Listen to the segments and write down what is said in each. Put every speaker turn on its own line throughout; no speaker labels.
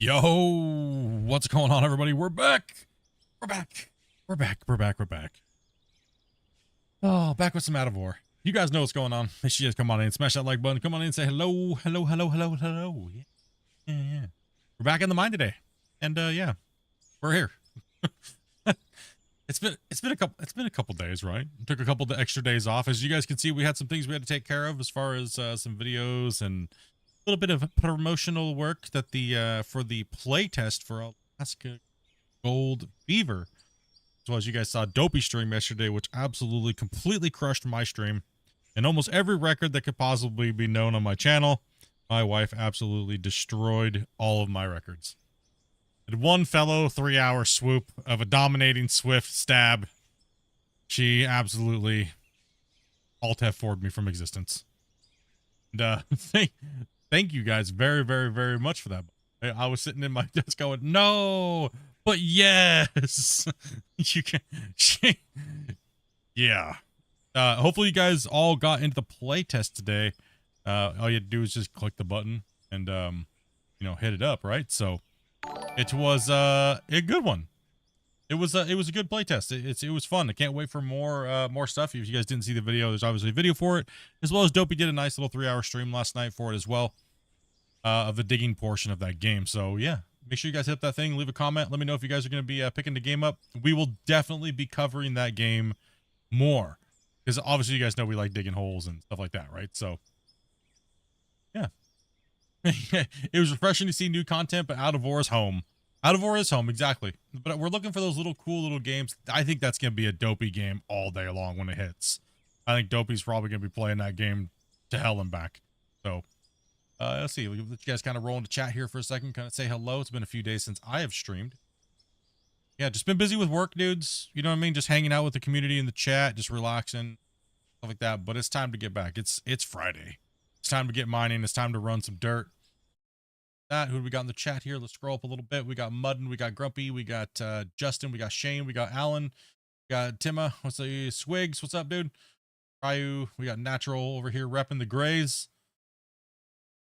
Yo, what's going on, everybody? We're back. We're back. We're back. We're back. We're back. Oh, back with some Out of War. You guys know what's going on. Make sure you guys come on in, smash that like button, come on in, say hello, hello, hello, hello, hello. Yeah. We're back in the mine today, and yeah, we're here. It's been a couple days, right? Took a couple of extra days off. As you guys can see, we had some things we had to take care of as far as some videos and a little bit of promotional work that the for the play test for Alaska Gold Beaver. So as you guys saw, Dopey stream yesterday, which absolutely completely crushed my stream and almost every record that could possibly be known on my channel. My wife absolutely destroyed all of my records. In one fellow 3-hour swoop of a dominating swift stab, she absolutely alt F4'd me from existence. And thank you guys very, very, very much for that. I was sitting in my desk going, no, but yes. You can. Yeah. Hopefully you guys all got into the play test today. All you had to do is just click the button and you know, hit it up, right? So it was a good one. It was a good play test. It was fun. I can't wait for more stuff. If you guys didn't see the video, there's obviously a video for it, as well as Dopey did a nice little 3-hour stream last night for it as well, of the digging portion of that game. So yeah, make sure you guys hit that thing, leave a comment, let me know if you guys are going to be picking the game up. We will definitely be covering that game more, because obviously you guys know we like digging holes and stuff like that, right? So yeah. It was refreshing to see new content, but Out of War is home. Out of War is home, exactly. But we're looking for those cool little games. I think that's going to be a Dopey game all day long when it hits. I think Dopey's probably going to be playing that game to hell and back. So let's see. We'll let you guys kind of roll into chat here for a second, kind of say hello. It's been a few days since I have streamed. Yeah, just been busy with work, dudes. You know what I mean? Just hanging out with the community in the chat, just relaxing, stuff like that. But it's time to get back. It's Friday. It's time to get mining. It's time to run some dirt. Who do we got in the chat here? Let's scroll up a little bit. We got Mudden, we got Grumpy, we got Justin, we got Shane, we got Alan, we got Timma. What's the Swigs? What's up, dude? Ryu, we got Natural over here repping the Grays.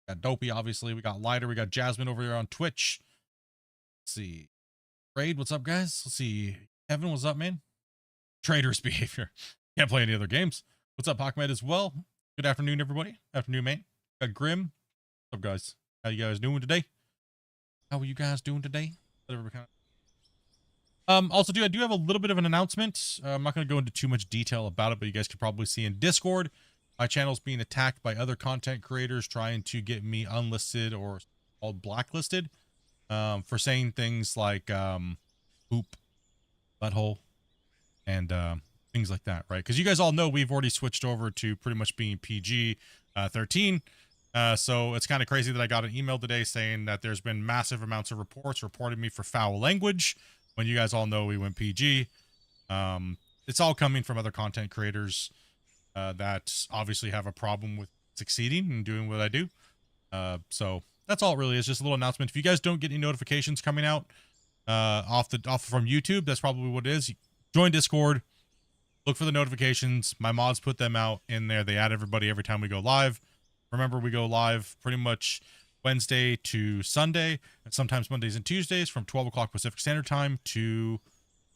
We got Dopey, obviously. We got Lighter, we got Jasmine over here on Twitch. Let's see. Raid, what's up, guys? Let's see. Kevin, what's up, man? Traitorous behavior. Can't play any other games. What's up, Ahmed, as well? Good afternoon, everybody. Afternoon, man. Got Grim. What's up, guys? How you guys doing today? How are you guys doing today? Also, I do have a little bit of an announcement. I'm not going to go into too much detail about it, but you guys could probably see in Discord, my channel's being attacked by other content creators trying to get me unlisted or called blacklisted for saying things like poop, butthole, and things like that, right? Because you guys all know we've already switched over to pretty much being PG 13. So it's kind of crazy that I got an email today saying that there's been massive amounts of reports reporting me for foul language when you guys all know we went PG. It's all coming from other content creators that obviously have a problem with succeeding and doing what I do. So that's all it really is, just a little announcement. If you guys don't get any notifications coming out off from YouTube, that's probably what it is. Join Discord, look for the notifications. My mods put them out in there. They add everybody every time we go live. Remember, we go live pretty much Wednesday to Sunday, and sometimes Mondays and Tuesdays from 12 o'clock Pacific Standard Time to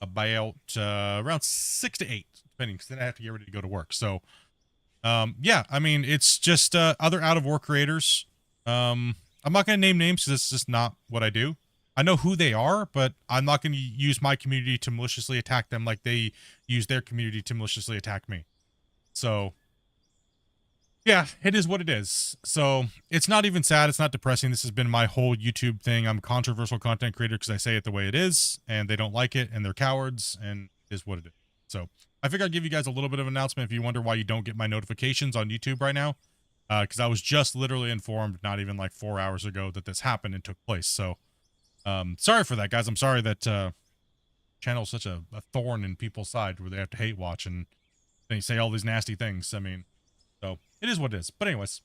about around 6 to 8, depending, because then I have to get ready to go to work. So, yeah, I mean, it's just other Out of War creators. I'm not going to name names because it's just not what I do. I know who they are, but I'm not going to use my community to maliciously attack them like they use their community to maliciously attack me. So yeah, it is what it is. So it's not even sad. It's not depressing. This has been my whole YouTube thing. I'm a controversial content creator because I say it the way it is, and they don't like it, and they're cowards, and it is what it is. So I figured I'd give you guys a little bit of an announcement if you wonder why you don't get my notifications on YouTube right now, because I was just literally informed not even like 4 hours ago that this happened and took place. So sorry for that, guys. I'm sorry that channel's such a thorn in people's side where they have to hate watch and they say all these nasty things. I mean, so it is what it is. But anyways,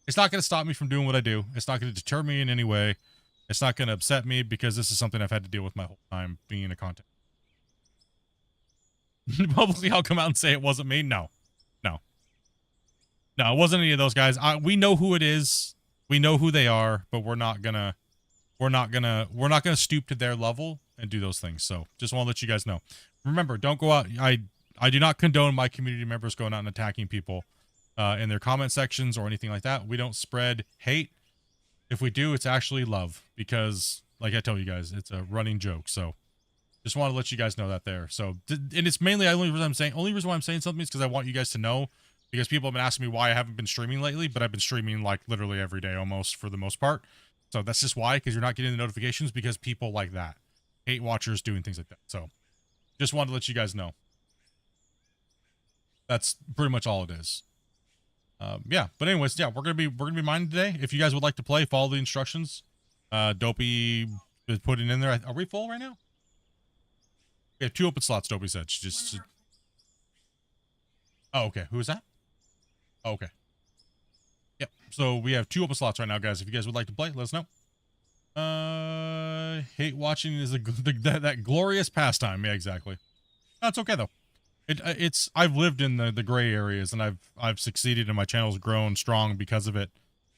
it's not going to stop me from doing what I do. It's not going to deter me in any way. It's not going to upset me because this is something I've had to deal with my whole time being a content. Publicly, I'll come out and say it wasn't me. No, it wasn't any of those guys. We know who it is. We know who they are, but we're not going to we're not gonna stoop to their level and do those things. So just want to let you guys know. Remember, don't go out. I do not condone my community members going out and attacking people in their comment sections or anything like that. We don't spread hate. If we do, it's actually love, because like I told you guys, it's a running joke. So just want to let you guys know that there. So, and it's mainly the only reason why I'm saying something is because I want you guys to know, because people have been asking me why I haven't been streaming lately, but I've been streaming like literally every day almost for the most part. So that's just why, because you're not getting the notifications, because people like that, hate watchers doing things like that. So just wanted to let you guys know. That's pretty much all it is. Yeah, but anyways, yeah, we're gonna be mining today. If you guys would like to play, follow the instructions. Dopey is putting in there. Are we full right now? We have 2 open slots. Dopey said. Just. Oh, okay. Who is that? Oh, okay. Yep. So we have 2 open slots right now, guys. If you guys would like to play, let us know. Hate watching is that glorious pastime. Yeah, exactly. That's okay though. It's I've lived in the gray areas, and I've succeeded, and my channel's grown strong because of it.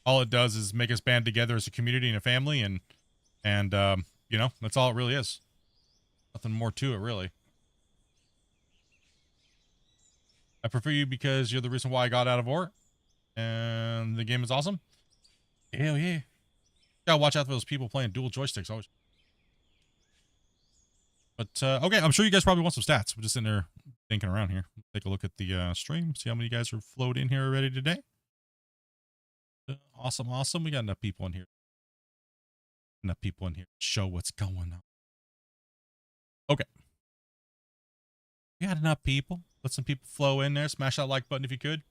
All it does is make us band together as a community and a family, and you know, that's all it really is. Nothing more to it, really. I prefer you because you're the reason why I got out of Ort, and the game is awesome. Hell yeah. Gotta watch out for those people playing dual joysticks always. But okay, I'm sure you guys probably want some stats. We're just sitting there thinking around here. Take a look at the stream, see how many guys are flowed in here already today. Awesome. We got enough people in here. Enough people in here to show what's going on. Okay. We got enough people. Let some people flow in there. Smash that like button if you could.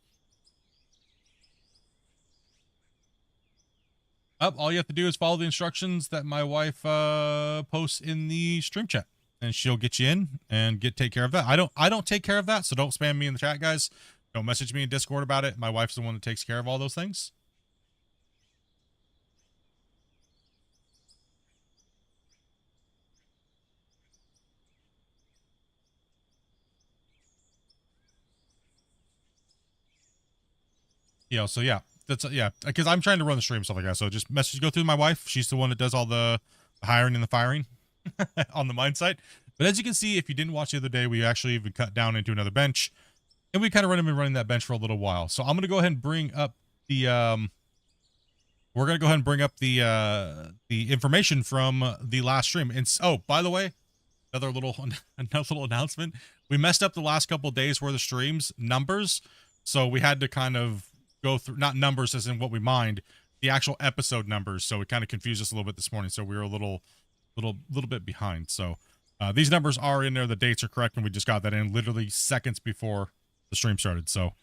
All you have to do is follow the instructions that my wife posts in the stream chat, and she'll get you in and take care of that. I don't take care of that, so don't spam me in the chat, guys. Don't message me in Discord about it. My wife's the one that takes care of all those things. Yeah, so yeah, that's yeah, because I'm trying to run the stream and stuff like that. So just go through my wife. She's the one that does all the hiring and the firing on the mine site. But as you can see, if you didn't watch the other day, we actually even cut down into another bench, and we kind of been running that bench for a little while. So I'm gonna go ahead and bring up the we're gonna go ahead and bring up the information from the last stream. And oh, by the way, another little announcement. We messed up the last couple of days worth of streams numbers, so we had to kind of go through, not numbers as in what we mined, the actual episode numbers. So it kind of confused us a little bit this morning. So we were a little bit behind. So these numbers are in there. The dates are correct, and we just got that in literally seconds before the stream started. So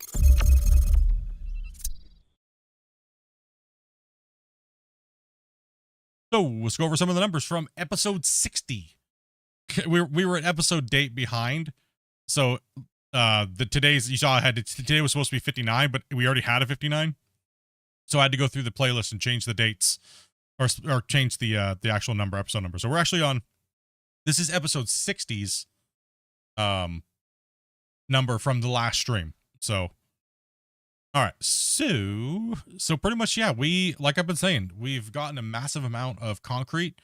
let's go over some of the numbers from episode 60. We were an episode date behind. So today's, you saw today was supposed to be 59, but we already had a 59. So I had to go through the playlist and change the dates, or change the actual episode number. So we're actually on, this is episode 60's number from the last stream. So all right, so pretty much, yeah, like I've been saying, we've gotten a massive amount of concrete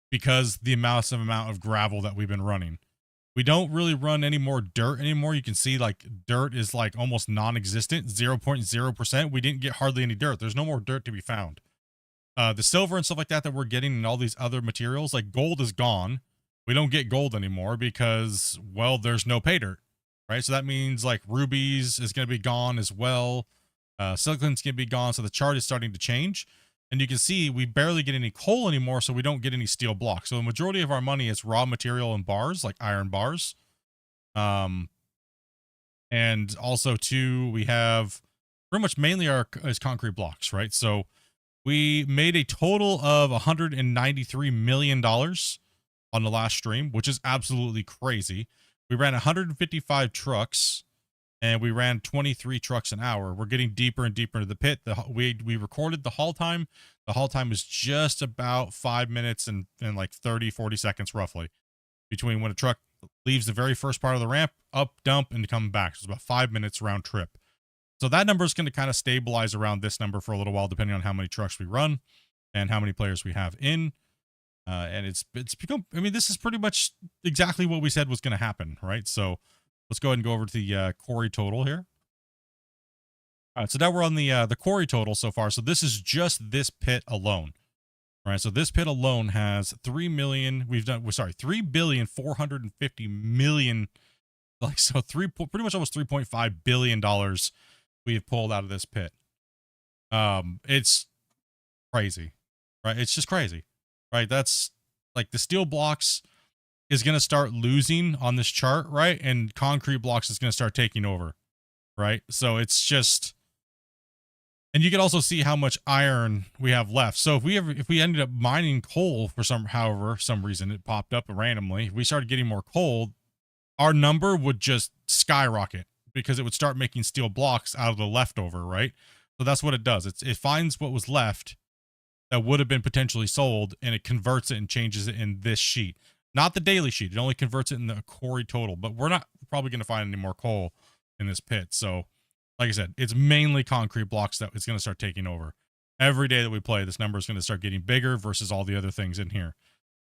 because the massive amount of gravel that we've been running. We don't really run any more dirt anymore. You can see like dirt is like almost non-existent, 0.0%. We didn't get hardly any dirt. There's no more dirt to be found. The silver and stuff like that we're getting and all these other materials, like gold is gone. We don't get gold anymore because, well, there's no pay dirt, right? So that means like rubies is going to be gone as well. Silicon's going to be gone. So the chart is starting to change. And you can see we barely get any coal anymore, so we don't get any steel blocks. So the majority of our money is raw material and bars, like iron bars. And also, too, we have pretty much mainly is concrete blocks, right? So we made a total of $193 million on the last stream, which is absolutely crazy. We ran 155 trucks. And we ran 23 trucks an hour. We're getting deeper and deeper into the pit. We recorded the haul time. The haul time is just about 5 minutes and like 30-40 seconds roughly between when a truck leaves the very first part of the ramp, up, dump, and come back. So it's about 5 minutes round trip. So that number is going to kind of stabilize around this number for a little while, depending on how many trucks we run and how many players we have in. And it's become, I mean, this is pretty much exactly what we said was going to happen, right? So let's go ahead and go over to the quarry total here. All right, so now we're on the quarry total so far. So this is just this pit alone. All right, so this pit alone has 3 million. We've done, sorry, 3,450,000,000, like, so pretty much almost $3.5 billion we have pulled out of this pit. It's crazy, right? It's just crazy, right? That's like the steel blocks is going to start losing on this chart, right? And concrete blocks is going to start taking over, right? So it's just, and you can also see how much iron we have left. So if we ended up mining coal for some reason it popped up randomly, if we started getting more coal, our number would just skyrocket because it would start making steel blocks out of the leftover, right? So that's what it does. It finds what was left that would have been potentially sold, and it converts it and changes it in this sheet. Not the daily sheet. It only converts it in the quarry total, but we're not probably going to find any more coal in this pit. So like I said, it's mainly concrete blocks that it's going to start taking over. Every day that we play, this number is going to start getting bigger versus all the other things in here.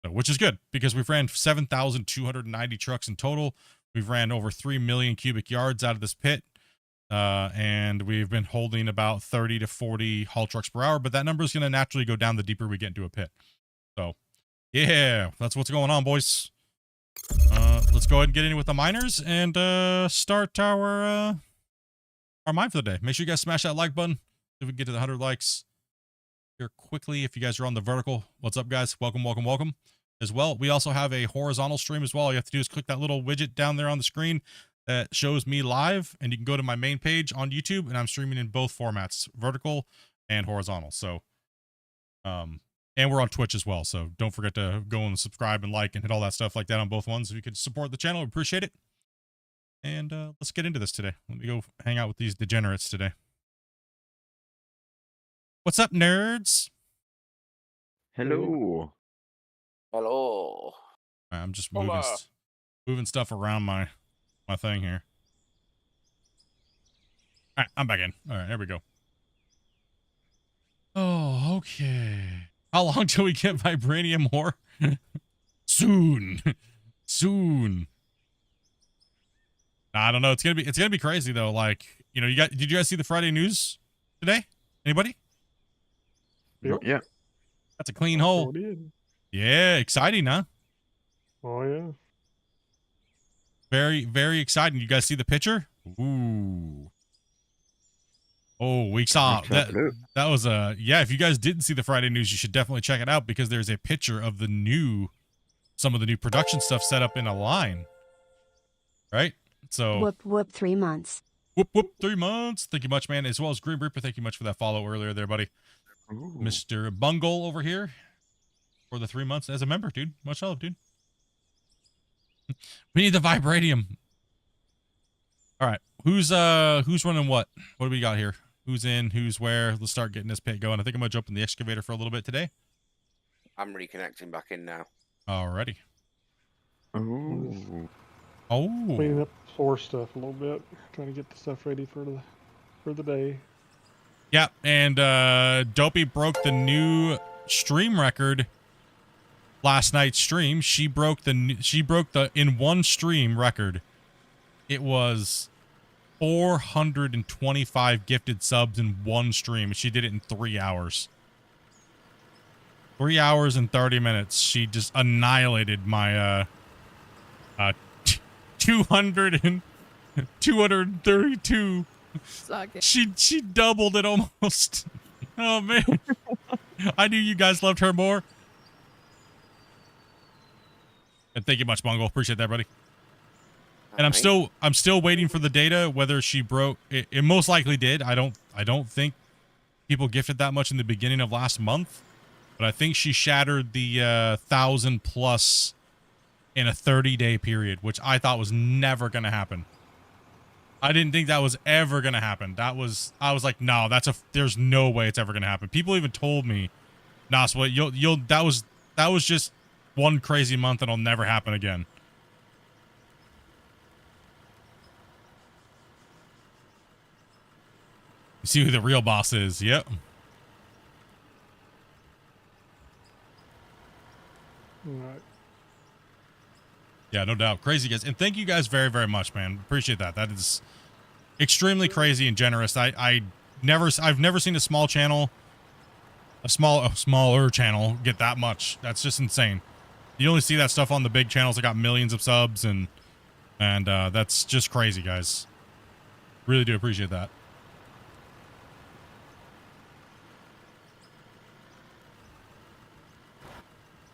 So, which is good because we've ran 7,290 trucks in total. We've ran over 3 million cubic yards out of this pit. And we've been holding about 30 to 40 haul trucks per hour, but that number is going to naturally go down the deeper we get into a pit. So yeah, that's what's going on, boys. Let's go ahead and get in with the miners and start our mine for the day. Make sure you guys smash that like button if we can get to the 100 likes here quickly. If you guys are on the vertical, what's up, guys? Welcome, welcome, welcome. As well, we also have a horizontal stream as well. All you have to do is click that little widget down there on the screen that shows me live, and you can go to my main page on YouTube, and I'm streaming in both formats, vertical and horizontal. So, and we're on Twitch as well. So don't forget to go and subscribe and like and hit all that stuff like that on both ones. If you could support the channel, we appreciate it. And let's get into this today. Let me go hang out with these degenerates today. What's up, nerds?
Hello.
Hello.
I'm just
Hola.
moving stuff around my thing here. All right, I'm back in. All right, there we go. Oh, okay. How long till we get vibranium ore? Soon. Soon. I don't know. It's gonna be crazy though. Like, you know, did you guys see the Friday news today? Anybody?
Yep. Yeah.
That's a clean hole. Yeah, exciting, huh?
Oh yeah.
Very, very exciting. You guys see the picture? Ooh. Oh, we saw that. That was yeah. If you guys didn't see the Friday news, you should definitely check it out because there's a picture of some of the new production stuff set up in a line. Right? So
whoop whoop 3 months.
Whoop whoop 3 months. Thank you much, man. As well as Green Reaper, thank you much for that follow earlier there, buddy.
Ooh.
Mr. Bungle over here for the 3 months as a member, dude. Much love, dude. We need the vibranium. All right, who's running what? What do we got here? Who's in? Who's where? Let's start getting this pit going. I think I'm gonna jump in the excavator for a little bit today.
I'm reconnecting back in now.
Alrighty.
Ooh.
Oh.
Cleaning up floor stuff a little bit, trying to get the stuff ready for the day.
Yeah, and Dopey broke the new stream record last night's stream. She broke the in one stream record. It was 425 gifted subs in one stream. She did it in 3 hours. 3 hours and 30 minutes. She just annihilated my 232.
Suck it.
She doubled it almost. Oh man. I knew you guys loved her more. And thank you much, Bungle. Appreciate that, buddy. And I'm still waiting for the data whether she broke it. It most likely did. I don't think people gifted that much in the beginning of last month, but I think she shattered the 1,000+ in a 30-day period, which I thought was never gonna happen. I didn't think that was ever gonna happen. I was like, no, there's no way it's ever gonna happen. People even told me, nah, so that was just one crazy month and it'll never happen again. You see who the real boss is. Yep.
All right.
Yeah, no doubt. Crazy guys. And thank you guys very, very much, man. Appreciate that. That is extremely crazy and generous. I've never seen a small channel, a smaller channel get that much. That's just insane. You only see that stuff on the big channels that got millions of subs, and that's just crazy, guys. Really do appreciate that.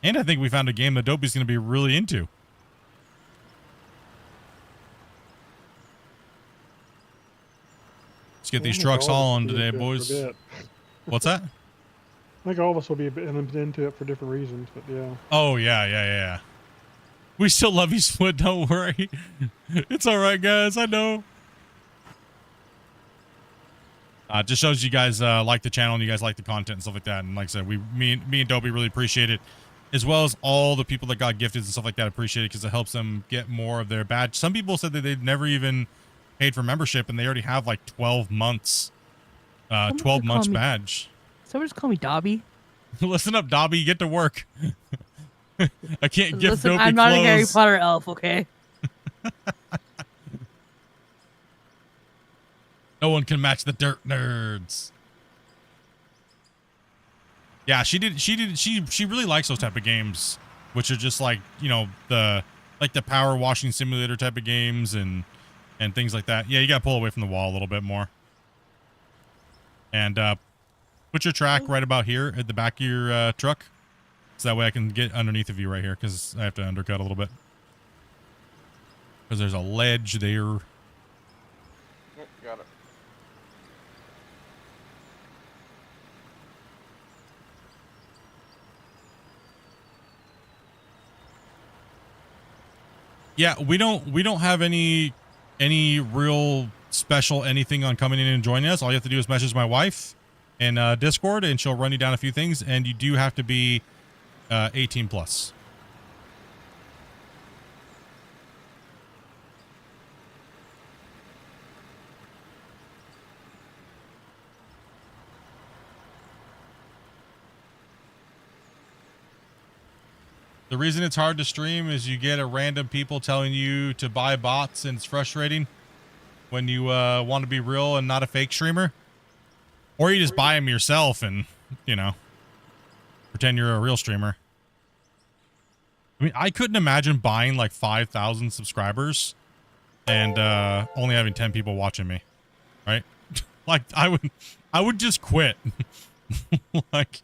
And I think we found a game that Dopey's going to be really into. Let's get these trucks hauling today, boys. What's that?
I think all of us will be a bit into it for different reasons, but yeah.
Oh, yeah. We still love you, Split. Don't worry. It's all right, guys. I know. It just shows you guys like the channel and you guys like the content and stuff like that. And like I said, me and Dopey really appreciate it, as well as all the people that got gifted and stuff like that appreciate it because it helps them get more of their badge. Some people said that they'd never even paid for membership and they already have like 12 months, 12 months badge.
Someone just call me Dobby.
Listen up, Dobby. Get to work. I can't give
Listen,
Dopey
I'm not
clothes.
a Harry Potter elf, okay?
No one can match the dirt nerds. Yeah, she really likes those type of games, which are just like, you know, the power washing simulator type of games and things like that. Yeah, you gotta pull away from the wall a little bit more. And put your track right about here at the back of your truck. So that way I can get underneath of you right here, because I have to undercut a little bit. Because there's a ledge there.
Yep, got it.
Yeah, we don't have any real special anything on coming in and joining us. All you have to do is message my wife in Discord, and she'll run you down a few things. And you do have to be 18 plus. The reason it's hard to stream is you get a random people telling you to buy bots, and it's frustrating when you want to be real and not a fake streamer. Or you just buy them yourself and, you know, pretend you're a real streamer. I mean, I couldn't imagine buying like 5,000 subscribers and only having 10 people watching me, right? Like, I would just quit. Like...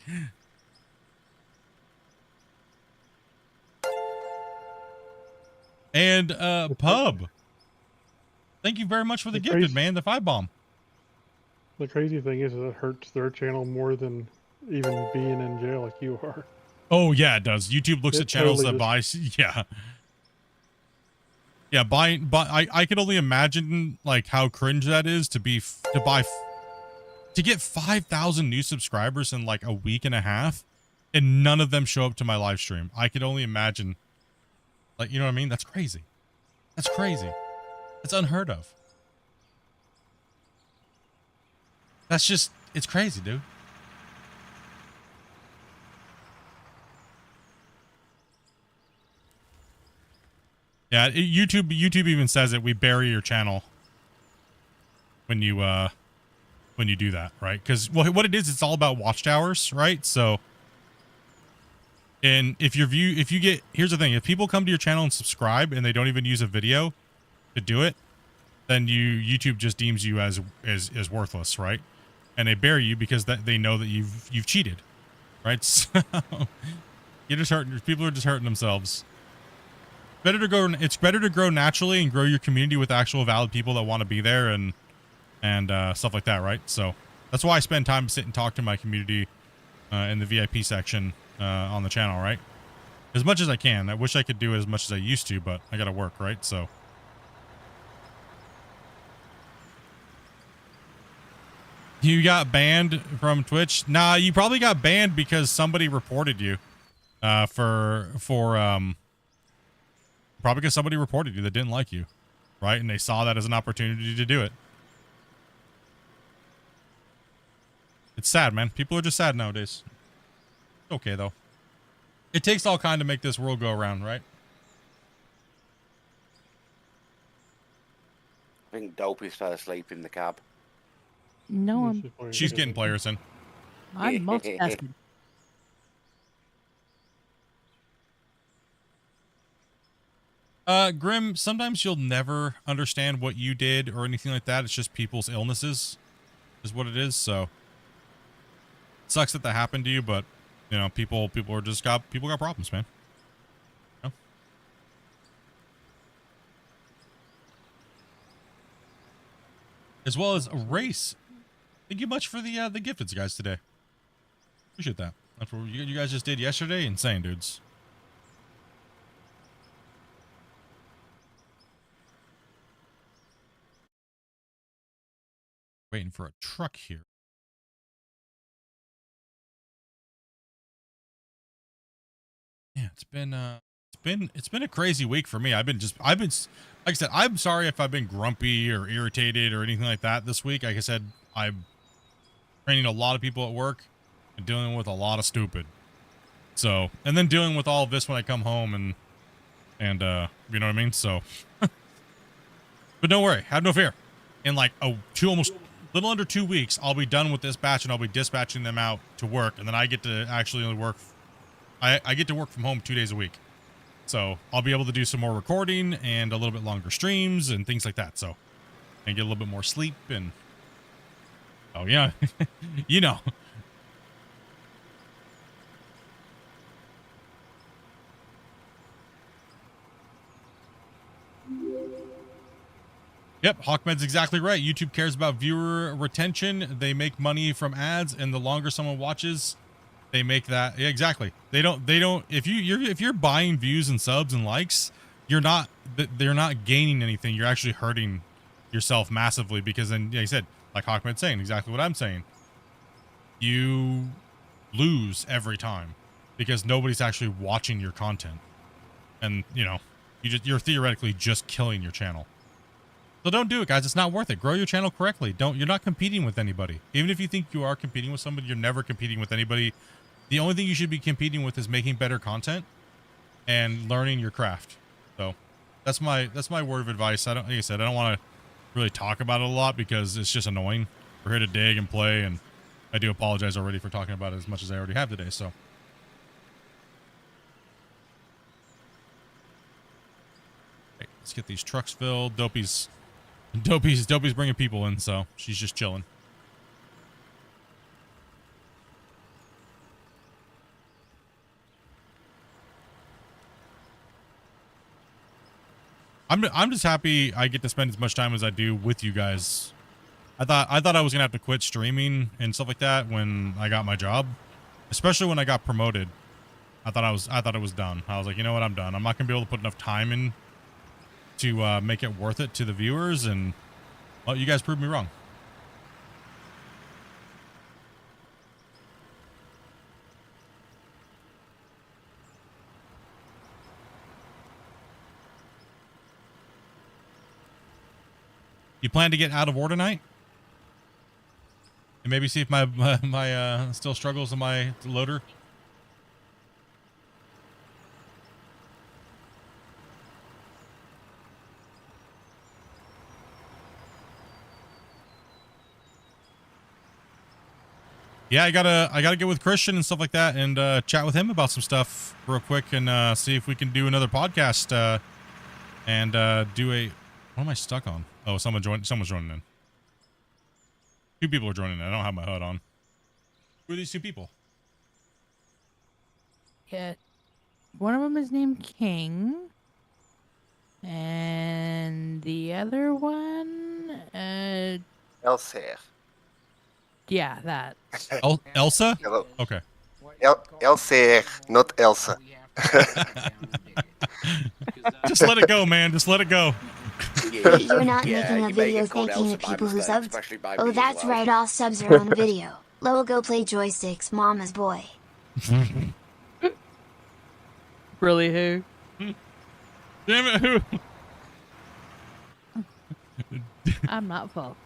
And Pub, thank you very much for the gifted, man. The 5-bomb.
The crazy thing is it hurts their channel more than even being in jail like you are.
Oh yeah, it does. YouTube looks at channels that buy. Yeah. Yeah, I can only imagine like how cringe that is to get 5,000 new subscribers in like a week and a half, and none of them show up to my live stream. I could only imagine. Like, you know what I mean? That's crazy. That's crazy. That's unheard of. That's just, it's crazy, dude. Yeah, YouTube even says it. We bury your channel when you do that, right? Because what it is, it's all about watchtowers, right? So. And if you get, here's the thing, if people come to your channel and subscribe and they don't even use a video to do it, then YouTube just deems you as worthless, right? And they bury you because they know that you've cheated, right? So you're just hurting, people are just hurting themselves. It's better to grow naturally and grow your community with actual valid people that want to be there and stuff like that, right? So that's why I spend time to sit and talk to my community in the VIP section on the channel, right? As much as I can. I wish I could do as much as I used to, but I gotta work, right? So you got banned from Twitch? Nah, you probably got banned because somebody reported you probably because somebody reported you that didn't like you, right? And they saw that as an opportunity to do it. It's sad, man. People are just sad nowadays. Okay, though. It takes all kind to make this world go around, right?
I think Dopey's fell asleep in the cab.
No,
She's getting players in.
I'm multitasking.
Grim, sometimes you'll never understand what you did or anything like that. It's just people's illnesses is what it is. So it sucks that happened to you, but you know, people are just got problems, man. You know? As well as a race. Thank you much for the gifteds, guys, today. Appreciate that. That's what you guys just did yesterday. Insane, dudes. Waiting for a truck here. Yeah, it's been a crazy week for me. I've been like I said, I'm sorry if I've been grumpy or irritated or anything like that this week. Like I said, I'm training a lot of people at work and dealing with a lot of stupid. So, and then dealing with all of this when I come home and you know what I mean? So, but don't worry, have no fear. In like almost little under 2 weeks, I'll be done with this batch and I'll be dispatching them out to work, and then I get to actually only work. I get to work from home 2 days a week, so I'll be able to do some more recording and a little bit longer streams and things like that. So, and get a little bit more sleep and oh yeah, you know. Yep, Hawkman's exactly right. YouTube cares about viewer retention. They make money from ads, and the longer someone watches, they make that. Yeah, exactly. They don't. If you're buying views and subs and likes, they're not gaining anything. You're actually hurting yourself massively, because then, like I said, like Hawkman's saying exactly what I'm saying. You lose every time because nobody's actually watching your content, and you know, you're theoretically just killing your channel. So don't do it, guys. It's not worth it. Grow your channel correctly. You're not competing with anybody. Even if you think you are competing with somebody, you're never competing with anybody. The only thing you should be competing with is making better content and learning your craft. So that's my word of advice. Like I said, I don't want to really talk about it a lot because it's just annoying. We're here to dig and play, and I do apologize already for talking about it as much as I already have today. So. Okay, let's get these trucks filled. Dopey's bringing people in, so she's just chilling. I'm just happy I get to spend as much time as I do with you guys. I thought I was gonna have to quit streaming and stuff like that when I got my job, especially when I got promoted. I thought it was done. I was like, you know what, I'm done. I'm not gonna be able to put enough time in to make it worth it to the viewers, and well, you guys proved me wrong. You plan to get out of order tonight? And maybe see if my still struggles in my loader? Yeah, I gotta get with Christian and stuff like that, and chat with him about some stuff real quick, and see if we can do another podcast, and do a. What am I stuck on? Oh, someone's joining in. 2 people are joining in. I don't have my HUD on. Who are these 2 people?
Yeah, one of them is named King, and the other one,
Elsair.
yeah, that.
Elsa?
Hello.
Okay.
Elsair, not Elsa.
Just let it go, man. Just let it go.
You're not making a video thanking the people who subbed? Oh, that's right, all subs are on the video. Lowell, go play joysticks, mama's boy.
Really, who?
Damn it, who?
I'm not full.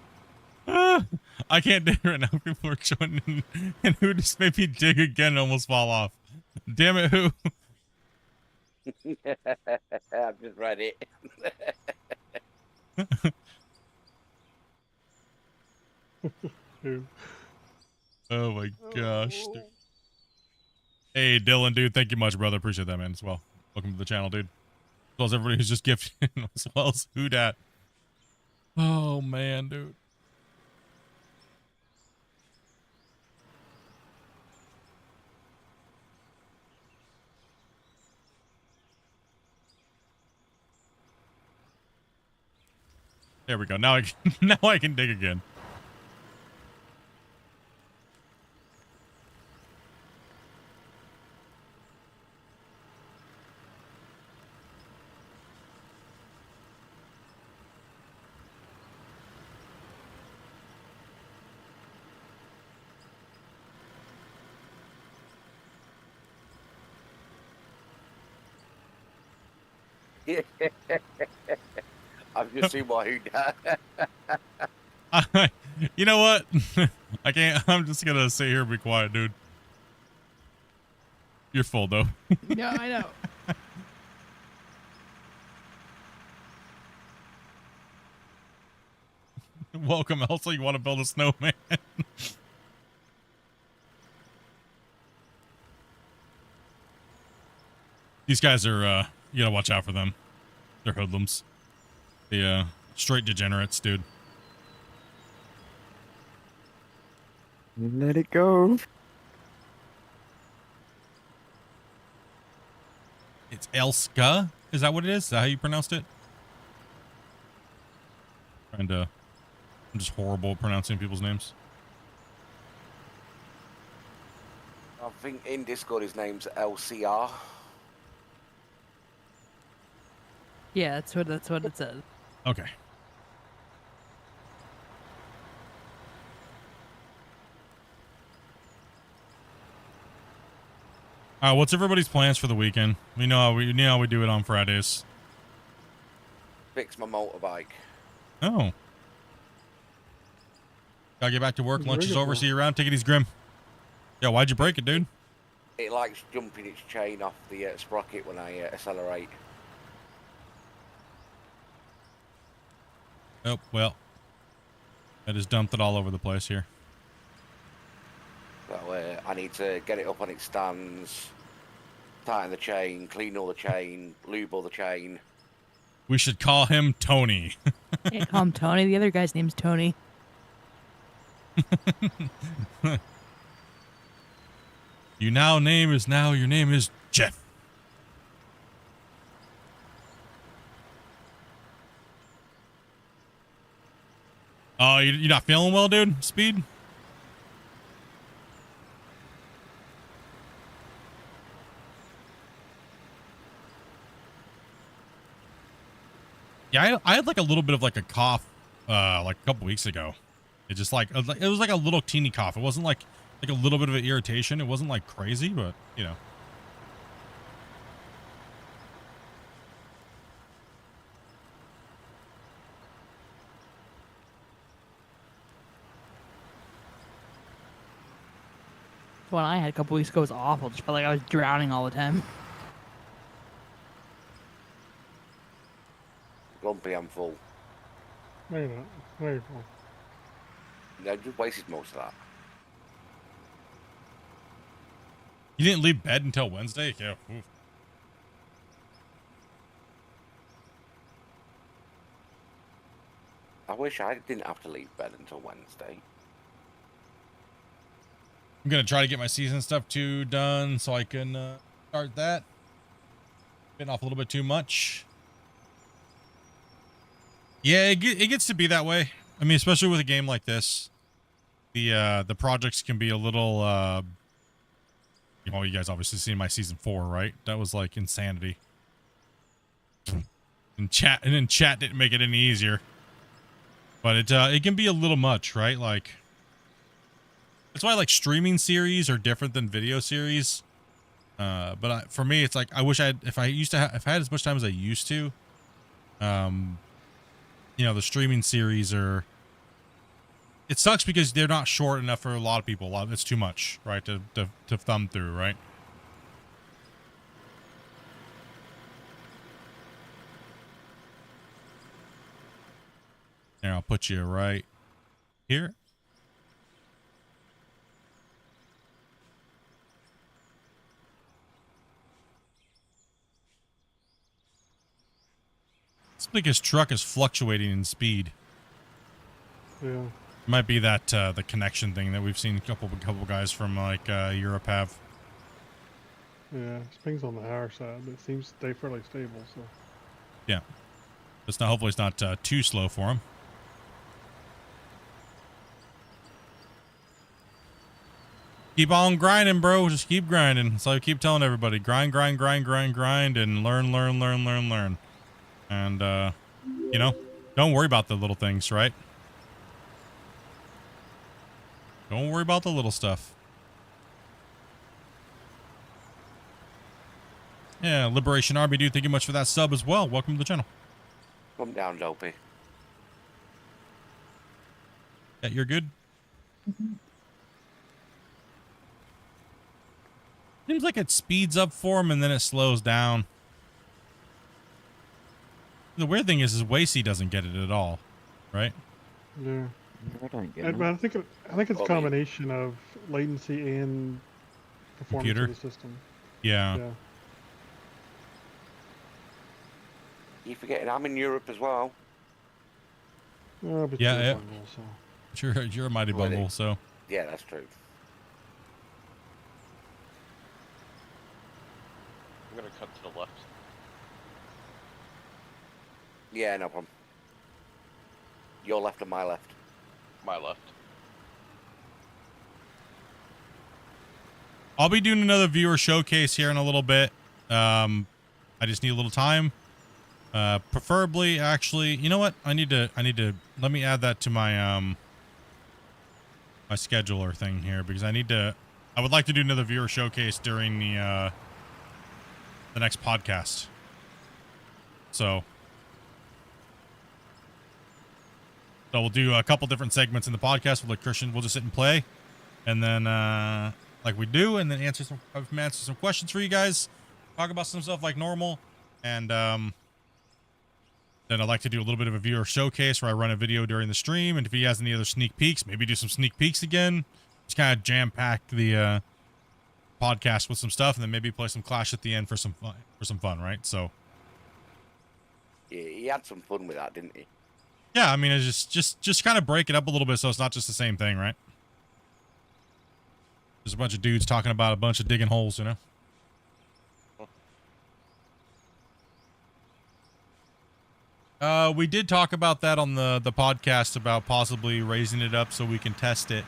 I can't dig right now. People are joining in, and who just made me dig again and almost fall off. Damn it, who?
I've just read it.
Who?
Oh my gosh. Dude. Hey, Dylan, dude. Thank you much, brother. Appreciate that, man, as well. Welcome to the channel, dude. As well as everybody who's just gifted, as well as who dat. Oh, man, dude. There we go. Now I can, now I can dig again.
I've just seen my who dat.
You know what? I can't. I'm just gonna sit here and be quiet, dude. You're full, though.
Yeah, I know.
Welcome, Elsa. You want to build a snowman? These guys are, you gotta watch out for them. They're hoodlums. The, straight degenerates, dude.
Let it go.
It's Elska? Is that what it is? Is that how you pronounced it? I'm just horrible at pronouncing people's names.
I think in Discord his name's LCR.
Yeah, that's what it says.
Okay. What's everybody's plans for the weekend? We know how we do it on Fridays.
Fix my motorbike.
Oh. Gotta get back to work. Lunch is over. See you around. Take it easy, Grim. Yeah, why'd you break it, dude?
It likes jumping its chain off the sprocket when I accelerate.
Oh, well. I just dumped it all over the place here.
So I need to get it up on its stands, tighten the chain, clean all the chain, lube all the chain.
We should call him Tony.
Can't call him Tony. The other guy's name's Tony.
Your name is Jeff. Oh, you're not feeling well, dude? Speed? Yeah, I had like a little bit of like a cough like a couple weeks ago. It just like it was like a little teeny cough. It wasn't like a little bit of an irritation. It wasn't like crazy, but you know.
The one I had a couple weeks ago was awful. Just felt like I was drowning all the time.
Grumpy, I'm full.
No, you're not. No, you're full.
No, just wasted most of that.
You didn't leave bed until Wednesday? Yeah. Oof.
I wish I didn't have to leave bed until Wednesday.
I'm gonna try to get my season stuff done so I can start that. Been off a little bit too much. Yeah, it gets to be that way. I mean, especially with a game like this, the projects can be a little. You know, you guys obviously seen my season 4, right? That was like insanity. And chat didn't make it any easier. But it can be a little much, right? Like. That's why like streaming series are different than video series. But for me, it's like I wish if I had as much time as I used to. You know, the streaming series are. It sucks because they're not short enough for a lot of people. It's too much, right? To thumb through, right? Here, I'll put you right here. It's like his truck is fluctuating in speed.
Yeah.
It might be that the connection thing that we've seen a couple guys from like Europe have.
Yeah. Spring's on the higher side, but it seems to stay fairly stable. So.
Yeah. It's not. Hopefully, it's not too slow for him. Keep on grinding, bro. Just keep grinding. That's all I keep telling everybody. Grind, grind, grind, grind, grind, and learn, learn, learn, learn, learn. And, you know, don't worry about the little things, right? Don't worry about the little stuff. Yeah, Liberation Army, dude. Thank you much for that sub as well. Welcome to the channel.
Come down, Dopey.
Yeah, you're good? Seems like it speeds up for him and then it slows down. The weird thing is Wasey doesn't get it at all, right?
Yeah.
I don't get
But
it.
I think it's a combination of latency and performance
Computer?
of the system.
Yeah.
Yeah.
You forgetting I'm in Europe as well.
But
Yeah,
you're a
yeah.
bungle, so.
You're a mighty
Really?
bungle, so.
Yeah, that's true.
I'm gonna cut to the left.
Yeah, no problem. Your left and my left.
My left.
I'll be doing another viewer showcase here in a little bit. I just need a little time. Preferably, actually, you know what? I need to, let me add that to my, my scheduler thing here because I would like to do another viewer showcase during the next podcast. So we'll do a couple different segments in the podcast. We'll let Christian, we'll just sit and play and then, like we do, and then answer some questions for you guys, talk about some stuff like normal. And, then I'd like to do a little bit of a viewer showcase where I run a video during the stream. And if he has any other sneak peeks, maybe do some sneak peeks again. Just kind of jam pack the, podcast with some stuff and then maybe play some Clash at the end for some fun, right? So
Yeah, he had some fun with that, didn't he?
yeah, I mean, it's just kind of break it up a little bit so it's not just the same thing, right? There's a bunch of dudes talking about a bunch of digging holes, you know? We did talk about that on the podcast about possibly raising it up so we can test it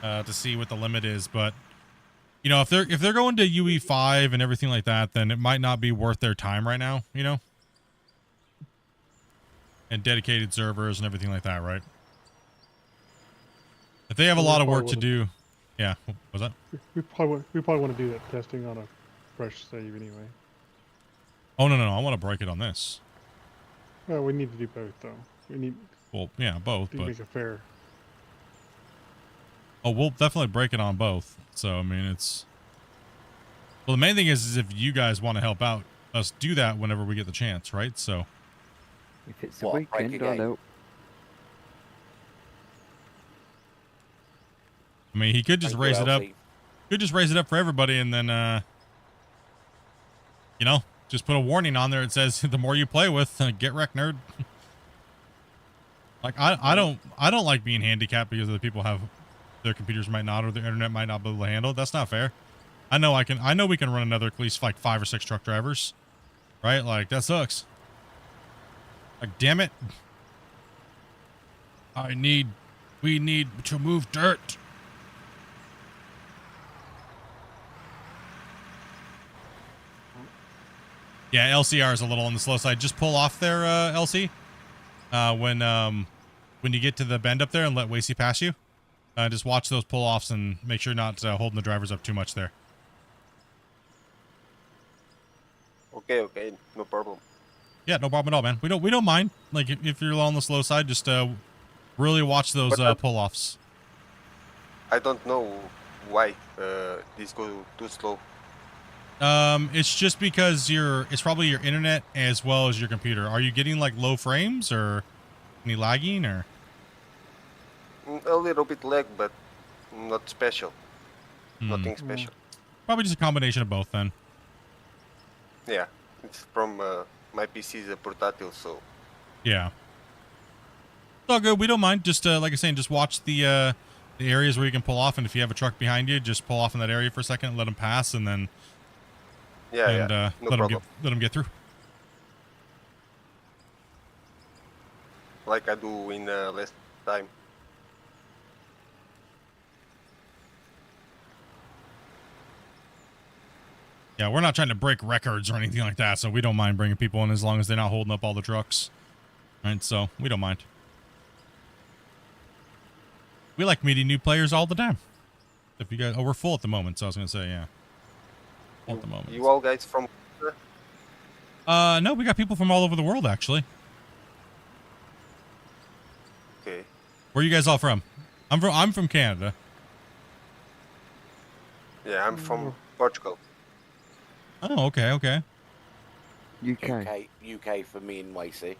to see what the limit is. But you know, if they're going to UE5 and everything like that, then it might not be worth their time right now, you know? And dedicated servers and everything like that, right? If they have a lot of work to do, yeah. What was that?
We probably want to do that testing on a fresh save anyway.
Oh no, I want to break it on this.
Well, we need to do both though. We need
Well, yeah, both,
to
but
make it fair.
oh, we'll definitely break it on both. So I mean, it's well, the main thing is if you guys want to help out us do that whenever we get the chance, right? So
If it's a
What, break
weekend,
a
I
game?
know.
I mean, he could just
Thank you,
raise it up.
LC.
Could just raise it up for everybody, and then you know, just put a warning on there. It says the more you play with, get wrecked, nerd. Like I don't like being handicapped because other people have their computers might not or their internet might not be able to handle it. That's not fair. I know we can run another at least like 5 or 6 truck drivers, right? Like that sucks. Like damn it. We need to move dirt. Yeah, LCR is a little on the slow side. Just pull off there, LC. When you get to the bend up there and let Wasey pass you. Just watch those pull-offs and make sure you're not holding the drivers up too much there.
Okay, no problem.
Yeah, no problem at all, man. We don't mind. Like if you're on the slow side, just really watch those pull-offs.
I don't know why this goes too slow.
It's just because it's probably your internet as well as your computer. Are you getting like low frames or? Any lagging or?
A little bit lag, but not special.
Hmm.
Nothing special.
Probably just a combination of both then.
Yeah, it's from my PC is a portátil, so
Yeah. It's all good. We don't mind. Just like I was saying, just watch the areas where you can pull off, and if you have a truck behind you, just pull off in that area for a second, let them pass, and then
yeah, no problem.
let them get through.
Like I do in last time.
Yeah, we're not trying to break records or anything like that, so we don't mind bringing people in as long as they're not holding up all the trucks. Right, so we don't mind. We like meeting new players all the time. If you guys, we're full at the moment, so I was gonna say, yeah, full at the moment.
You all guys from?
No, we got people from all over the world actually.
Okay.
Where are you guys all from? I'm from Canada.
Yeah, I'm from Portugal.
Oh, okay.
UK.
UK for me and Wacy.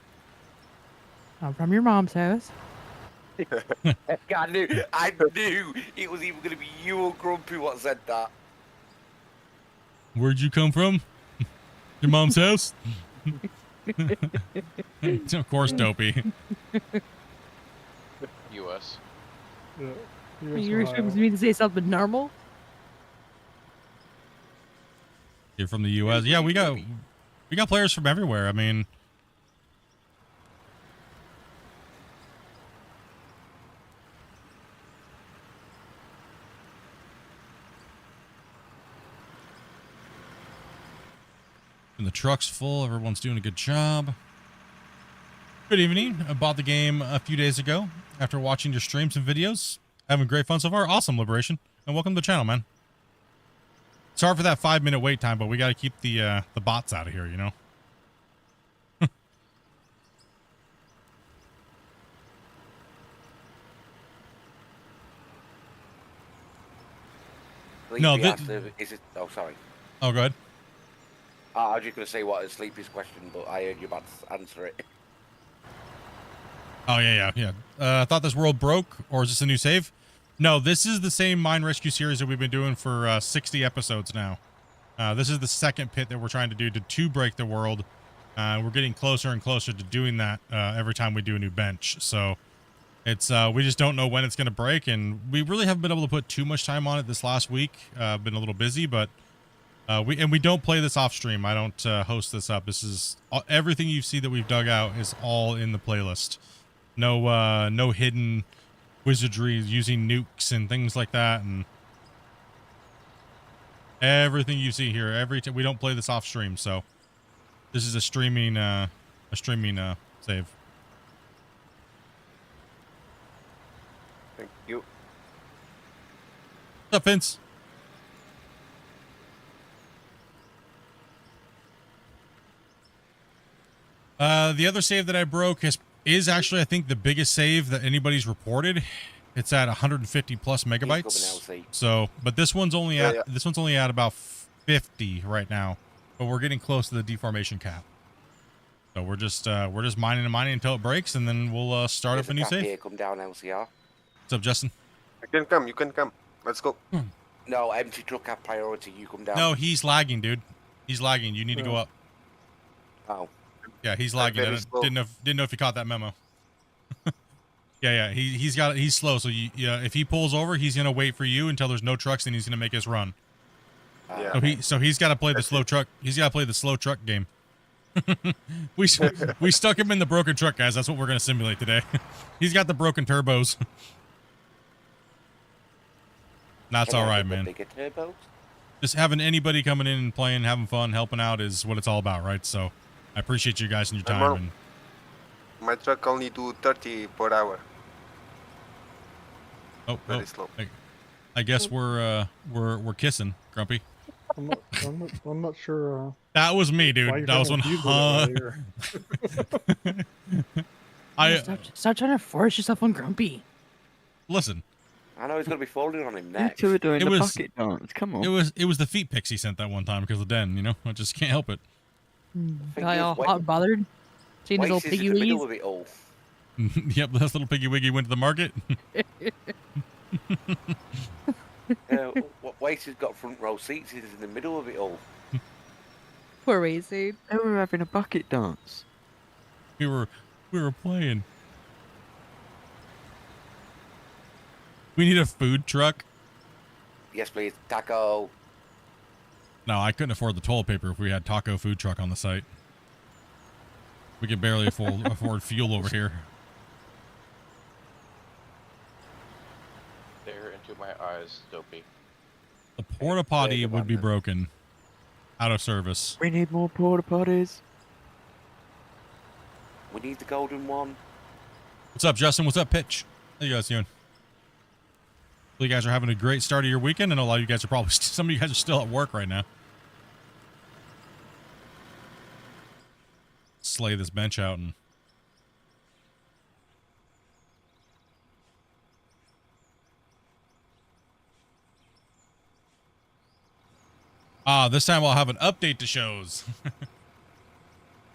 I'm from your mom's house.
I knew it was either going to be you or Grumpy what said that.
Where'd you come from? Your mom's house? Of course, Dopey.
U.S.
Yeah.
You were expecting me to say something normal?
You're from the U.S. Yeah, we got players from everywhere. I mean, and the truck's full. Everyone's doing a good job. Good evening. I bought the game a few days ago after watching your streams and videos. Having great fun so far. Awesome, Liberation, and welcome to the channel, man. Sorry for that 5-minute wait time, but we got to keep the bots out of here, you know. No,
oh, sorry.
Oh, go ahead.
I was just going to say what is Sleepy's question, but I heard you about to answer it.
Oh, yeah. I thought this world broke, or is this a new save? No, this is the same mine rescue series that we've been doing for 60 episodes now. This is the second pit that we're trying to do to break the world. We're getting closer and closer to doing that every time we do a new bench. So it's we just don't know when it's going to break, and we really haven't been able to put too much time on it this last week. Been a little busy, but we don't play this off stream. I don't host this up. This is everything you see that we've dug out is all in the playlist. No hidden wizardry using nukes and things like that, and everything you see here. We don't play this off stream, so this is a streaming save.
Thank you.
What's up, Vince? The other save that I broke is actually, I think, the biggest save that anybody's reported. It's at 150 plus megabytes. So, but this one's only at about 50 right now. But we're getting close to the deformation cap. So we're just mining and mining until it breaks, and then we'll start up a new save.
Here, come down, LCR.
What's up, Justin?
You can come. Let's go.
No, empty truck have priority. You come down.
No, he's lagging, dude. He's lagging. You need to go up.
Oh.
Yeah, he's lagging. Didn't know if you caught that memo. Yeah. He's slow. So if he pulls over, he's gonna wait for you until there's no trucks, and he's gonna make his run.
Yeah.
So he's got to play the slow truck. He's got to play the slow truck game. we stuck him in the broken truck, guys. That's what we're gonna simulate today. He's got the broken turbos. That's all right, man.
Bigger turbos?
Just having anybody coming in and playing, having fun, helping out is what it's all about, right? So I appreciate you guys and your time. And
my truck only do 30 per hour. Very slow.
I guess we're kissing, Grumpy.
I'm not sure.
That was me, dude. That was one.
Stop trying to force yourself on Grumpy.
Listen.
I know he's gonna be folding on him next.
You two are doing the bucket dance. Come on.
It was the feet pics he sent that one time because of Den. You know, I just can't help it.
All hot and bothered. Seeing his old piggy leaves.
Yep, this little piggy wiggy went to the market.
Waster's got front row seats. He's in the middle of it all.
Poor Wazy.
They were having a bucket dance.
We were playing. We need a food truck.
Yes, please. Taco.
No, I couldn't afford the toilet paper if we had taco food truck on the site. We can barely afford fuel over here.
Stare into my eyes, Dopey.
The porta potty would be broken. Out of service.
We need more porta potties.
We need the golden one.
What's up, Justin? What's up, Pitch? How you guys doing? You guys are having a great start of your weekend, and a lot of you guys are probably some of you guys are still at work right now. Slay this bench out and this time I'll have an update to shows.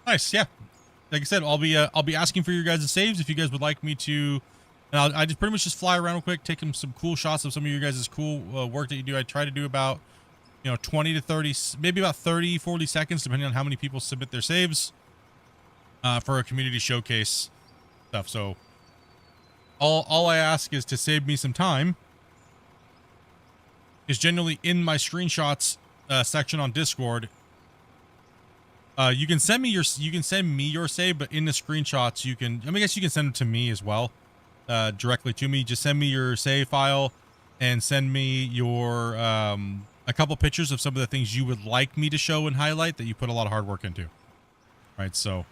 Nice, yeah. Like I said, I'll be asking for your guys' saves if you guys would like me to. And I just pretty much just fly around real quick, take some cool shots of some of you guys' cool work that you do. I try to do about, 20 to 30, maybe about 30, 40 seconds, depending on how many people submit their saves for a community showcase stuff. So all I ask is to save me some time. Is generally in my screenshots section on Discord. You can send me your save, but in the screenshots I guess you can send them to me as well. Directly to me. Just send me your save file and send me your a couple pictures of some of the things you would like me to show and highlight that you put a lot of hard work into. Right, so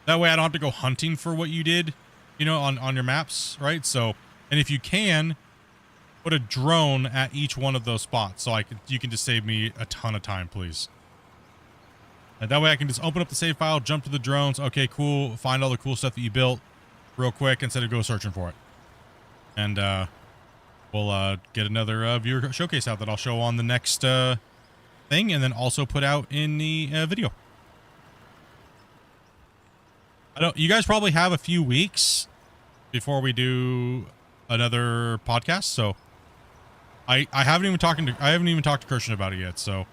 that way I don't have to go hunting for what you did, on your maps, right? So, and if you can, put a drone at each one of those spots so you can just save me a ton of time, please. And that way I can just open up the save file, jump to the drones. Okay, cool. Find all the cool stuff that you built real quick instead of go searching for it. And we'll get another viewer showcase out that I'll show on the next thing, and then also put out in the video. You guys probably have a few weeks before we do another podcast, so I haven't even talked to Christian about it yet, so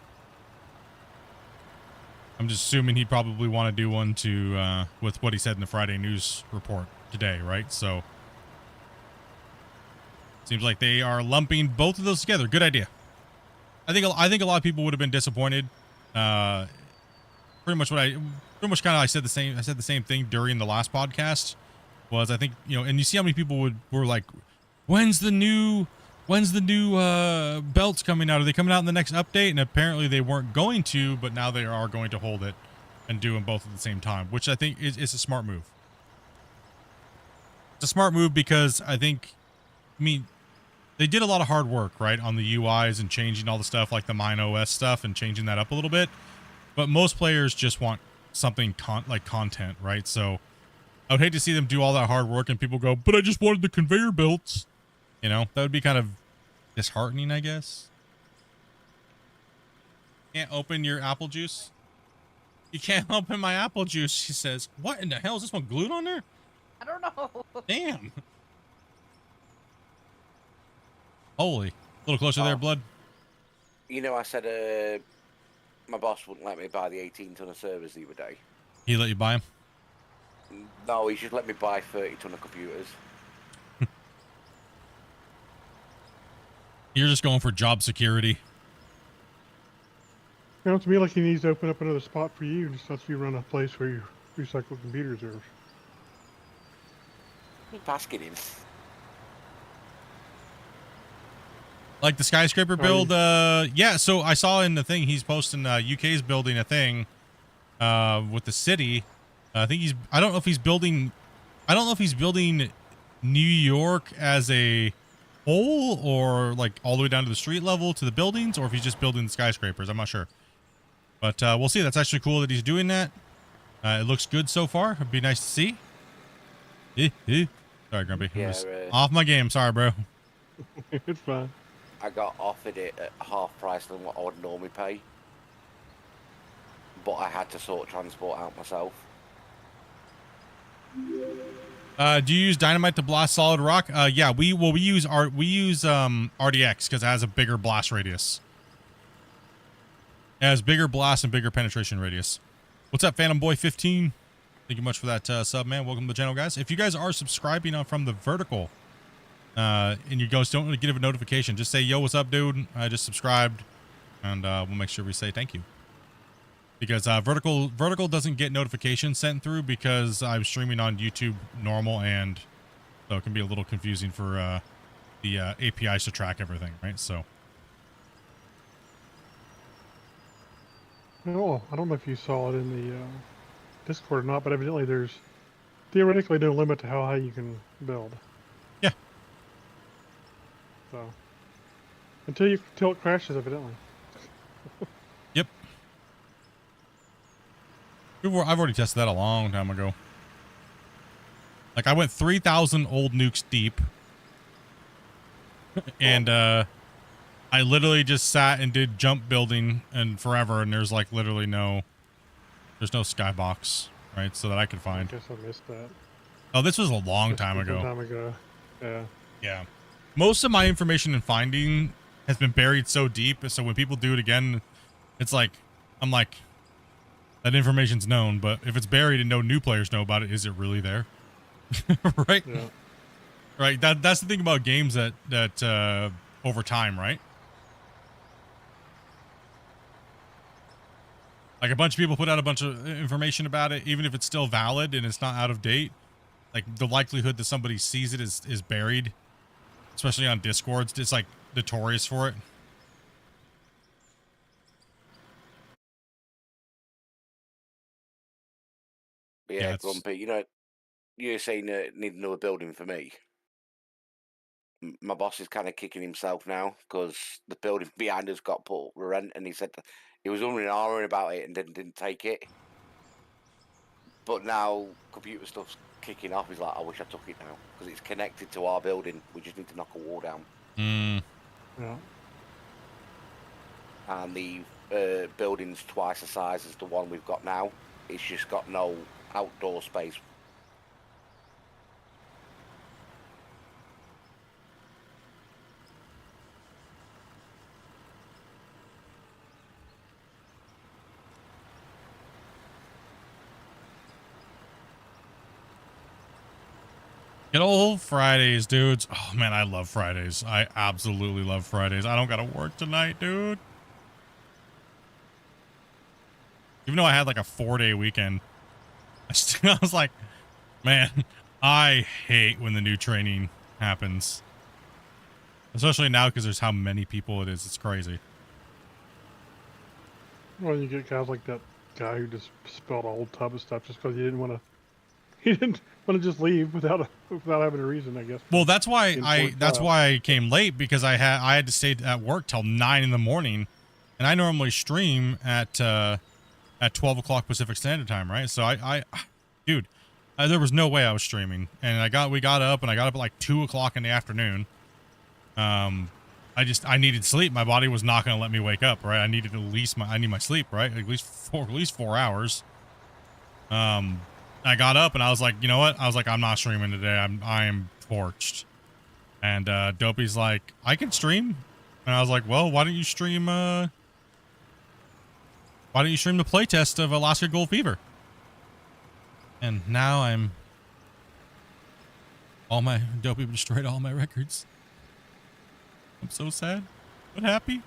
I'm just assuming he'd probably want to do one with what he said in the Friday news report today, right? So seems like they are lumping both of those together. Good idea. I think a lot of people would have been disappointed. I said the same thing during the last podcast. Was I think and you see how many people were like, when's the new belts coming out? Are they coming out in the next update? And apparently they weren't going to, but now they are going to hold it and do them both at the same time, which I think is a smart move. It's a smart move because they did a lot of hard work, right, on the UIs and changing all the stuff like the Mine OS stuff and changing that up a little bit. But most players just want something like content, right? So I would hate to see them do all that hard work and people go, but I just wanted the conveyor belts. That would be kind of disheartening, I guess. Can't open your apple juice? You can't open my apple juice, she says. What in the hell? Is this one glued on there?
I don't know.
Damn. Holy. A little closer there, blood.
I said my boss wouldn't let me buy the 18-ton of servers the other day.
He let you buy them?
No, he just let me buy 30-ton of computers.
You're just going for job security.
Sounds to me like he needs to open up another spot for you, just lets you run a place where you recycle computer reserves.
Keep asking him.
Like the skyscraper build, yeah, so I saw in the thing he's posting UK's building a thing with the city. I don't know if he's building New York as a whole or like all the way down to the street level to the buildings, or if he's just building the skyscrapers. I'm not sure. But we'll see. That's actually cool that he's doing that. It looks good so far. It'd be nice to see. Sorry, Grumpy.
Yeah,
off my game. Sorry, bro.
It's fine.
I got offered it at half price than what I would normally pay. But I had to sort transport out myself.
Do you use dynamite to blast solid rock? Yeah, we use RDX because it has a bigger blast radius. It has bigger blast and bigger penetration radius. What's up, Phantom Boy 15? Thank you much for that sub, man. Welcome to the channel, guys. If you guys are subscribing from the vertical, and you guys don't really get a notification, just say, yo, what's up, dude? I just subscribed, and we'll make sure we say thank you. Because vertical doesn't get notifications sent through because I'm streaming on YouTube normal, and so it can be a little confusing for the APIs to track everything, right? So
No, I don't know if you saw it in the Discord or not, but evidently there's theoretically no limit to how high you can build.
yeah,
So until it crashes, evidently.
yep. I've already tested that a long time ago. Like I went 3,000 old nukes deep, and I literally just sat and did jump building and forever, and there's like literally there's no skybox, right? So that I could find.
I guess I missed that.
Oh, this was a long time ago.
Time ago. Yeah.
Yeah. Most of my information and finding has been buried so deep, so when people do it again, it's like, I'm like, that information's known, but if it's buried and no new players know about it, is it really there? Right?
Yeah.
Right. That's the thing about games that over time, right? Like a bunch of people put out a bunch of information about it, even if it's still valid and it's not out of date. Like the likelihood that somebody sees it is buried, especially on Discord. It's like notorious for it.
Yeah, Grumpy, you know, you're saying need another building for me. My boss is kind of kicking himself now because the building behind us got put for rent, and he said he was umming and ahhing about it and didn't take it. But now computer stuff's kicking off. He's like, I wish I took it now because it's connected to our building. We just need to knock a wall down.
Yeah.
And the building's twice the size as the one we've got now. It's just got no outdoor space.
Good old Fridays, dudes. Oh man, I love Fridays. I absolutely love Fridays. I don't gotta work tonight, dude. Even though I had like a 4-day weekend, I was like, man, I hate when the new training happens. Especially now because there's how many people it is. It's crazy.
Well, you get guys like that guy who just spilled a whole tub of stuff just because he didn't want to just leave without having a reason, I guess.
Well, that's why I came late, because I had to stay at work till 9 in the morning, and I normally stream at 12 o'clock Pacific Standard Time, right? So dude, there was no way I was streaming, and we got up at like 2 o'clock in the afternoon. I needed sleep. My body was not going to let me wake up, right? I need my sleep, right? At least 4 hours. I got up and I was like, you know what? I was like, I'm not streaming today. I am torched. And Dopey's like, I can stream. And I was like, well, why don't you stream the playtest of Alaska Gold Fever? And now Dopey destroyed all my records. I'm so sad, but happy.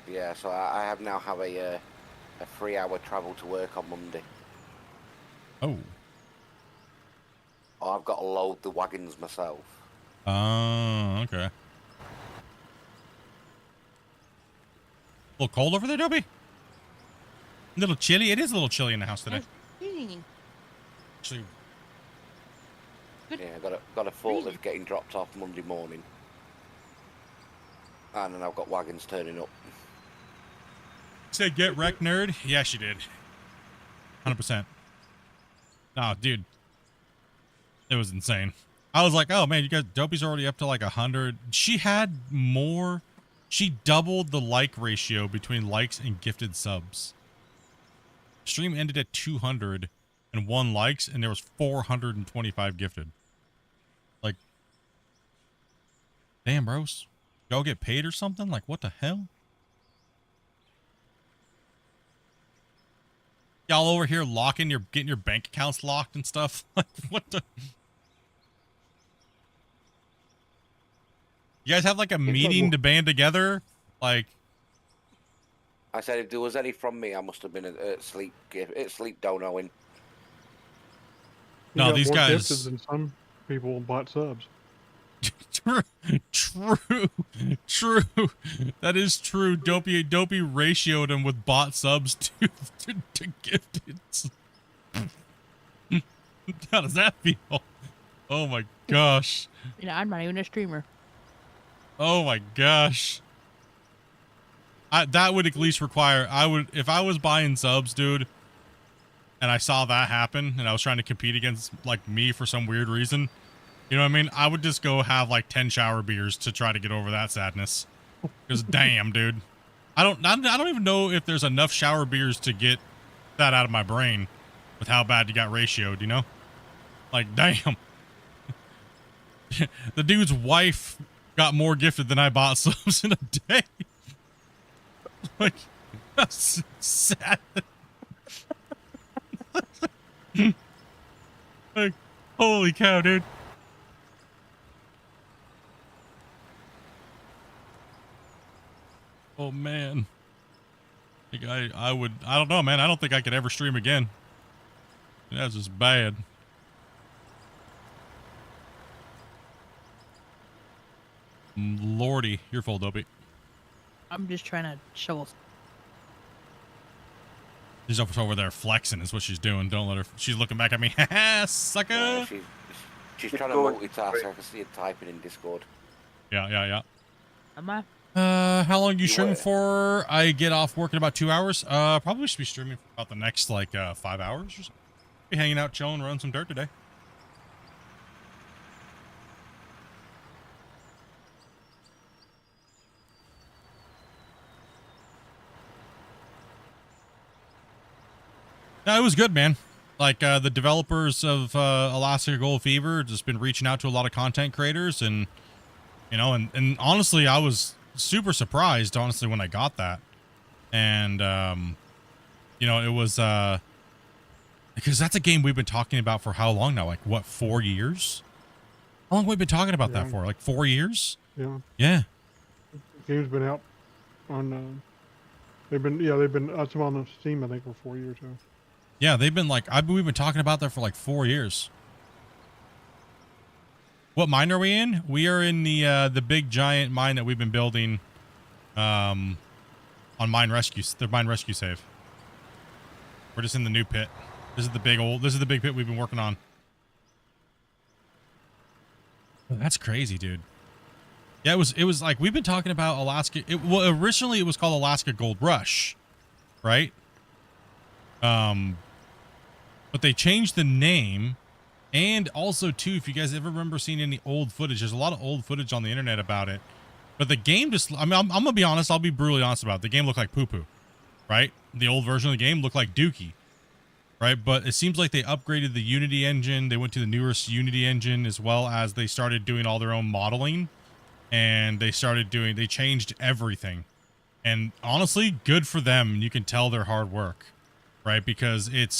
Yeah, so I now have a 3-hour travel to work on Monday.
Oh.
I've got to load the wagons myself.
Oh, okay. A little cold over there, Dopey? A little chilly? It is a little chilly in the house today. Actually,
Yeah, got a forklift getting dropped off Monday morning. And then I've got wagons turning up.
say get wrecked, nerd? Yeah, she did. 100%. Oh, dude. It was insane. I was like, oh man, you guys, Dopey's already up to like 100. She had more She doubled the like ratio between likes and gifted subs. Stream ended at 201 likes, and there was 425 gifted. Like, damn, bros. Y'all get paid or something? Like, what the hell? Y'all over here getting your bank accounts locked and stuff. Like, what the? You guys have like a meeting to band together? Like,
I said if there was any from me, I must have been at sleep. Sleep donoing.
No, these
more
guys.
gifted than some people bought subs.
True. That is true. Dopey ratioed him with bot subs to gifted. How does that feel? Oh my gosh.
You know, I'm not even a streamer.
Oh my gosh. That would at least require, if I was buying subs, dude, and I saw that happen and I was trying to compete against like me for some weird reason, you know what I mean? I would just go have like 10 shower beers to try to get over that sadness. Because damn, dude. I don't even know if there's enough shower beers to get that out of my brain with how bad you got ratioed, you know? Like, damn. The dude's wife got more gifted than I bought subs in a day. Like, that's sad. Like, holy cow, dude. Oh man. Like I don't know, man. I don't think I could ever stream again. That's just bad. Lordy, you're full, Dopey.
I'm just trying to shovel.
She's over there flexing is what she's doing. Don't let her. She's looking back at me. Ha, sucker.
Yeah, she's trying to multitask. I can see her typing in Discord.
Yeah.
Am I?
How long do you stream for? I get off work in about 2 hours. Probably should be streaming for about the next like 5 hours or something. Be hanging out, chilling, running some dirt today. No, it was good, man. Like the developers of Alaska Gold Fever just been reaching out to a lot of content creators, and you know, and honestly, I was super surprised, honestly, when I got that. And you know, it was because that's a game we've been talking about for how long now? Like what, 4 years? How long have we been talking about that for? Like 4 years? Yeah.
The game's been out on they've been it's on the Steam, I think, for 4 years now.
Yeah, they've been like, we've been talking about that for like 4 years. What mine are we in? We are in the big giant mine that we've been building on mine rescue, the mine rescue save. We're just in the new pit. This is the big pit we've been working on. That's crazy, dude. Yeah, it was like we've been talking about Alaska. Well, originally it was called Alaska Gold Rush, right? But they changed the name, and also too, if you guys ever remember seeing any old footage, there's a lot of old footage on the internet about it. But the game just, I mean, I'm gonna be honest. I'll be brutally honest about it. The game looked like poo-poo, right? The old version of the game looked like dookie, right? But it seems like they upgraded the Unity engine. They went to the newest Unity engine, as well as they started doing all their own modeling, and they changed everything. And honestly, good for them. You can tell their hard work, right? Because it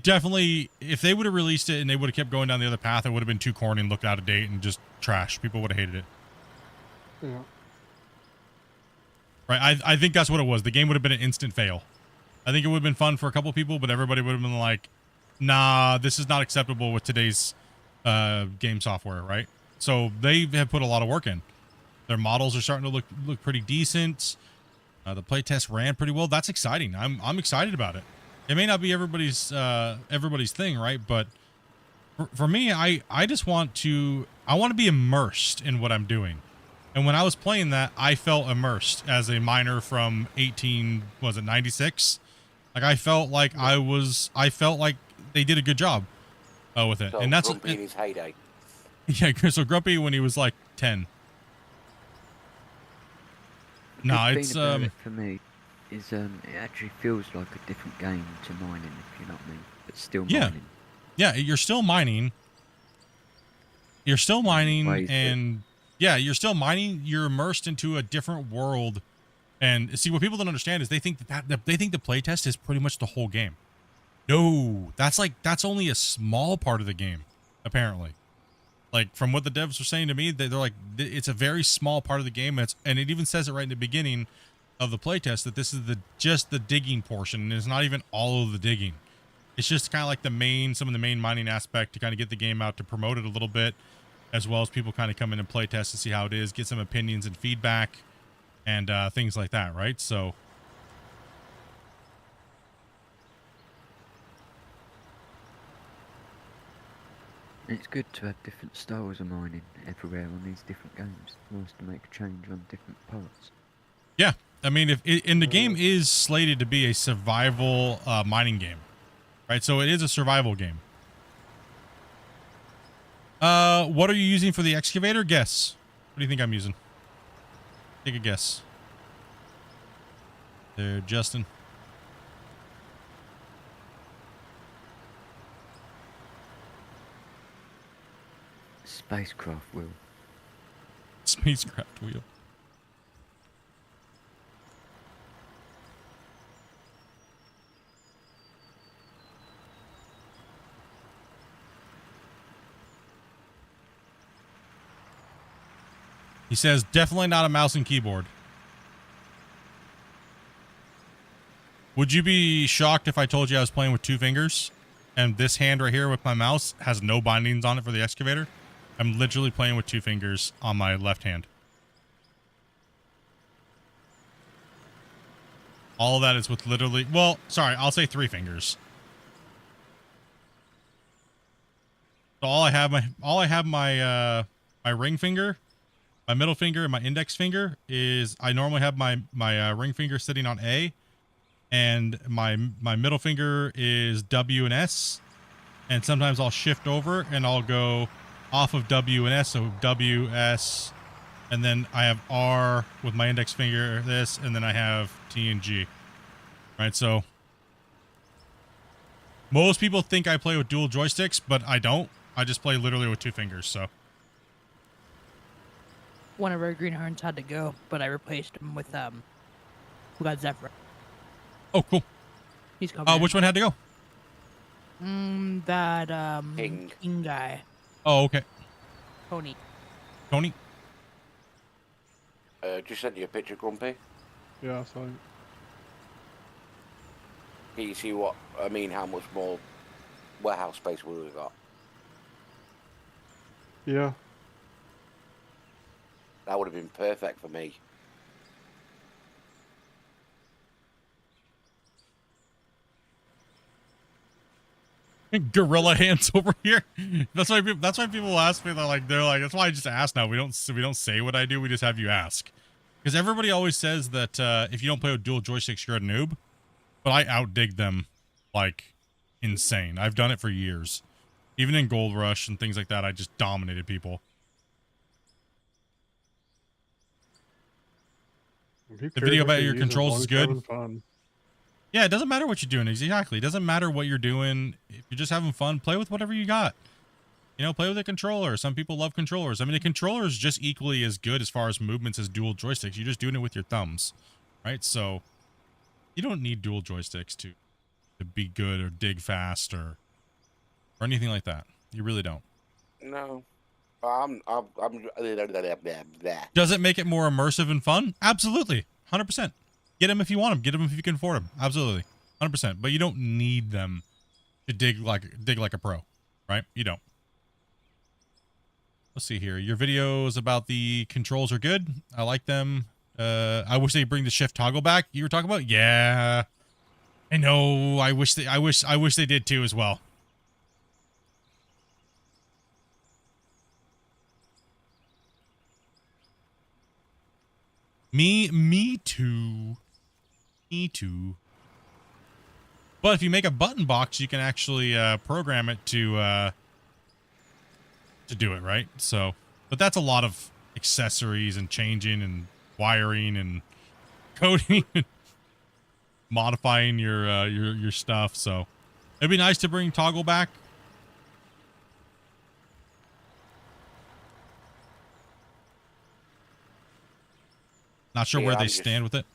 definitely, if they would have released it and they would have kept going down the other path, it would have been too corny and looked out of date and just trash. People would have hated it.
Yeah.
Right. I think that's what it was. The game would have been an instant fail. I think it would have been fun for a couple people, but everybody would have been like, nah, this is not acceptable with today's game software, right? So they have put a lot of work in. Their models are starting to look pretty decent. The playtest ran pretty well. That's exciting. I'm excited about it. It may not be everybody's thing, right? But for me, I just want to be immersed in what I'm doing. And when I was playing that, I felt immersed as a miner from 96? Like I felt like I felt like they did a good job with it.
So
and that's
in his heyday.
Yeah, so Grumpy when he was like 10.
The
No,
good
it's
thing about it for me is it actually feels like a different game to mining, if you know what I mean. But still mining.
Yeah, you're still mining. You're still mining, and yeah, you're still mining. You're immersed into a different world. And see, what people don't understand is they think that they think the playtest is pretty much the whole game. No, that's only a small part of the game, apparently. Like from what the devs were saying to me, they're like, it's a very small part of the game. And it even says it right in the beginning of the playtest that this is just the digging portion, and it's not even all of the digging. It's just kind of like some of the main mining aspect to kind of get the game out, to promote it a little bit, as well as people kind of come in and play test to see how it is, get some opinions and feedback, and things like that, right? So
it's good to have different styles of mining everywhere on these different games. Nice to make a change on different parts.
yeah, I mean, and the game is slated to be a survival mining game, right? So it is a survival game. What are you using for the excavator? Guess. What do you think I'm using? Take a guess. There, Justin.
Spacecraft wheel.
Spacecraft wheel. He says, definitely not a mouse and keyboard. Would you be shocked if I told you I was playing with 2 fingers? And this hand right here with my mouse has no bindings on it for the excavator? I'm literally playing with 2 fingers on my left hand. All of that is with literally, well, sorry, I'll say 3 fingers. So all I have my ring finger, my middle finger, and my index finger is, I normally have my ring finger sitting on A, and my middle finger is W and S, and sometimes I'll shift over and I'll go off of W and S, so W, S, and then I have R with my index finger, this, and then I have T and G. Right, so most people think I play with dual joysticks, but I don't. I just play literally with 2 fingers, so.
One of our greenhorns had to go, but I replaced him with we got Zephyr.
Oh, cool.
He's coming.
Which one had to go?
That King guy.
Oh, okay.
Tony.
Tony?
Just sent you a picture, Grumpy.
Yeah, so
Can you see what I mean? How much more warehouse space we've got?
yeah.
That would have been perfect for me.
Gorilla hands over here. That's why people ask me. They're like, that's why I just ask now. We don't say what I do. We just have you ask, because everybody always says that if you don't play with dual joysticks, you're a noob. But I outdig them like insane. I've done it for years. Even in Gold Rush and things like that, I just dominated people. The video about your controls is good. Yeah, it doesn't matter what you're doing. Exactly. It doesn't matter what you're doing. If you're just having fun, play with whatever you got. You know, play with a controller. Some people love controllers. I mean, a controller is just equally as good as far as movements as dual joysticks. You're just doing it with your thumbs, right? So you don't need dual joysticks to be good or dig fast or anything like that. You really don't.
No.
Does it make it more immersive and fun? Absolutely. 100%. Get them if you want them. Get them if you can afford them. Absolutely. 100%. But you don't need them to dig like a pro, right? You don't. Let's see here. Your videos about the controls are good. I like them. I wish they bring the shift toggle back. You were talking about? Yeah. I know. I wish they did too as well. Me too. Me too. But if you make a button box, you can actually program it to to do it, right? So, but that's a lot of accessories and changing and wiring and coding and modifying your stuff. So it'd be nice to bring Toggle back. Not sure
Yeah,
where
I'm
they
just-
stand with it.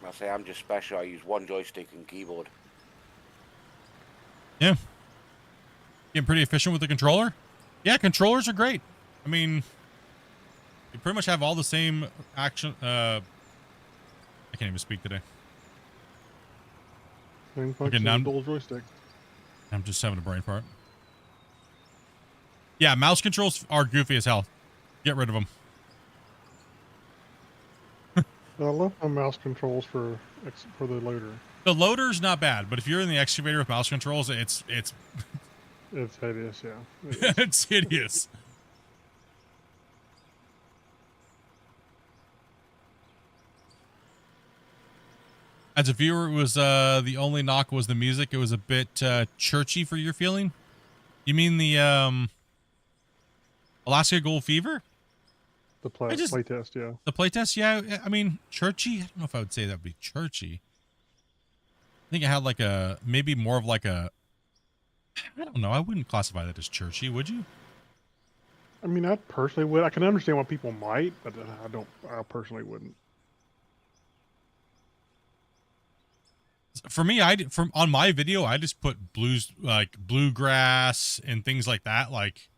I say I'm just special. I use one joystick and keyboard.
Yeah. Getting pretty efficient with the controller. Yeah, controllers are great. I mean, you pretty much have all the same action. I can't even speak today.
Same
Okay,
function
now
as
I'm-
dual joystick.
I'm just having a brain fart. Yeah, mouse controls are goofy as hell. Get rid of them.
I love my mouse controls for the loader.
The loader's not bad, but if you're in the excavator with mouse controls, it's
It's hideous, yeah. It is.
it's hideous. As a viewer, it was the only knock was the music. It was a bit churchy for your feeling. You mean the Alaska Gold Fever?
The playtest, yeah.
The playtest, yeah. I mean, churchy. I don't know if I would say that would be churchy. I think it had like a maybe more of like a. I don't know. I wouldn't classify that as churchy, would you?
I mean, I personally would. I can understand why people might, but I personally wouldn't.
For me, on my video, I just put blues like bluegrass and things like that, like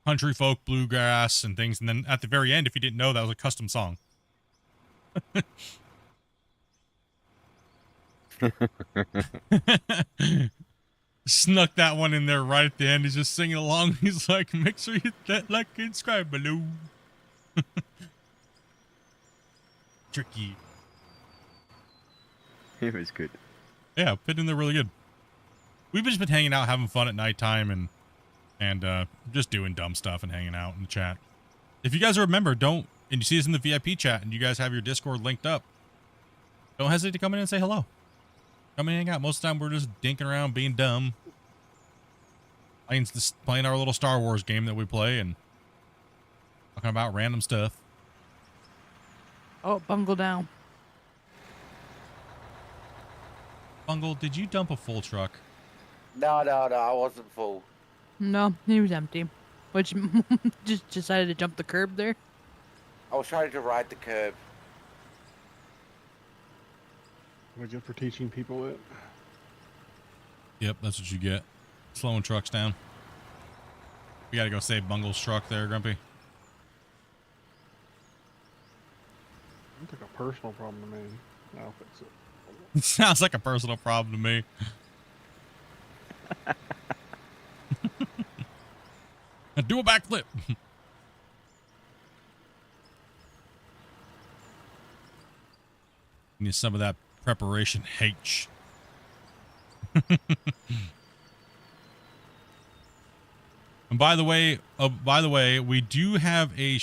country folk bluegrass and things, and then at the very end, if you didn't know, that was a custom song. Snuck that one in there right at the end. He's just singing along. He's like, make sure you hit that like and subscribe below. Tricky.
It was good.
Yeah, fit in there really good. We've just been hanging out, having fun at nighttime, and just doing dumb stuff and hanging out in the chat. If you guys remember, and you see us in the VIP chat, and you guys have your Discord linked up, don't hesitate to come in and say hello. Come and hang out. Most of the time, we're just dinking around, being dumb, playing our little Star Wars game that we play, and talking about random stuff.
Oh, bungle down.
Bungle, did you dump a full truck?
No, I wasn't full.
No, he was empty. Which just decided to jump the curb there.
I was trying to ride the curb.
What I get for teaching people it.
Yep, that's what you get. Slowing trucks down. We gotta go save Bungle's truck there, Grumpy.
It's like a personal problem to me. I'll fix it.
Sounds like a personal problem to me. Do a backflip. Need some of that preparation H. And by the way, we do have a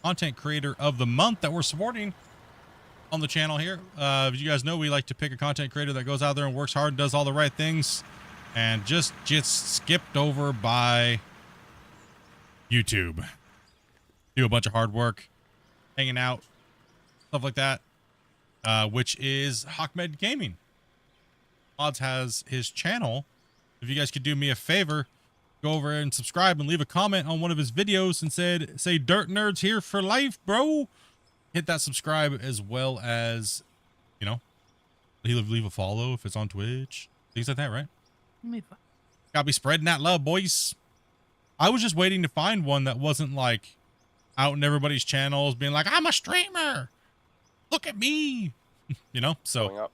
content creator of the month that we're supporting on the channel here. As you guys know, we like to pick a content creator that goes out there and works hard and does all the right things, and just gets skipped over by YouTube. Do a bunch of hard work, hanging out, stuff like that, which is Hawkmed Gaming. Mods has his channel. If you guys could do me a favor, go over and subscribe and leave a comment on one of his videos and say Dirt Nerds here for life, bro. Hit that subscribe, as well as, you know, leave a follow if it's on Twitch, things like that, right? Gotta be spreading that love, boys. I was just waiting to find one that wasn't like out in everybody's channels being like, I'm a streamer, look at me. You know, so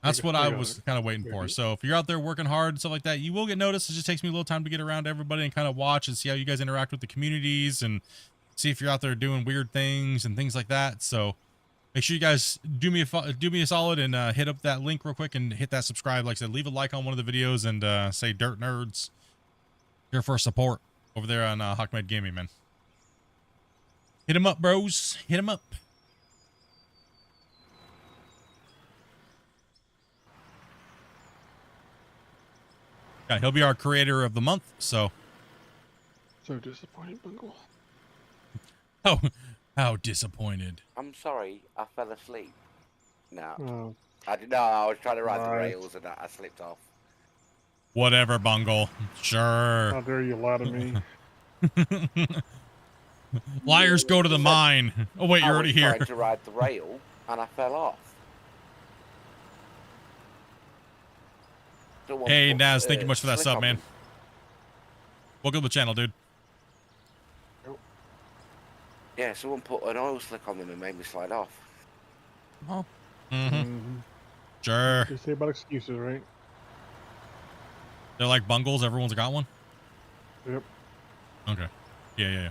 that's what I was kind of waiting for. So if you're out there working hard and stuff like that, you will get noticed. It just takes me a little time to get around to everybody and kind of watch and see how you guys interact with the communities and see if you're out there doing weird things and things like that. So make sure you guys do me a solid and hit up that link real quick and hit that subscribe. Like I said, leave a like on one of the videos and say Dirt Nerds here for support over there on Hawkmed Gaming, man. Hit him up, bros. Hit him up. Yeah, he'll be our creator of the month. So,
So disappointed, Bungle.
oh, how disappointed.
I'm sorry, I fell asleep. No.
Oh,
I didn't know, I was trying to ride the
Right.
rails and I slipped off.
Whatever, Bungle. Sure.
how dare you lie to me?
Liars go to the mine. Oh wait, you're
I
already
was
here.
trying to ride the rail and I fell off. Someone
Hey
put,
Naz, thank you much for that
slick
sub,
on
man.
me.
Welcome to the channel, dude.
Yeah, someone put an oil slick on them and made me slide off.
Oh,
Mm-hmm. Sure.
They say about excuses, right?
They're like bungles. Everyone's got one.
Yep.
Okay. Yeah.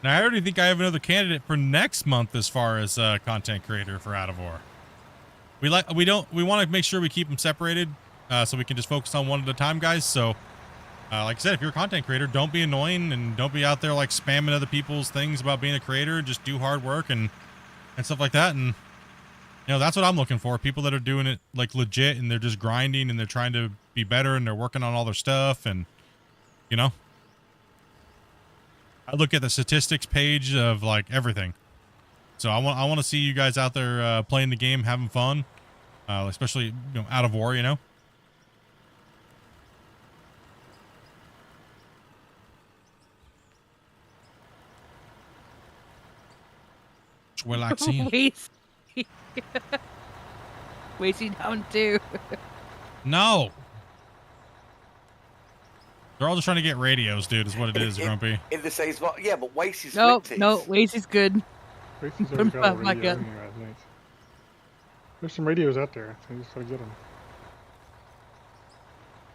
Now I already think I have another candidate for next month as far as content creator for Out of War. We want to make sure we keep them separated so we can just focus on one at a time, guys. So like I said, if you're a content creator, don't be annoying and don't be out there like spamming other people's things about being a creator. Just do hard work and stuff like that. And that's what I'm looking for. People that are doing it like legit and they're just grinding and they're trying to be better and they're working on all their stuff and I look at the statistics page of like everything. So I want to see you guys out there playing the game, having fun, especially Out of War. It's relaxing.
Wasting down too.
No. They're all just trying to get radios, dude, is what it is, Grumpy.
In the same spot, yeah, but Waste is
No,
flipped it.
no, Wasting's good.
Racing's
Put
already
'em
got a
back
radio
up.
anyway, I think. There's some radios out there. I just gotta get them.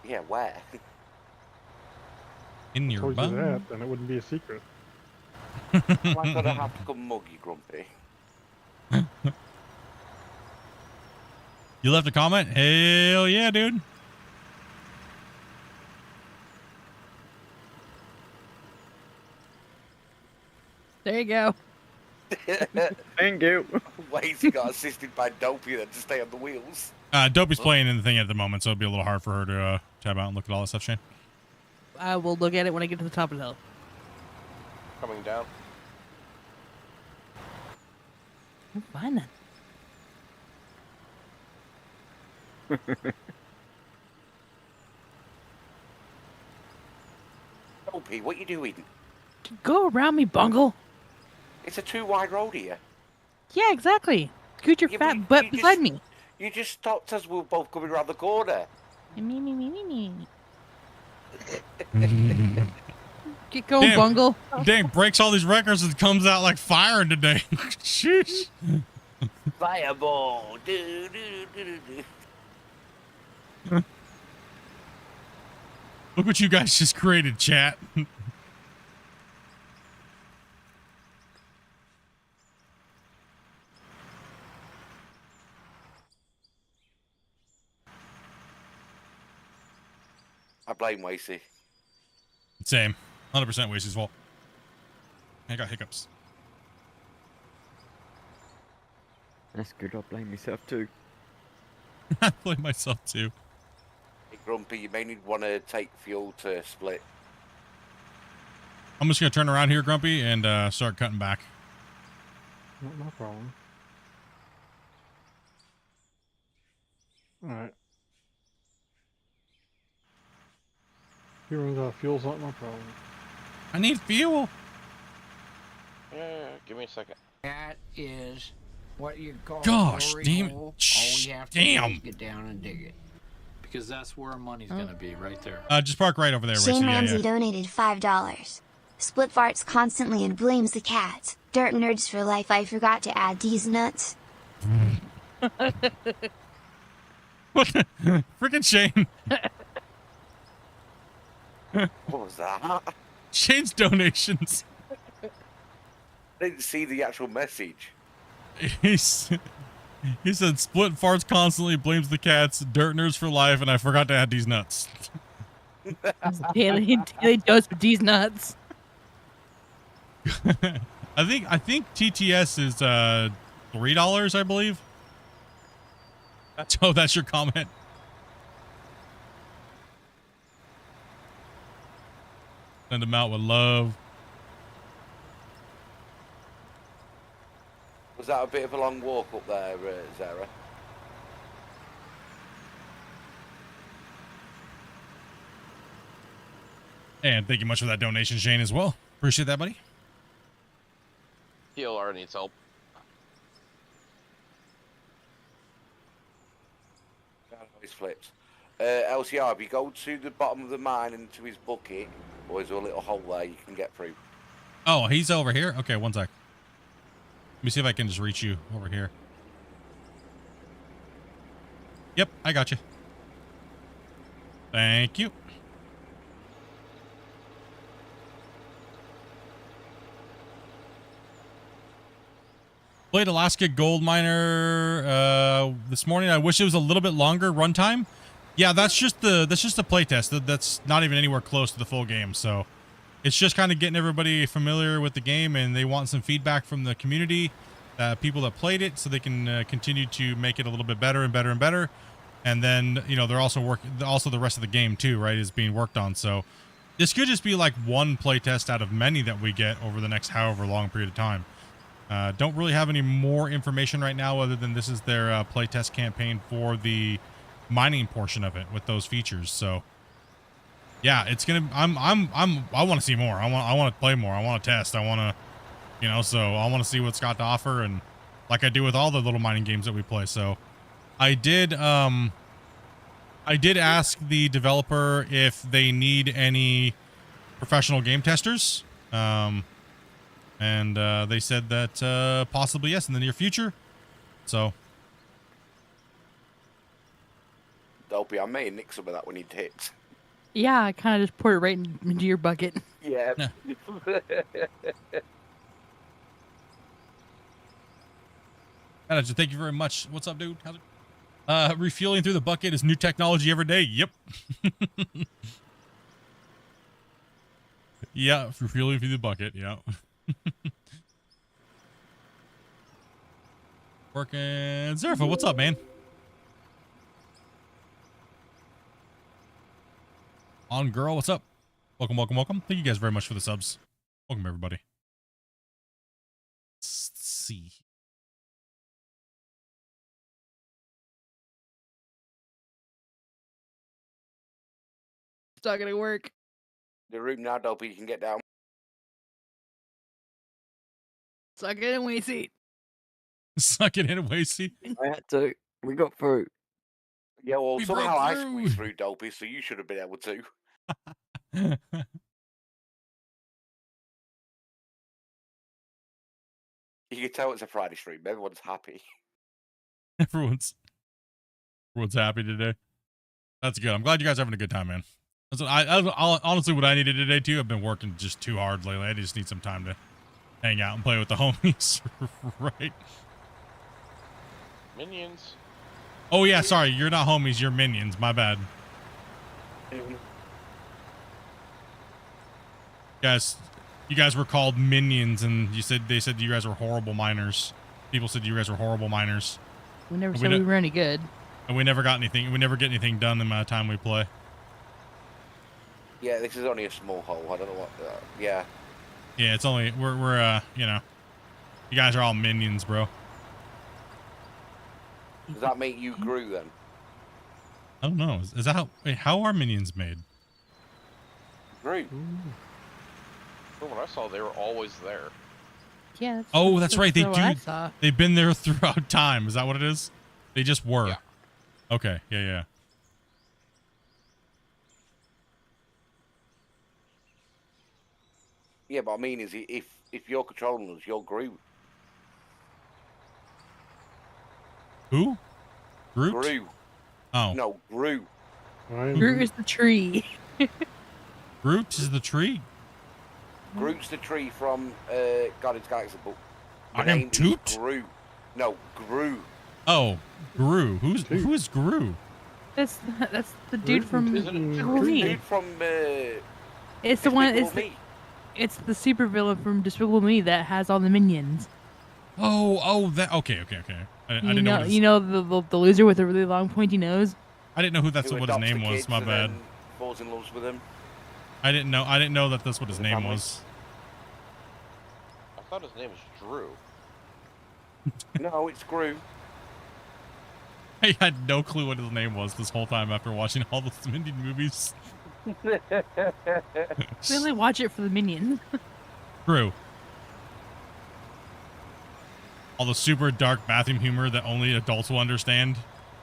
Yeah, where?
In your
Told you
bum.
that, then it wouldn't be a secret.
Why gotta have to come muggy, Grumpy?
You left a comment? Hell yeah, dude.
There you go.
Thank you.
Waste got assisted by Dopey then to stay on the wheels.
Dopey's playing in the thing at the moment, so it'll be a little hard for her to tab out and look at all that stuff, Shane.
I will look at it when I get to the top of the hill.
Coming down.
Oh, fine then.
Dopey, what you doing?
Go around me, Bungle.
It's a too wide road here.
Yeah, exactly. Scoot your
Yeah,
fat
but
butt
you
beside
just-
me.
You just stopped as we were both coming around the corner.
Me. Get going,
Damn.
Bungle.
Dang, breaks all these records and comes out like firing today. Sheesh.
Fireball. Do, do, do, do, do.
Look what you guys just created, chat.
I blame Wasey.
Same. 100% Wasey's fault. I got hiccups.
That's good. I blame myself too.
I blame myself too.
Hey, Grumpy, you may need want to take fuel to split.
I'm just going to turn around here, Grumpy, and start cutting back.
No problem. Alright. If you runs out of fuel's not no problem.
I need fuel.
Yeah, give me a second.
That is what you call
Gosh,
a
damn.
hole. All we have to
Damn.
do is get down and dig it.
Because that's where our money's gonna be, right there.
Just park right over there,
Shane
Racing.
Ramsey
Yeah.
donated $5. Split farts constantly and blames the cats. Dirt nerds for life. I forgot to add these nuts.
What the? Freaking Shane.
What was that?
Shane's donations.
I didn't see the actual message.
He said, Split farts constantly, blames the cats, dirt nerds for life, and I forgot to add these nuts.
daily dose of these nuts.
I think TTS is $3, I believe. That's your comment. Send them out with love.
Was that a bit of a long walk up there, Zara?
And thank you much for that donation, Shane, as well. Appreciate that, buddy.
TLR needs help.
His flips. LCR, if you go to the bottom of the mine into his bucket, or is there a little hole there you can get through?
Oh, he's over here? Okay, one sec. Let me see if I can just reach you over here. Yep, I got you. Thank you. Played Alaska Gold Miner this morning. I wish it was a little bit longer runtime. Yeah, that's just the playtest. That's not even anywhere close to the full game. So it's just kind of getting everybody familiar with the game, and they want some feedback from the community, people that played it, so they can continue to make it a little bit better and better and better. And then, you know, they're also the rest of the game too, right, is being worked on. So this could just be like one playtest out of many that we get over the next however long period of time. Don't really have any more information right now other than this is their playtest campaign for the mining portion of it with those features. So yeah, it's gonna. I want to see more. I want to play more. I want to test. I want to, you know. So I want to see what it's got to offer, and like I do with all the little mining games that we play. So I did ask the developer if they need any professional game testers. And they said that possibly yes in the near future. So
Dopey, I may nick some of that when he hits.
Yeah, I kind of just poured it right into your bucket.
Yeah.
Manager, thank you very much. What's up, dude? How's it? Refueling through the bucket is new technology every day. Yep. Yeah, refueling through the bucket. Yeah. Working. Zerfa, what's up, man? On girl, what's up? Welcome, welcome, welcome. Thank you guys very much for the subs. Welcome, everybody. Let's see.
It's not gonna work.
The room now, Dopey, you can get down.
Suck it in, Wacy.
Suck it in, Wacy.
I had to. We got through.
Yeah, well,
We
somehow
broke
I
through.
squeezed through, Dopey, so you should have been able to. You can tell it's a Friday stream. Everyone's happy.
Everyone's happy today. That's good. I'm glad you guys are having a good time, man. That's what honestly what I needed today too. I've been working just too hard lately. I just need some time to hang out and play with the homies. Right.
Minions.
Oh yeah, sorry, you're not homies, you're minions. My bad. Guys, you guys were called minions, and they said you guys were horrible miners. People said you guys were horrible miners.
We never said we were any good.
And we never got anything. We never get anything done the amount of time we play.
Yeah, this is only a small hole. I don't know what. Yeah.
Yeah, it's only we're you know, you guys are all minions, bro.
Does that make you grew then?
I don't know. Is that how? Wait, how are minions made?
Grew.
From what I saw, they were always there.
Yeah.
That's right. They
what I
do.
saw.
They've been there throughout time. Is that what it is? They just were.
Yeah.
Okay. Yeah.
Yeah, but I mean, is if you're controlling us, you're Groot.
Who? Groot?
Grew.
Oh.
No, Grew.
Groot is the tree.
Groot is the tree.
Groot's the tree from Guardians of the Galaxy book. The
I am
name is
Toot?
Groot. No, Groot.
Oh, Gru. Who is Gru?
That's the dude from
Isn't it
Despicable
The
Me.
dude from
It's the one.
Despicable Me.
It's the supervillain from Despicable Me that has all the minions.
Oh, that. Okay. I didn't know.
You know the loser with the really long pointy nose.
I didn't know who that's
Who
what his
adopts the
name was.
kids
My
and
bad.
then falls in love with them.
I didn't know that that's what his
The
name
family.
was.
I thought his name was Drew.
No, it's Groot.
I had no clue what his name was this whole time after watching all those Minion movies.
We only watch it for the minions.
True. All the super dark bathroom humor that only adults will understand.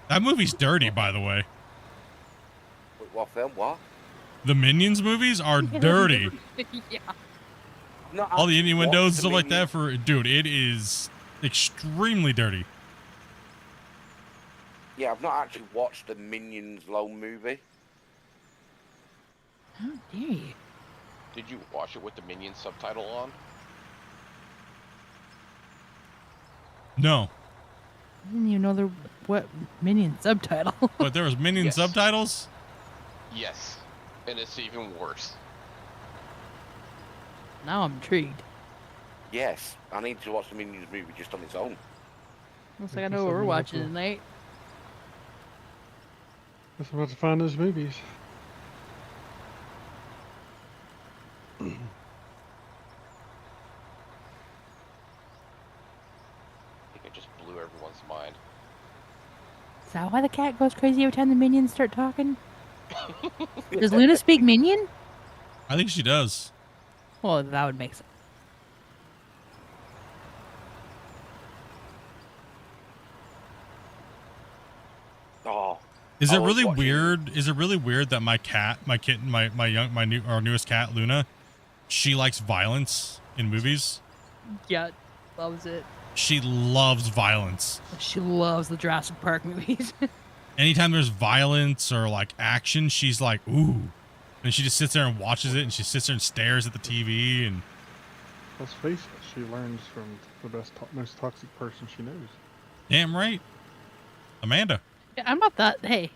That movie's dirty, by the way.
Wait, what film? What?
The Minions movies are dirty.
Yeah.
No,
All the
I've
innuendos and
watched
stuff
the
like that
Minions.
dude, it is extremely dirty.
Yeah, I've not actually watched the Minions Lone movie.
How dare you?
Did you watch it with the Minion subtitle on?
No.
I didn't even know what minion subtitle.
But there was Minion
Yes.
subtitles?
Yes. And it's even worse.
Now I'm intrigued.
Yes, I need to watch the Minions movie just on its own.
Looks like I know what we're watching tonight.
Guess I'm about to find those movies.
I think I just blew everyone's mind.
Is that why the cat goes crazy every time the minions start talking? Does Luna speak minion?
I think she does.
Well, that would make sense.
Oh,
Is
I
it
was
really
watching-
weird? Is it really weird that my kitten, our newest cat, Luna, she likes violence in movies?
Yeah, loves it.
She loves violence.
She loves the Jurassic Park movies.
Anytime there's violence or like action, she's like, ooh. And she just sits there and watches it, and she sits there and stares at the TV. And
Let's face it, she learns from the most toxic person she knows.
damn right, Amanda.
Yeah, I'm not that. Hey.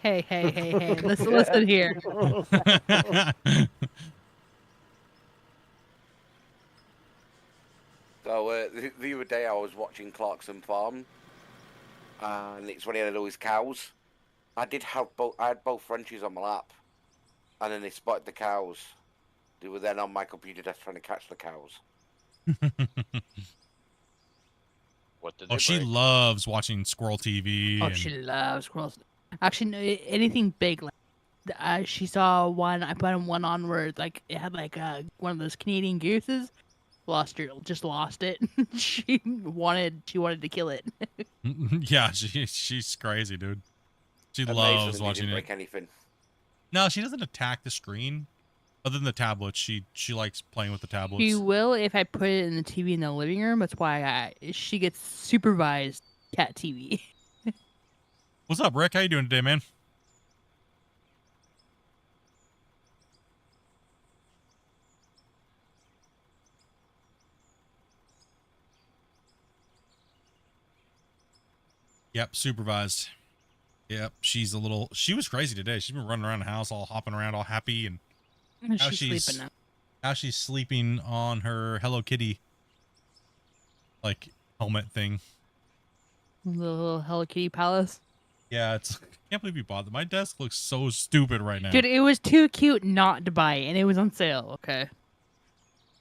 Listen here.
So the other day I was watching Clarkson Farm, and it's when he had all his cows. I had both Frenchies on my lap, and then they spotted the cows. They were then on my computer desk trying to catch the cows.
What did they
Oh, she
break?
loves watching Squirrel TV.
Oh,
and
she loves squirrels. Actually, no, anything big. Like, she saw one. I put one on where like it had like one of those Canadian gooses. Just lost it. she wanted to kill it.
yeah, she's crazy, dude. She
Amazing
loves
they
watching
didn't
it.
break anything.
No, she doesn't attack the screen. Other than the tablet, she likes playing with the tablets.
She will if I put it in the TV in the living room. That's why she gets supervised cat TV.
What's up, Rick? How you doing today, man? Yep, supervised. Yep, she was crazy today. She's been running around the house, all hopping around, all happy, and now
She's sleeping now.
now she's sleeping on her Hello Kitty, like, helmet thing.
The little Hello Kitty palace.
Yeah, I can't believe you bought that. My desk looks so stupid right now.
Dude, it was too cute not to buy it, and it was on sale. Okay.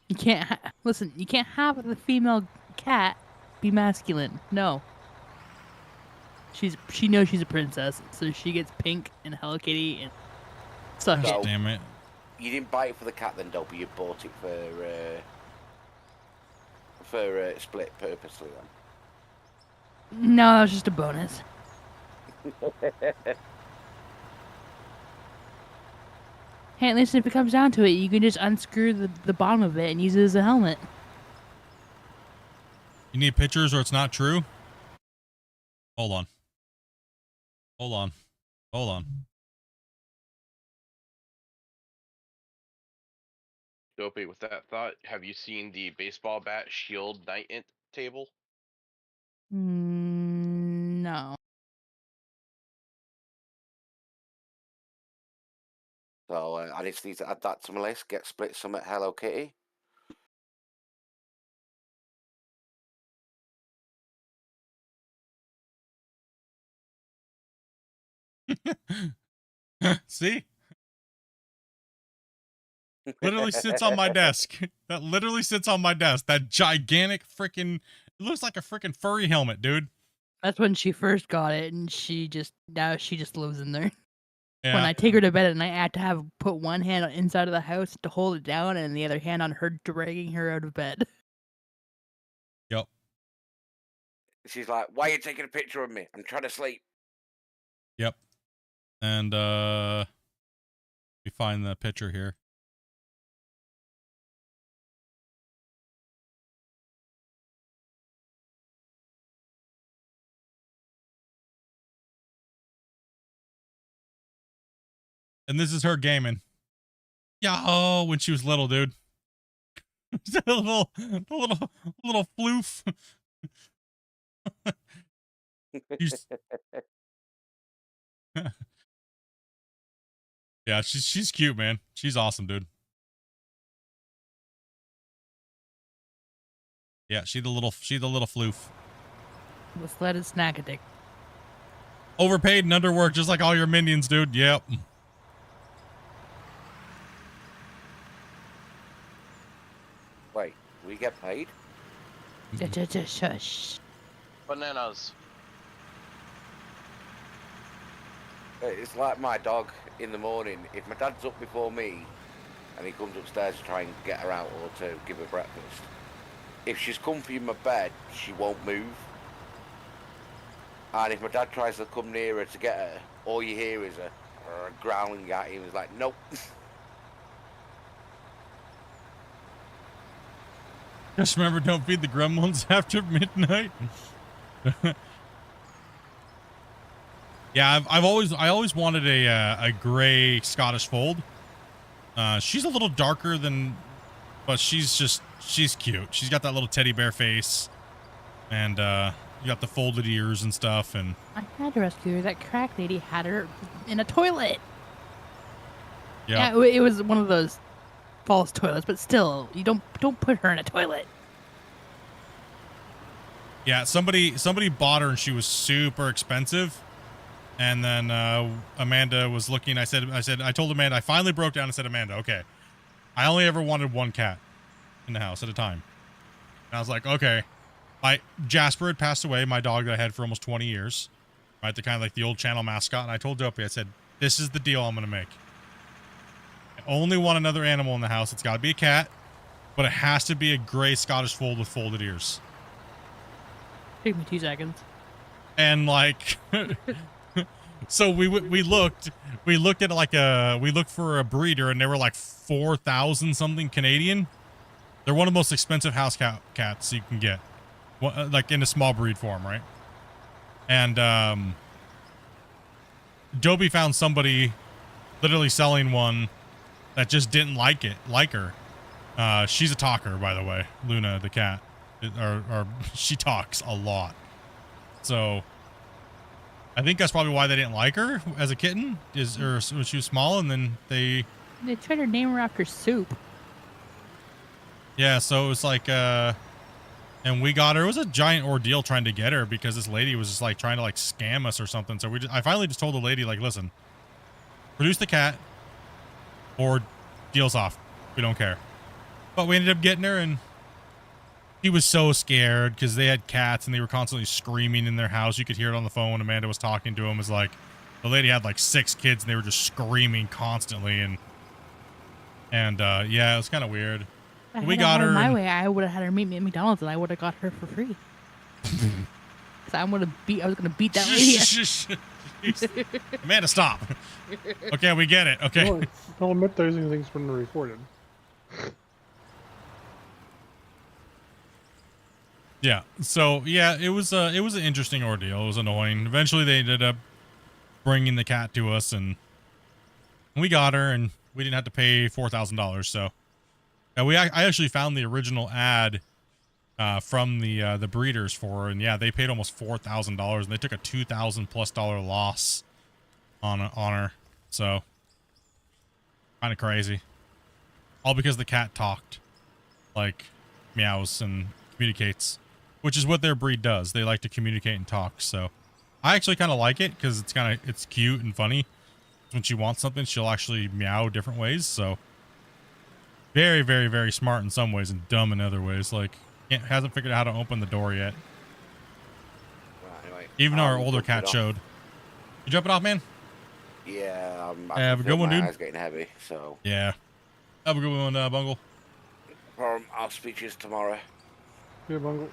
You can't listen. You can't have the female cat be masculine. No. She knows she's a princess, so she gets pink and Hello Kitty and suck
Gosh
it.
damn it.
You didn't buy it for the cat then, Dobby. You bought it for Split purposely then.
No, that was just a bonus. Hey, listen, if it comes down to it, you can just unscrew the bottom of it and use it as a helmet.
You need pictures or it's not true? Hold on. Hold on. Hold on.
Dopey, with that thought, have you seen the baseball bat shield night table?
No.
So I just need to add that to my list. Get Split some at Hello Kitty.
See? Literally sits on my desk. That literally sits on my desk. That gigantic freaking, it looks like a freaking furry helmet, dude.
That's when she first got it, and now she just lives in there.
Yeah.
When I take her to bed at night, I have to put one hand on inside of the house to hold it down, and the other hand on her dragging her out of bed.
Yep.
She's like, "Why are you taking a picture of me? I'm trying to sleep."
Yep. And we find the picture here. And this is her gaming. Yeah, oh, when she was little, dude. The little floof. Yeah, she's cute, man. She's awesome, dude. Yeah, she's the little floof.
The sled is snack addict.
Overpaid and underworked, just like all your minions, dude. Yep.
Wait, we get paid?
Shush.
Bananas.
It's like my dog in the morning. If my dad's up before me and he comes upstairs to try and get her out or to give her breakfast, if she's comfy in my bed, she won't move. And if my dad tries to come near her to get her, all you hear is her growling at him. He's like, nope.
Just remember, don't feed the gremlins after midnight. Yeah, I always wanted a gray Scottish fold. She's a little darker than, but she's cute. She's got that little teddy bear face, and you got the folded ears and stuff. And
I had to rescue her. That crack lady had her in a toilet.
yeah,
It was one of those false toilets, but still, you don't put her in a toilet.
yeah. Somebody bought her, and she was super expensive. And then Amanda was looking. I told Amanda, I finally broke down and said, Amanda, okay, I only ever wanted one cat in the house at a time. And I was like, okay. Jasper had passed away, my dog that I had for almost 20 years. Right, the kind of like the old channel mascot. And I told Dopey, I said, this is the deal I'm going to make. I only want another animal in the house. It's got to be a cat, but it has to be a gray Scottish fold with folded ears.
Took me 2 seconds.
And like... So we looked at like we looked for a breeder, and they were like 4,000 something Canadian. They're one of the most expensive house cats you can get, like in a small breed form, right? And Dobie found somebody literally selling one that just didn't like her. She's a talker, by the way, Luna the cat, or she talks a lot. So I think that's probably why they didn't like her as a kitten, or when she was small, and then they
tried to name her after soup.
Yeah, so it was like, and we got her. It was a giant ordeal trying to get her because this lady was just like trying to like scam us or something. So I finally just told the lady, like, listen, produce the cat or deals off. We don't care. But we ended up getting her, and he was so scared because they had cats and they were constantly screaming in their house. You could hear it on the phone when Amanda was talking to him. It was like the lady had like 6 kids and they were just screaming constantly. And yeah, it was kind of weird. We got her
my way. I would have had her meet me at McDonald's and I would have got her for free. Cause I was gonna beat that lady.
Amanda, stop. Okay, we get it. Okay.
Don't admit those things when they're recorded.
Yeah. So yeah, it was an interesting ordeal. It was annoying. Eventually, they ended up bringing the cat to us, and we got her, and we didn't have to pay $4,000. So Yeah, I actually found the original ad from the breeders for her, and yeah, they paid almost $4,000, and they took a $2,000+ loss on her. So kind of crazy. All because the cat talked, like meows and communicates, which is what their breed does. They like to communicate and talk. So I actually kind of like it because it's cute and funny. When she wants something, she'll actually meow different ways. So very, very, very smart in some ways and dumb in other ways. Like hasn't figured out how to open the door yet.
Right, anyway,
Even our older cat showed. You drop it off, man?
Yeah,
have a good one, dude.
My eyes getting heavy, so.
Yeah. Have a good one, Bungle.
I'll speak to you tomorrow.
Yeah, Bungle.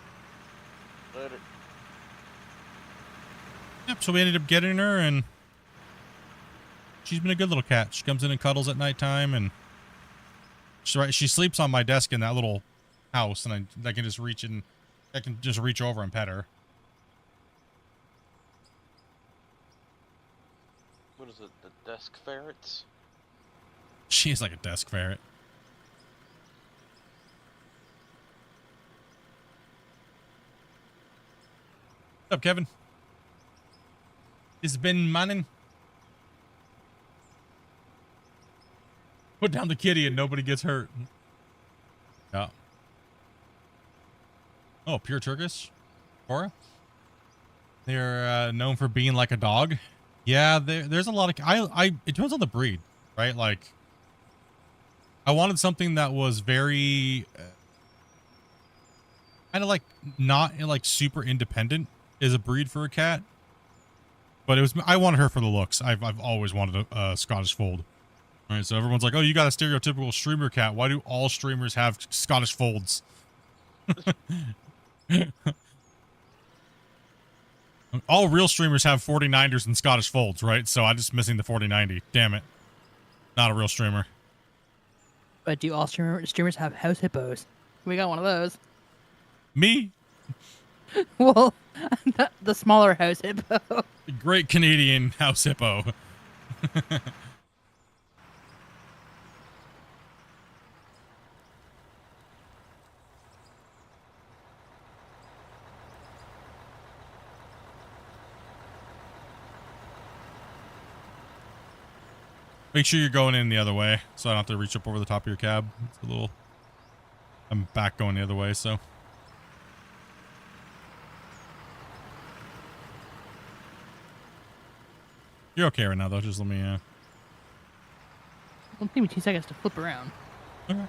Later.
Yep, so we ended up getting her, and she's been a good little cat. She comes in and cuddles at nighttime, and she sleeps on my desk in that little house, and I can just reach over and pet her.
What is it? The desk ferrets?
She is like a desk ferret. What's up, Kevin? It's been manning. Put down the kitty and nobody gets hurt. Yeah. Oh, pure Turkish? Cora? They're known for being like a dog. Yeah, there's a lot of... it depends on the breed, right? Like, I wanted something that was very... kind of like, not like super independent is a breed for a cat. But I wanted her for the looks. I've always wanted a Scottish Fold. All right, so everyone's like, oh, you got a stereotypical streamer cat. Why do all streamers have Scottish Folds? All real streamers have 4090s and Scottish Folds, right? So I'm just missing the 4090. Damn it. Not a real streamer.
But do all streamers have house hippos? We got one of those.
Me?
Well, the smaller house hippo.
The great Canadian house hippo. Make sure you're going in the other way, so I don't have to reach up over the top of your cab. It's a little... I'm back going the other way, so... You're okay right now, though. Just let me,
It'll take me 2 seconds to flip around.
Okay.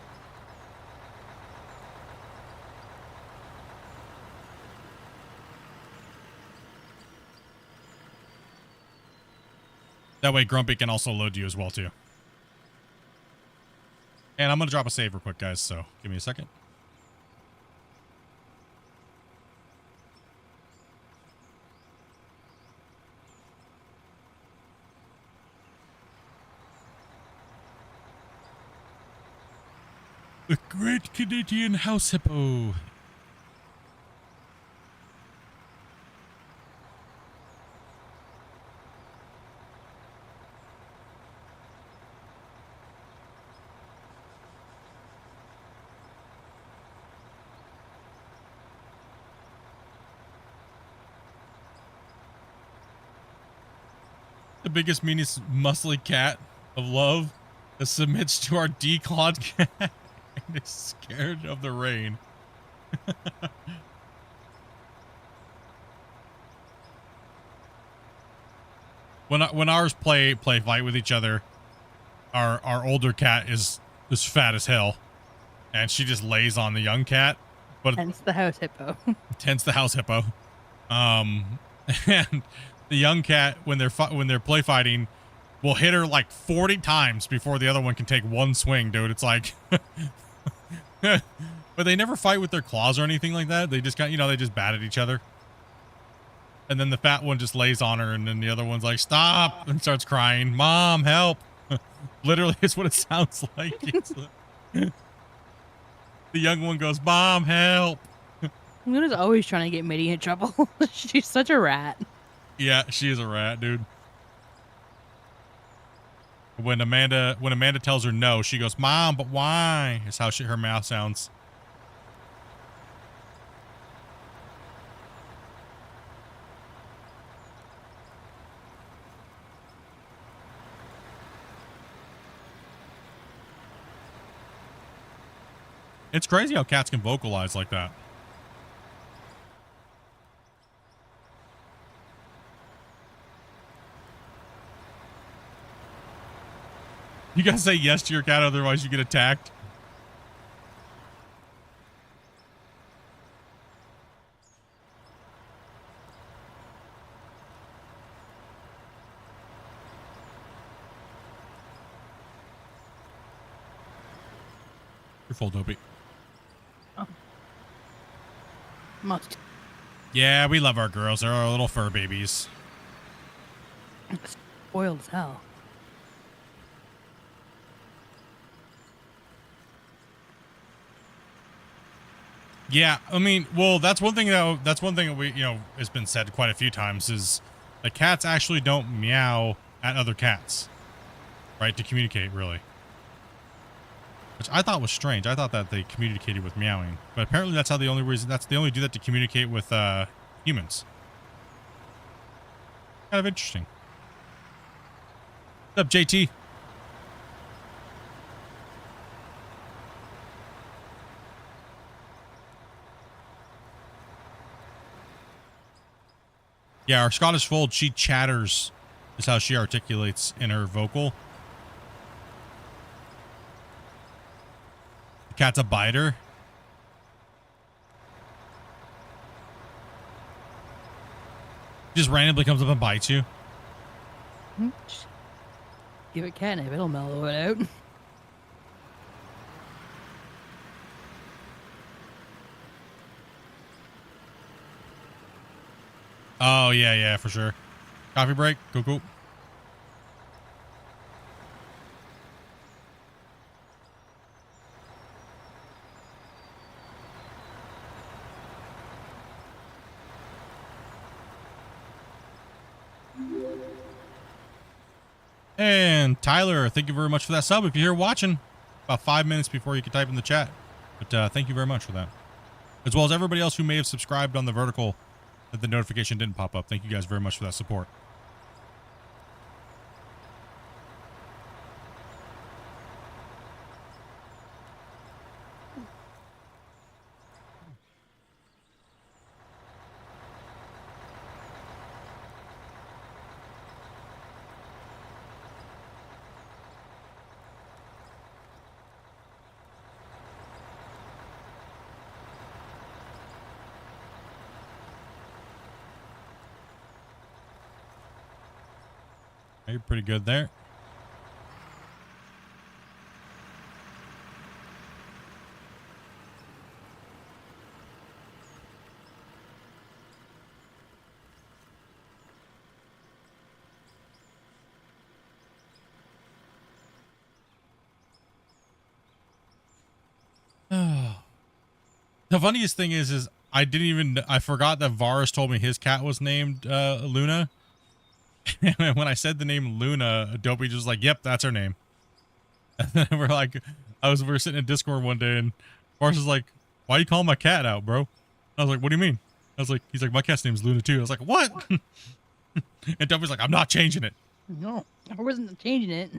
That way Grumpy can also load you as well, too. And I'm going to drop a save real quick, guys, so give me a second. The Great Canadian House Hippo. The biggest, meanest, muscly cat of love that submits to our declawed cat and is scared of the rain. When ours play fight with each other, our older cat is fat as hell, and she just lays on the young cat. But
hence the house hippo.
Hence the house hippo. And the young cat, when they're play fighting, will hit her like 40 times before the other one can take one swing, dude. It's like, but they never fight with their claws or anything like that. They just they just bat at each other. And then the fat one just lays on her, and then the other one's like, stop, and starts crying, Mom, help. Literally, it's what it sounds like. The young one goes, Mom, help.
Luna's always trying to get Mitty in trouble. She's such a rat.
Yeah, she is a rat, dude. When Amanda tells her no, she goes, "Mom, but why?" Is how her mouth sounds. It's crazy how cats can vocalize like that. You gotta say yes to your cat, otherwise you get attacked. You're full, Dopey.
Oh. Must.
Yeah, we love our girls. They're our little fur babies.
Spoiled as hell.
Yeah, I mean, well, that's one thing that we, has been said quite a few times is that cats actually don't meow at other cats, right? To communicate, really. Which I thought was strange. I thought that they communicated with meowing, but apparently that's they only do that to communicate with humans. Kind of interesting. What's up, JT? Yeah, our Scottish Fold, she chatters, is how she articulates in her vocal. The cat's a biter. Just randomly comes up and bites you.
Just give it catnip, it'll mellow it out.
Oh, yeah, for sure. Coffee break? Cool. And Tyler, thank you very much for that sub. If you're here watching, about 5 minutes before you can type in the chat. But thank you very much for that. As well as everybody else who may have subscribed on the vertical that the notification didn't pop up. Thank you guys very much for that support. You're pretty good there. The funniest thing is I forgot that Varus told me his cat was named Luna. And when I said the name Luna, Adobe just was like, "Yep, that's her name." And then we were sitting in Discord one day, and Varus was like, "Why you calling my cat out, bro?" I was like, "What do you mean?" He's like, "My cat's name's Luna too." I was like, "What?" And Adobe's like, "I'm not changing it."
No, I wasn't changing it.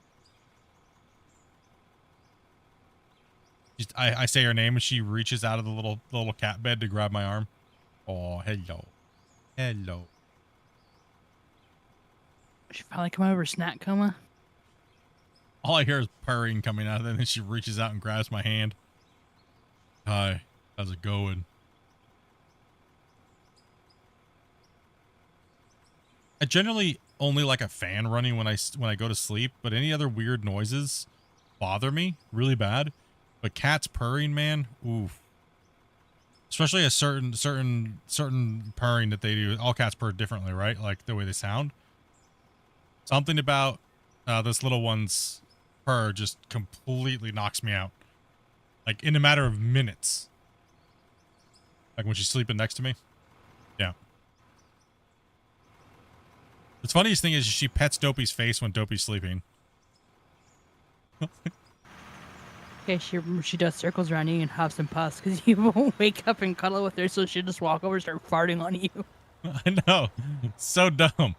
I say her name, and she reaches out of the little cat bed to grab my arm. Oh, hello.
She finally come out of her snack coma.
All I hear is purring coming out of it, and then she reaches out and grabs my hand. Hi, how's it going? I generally only like a fan running when I go to sleep, but any other weird noises bother me really bad. But cats purring, man, oof. Especially a certain purring that they do. All cats purr differently, right? Like the way they sound. Something about this little one's purr just completely knocks me out. Like in a matter of minutes. Like when she's sleeping next to me. Yeah. The funniest thing is she pets Dopey's face when Dopey's sleeping.
Okay, she does circles around you and huffs and puffs because you won't wake up and cuddle with her, so she'll just walk over and start farting on you.
I know. It's so dumb.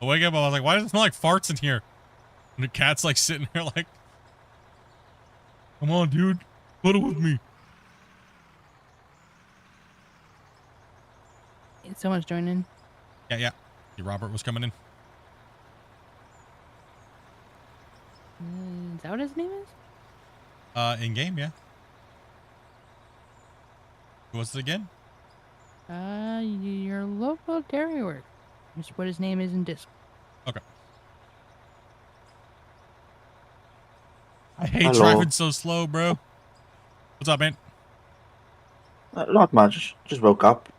I wake up, I was like, why does it smell like farts in here? And the cat's like sitting there like, come on, dude. Cuddle with me.
Someone's joining.
Yeah. Robert was coming in.
Is that what his name is?
In game, yeah. Who was it again?
Your local dairy work. That's what his name is in Discord.
Okay. I hate
Hello.
driving so slow, bro. What's up, man?
Not much. Just woke up.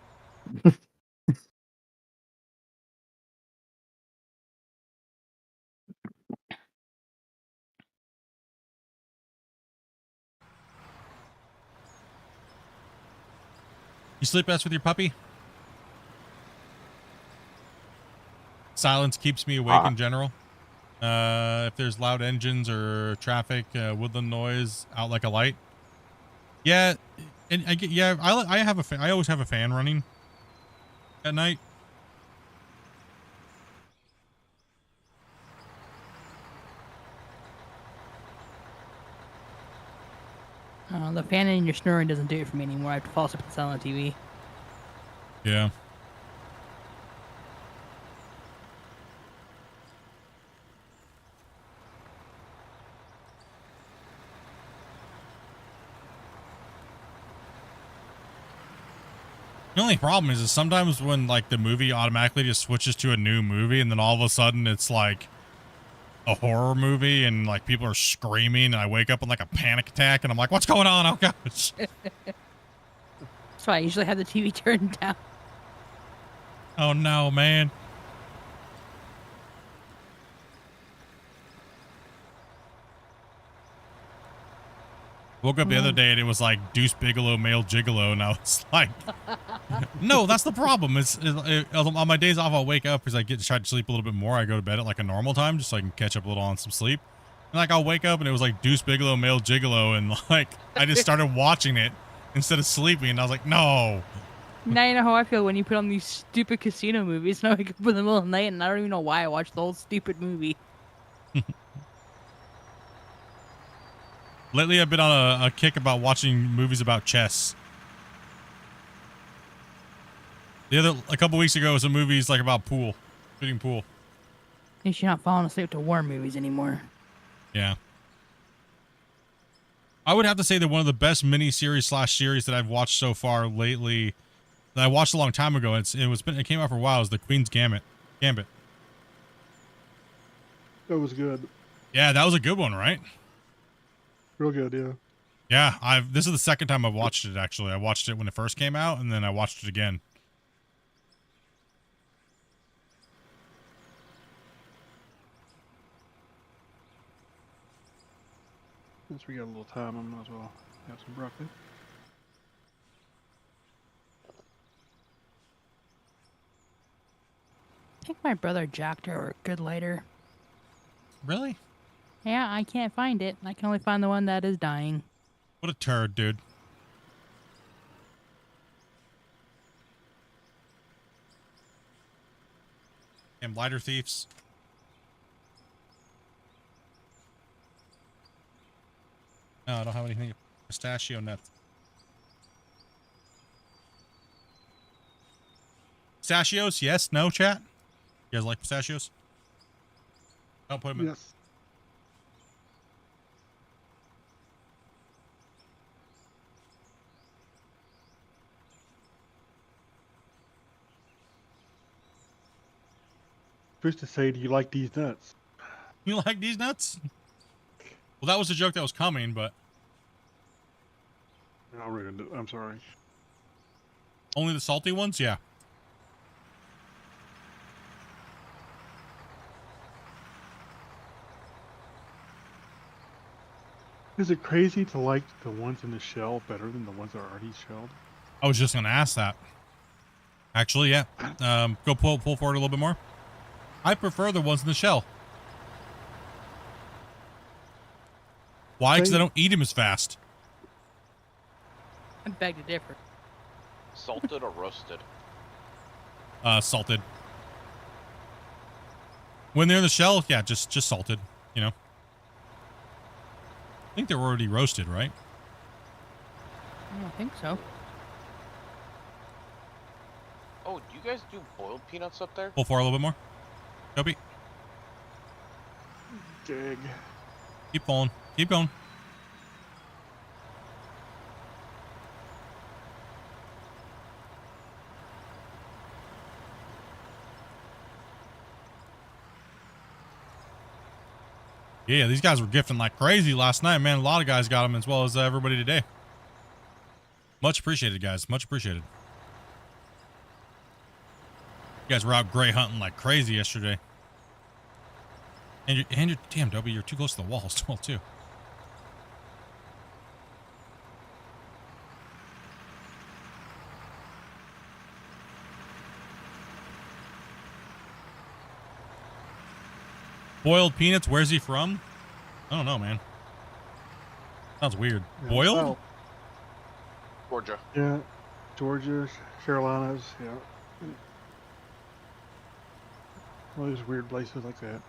You sleep best with your puppy? Silence keeps me awake in general. If there's loud engines or traffic, woodland noise, out like a light. Yeah, and I have a fan. I always have a fan running at night.
The fan in your snoring doesn't do it for me anymore. I have to fall asleep and sound on the TV.
Yeah. The only problem is sometimes when like the movie automatically just switches to a new movie and then all of a sudden it's like a horror movie and like people are screaming and I wake up in like a panic attack and I'm like, what's going on? Oh gosh.
That's why I usually have the TV turned down.
Oh no, man. Woke up the other day and it was like Deuce Bigelow, male gigolo, and I was like, no, that's the problem. On my days off, I'll wake up because I get to try to sleep a little bit more. I go to bed at like a normal time just so I can catch up a little on some sleep. And like I'll wake up and it was like Deuce Bigelow, male gigolo, and like I just started watching it instead of sleeping. And I was like, no.
Now you know how I feel when you put on these stupid casino movies. And I wake up in the middle of the night and I don't even know why I watched the whole stupid movie.
Lately, I've been on a kick about watching movies about chess. A couple weeks ago was some movies like about pool, shooting pool.
At least you're not falling asleep to war movies anymore.
Yeah. I would have to say that one of the best mini-series/series that I've watched so far lately, that I watched a long time ago, it came out for a while, is The Queen's Gambit. That
was good.
Yeah, that was a good one, right?
Real good, yeah.
Yeah, this is the second time I've watched it, actually. I watched it when it first came out, and then I watched it again.
Since we got a little time, I might as well have some broccoli.
I think my brother jacked her a good lighter.
Really?
Yeah, I can't find it. I can only find the one that is dying.
What a turd, dude. Damn lighter thieves. No, I don't have anything. Pistachio nuts. Pistachios? Yes? No, chat? You guys like pistachios? Don't put them in.
Yes. Supposed to say, do you like these nuts?
You like these nuts? Well, that was a joke that was coming, but...
I ruined it. I'm sorry.
Only the salty ones? Yeah.
Is it crazy to like the ones in the shell better than the ones that are already shelled?
I was just going to ask that. Actually, yeah. Go pull forward a little bit more. I prefer the ones in the shell. Why? Because I don't eat them as fast.
I beg to differ.
Salted or roasted?
Salted. When they're in the shell, yeah, just salted, you know. I think they're already roasted, right?
I don't think so.
Oh, do you guys do boiled peanuts up there?
Pull forward a little bit more. Kobe.
Dig.
Keep pulling. Keep going. Yeah, these guys were gifting like crazy last night, man. A lot of guys got them as well as everybody today. Much appreciated, guys. Much appreciated. You guys were out gray hunting like crazy yesterday. And you're damn, W, you're too close to the wall as well, too. Boiled peanuts, where's he from? I don't know, man. Sounds weird.
Yeah,
Boiled?
well,
Georgia.
yeah, Georgia, Carolinas, yeah. All these weird places like that.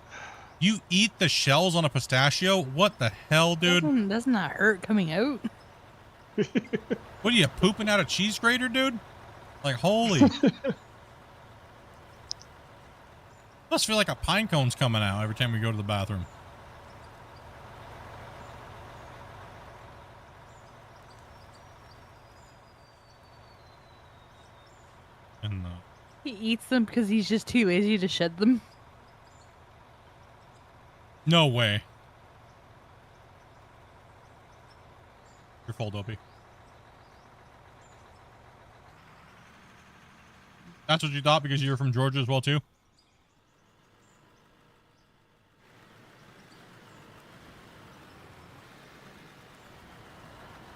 You eat the shells on a pistachio? What the hell, dude?
Doesn't that hurt coming out?
What are you, pooping out a cheese grater, dude? Like, holy. Must feel like a pine cone's coming out every time we go to the bathroom. And
He eats them because he's just too lazy to shed them.
no way. You're full, Dopey. That's what you thought because you're from Georgia as well, too?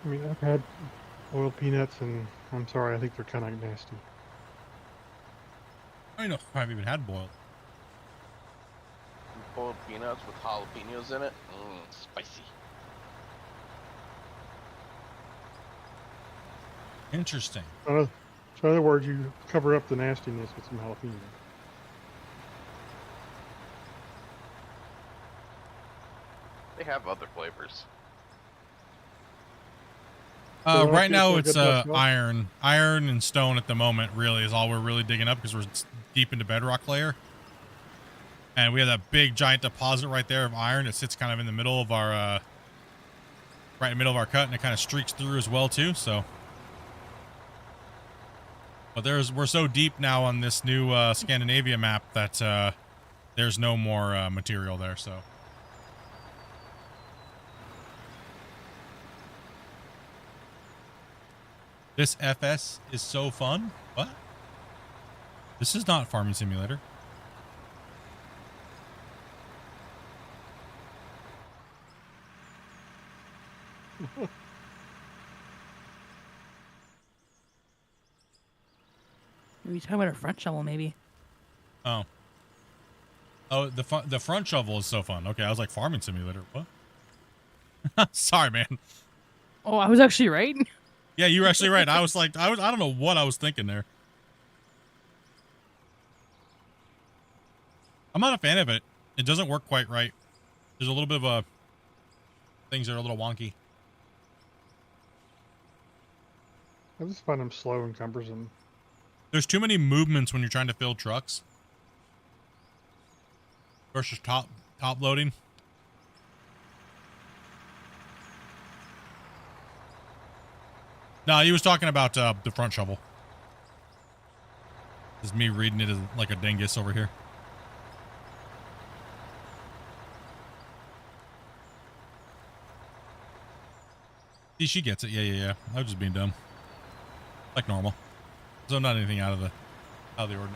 I mean, I've had boiled peanuts, and I'm sorry, I think they're kind of nasty.
I don't know if I've even had boiled.
Boiled peanuts with jalapenos in it. Spicy.
Interesting.
So in other words, you cover up the nastiness with some jalapeno.
They have other flavors.
Right now it's iron and stone at the moment. Really is all we're really digging up because we're deep into bedrock layer, and we have that big giant deposit right there of iron that sits kind of in the middle of our right in the middle of our cut, and it kind of streaks through as well too. So, but we're so deep now on this new Scandinavia map that there's no more material there. So. This FS is so fun. What? This is not Farming Simulator.
Maybe talking about a front shovel, maybe.
Oh. Oh, the front shovel is so fun. Okay, I was like Farming Simulator. What? Sorry, man.
Oh, I was actually right.
Yeah, you were actually right. I was like, I don't know what I was thinking there. I'm not a fan of it. It doesn't work quite right. There's a little bit of things that are a little wonky.
I just find them slow and cumbersome.
There's too many movements when you're trying to fill trucks. Versus top loading. No, he was talking about the front shovel. This is me reading it as like a dingus over here. See, she gets it. Yeah. I was just being dumb. Like normal. So not anything out of the ordinary.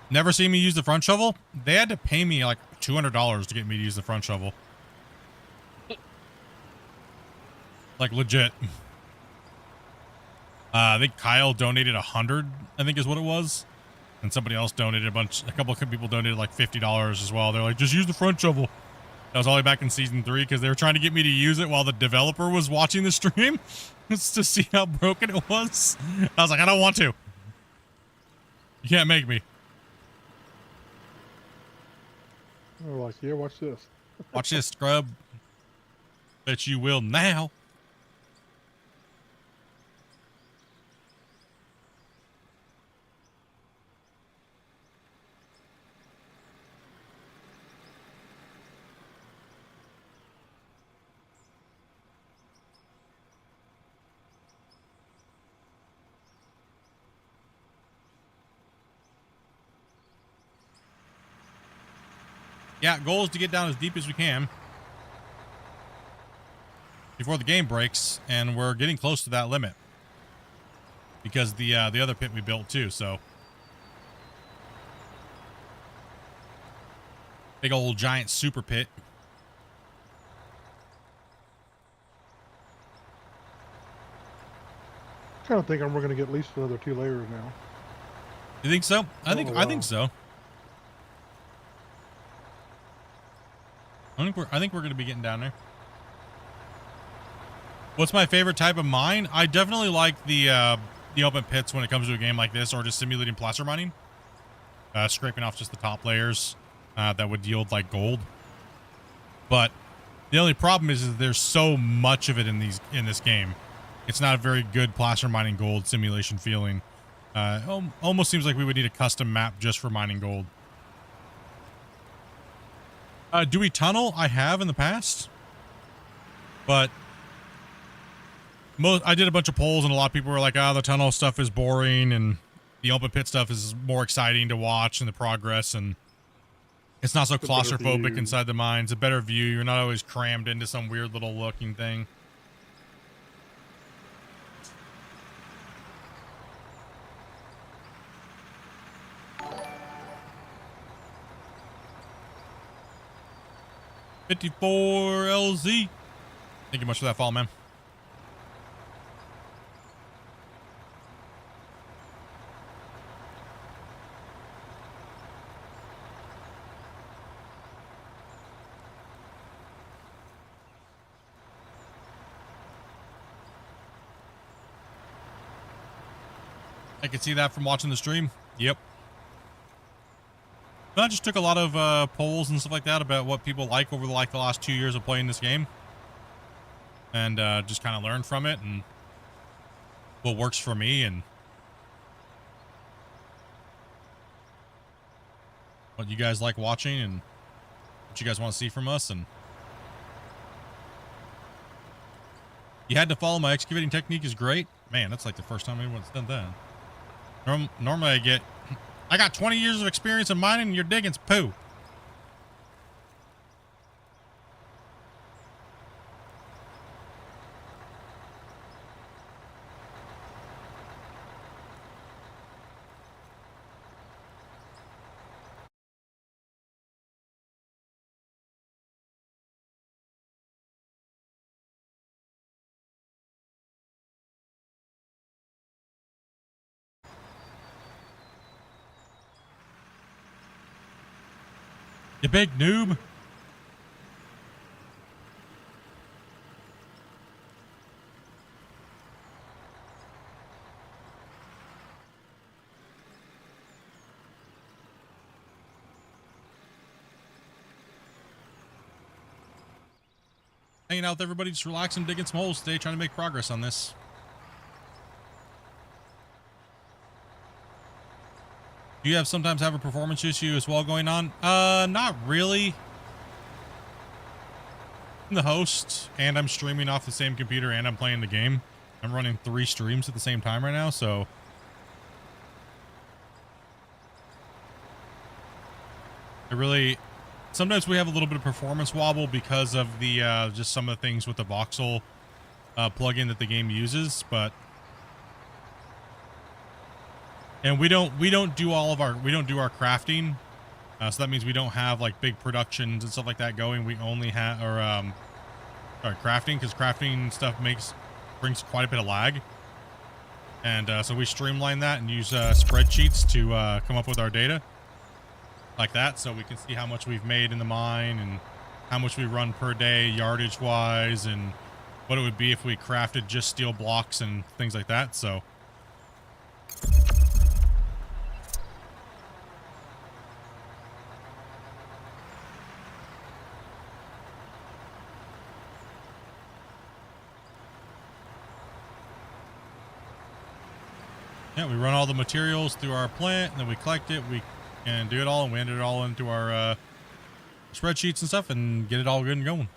Never seen me use the front shovel? They had to pay me like $200 to get me to use the front shovel. Like legit. I think Kyle donated 100, I think is what it was. And somebody else donated a couple of people donated like $50 as well. They're like, just use the front shovel. That was all the way back in season 3 because they were trying to get me to use it while the developer was watching the stream just to see how broken it was. I was like, I don't want to. You can't make me.
They're like, yeah, watch this.
Watch this, scrub. Bet you will now. Yeah, goal is to get down as deep as we can before the game breaks, and we're getting close to that limit because the other pit we built too. So big old giant super pit.
I kind of think we're going to get at least another 2 layers now.
You think so? I think so. I think we're going to be getting down there. What's my favorite type of mine? I definitely like the open pits when it comes to a game like this, or just simulating placer mining, scraping off just the top layers that would yield like gold. But the only problem is there's so much of it in this game. It's not a very good placer mining gold simulation feeling. Almost seems like we would need a custom map just for mining gold. Dewey Tunnel, I have in the past, but I did a bunch of polls and a lot of people were like, the tunnel stuff is boring and the open pit stuff is more exciting to watch and the progress, and it's not so claustrophobic inside the mines. A better view. You're not always crammed into some weird little looking thing. $54 LZ. Thank you much for that follow, man. I can see that from watching the stream. Yep. But I just took a lot of polls and stuff like that about what people like over the last 2 years of playing this game, and just kind of learned from it and what works for me and what you guys like watching and what you guys want to see from us. And you had to follow my excavating technique is great. Man, that's like the first time anyone's done that. Normally I got 20 years of experience in mining and you're digging's poo. You big noob. Hanging out with everybody, just relaxing, digging some holes today, trying to make progress on this. Do you sometimes have a performance issue as well going on? Not really. I'm the host, and I'm streaming off the same computer, and I'm playing the game. I'm running 3 streams at the same time right now, so sometimes we have a little bit of performance wobble because of the just some of the things with the voxel plugin that the game uses, but and we don't do our crafting, so that means we don't have like big productions and stuff like that going. We only have crafting, because crafting stuff brings quite a bit of lag. And so we streamline that and use spreadsheets to come up with our data like that, so we can see how much we've made in the mine and how much we run per day yardage wise, and what it would be if we crafted just steel blocks and things like that. So yeah, we run all the materials through our plant, and then we collect it, we can do it all, and we enter it all into our spreadsheets and stuff and get it all good and going.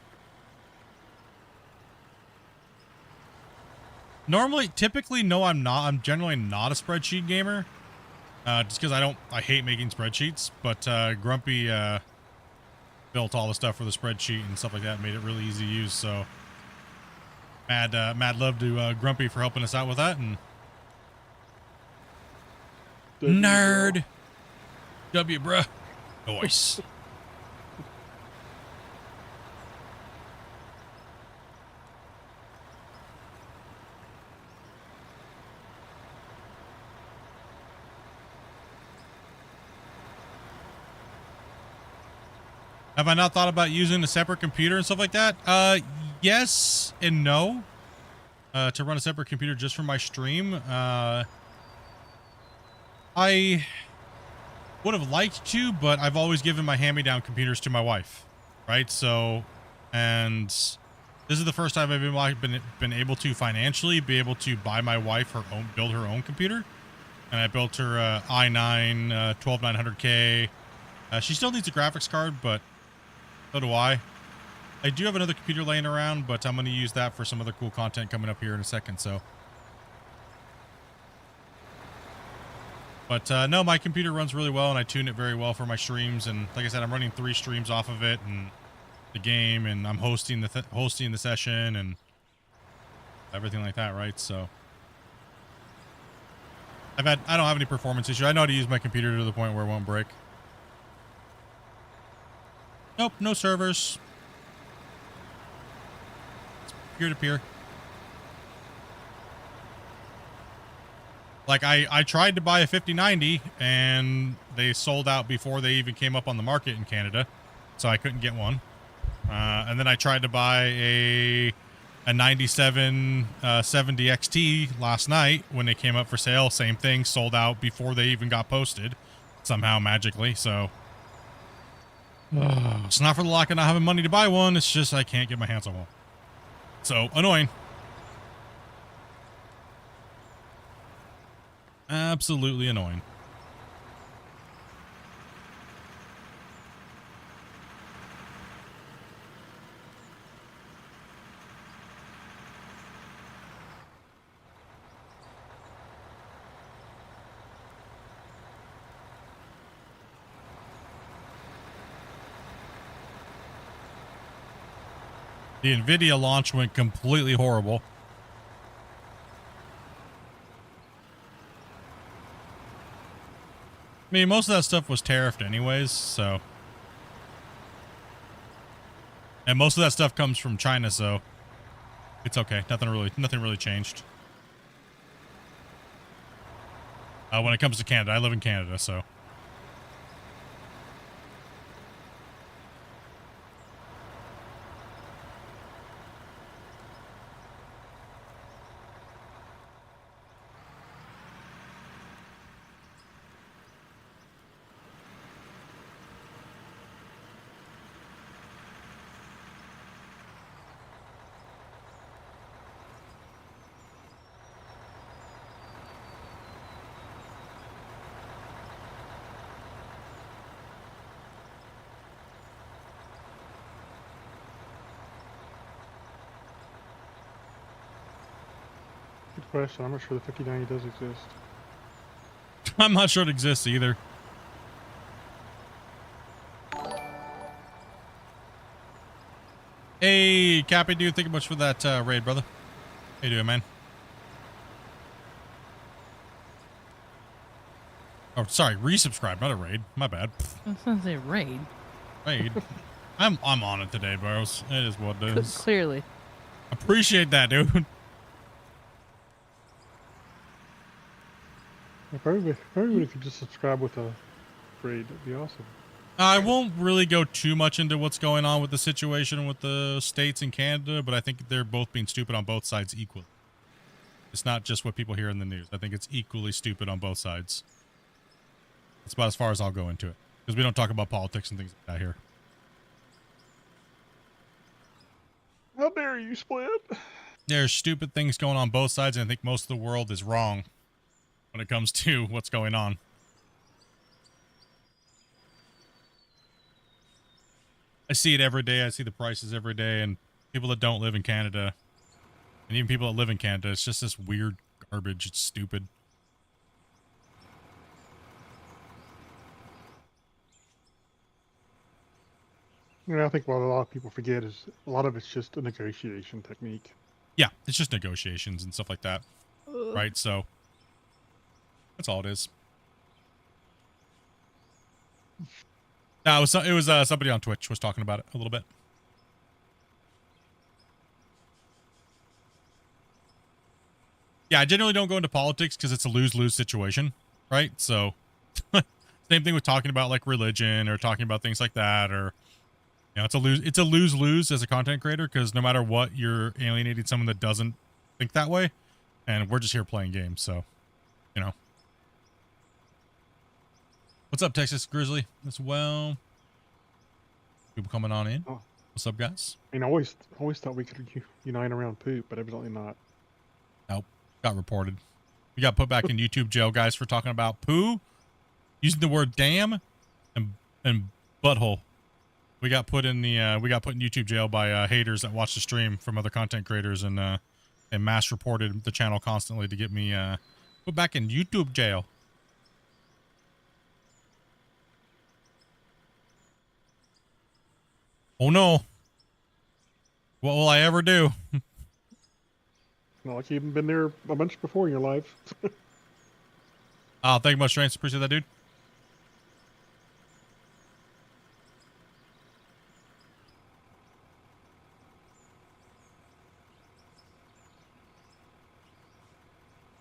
Typically, no, I'm not. I'm generally not a spreadsheet gamer, just because I hate making spreadsheets. But Grumpy built all the stuff for the spreadsheet and stuff like that, made it really easy to use. So mad love to Grumpy for helping us out with that. And nerd, W, bruh, voice. Have I not thought about using a separate computer and stuff like that? Yes and no. To run a separate computer just for my stream. I would have liked to, but I've always given my hand-me-down computers to my wife, right? So, and this is the first time I've been able to financially be able to buy my wife build her own computer. And I built her i9 12900K. She still needs a graphics card, but so do I. I do have another computer laying around, but I'm going to use that for some other cool content coming up here in a second. So, but no, my computer runs really well, and I tune it very well for my streams. And like I said, I'm running 3 streams off of it, and the game, and I'm hosting the session and everything like that, right? So I don't have any performance issue. I know how to use my computer to the point where it won't break. Nope, no servers. It's peer-to-peer. Like, I tried to buy a 5090, and they sold out before they even came up on the market in Canada, so I couldn't get one. And then I tried to buy a 97 70 XT last night when they came up for sale. Same thing, sold out before they even got posted, somehow magically, so... It's not for the lack of not having money to buy one. It's just I can't get my hands on one. So annoying. Absolutely annoying. The NVIDIA launch went completely horrible. I mean, most of that stuff was tariffed anyways, so. And most of that stuff comes from China, so it's okay. Nothing really changed. When it comes to Canada, I live in Canada, so.
Good question. I'm not sure the 5090 does exist.
I'm not sure it exists either. Hey, Cappy, dude, thank you much for that raid, brother. How you doing, man? Oh, sorry, resubscribe, not a raid. My bad.
I was gonna say raid.
Raid. I'm on it today, bros. It is what it is.
Clearly.
Appreciate that, dude.
If everybody could just subscribe with a raid, that'd be awesome.
I won't really go too much into what's going on with the situation with the states and Canada, but I think they're both being stupid on both sides equally. It's not just what people hear in the news. I think it's equally stupid on both sides. That's about as far as I'll go into it, because we don't talk about politics and things like that here.
How dare you, Split?
There's stupid things going on both sides, and I think most of the world is wrong when it comes to what's going on. I see it every day. I see the prices every day, and people that don't live in Canada, and even people that live in Canada, it's just this weird garbage. It's stupid.
I think what a lot of people forget is a lot of it's just a negotiation technique.
Yeah, it's just negotiations and stuff like that, right? So that's all it is. No, it was somebody on Twitch was talking about it a little bit. Yeah, I generally don't go into politics because it's a lose-lose situation, right? So same thing with talking about like religion or talking about things like that, or it's a lose-lose as a content creator, because no matter what, you're alienating someone that doesn't think that way, and we're just here playing games, so What's up, Texas Grizzly, as well? People coming on in.
Oh.
What's up, guys?
I mean, I always thought we could unite around poop, but evidently not.
Nope. Got reported. We got put back in YouTube jail, guys, for talking about poo, using the word damn, and butthole. We got put in YouTube jail by haters that watch the stream from other content creators, and mass reported the channel constantly to get me put back in YouTube jail. Oh no. What will I ever do?
Not like you haven't been there a bunch before in your life.
Oh, thank you much, Trains. Appreciate that, dude.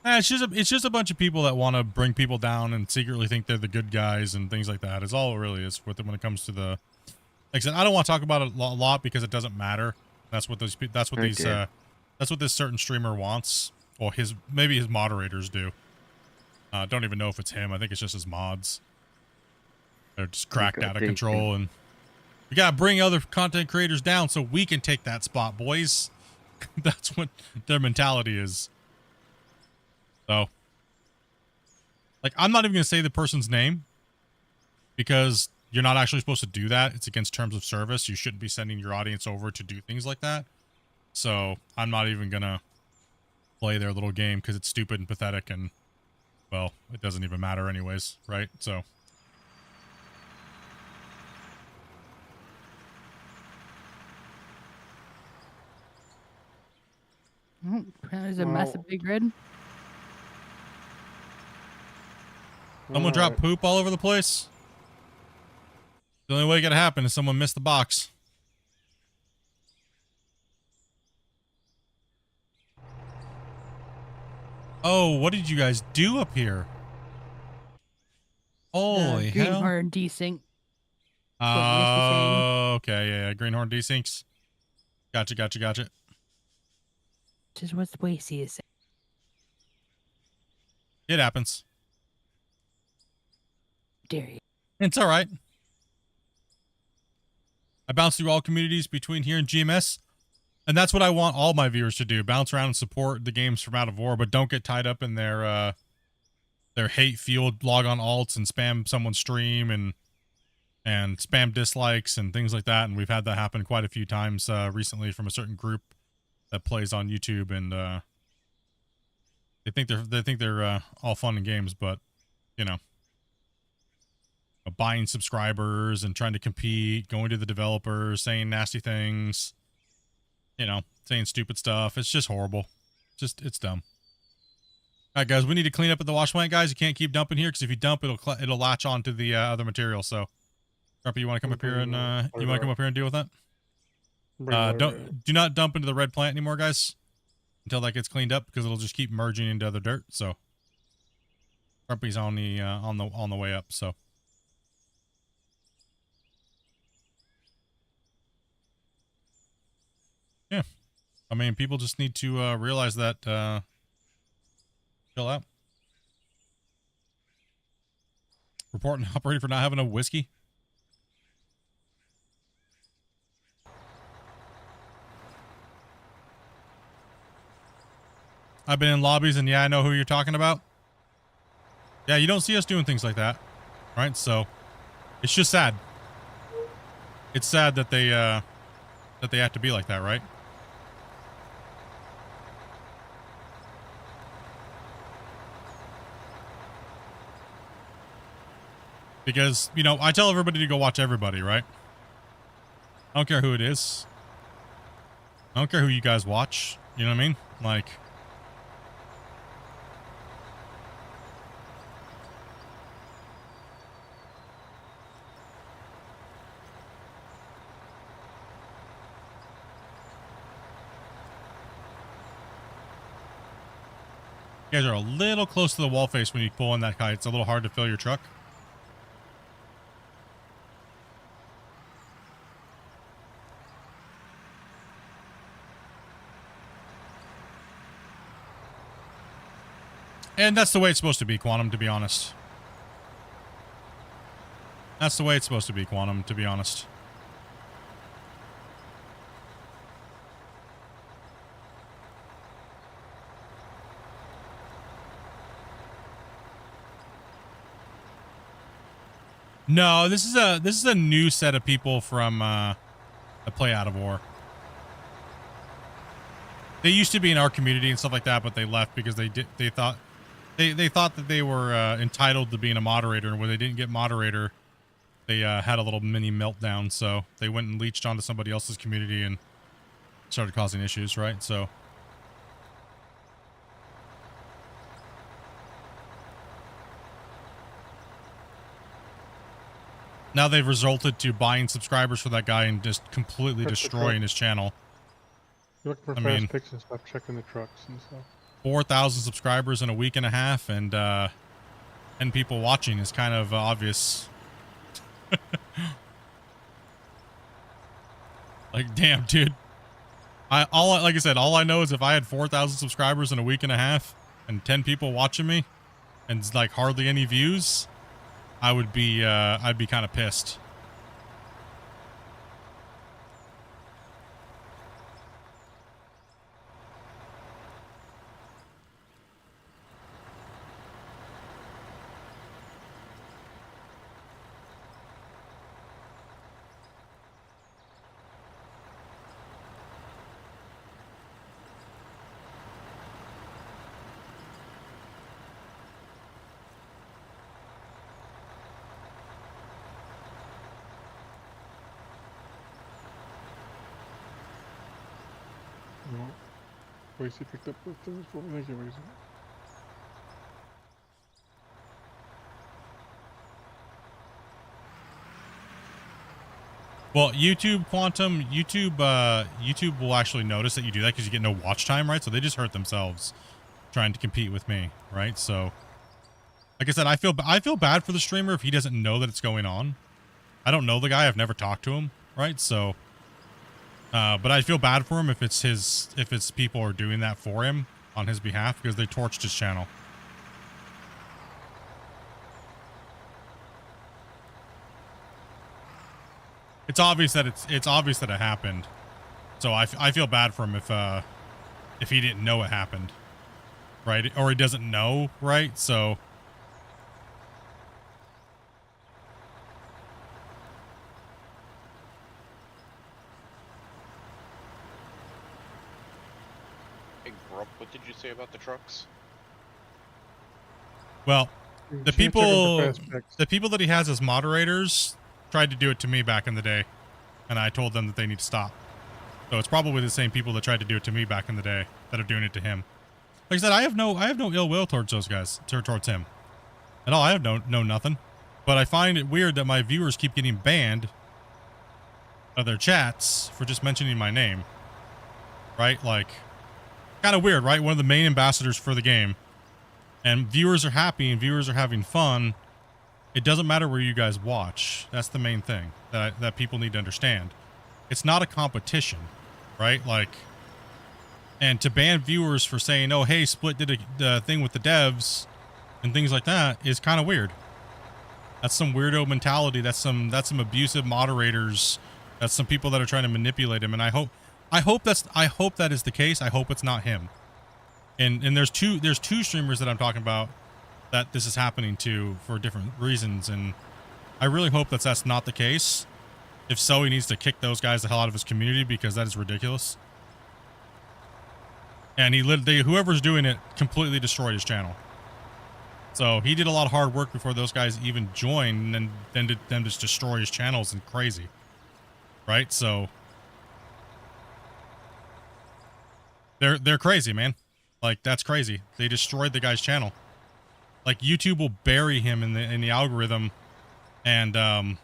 It's just a bunch of people that want to bring people down and secretly think they're the good guys and things like that. It's all it really is with it when it comes to the. Like I said, I don't want to talk about it a lot because it doesn't matter. That's what this certain streamer wants, or maybe his moderators do. Don't even know if it's him. I think it's just his mods. They're just cracked out of control, and we gotta bring other content creators down so we can take that spot, boys. That's what their mentality is. So, like, I'm not even gonna say the person's name because you're not actually supposed to do that. It's against terms of service. You shouldn't be sending your audience over to do things like that. So I'm not even gonna play their little game because it's stupid and pathetic, and well, it doesn't even matter anyways, right? So
oh, there's a massive big red.
someone dropped poop all over the place. The only way it could happen is someone missed the box. Oh, what did you guys do up here? Holy hell.
Greenhorn desync.
Oh, okay, yeah, Greenhorn desyncs. Gotcha.
Just what Wasey is saying.
It happens.
Dare you.
It's all right. I bounce through all communities between here and GMS, and that's what I want all my viewers to do. Bounce around and support the games from Out of War, but don't get tied up in their hate-fueled log-on alts and spam someone's stream and spam dislikes and things like that. And we've had that happen quite a few times recently from a certain group that plays on YouTube, and they think they're all fun and games, but buying subscribers and trying to compete, going to the developers, saying nasty things, saying stupid stuff. It's just horrible. It's dumb. All right, guys, we need to clean up at the wash plant, guys. You can't keep dumping here because if you dump, it'll latch onto the other material. So, Grumpy, you want to come up here and deal with that? Do not dump into the red plant anymore, guys, until that gets cleaned up, because it'll just keep merging into other dirt. So, Grumpy's on the way up, so. Yeah. I mean, people just need to realize that chill out. Report an operator for not having a whiskey. I've been in lobbies and yeah, I know who you're talking about. Yeah, you don't see us doing things like that, right? So it's just sad. It's sad that they have to be like that, right? Because, you know, I tell everybody to go watch everybody, right? I don't care who it is. I don't care who you guys watch. You know what I mean? Like, you guys are a little close to the wall face when you pull in that kite. It's a little hard to fill your truck. And that's the way it's supposed to be, Quantum, to be honest. That's the way it's supposed to be, Quantum, to be honest. No, this is a new set of people from the Play Out of War. They used to be in our community and stuff like that, but they left because they thought that they were entitled to being a moderator, and when they didn't get moderator, they had a little mini meltdown. So they went and leached onto somebody else's community and started causing issues, right? So. Now they've resulted to buying subscribers for that guy and just completely destroying his channel.
You're looking for fast picks and stuff, checking the trucks and stuff. 4,000
subscribers in a week and a half, and people watching is kind of obvious. Like, damn, dude. Like I said, all I know is if I had 4,000 subscribers in a week and a half and 10 people watching me and like hardly any views, I'd be kind of pissed.
Racy picked up both things for me. Thank you, Racy.
Well, YouTube Quantum, YouTube will actually notice that you do that because you get no watch time, right? So they just hurt themselves trying to compete with me, right? So, like I said, I feel bad for the streamer if he doesn't know that it's going on. I don't know the guy. I've never talked to him, right? So. But I feel bad for him if it's people are doing that for him on his behalf because they torched his channel. It's obvious that it happened. So I feel bad for him if he didn't know it happened, right? Or he doesn't know, right? So.
What did you say about the trucks?
Well, the people that he has as moderators tried to do it to me back in the day, and I told them that they need to stop. So it's probably the same people that tried to do it to me back in the day that are doing it to him. Like I said, I have no ill will towards those guys, towards him at all. I have no nothing, but I find it weird that my viewers keep getting banned of their chats for just mentioning my name, right? Like. Kind of weird, right? One of the main ambassadors for the game and viewers are happy and viewers are having fun, it doesn't matter where you guys watch. That's the main thing that people need to understand. It's not a competition, right? Like, and to ban viewers for saying, oh, hey, Split did the thing with the devs and things like that is kind of weird. That's some weirdo mentality. That's some abusive moderators. That's some people that are trying to manipulate him. And I hope that is the case. I hope it's not him. And there's two streamers that I'm talking about that this is happening to for different reasons, and I really hope that's not the case. If so, he needs to kick those guys the hell out of his community, because that is ridiculous. And whoever's doing it completely destroyed his channel. So he did a lot of hard work before those guys even joined, and then did them just destroy his channels and crazy, right? So they're crazy, man. Like, that's crazy. They destroyed the guy's channel. Like, YouTube will bury him in the algorithm, and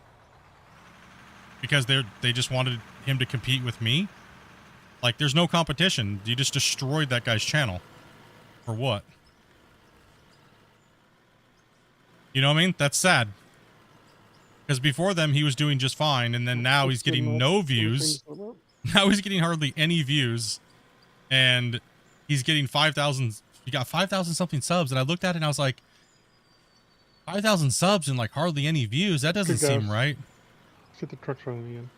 because they just wanted him to compete with me. Like, there's no competition. You just destroyed that guy's channel. For what? You know what I mean? That's sad. Because before them, he was doing just fine, and then now he's getting no views. Now he's getting hardly any views, and he's getting 5,000. He got 5,000 something subs, and I looked at it and I was like, 5,000 subs and like hardly any views. That doesn't seem right.
Let's get the trucks running again.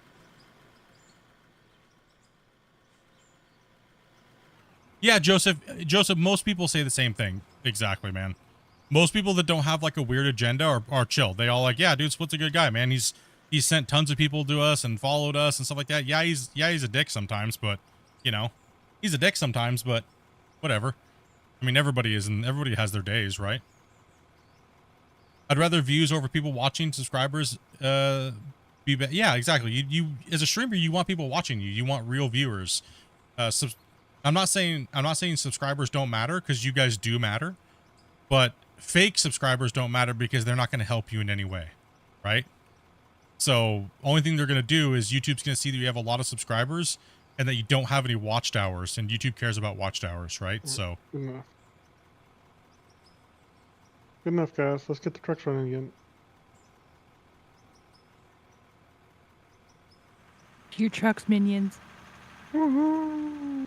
Yeah, Joseph, most people say the same thing. Exactly, man. Most people that don't have like a weird agenda are chill. They all like, yeah, dude, Split's a good guy, man. He's sent tons of people to us and followed us and stuff like that. Yeah, he's a dick sometimes, but you know, he's a dick sometimes, but whatever. I mean, everybody is, and everybody has their days, right? I'd rather views over people watching. Subscribers, yeah, exactly. You as a streamer, you want people watching you. You want real viewers. I'm not saying subscribers don't matter, because you guys do matter, but fake subscribers don't matter because they're not going to help you in any way, right? So only thing they're going to do is YouTube's going to see that you have a lot of subscribers and that you don't have any watched hours, and YouTube cares about watched hours, right? So
good enough. Good enough, guys. Let's get the trucks running again.
Your trucks, minions.
Woohoo!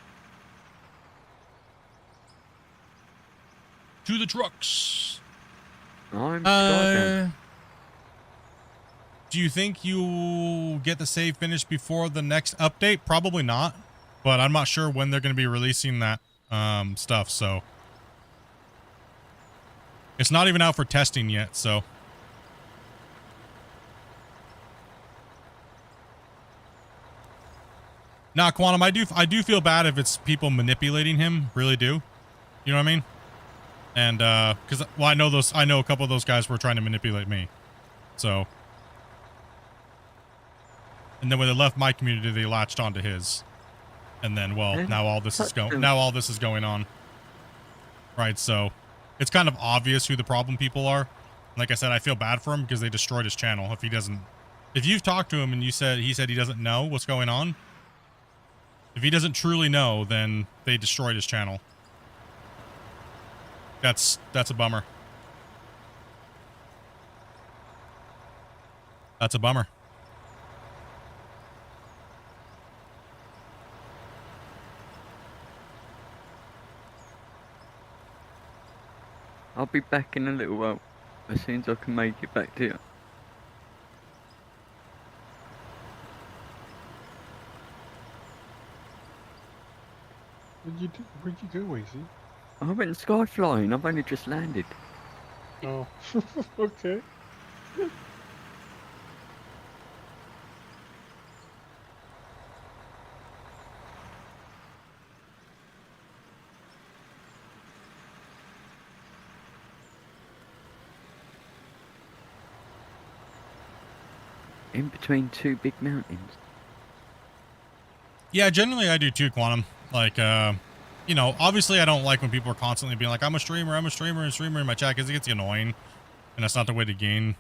To the trucks.
I'm skydiving.
Do you think you'll get the save finished before the next update? Probably not, but I'm not sure when they're going to be releasing that stuff, so it's not even out for testing yet, so nah, Quantum, I do feel bad if it's people manipulating him, really do. You know what I mean? And because, well, I know a couple of those guys were trying to manipulate me, so. And then when they left my community, they latched onto his. And then, well, now all this is going on. Right, so it's kind of obvious who the problem people are. Like I said, I feel bad for him because they destroyed his channel. If you've talked to him and he said he doesn't know what's going on, if he doesn't truly know, then they destroyed his channel. That's a bummer. That's a bummer.
I'll be back in a little while, as soon as I can make it back to you.
Where'd you go, Easy?
I went sky flying. I've only just landed.
Oh, okay.
In between two big mountains.
Yeah, generally I do too, Quantum. Like, you know, obviously I don't like when people are constantly being like, I'm a streamer in my chat, because it gets annoying. And that's not the way to gain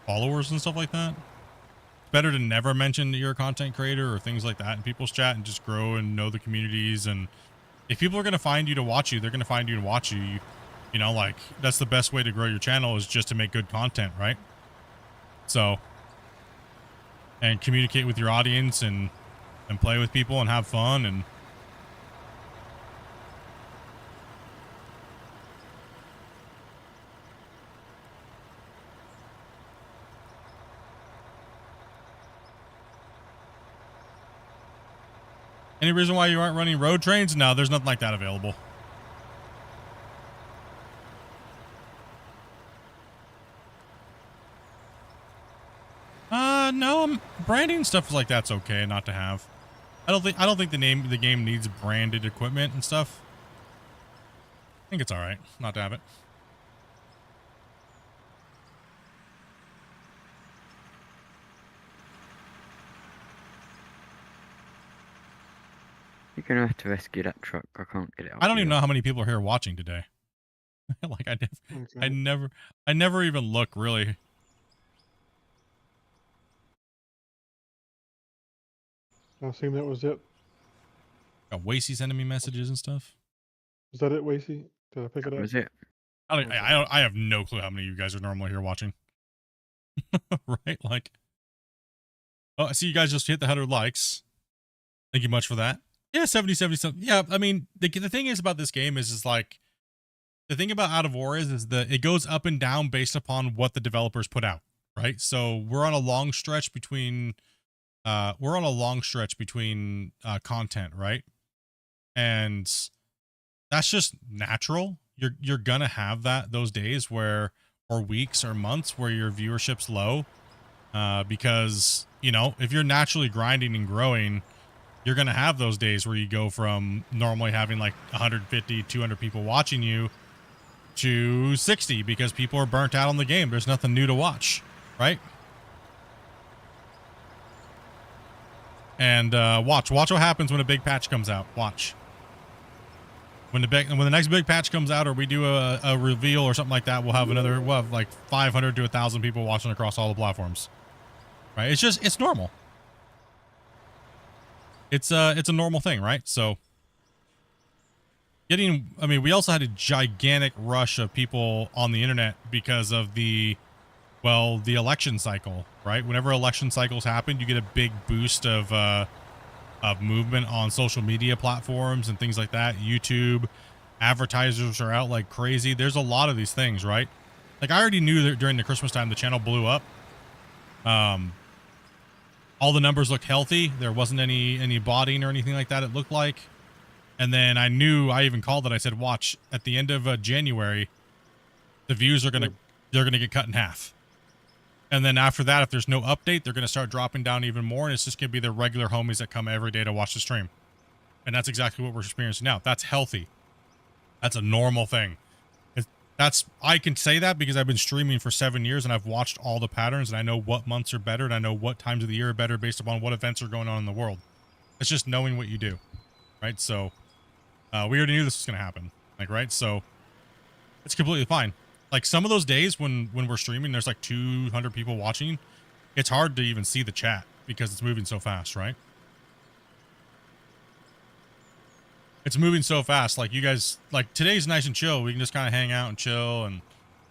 followers and stuff like that. It's better to never mention that you're a content creator or things like that in people's chat, and just grow and know the communities. And if people are going to find you to watch you, they're going to find you to watch you. You know, like, that's the best way to grow your channel is just to make good content, right? So, and communicate with your audience and play with people and have fun and any reason why you aren't running road trains? No, there's nothing like that available. No, branding stuff like that's okay not to have. I don't think the game needs branded equipment and stuff. I think it's all right not to have it.
You're gonna have to rescue that truck. I can't get it up.
I don't even know how many people are here watching today. Like I never even look really.
I assume that was it.
Got Wasey sending me messages and stuff.
Is that it, Wasey? Did I pick it up?
Was it?
I have no clue how many of you guys are normally here watching. Right? Like, oh, I see you guys just hit the 100 likes. Thank you much for that. Yeah, 70 something. Yeah, I mean, the thing is about this game is like, the thing about Out of War is that it goes up and down based upon what the developers put out, right? So we're on a long stretch between content, right? And that's just natural. You're gonna have those days where, or weeks or months where your viewership's low, because, you know, if you're naturally grinding and growing, you're gonna have those days where you go from normally having like 150, 200 people watching you to 60 because people are burnt out on the game. There's nothing new to watch, right? And watch what happens when a big patch comes out. Watch. When the next big patch comes out, or we do a reveal or something like that, we'll have like 500 to 1,000 people watching across all the platforms. Right? It's normal. It's a normal thing, right? So we also had a gigantic rush of people on the internet because of the election cycle, right? Whenever election cycles happen, you get a big boost of movement on social media platforms and things like that. YouTube, advertisers are out like crazy. There's a lot of these things, right? Like, I already knew that during the Christmas time, the channel blew up. All the numbers looked healthy. There wasn't any botting or anything like that, it looked like. And then I even called it. I said, watch, at the end of January, the views are gonna get cut in half. And then after that, if there's no update, they're going to start dropping down even more. And it's just going to be the regular homies that come every day to watch the stream. And that's exactly what we're experiencing now. That's healthy. That's a normal thing. I can say that because I've been streaming for 7 years and I've watched all the patterns and I know what months are better and I know what times of the year are better based upon what events are going on in the world. It's just knowing what you do. Right? So, we already knew this was going to happen. Like, right? So, it's completely fine. Like, some of those days when we're streaming, there's like 200 people watching. It's hard to even see the chat because it's moving so fast, right? It's moving so fast. Like, you guys, like, today's nice and chill. We can just kind of hang out and chill, and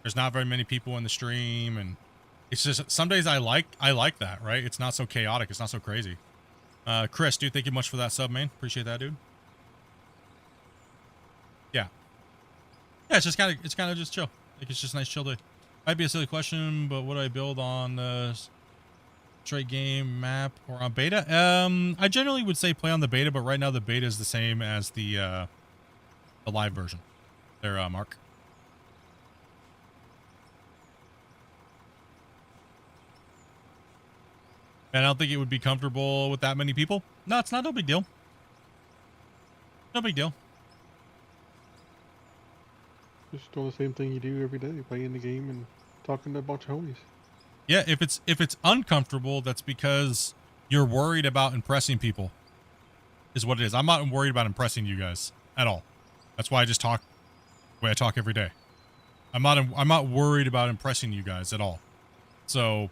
there's not very many people in the stream, and it's just, some days I like that, right? It's not so chaotic. It's not so crazy. Chris, dude, thank you much for that sub, man. Appreciate that, dude. Yeah. Yeah, it's kind of just chill. Like, it's just a nice chill day. Might be a silly question, but what do I build on straight game map or on beta? I generally would say play on the beta, but right now the beta is the same as the live version. There, Mark. And I don't think it would be comfortable with that many people. No, it's not. No big deal. No big deal.
Just doing the same thing you do every day, playing the game and talking to a bunch of homies.
Yeah, if it's uncomfortable, that's because you're worried about impressing people. Is what it is. I'm not worried about impressing you guys at all. That's why I just talk the way I talk every day. I'm not worried about impressing you guys at all. So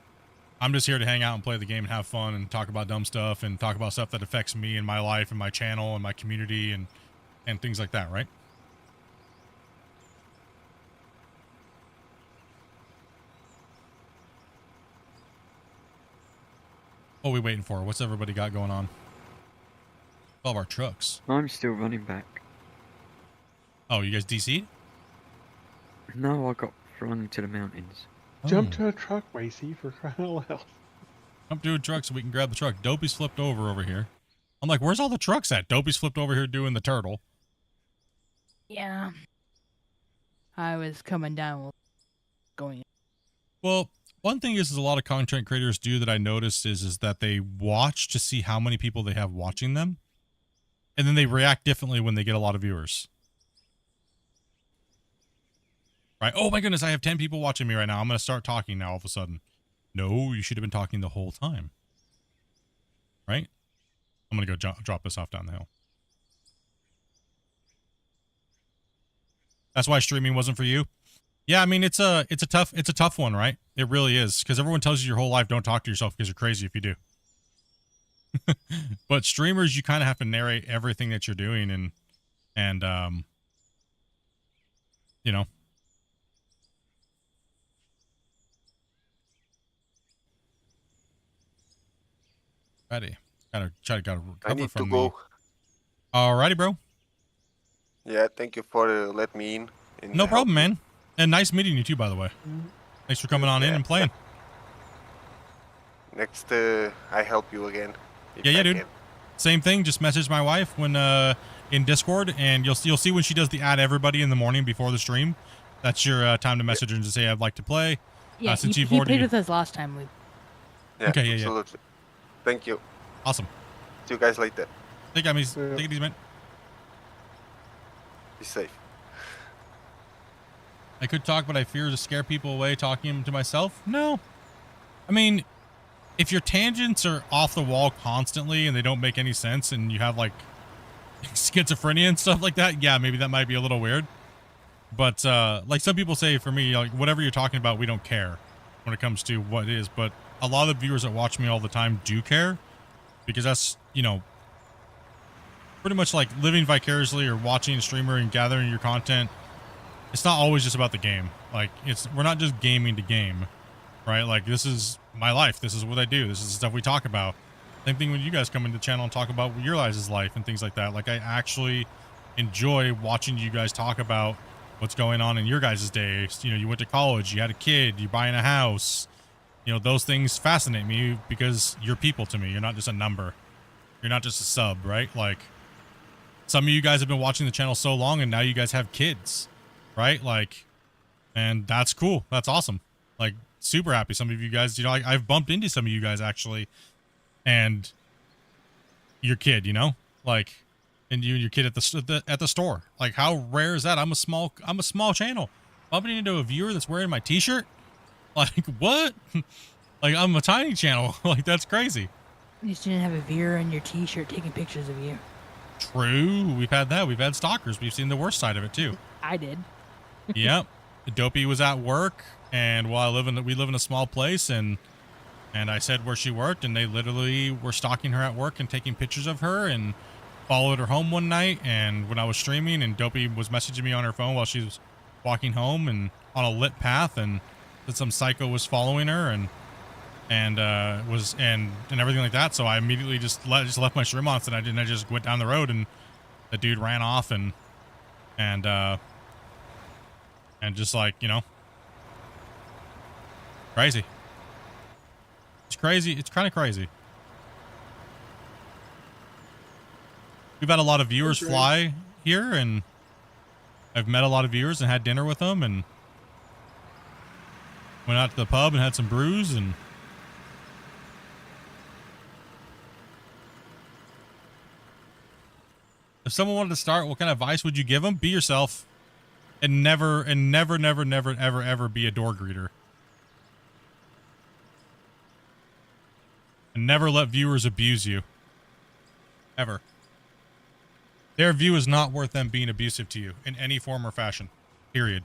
I'm just here to hang out and play the game and have fun and talk about dumb stuff and talk about stuff that affects me and my life and my channel and my community and things like that, right? What are we waiting for? What's everybody got going on? All of our trucks.
I'm still running back.
Oh, you guys DC'd?
No, I got thrown into the mountains.
Jump to a truck, Macy, for crying out loud.
Jump to a truck so we can grab the truck. Dopey's flipped over here. I'm like, where's all the trucks at? Dopey's flipped over here doing the turtle.
Yeah. I was coming down, going.
Well, one thing is a lot of content creators do that I noticed is that they watch to see how many people they have watching them. And then they react differently when they get a lot of viewers. Right? Oh my goodness, I have 10 people watching me right now. I'm going to start talking now all of a sudden. No, you should have been talking the whole time. Right? I'm going to go drop this off down the hill. That's why streaming wasn't for you? Yeah, I mean, it's a tough one, right? It really is. Because everyone tells you your whole life, don't talk to yourself because you're crazy if you do. But streamers, you kind of have to narrate everything that you're doing and you know. Ready. Gotta recover
I need to
from
go.
Alrighty, bro.
Yeah, thank you for let me in. And
No
help
problem,
me.
man. And nice meeting you too, by the way. Thanks for coming on in and playing.
Next, I help you again. if
Yeah,
I
dude.
can.
Same thing. Just message my wife when in Discord, and you'll see when she does the add everybody in the morning before the stream. That's your time to message her and to say I'd like to play.
Yeah,
Since
he
you've already
played with us last time.
Yeah,
Okay, yeah, yeah.
absolutely. Thank you.
Awesome.
See you guys later.
Take it easy, man.
Be safe.
I could talk, but I fear to scare people away talking to myself. No. I mean, if your tangents are off the wall constantly and they don't make any sense and you have like schizophrenia and stuff like that, yeah, maybe that might be a little weird. But like some people say, for me, like whatever you're talking about, we don't care when it comes to what it is. But a lot of the viewers that watch me all the time do care, because that's, you know, pretty much like living vicariously or watching a streamer and gathering your content. It's not always just about the game. Like we're not just gaming to game, right? Like this is my life. This is what I do. This is the stuff we talk about. Same thing when you guys come into the channel and talk about your guys' life and things like that. Like I actually enjoy watching you guys talk about what's going on in your guys' days. You know, you went to college, you had a kid, you're buying a house. You know, those things fascinate me because you're people to me. You're not just a number. You're not just a sub, right? Like some of you guys have been watching the channel so long and now you guys have kids, right? Like, and that's cool. That's awesome. Like super happy. Some of you guys, you know, I've bumped into some of you guys actually, and your kid, you know, like, and you and your kid at the store. Like, how rare is that? I'm a small channel. Bumping into a viewer that's wearing my t-shirt. Like, what? Like, I'm a tiny channel. Like, that's crazy.
You didn't have a viewer in your t-shirt taking pictures of you.
True. We've had that. We've had stalkers. We've seen the worst side of it too.
I did.
Yep. Dopey was at work, and while we live in a small place, and I said where she worked, and they literally were stalking her at work and taking pictures of her, and followed her home one night. And when I was streaming, and Dopey was messaging me on her phone while she was walking home and on a lit path, and that some psycho was following her and everything like that. So I immediately just left my stream on, and I just went down the road, and the dude ran off and just like, you know, crazy. It's crazy. It's kind of crazy. We've had a lot of viewers fly here, and I've met a lot of viewers and had dinner with them, and went out to the pub and had some brews. And if someone wanted to start, what kind of advice would you give them? Be yourself, and never, ever be a door greeter. And never let viewers abuse you. Ever. Their view is not worth them being abusive to you in any form or fashion. Period.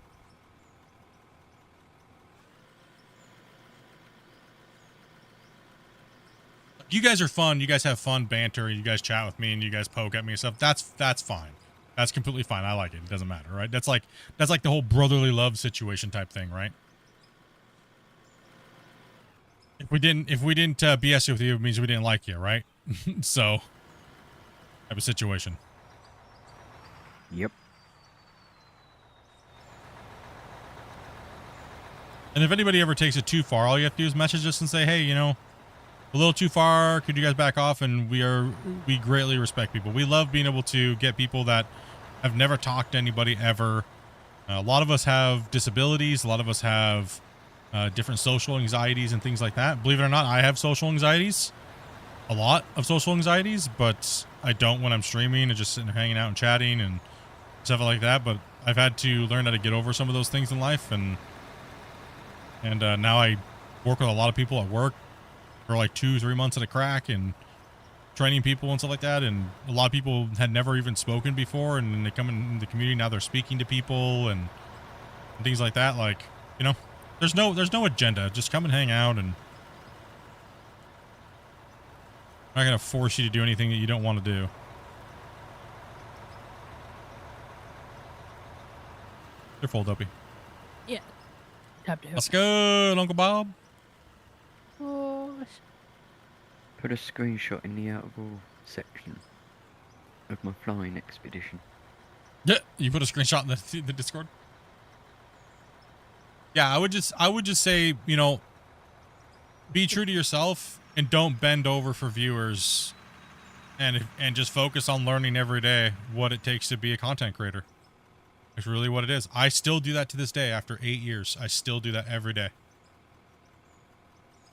You guys are fun. You guys have fun banter. You guys chat with me and you guys poke at me and stuff. That's fine. That's completely fine. I like it. It doesn't matter, right? That's like the whole brotherly love situation type thing, right? If we didn't BS with you, it means we didn't like you, right? So, type of situation.
Yep.
And if anybody ever takes it too far, all you have to do is message us and say, hey, you know, a little too far, could you guys back off? And we greatly respect people. We love being able to get people that have never talked to anybody ever. A lot of us have disabilities. A lot of us have different social anxieties and things like that. Believe it or not, I have social anxieties. A lot of social anxieties, but I don't when I'm streaming and just sitting there hanging out and chatting and stuff like that. But I've had to learn how to get over some of those things in life. And now I work with a lot of people at work for like 2-3 months at a crack and training people and stuff like that. And a lot of people had never even spoken before, and then they come in the community, now they're speaking to people and things like that. Like, you know, there's no agenda. Just come and hang out, and I'm not going to force you to do anything that you don't want to do. You're full, Dopey.
Yeah.
Let's go, Uncle Bob.
Oh.
Put a screenshot in the out of all section of my flying expedition.
Yeah, you put a screenshot in the Discord. Yeah, I would just say, you know, be true to yourself and don't bend over for viewers, and just focus on learning every day what it takes to be a content creator. It's really what it is. I still do that to this day after 8 years. I still do that every day.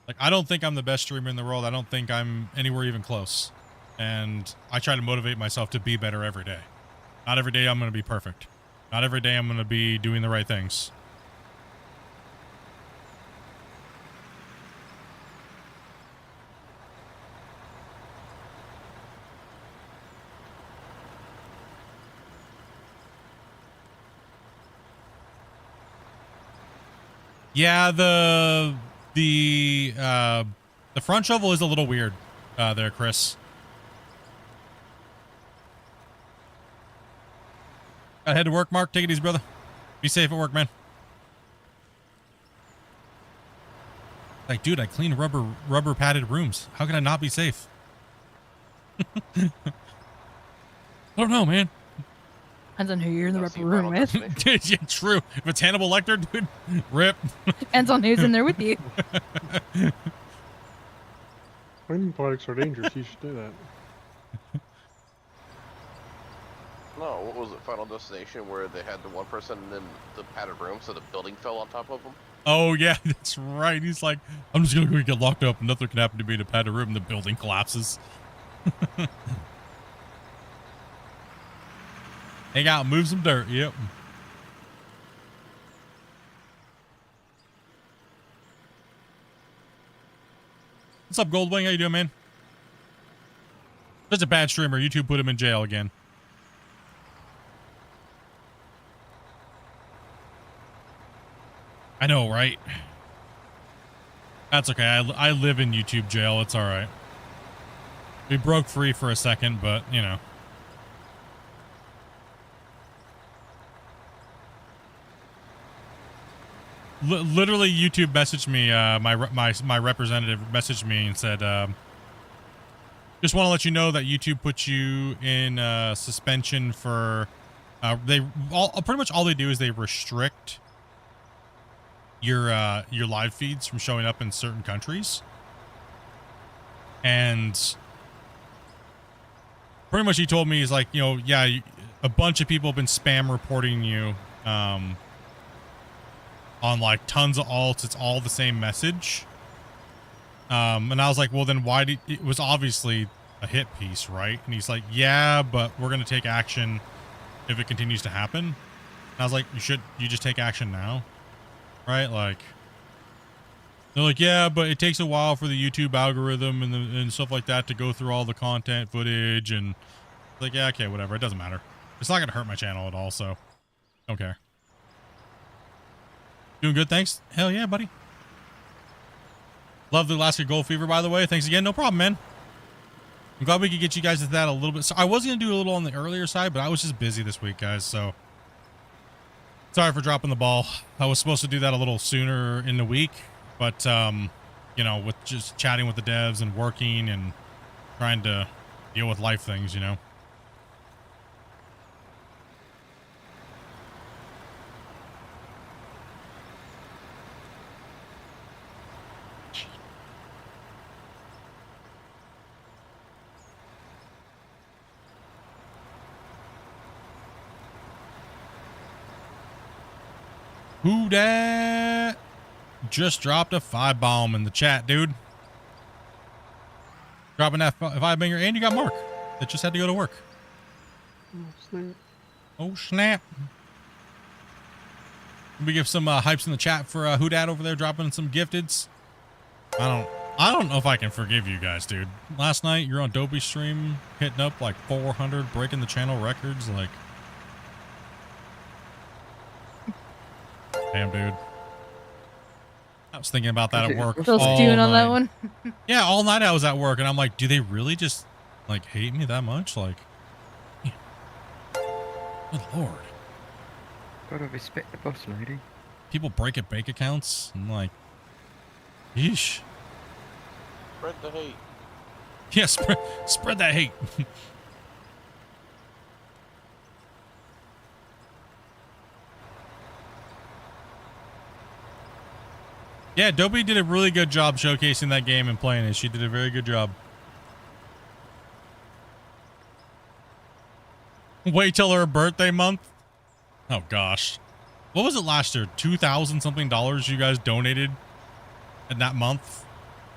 Like, I don't think I'm the best streamer in the world. I don't think I'm anywhere even close. And I try to motivate myself to be better every day. Not every day I'm going to be perfect. Not every day I'm going to be doing the right things. Yeah, the front shovel is a little weird there, Chris. Gotta head to work, Mark. Take it easy, brother. Be safe at work, man. Like, dude, I clean rubber padded rooms. How can I not be safe? I don't know, man.
Depends on who you're in the rubber room with.
Yeah, true. If it's Hannibal Lecter, dude, rip.
Depends on who's in there with you.
Cleaning products are dangerous. You should do that.
No, what was it? Final Destination, where they had the one person in the padded room, so the building fell on top of them?
Oh, yeah, that's right. He's like, I'm just going to go get locked up. Nothing can happen to me in a padded room. The building collapses. Hang out, move some dirt. Yep. What's up, Goldwing? How you doing, man? Such a bad streamer. YouTube put him in jail again. I know, right? That's okay. I live in YouTube jail. It's all right. We broke free for a second, but, you know. Literally, YouTube messaged me, my representative messaged me and said, just want to let you know that YouTube put you in suspension for, pretty much all they do is they restrict your live feeds from showing up in certain countries. And pretty much he told me, he's like, you know, yeah, a bunch of people have been spam reporting you, on like tons of alts. It's all the same message. And I was like, well, then why did it was obviously a hit piece, right? And he's like, yeah, but we're going to take action if it continues to happen. And I was like, you just take action now, right? Like, they're like, yeah, but it takes a while for the YouTube algorithm and stuff like that to go through all the content footage. And like, yeah, okay, whatever. It doesn't matter. It's not going to hurt my channel at all. So don't care. Doing good, thanks. Hell yeah, buddy. Love the Alaska Gold Fever, by the way. Thanks again. No problem, man. I'm glad we could get you guys to that a little bit. So I was going to do a little on the earlier side, but I was just busy this week, guys. So sorry for dropping the ball. I was supposed to do that a little sooner in the week, but, you you know, with just chatting with the devs and working and trying to deal with life things, you know. Who dat? Just dropped a 5-bomb in the chat, dude. Dropping that 5-banger, and you got Mark that just had to go to work.
Oh, snap.
Oh, snap. We give some hypes in the chat for Who Dat over there dropping some gifteds. I don't know if I can forgive you guys, dude. Last night you're on Dopey stream hitting up like 400, breaking the channel records, like damn, dude. I was thinking about that at work.
Still stewing on that one?
Yeah, all night I was at work, and I'm like, do they really just, like, hate me that much? Like, yeah. Good lord.
Gotta respect the boss lady.
People break at bank accounts, and like, yeesh.
Spread the hate.
Yeah, spread that hate. Yeah, Dopey did a really good job showcasing that game and playing it. She did a very good job. Wait till her birthday month. Oh gosh. What was it last year? $2,000 something you guys donated in that month?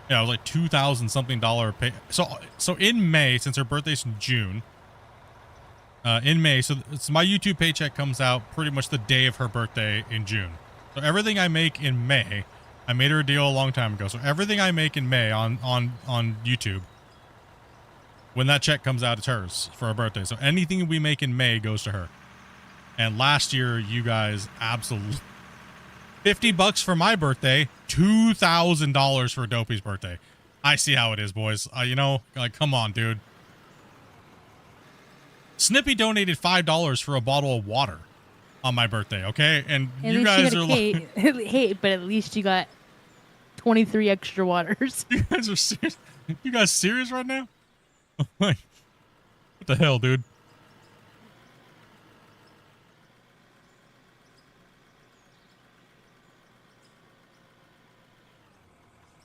Yeah, it was like $2,000 something pay. So in May, since her birthday's in June, in May, so my YouTube paycheck comes out pretty much the day of her birthday in June. So everything I make in May, I made her a deal a long time ago. So everything I make in May on YouTube, when that check comes out, it's hers for her birthday. So anything we make in May goes to her. And last year, you guys absolutely $50 for my birthday, $2,000 for Dopey's birthday. I see how it is, boys. You know, like, come on, dude. Snippy donated $5 for a bottle of water on my birthday, okay? And you guys are like,
hey, but at least you got 23 extra waters.
You guys are serious? You guys serious right now? Like, what the hell, dude?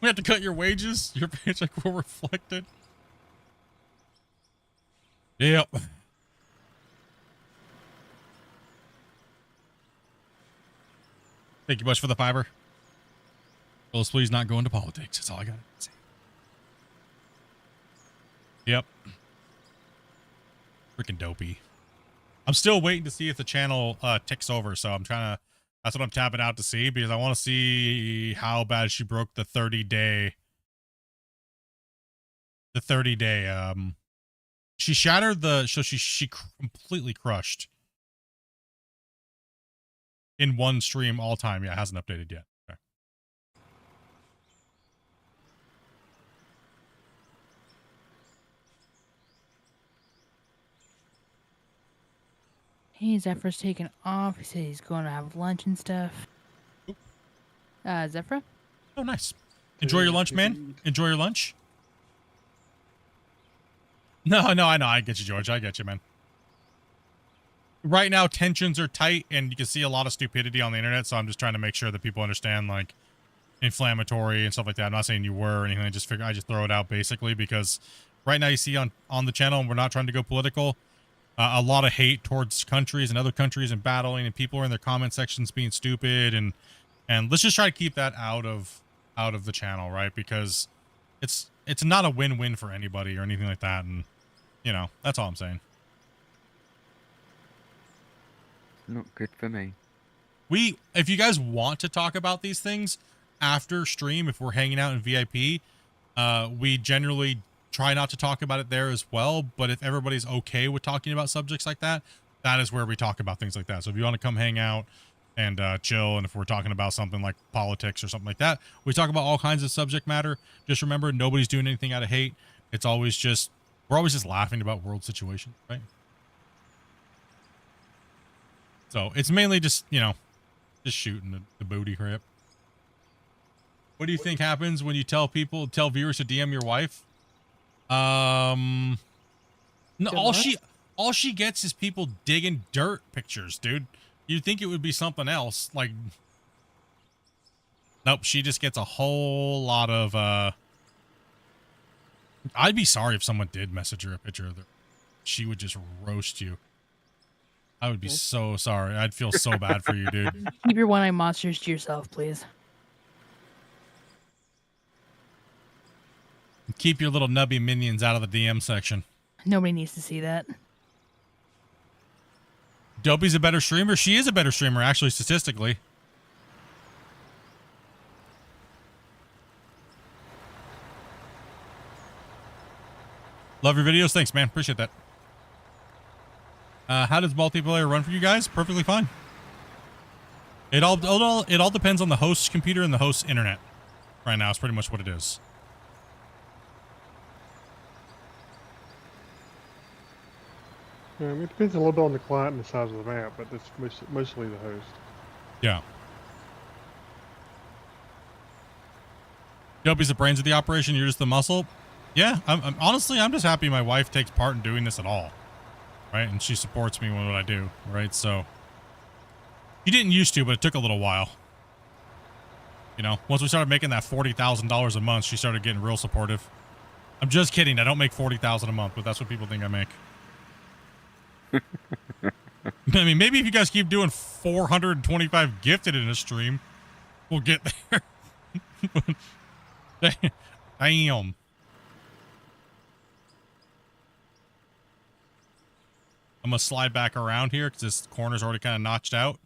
We have to cut your wages? Your paycheck will reflect it? Yep. Thank you much for the fiber. Let's please not go into politics. That's all I got to say. Yep. Freaking Dopey. I'm still waiting to see if the channel ticks over, so I'm trying to... That's what I'm tapping out to see, because I want to see how bad she broke the 30-day... The 30-day, She shattered the... So she completely crushed. In one stream all time. Yeah, it hasn't updated yet. Okay.
Hey, Zephyr's taking off. He said he's going to have lunch and stuff.
Oop.
Zephyr?
Oh, nice. Enjoy your lunch, man. Enjoy your lunch. No, I know. I get you, George. I get you, man. Right now, tensions are tight, and you can see a lot of stupidity on the internet, so I'm just trying to make sure that people understand, like, inflammatory and stuff like that. I'm not saying you were or anything. I just throw it out, basically, because right now you see on the channel, and we're not trying to go political, a lot of hate towards countries and other countries and battling, and people are in their comment sections being stupid, and let's just try to keep that out of the channel, right? Because it's not a win-win for anybody or anything like that, and, you know, that's all I'm saying.
Not good for me.
If you guys want to talk about these things after stream, if we're hanging out in VIP, we generally try not to talk about it there as well. But if everybody's okay with talking about subjects like that, that is where we talk about things like that. So if you want to come hang out and chill, and if we're talking about something like politics or something like that, we talk about all kinds of subject matter. Just remember, nobody's doing anything out of hate. It's always just, we're always just laughing about world situations, right? So it's mainly just, you know, just shooting the booty crap. What do you think happens when you tell viewers to DM your wife? No, all she gets is people digging dirt pictures, dude. You'd think it would be something else. Like, nope, she just gets a whole lot of, I'd be sorry if someone did message her a picture of her. She would just roast you. I would be so sorry. I'd feel so bad for you, dude.
Keep your one-eyed monsters to yourself, please.
Keep your little nubby minions out of the DM section.
Nobody needs to see that.
Dopey's a better streamer. She is a better streamer, actually, statistically. Love your videos. Thanks, man. Appreciate that. How does multiplayer run for you guys? Perfectly fine. It all depends on the host's computer and the host's internet. Right now, it's pretty much what it is.
It depends a little bit on the client and the size of the map, but it's mostly the host.
Yeah. Dopey's the brains of the operation. You're just the muscle. Yeah. I'm honestly, I'm just happy my wife takes part in doing this at all. Right. And she supports me with what I do. Right. So she didn't used to, but it took a little while. You know, once we started making that $40,000 a month, she started getting real supportive. I'm just kidding. I don't make $40,000 a month, but that's what people think I make. I mean, maybe if you guys keep doing 425 gifted in a stream, we'll get there. Damn. I'm going to slide back around here because this corner's already kind of notched out.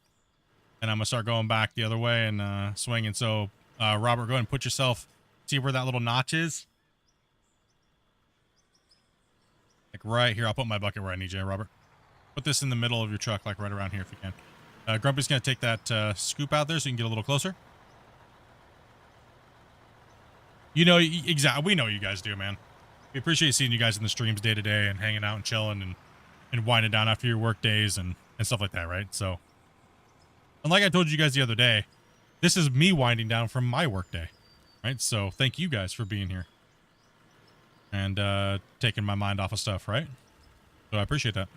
And I'm going to start going back the other way and swinging. So, Robert, go ahead and put yourself, see where that little notch is? Like right here. I'll put my bucket where I need you, Robert. Put this in the middle of your truck, like right around here if you can. Grumpy's going to take that scoop out there so you can get a little closer. You know, exactly. We know you guys do, man. We appreciate seeing you guys in the streams day to day and hanging out and chilling and winding down after your work days and stuff like that, right? So, and like I told you guys the other day, this is me winding down from my work day, right? So thank you guys for being here and taking my mind off of stuff, right? So I appreciate that.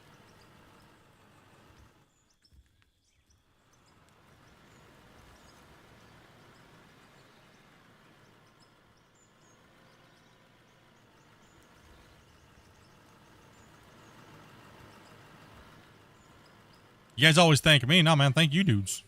You guys always thank me. No, man, thank you dudes.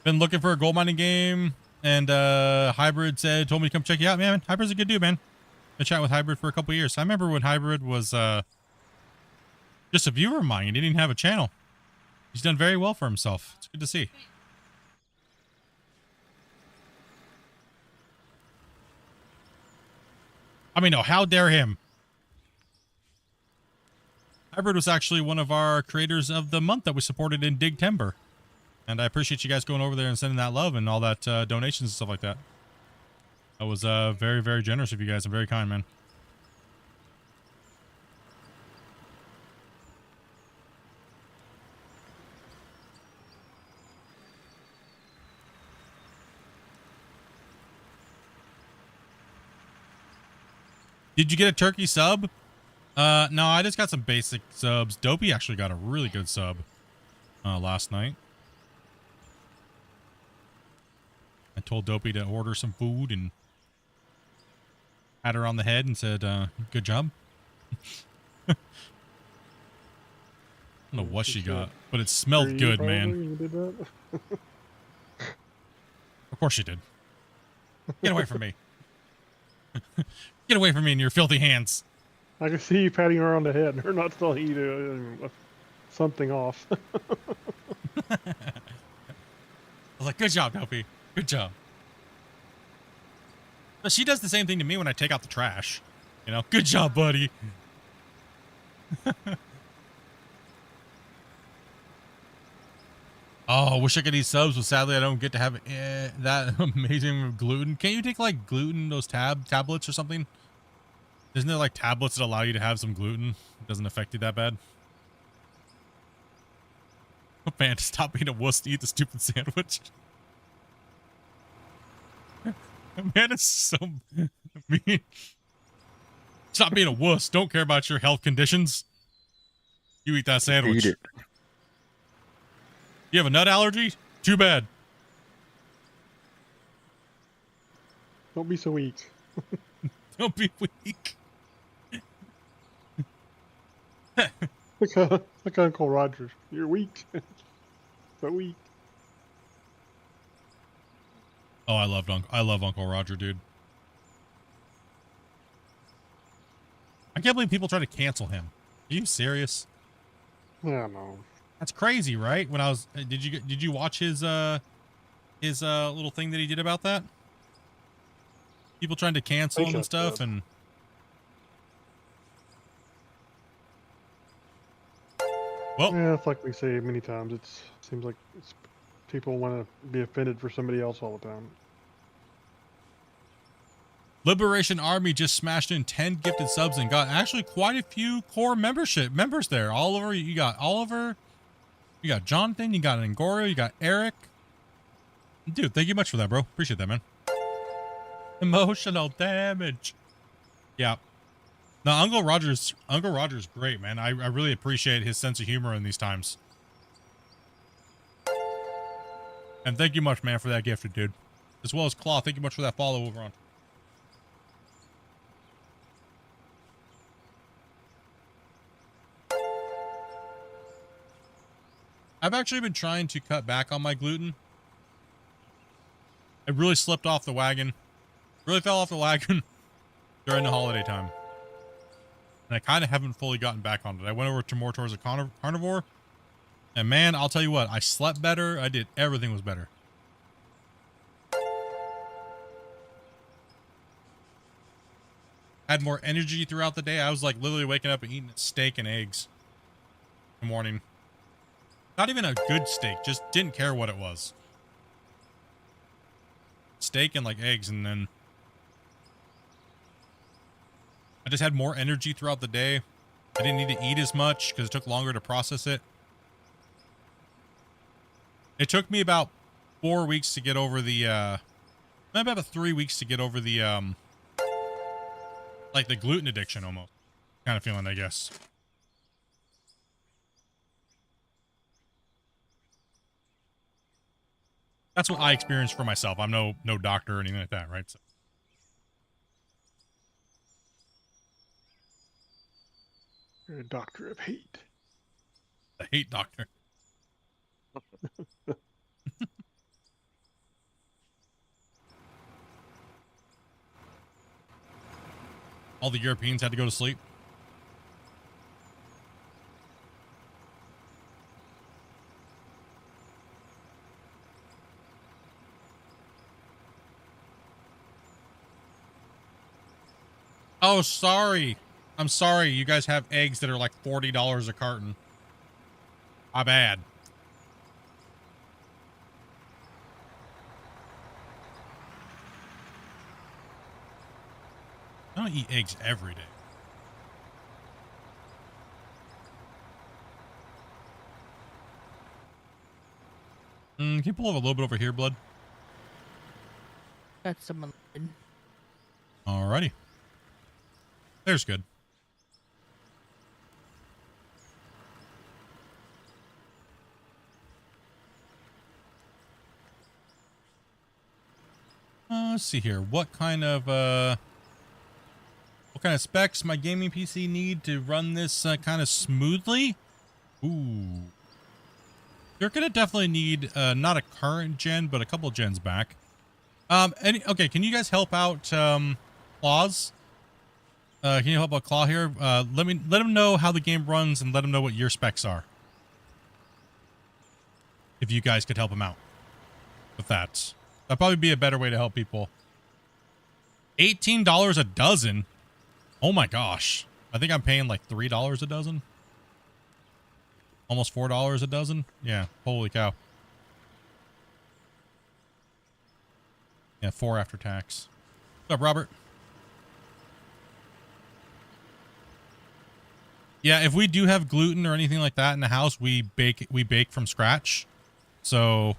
Been looking for a gold mining game, and Hybrid told me to come check you out. Man, Hybrid's a good dude, man. Been chatting with Hybrid for a couple years. I remember when Hybrid was just a viewer of mine. He didn't even have a channel. He's done very well for himself. It's good to see. I mean, no, how dare him? Hybrid was actually one of our creators of the month that we supported in Dig Timber. And I appreciate you guys going over there and sending that love and all that donations and stuff like that. That was very, very generous of you guys and very kind, man. Did you get a turkey sub? No, I just got some basic subs. Dopey actually got a really good sub last night. I told Dopey to order some food and had her on the head and said, good job. I don't know what she got, but it smelled good, man.
You did that?
Of course she did. Get away from me. Get away from me and your filthy hands.
I can see you patting her on the head and her not telling you to something off.
I was like, good job, Dopey. Good job. But she does the same thing to me when I take out the trash. You know, good job, buddy. Oh, wish I could eat subs, but sadly I don't get to have that amazing gluten. Can't you take like gluten, those tablets or something? Isn't there like tablets that allow you to have some gluten? It doesn't affect you that bad. Oh, man, stop being a wuss to eat the stupid sandwich. Man, it's so mean. Stop being a wuss. Don't care about your health conditions. You eat that sandwich.
Eat it.
You have a nut allergy? Too bad.
Don't be so weak.
Don't be weak.
Like Uncle Rogers. You're weak. But weak.
Oh, I love Uncle Roger, dude. I can't believe people try to cancel him. Are you serious?
Yeah, no.
That's crazy, right? When I was, did you watch his little thing that he did about that? People trying to cancel him and stuff, and well,
yeah, it's like we say many times. It seems like people want to be offended for somebody else all the time.
Liberation Army just smashed in 10 gifted subs and got actually quite a few core members there. Oliver, you got Oliver, you got Jonathan, you got Angorio, you got Eric. Dude, thank you much for that, bro. Appreciate that, man. Emotional damage. Yeah. No, Uncle Roger's great, man. I really appreciate his sense of humor in these times. And thank you much, man, for that gifted, dude. As well as Claw, thank you much for that follow over on. I've actually been trying to cut back on my gluten. I really slipped off the wagon. Really fell off the wagon during the holiday time. And I kind of haven't fully gotten back on it. I went over to more towards a carnivore. And man, I'll tell you what, I slept better. I did, everything was better. Had more energy throughout the day. I was like literally waking up and eating steak and eggs in the morning. Not even a good steak, just didn't care what it was. Steak and like eggs, and then I just had more energy throughout the day. I didn't need to eat as much because it took longer to process it. It took me about 4 weeks to get over the, maybe about 3 weeks to get over the, like the gluten addiction almost. Kind of feeling, I guess. That's what I experienced for myself. I'm no doctor or anything like that, right? So.
You're a doctor of hate.
The hate doctor. All the Europeans had to go to sleep. Oh, sorry. I'm sorry. You guys have eggs that are like $40 a carton. My bad. I don't eat eggs every day. Can you pull over a little bit over here, blood?
Got someone.
Alrighty. There's good. Let's see here. What kind of specs my gaming PC need to run this kind of smoothly? Ooh. You're gonna definitely need not a current gen, but a couple gens back. Okay, can you guys help out Claws? Can you help out Claw here? Let him know how the game runs and let him know what your specs are. If you guys could help him out with that. That'd probably be a better way to help people. $18 a dozen? Oh my gosh. I think I'm paying like $3 a dozen. Almost $4 a dozen? Yeah, holy cow. Yeah, 4 after tax. What's up, Robert? Yeah, if we do have gluten or anything like that in the house, we bake from scratch. So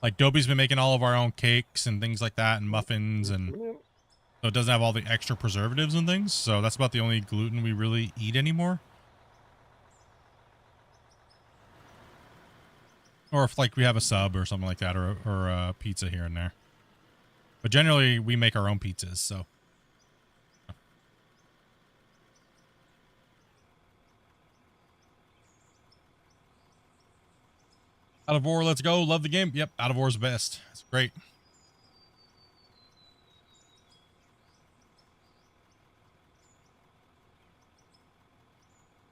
like Dobie's been making all of our own cakes and things like that and muffins, and so it doesn't have all the extra preservatives and things. So that's about the only gluten we really eat anymore. Or if like we have a sub or something like that, or a pizza here and there. But generally we make our own pizzas, so. Out of War, let's go. Love the game. Yep, Out of War's best. It's great.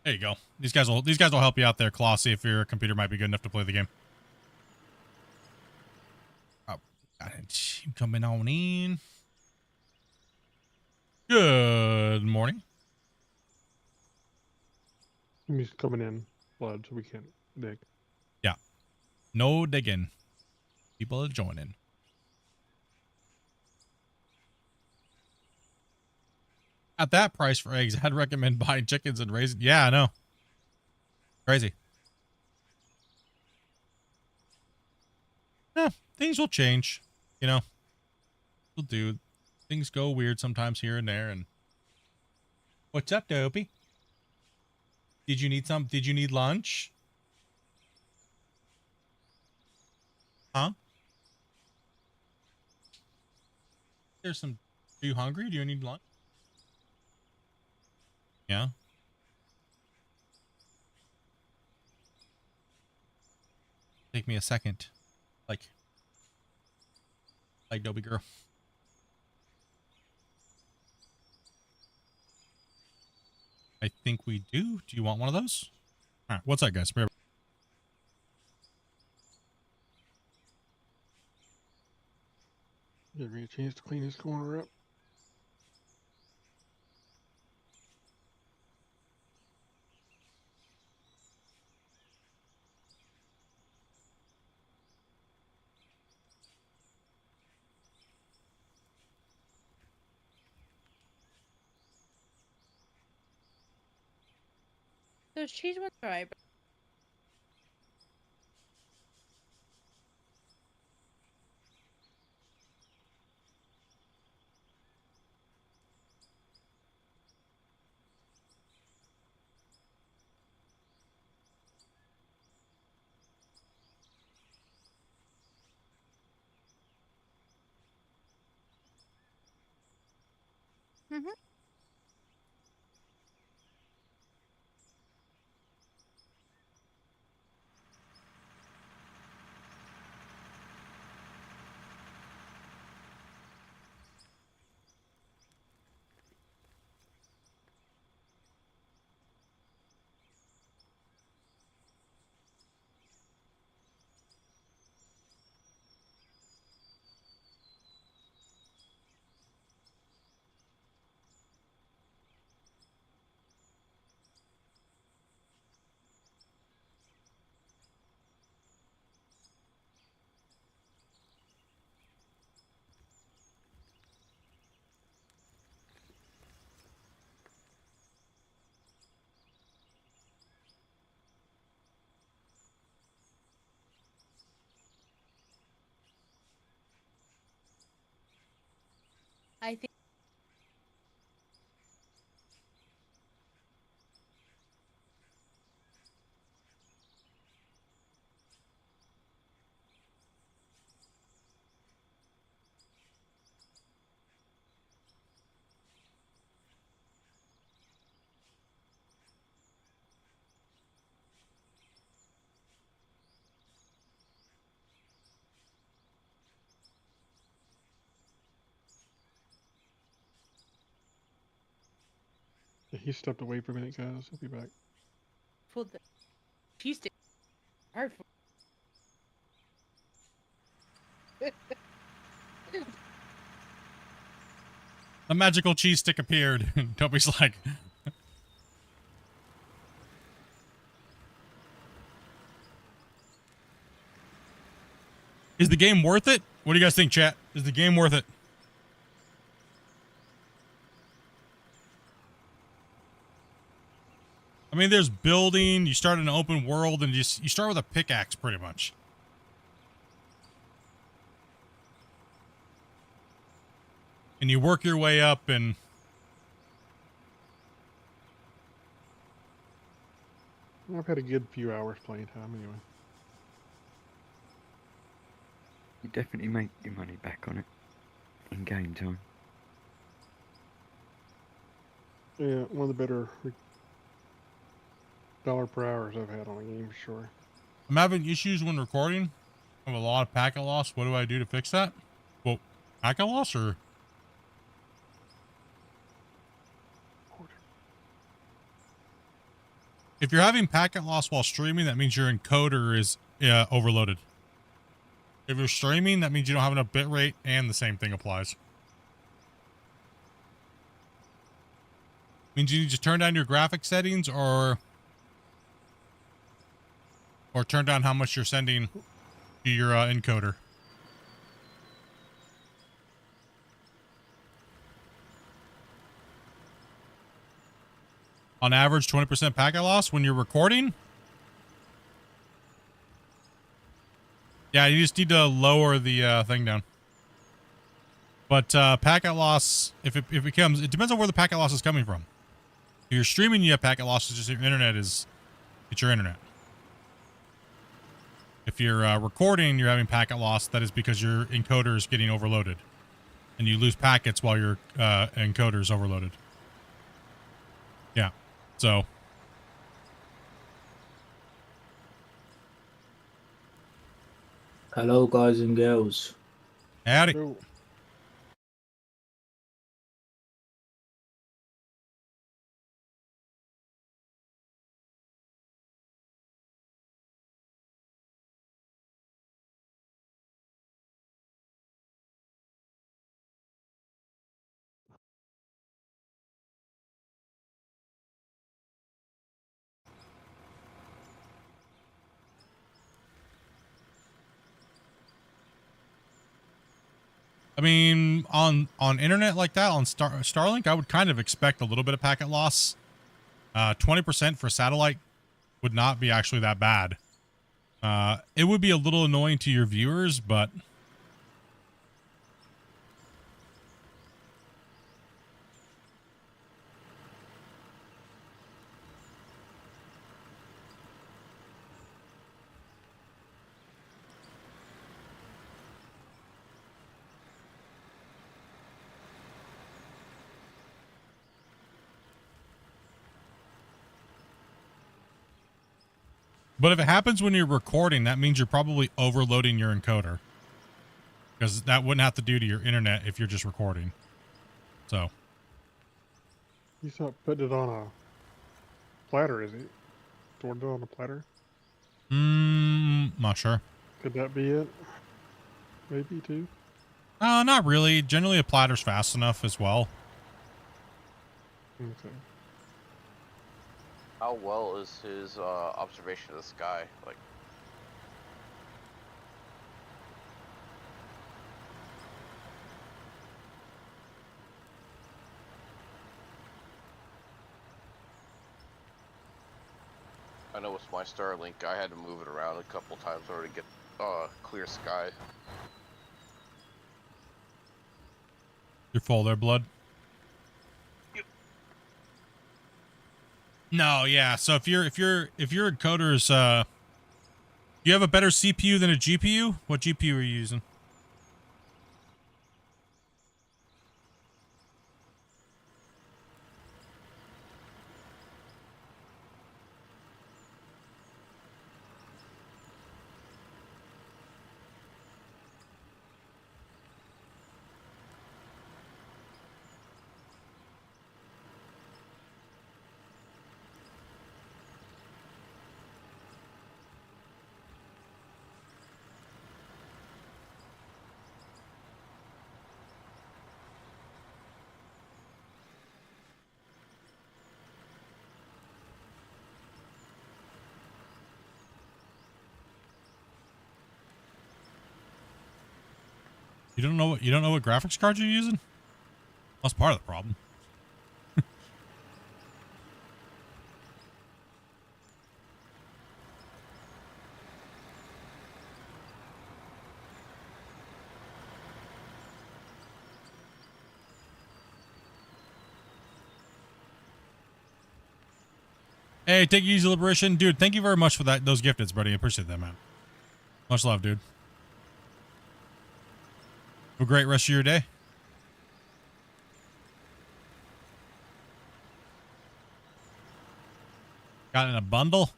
There you go. These guys will help you out there, Claw, see if your computer might be good enough to play the game. Oh, got it. Coming on in. Good morning.
He's coming in blood, so we can't dig.
Yeah. No digging. People are joining. At that price for eggs, I'd recommend buying chickens and raising. Yeah, I know. Crazy. Yeah, things will change. You know, will do. Things go weird sometimes here and there. And what's up, Dopey? Did you need some? Did you need lunch? Huh? There's some. Are you hungry? Do you need lunch? Yeah. Take me a second. Like Dobie girl. I think we do. Do you want one of those? All right. What's that, guys?
Give me a chance to clean this corner up.
Those cheese ones are right. Mm-hmm. I think.
Yeah, he stepped away for a minute, guys. He'll be back.
For the cheese stick. Hard for.
A magical cheese stick appeared. Toby's like. Is the game worth it? What do you guys think, chat? Is the game worth it? mean, there's building. You start in an open world, and you start with a pickaxe, pretty much. And you work your way up, and
I've had a good few hours playing time anyway.
You definitely make your money back on it in game time.
Yeah, one of the better dollar per hours I've had on a game for sure.
I'm having issues when recording. I have a lot of packet loss. What do I do to fix that? Well, packet loss or? If you're having packet loss while streaming, that means your encoder is overloaded. If you're streaming, that means you don't have enough bitrate, and the same thing applies. Means you need to turn down your graphic settings or turn down how much you're sending to your encoder. On average, 20% packet loss when you're recording. Yeah, you just need to lower the thing down. But packet loss, if it depends on where the packet loss is coming from. If you're streaming, you have packet loss. It's just your internet it's your internet. If you're recording, you're having packet loss. That is because your encoder is getting overloaded, and you lose packets while your encoder is overloaded. Yeah, so.
Hello, guys and girls.
Howdy.
So,
I mean, on internet like that, on Starlink, I would kind of expect a little bit of packet loss. 20% for satellite would not be actually that bad. It would be a little annoying to your viewers, but if it happens when you're recording, that means you're probably overloading your encoder. Because that wouldn't have to do to your internet if you're just recording. So.
he's not putting it on a platter, is he? Stored it on a platter?
Not sure.
Could that be it? Maybe too.
Not really. Generally, a platter's fast enough as well.
Okay.
How well is his observation of the sky? Like, I know with my Starlink, I had to move it around a couple times in order to get clear sky.
You're full there, blood. No, yeah. So if your encoder's you have a better CPU than a GPU? What GPU are you using? You don't know what graphics card you're using? That's part of the problem. Hey, take it easy, Liberation. Dude, thank you very much for those gifteds, buddy. I appreciate that, man. Much love, dude. Have a great rest of your day. Got it in a bundle?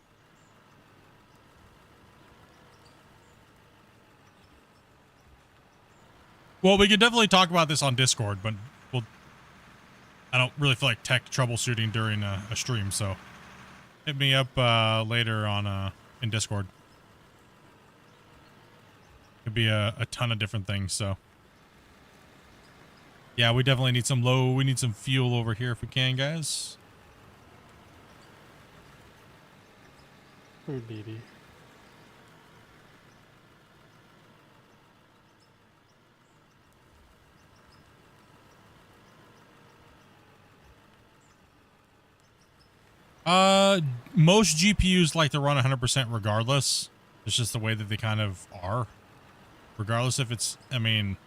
Well, we could definitely talk about this on Discord, but I don't really feel like tech troubleshooting during a stream, so hit me up later on in Discord. Could be a ton of different things, so yeah, we definitely need we need some fuel over here if we can, guys.
Oh, Dee.
Most GPUs like to run 100% regardless. It's just the way that they kind of are. Regardless if it's, I mean,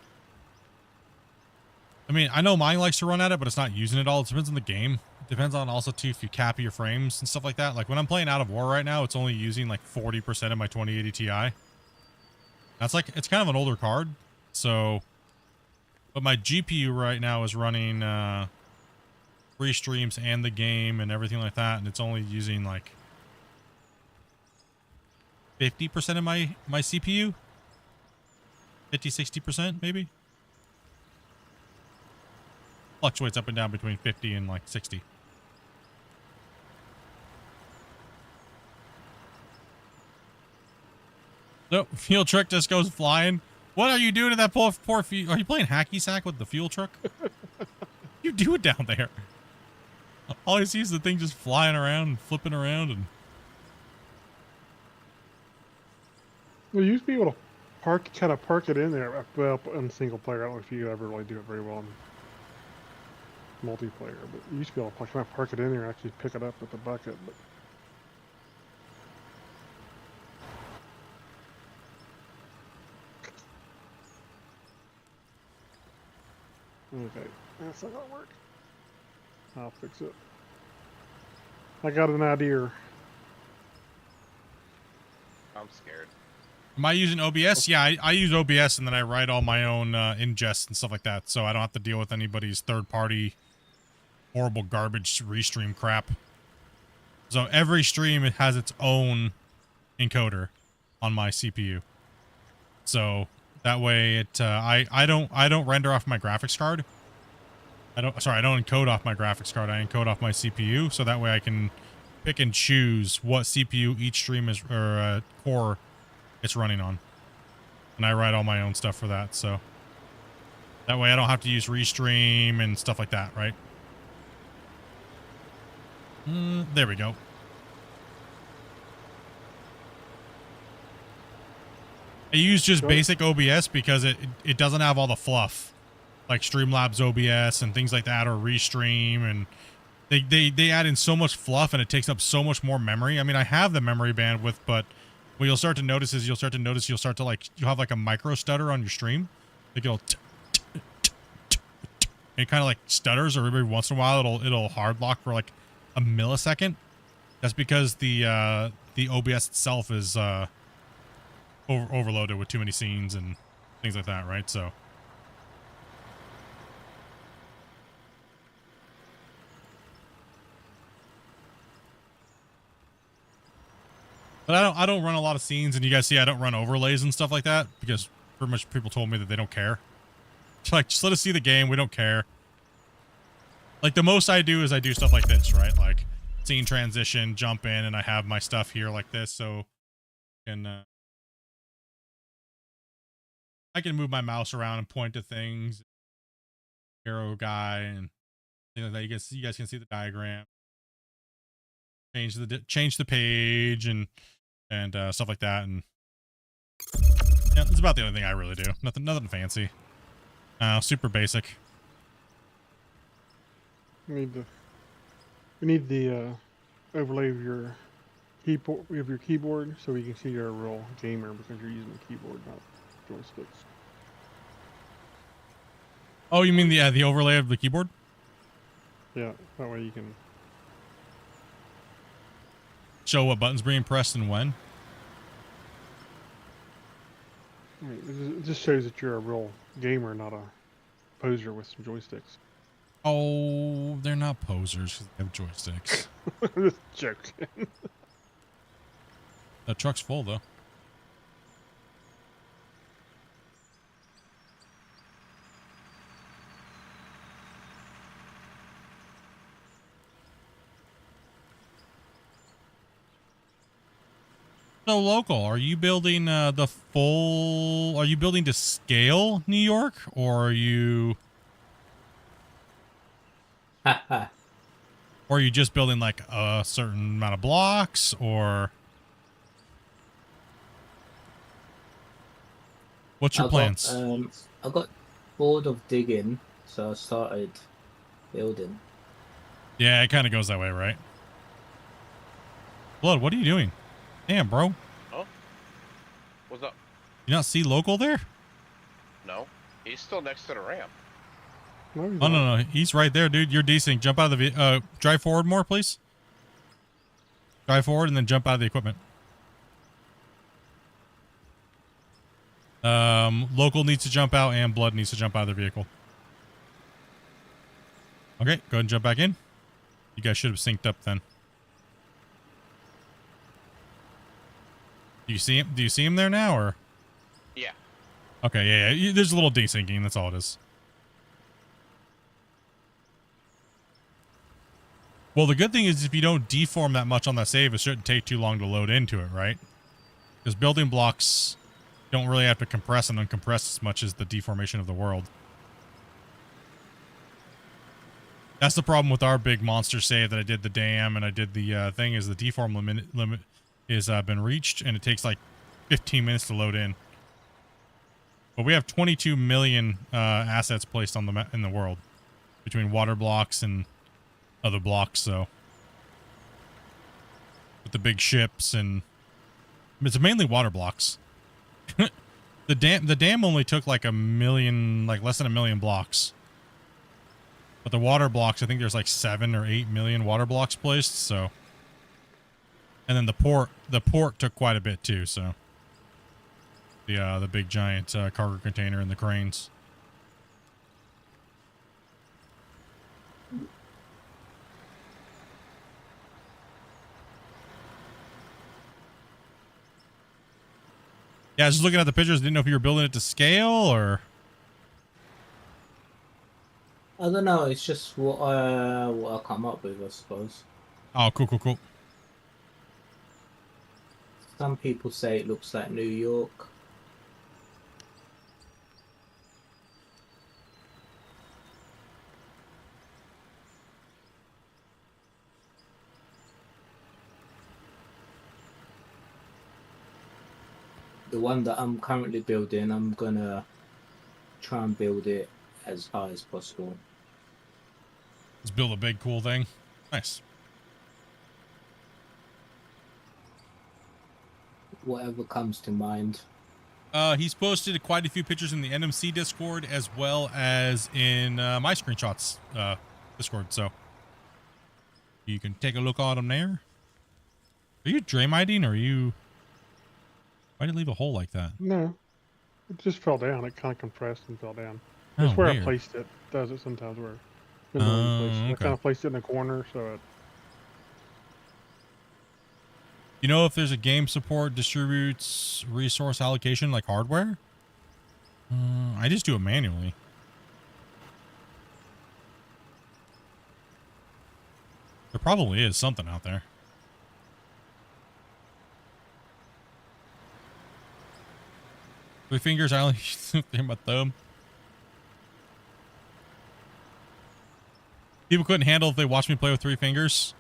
I know mine likes to run at it, but it's not using it all. It depends on the game. It depends on also too if you cap your frames and stuff like that. Like when I'm playing Out of War right now, it's only using like 40% of my 2080 Ti. That's like, it's kind of an older card. So, but my GPU right now is running, 3 streams and the game and everything like that, and it's only using like 50% of my CPU. 50-60% maybe. Fluctuates up and down between 50 and like 60. Nope, fuel truck just goes flying. What are you doing to that poor fuel? Are you playing hacky sack with the fuel truck? You do it down there. All I see is the thing just flying around and flipping around and.
Well, you used to be able to kind of park it in there. Well, in single player, I don't know if you ever really do it very well in multiplayer, but you used to be able to kind of park it in there and actually pick it up with the bucket. But okay, that's not gonna work. I'll fix it. I got an idea.
I'm scared.
Am I using OBS? Yeah, I use OBS and then I write all my own ingest and stuff like that, so I don't have to deal with anybody's third-party horrible garbage restream crap. So every stream it has its own encoder on my CPU. So that way it I don't render off my graphics card. I don't encode off my graphics card. I encode off my CPU, so that way I can pick and choose what CPU each stream is or core it's running on. And I write all my own stuff for that, so that way I don't have to use restream and stuff like that, right? There we go. I use just basic OBS because it doesn't have all the fluff, like Streamlabs OBS and things like that, or Restream, and they add in so much fluff and it takes up so much more memory. I mean, I have the memory bandwidth, but what you'll start to notice is you'll have like a micro stutter on your stream. Like it'll it kind of like stutters, or every once in a while it'll hard lock for like a millisecond. That's because the OBS itself is overloaded with too many scenes and things like that, right? So but I don't run a lot of scenes, and you guys see I don't run overlays and stuff like that because pretty much people told me that they don't care. Like, just let us see the game, we don't care. Like, the most I do is I do stuff like this, right? Like scene transition, jump in, and I have my stuff here like this, so I can move my mouse around and point to things. Arrow guy and things like that. You guys can see the diagram. Change the page and stuff like that, and yeah, that's about the only thing I really do. Nothing fancy. Super basic.
We need the overlay of your keyboard so we can see you're a real gamer because you're using the keyboard, not joysticks.
Oh, you mean the overlay of the keyboard?
Yeah, that way you can.
show what buttons being pressed and when.
I mean, it just shows that you're a real gamer, not a poser with some joysticks.
Oh, they're not posers. They have joysticks.
I'm just joking.
The truck's full though. So local, are you building the full? Are you building to scale New York, or are you? Or are you just building like a certain amount of blocks, or what's your plans?
I got bored of digging, so I started building.
Yeah, it kind of goes that way, right? Blood, what are you doing? Damn, bro.
Oh? What's up?
You not see local there?
No. He's still next to the ramp.
No,
Oh, no. He's right there, dude. You're decent. Jump out of the... drive forward more, please. Drive forward and then jump out of the equipment. Local needs to jump out and Blood needs to jump out of the vehicle. Okay, go ahead and jump back in. You guys should have synced up then. Do you see him? Do you see him there now, or?
Yeah.
Okay, yeah. There's a little desyncing. That's all it is. Well, the good thing is if you don't deform that much on that save, it shouldn't take too long to load into it, right? Because building blocks don't really have to compress and uncompress as much as the deformation of the world. That's the problem with our big monster save that I did the dam and I did the thing is the deform limit is been reached, and it takes like 15 minutes to load in. But we have 22 million assets placed on the in the world between water blocks and other blocks. So with the big ships, and it's mainly water blocks. the dam only took like a million, like less than a million blocks. But the water blocks, I think there's like 7 or 8 million water blocks placed. So. And then the port took quite a bit too, so the big giant cargo container and the cranes. Yeah, I was just looking at the pictures. Didn't know if you were building it to scale or.
I don't know. It's just what I come up with, I suppose.
Oh, cool.
Some people say it looks like New York. The one that I'm currently building, I'm gonna try and build it as high as possible.
Let's build a big cool thing. Nice.
Whatever comes to mind.
He's posted quite a few pictures in the NMC Discord as well as in my screenshots Discord, so you can take a look at them there. Are you Draymiding, or are you? Why did you leave a hole like that?
No, it just fell down. It kind of compressed and fell down.
Oh,
That's where
weird.
I placed it. Does it sometimes where?
Okay.
I kind of placed it in the corner, so it.
You know if there's a game support distributes resource allocation like hardware? I just do it manually. There probably is something out there. Three fingers, I only in my thumb. People couldn't handle if they watched me play with 3 fingers.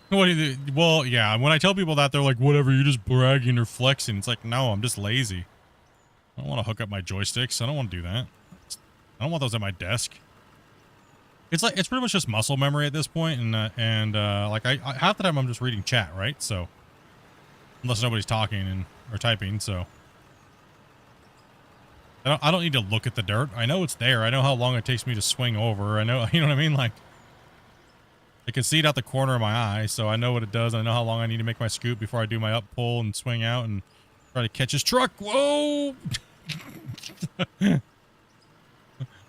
What do you do? Well, yeah, when I tell people that, they're like, whatever, you're just bragging or flexing. It's like, no, I'm just lazy. I don't want to hook up my joysticks. I don't want to do that. I don't want those at my desk. It's like, it's pretty much just muscle memory at this point, and like I half the time I'm just reading chat, right? So unless nobody's talking and or typing, so I don't need to look at the dirt. I know it's there. I know how long it takes me to swing over. I know, you know what I mean? Like, I can see it out the corner of my eye, so I know what it does. I know how long I need to make my scoot before I do my up pull and swing out and try to catch his truck. Whoa!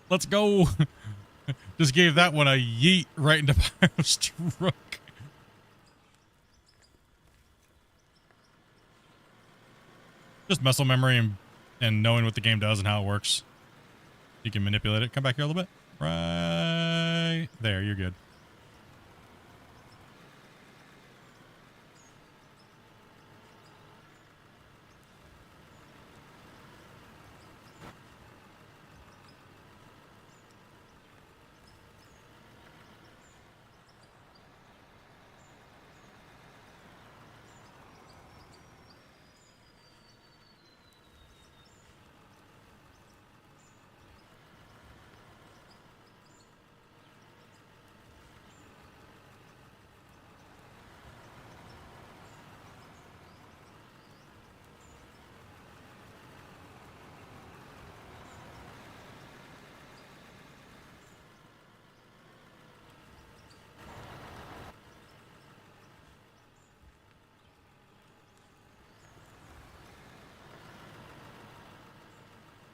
Let's go. Just gave that one a yeet right into Pyro's truck. Just muscle memory and knowing what the game does and how it works. You can manipulate it. Come back here a little bit. Right there. You're good.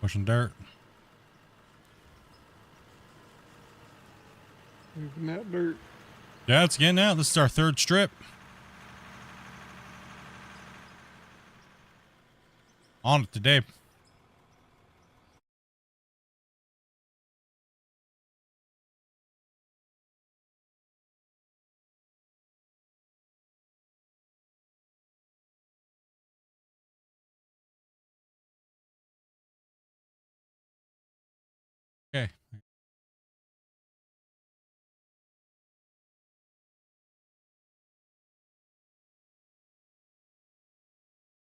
Pushing dirt.
Moving that dirt.
Yeah, it's getting out. This is our third strip. On it today. Okay.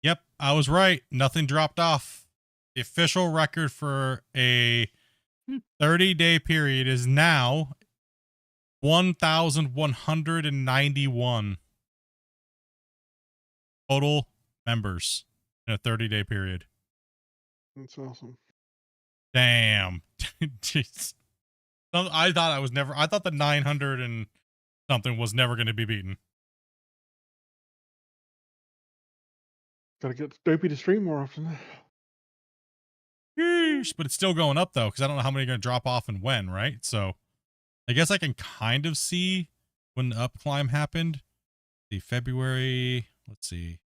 Yep, I was right. Nothing dropped off. The official record for a 30-day period is now 1,191 total members in a 30-day period.
That's awesome.
Damn. Jeez. I thought the 900 and something was never going to be beaten.
Gotta get Dopey to stream more often.
Yeesh, but it's still going up though, because I don't know how many are going to drop off and when, right? So I guess I can kind of see when the up climb happened. The February, let's see.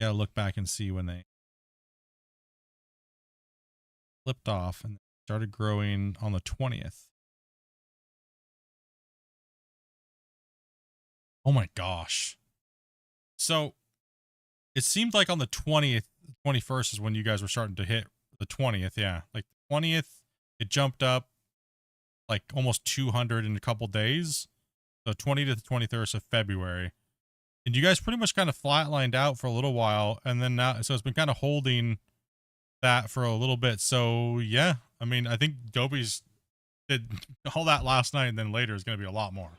Gotta look back and see when they flipped off and started growing on the 20th. Oh my gosh. So it seemed like on the 20th, 21st is when you guys were starting to hit the 20th. Yeah. Like the 20th, it jumped up like almost 200 in a couple days. So 20th to the 23rd of February. And you guys pretty much kind of flatlined out for a little while. And then now, so it's been kind of holding that for a little bit. So yeah, I mean, I think Dopey's did all that last night, and then later is going to be a lot more.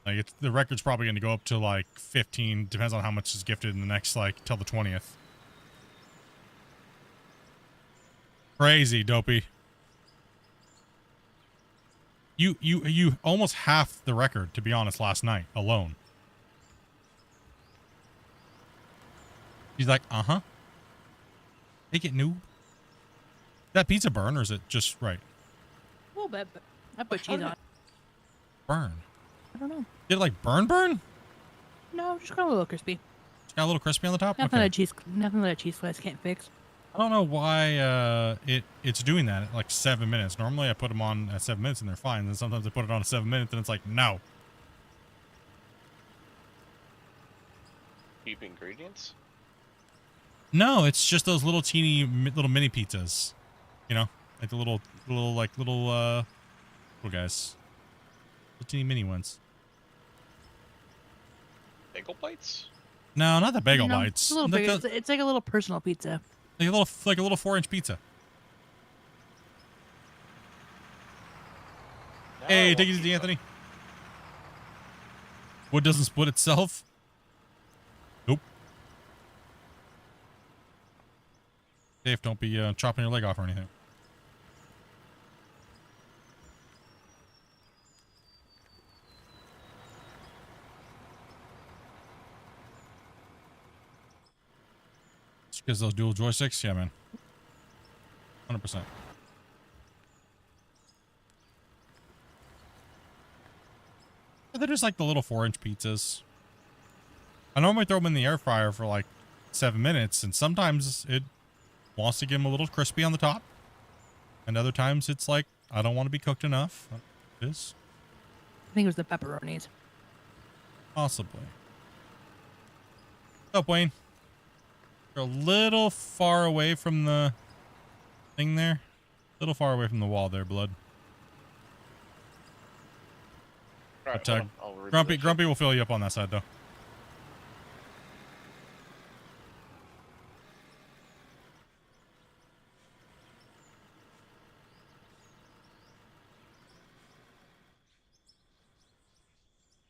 Like the record's probably going to go up to like 15. Depends on how much is gifted in the next, like, till the 20th. Crazy, Dopey. You almost half the record, to be honest, last night alone. He's like, uh-huh. Take it, noob. That pizza burn, or is it just right?
A little bit, but I put cheese on it.
Burn.
I don't know.
Did it like burn?
No, just got a little crispy.
It's got a little crispy on the top?
Nothing
Okay.
nothing that a cheese slice can't fix.
I don't know why it's doing that at like 7 minutes. Normally I put them on at 7 minutes and they're fine. Then sometimes I put it on at 7 minutes and it's like, no.
Cheap ingredients?
No, it's just those little teeny little mini pizzas. You know, like the little guys. Little teeny mini ones.
Bagel plates?
No, not the bagel
No,
bites.
It's a little
Like
bigger. It's like a little personal pizza.
Like a little 4-inch pizza.
No,
Hey,
I
take it
want
easy,
pizza.
Anthony. Wood doesn't split itself. Nope. Dave, don't be chopping your leg off or anything. Because those dual joysticks, yeah, man. 100%. They're just like the little 4-inch pizzas. I normally throw them in the air fryer for like 7 minutes, and sometimes it wants to get them a little crispy on the top. And other times it's like, I don't want to be cooked enough. It is.
I think it was the pepperonis.
Possibly. What's up, Wayne? You're a little far away from the thing there. A little far away from the wall there, blood.
Right,
But, Grumpy will fill you up on that side, though.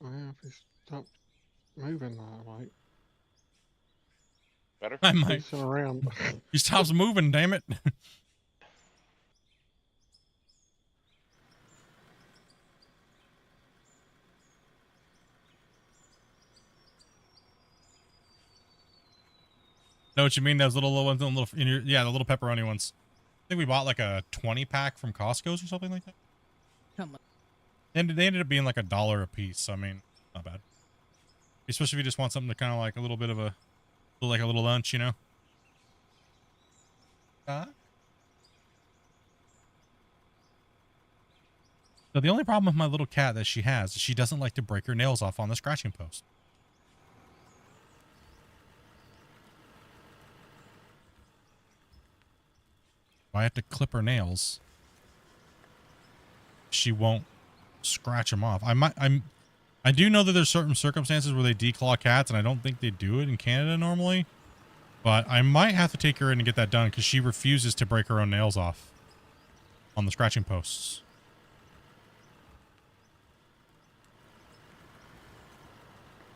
Oh, yeah, if he stopped moving, I might.
Better?
I might.
Pacing around.
He stops moving, damn it. Know what you mean? Those little ones, the little yeah, the little pepperoni ones. I think we bought like a 20-pack from Costco's or something like that. And they ended up being like $1 a piece. So, I mean, not bad. Especially if you just want something to kind of like a little bit of a, like a little lunch, you know. So the only problem with my little cat that she has is she doesn't like to break her nails off on the scratching post. If I have to clip her nails, she won't scratch them off. I do know that there's certain circumstances where they declaw cats, and I don't think they do it in Canada normally. But I might have to take her in and get that done because she refuses to break her own nails off on the scratching posts.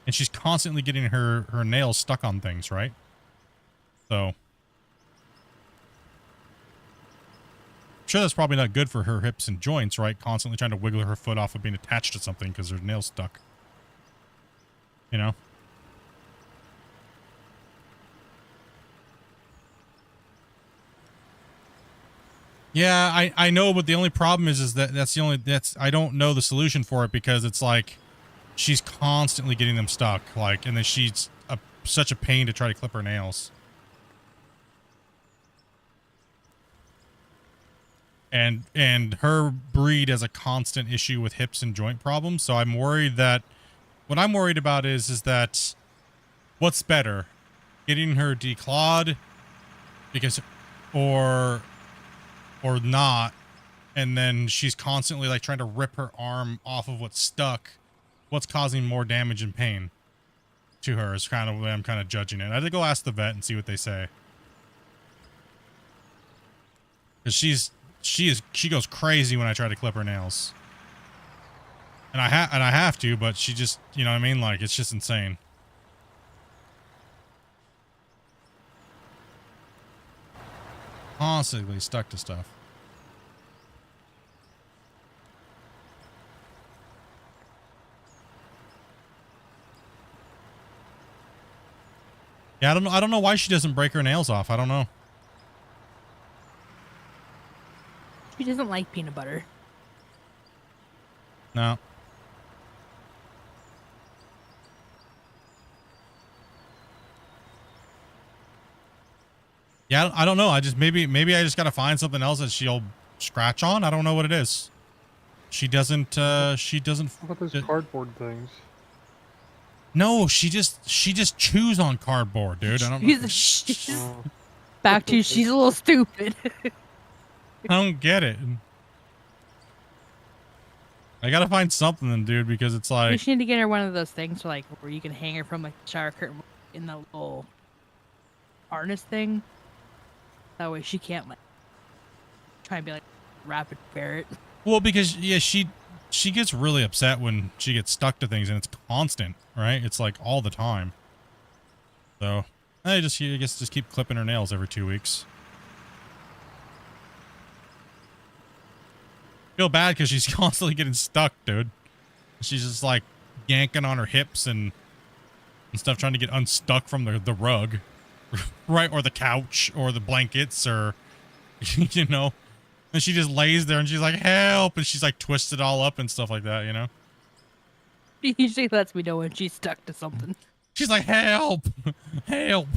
And she's constantly getting her nails stuck on things, right? So I'm sure that's probably not good for her hips and joints, right? Constantly trying to wiggle her foot off of being attached to something because her nail's stuck. You know? Yeah, I know, but the only problem is that I don't know the solution for it because it's like she's constantly getting them stuck, like, and then she's such a pain to try to clip her nails. And her breed has a constant issue with hips and joint problems, so I'm worried that what I'm worried about is that what's better, getting her declawed because or not, and then she's constantly like trying to rip her arm off of what's stuck. What's causing more damage and pain to her is kind of the way I'm kind of judging it. I had to go ask the vet and see what they say. Because she goes crazy when I try to clip her nails. And I have to, but she just, you know what I mean? Like, it's just insane. Constantly stuck to stuff. Yeah, I don't know why she doesn't break her nails off. I don't know.
She doesn't like peanut butter.
No. Yeah, I don't know. I just maybe I just gotta find something else that she'll scratch on. I don't know what it is. She doesn't.
What about those cardboard things?
No, she just chews on cardboard, dude. I don't know.
She's back to she's a little stupid.
I don't get it. I gotta find something, dude, because it's
You
like
just need to get her one of those things like where you can hang her from like the shower curtain in the little harness thing. That way she can't like try and be like rapid ferret.
well, because yeah, she gets really upset when she gets stuck to things, and it's constant, right? It's like all the time. So I guess just keep clipping her nails every 2 weeks. Feel bad because she's constantly getting stuck, dude. She's just like yanking on her hips and stuff, trying to get unstuck from the rug. right, or the couch, or the blankets, or, you know, and she just lays there and she's like, help, and she's like twisted all up and stuff like that, you know?
She usually lets me know when she's stuck to something.
She's like, help, help.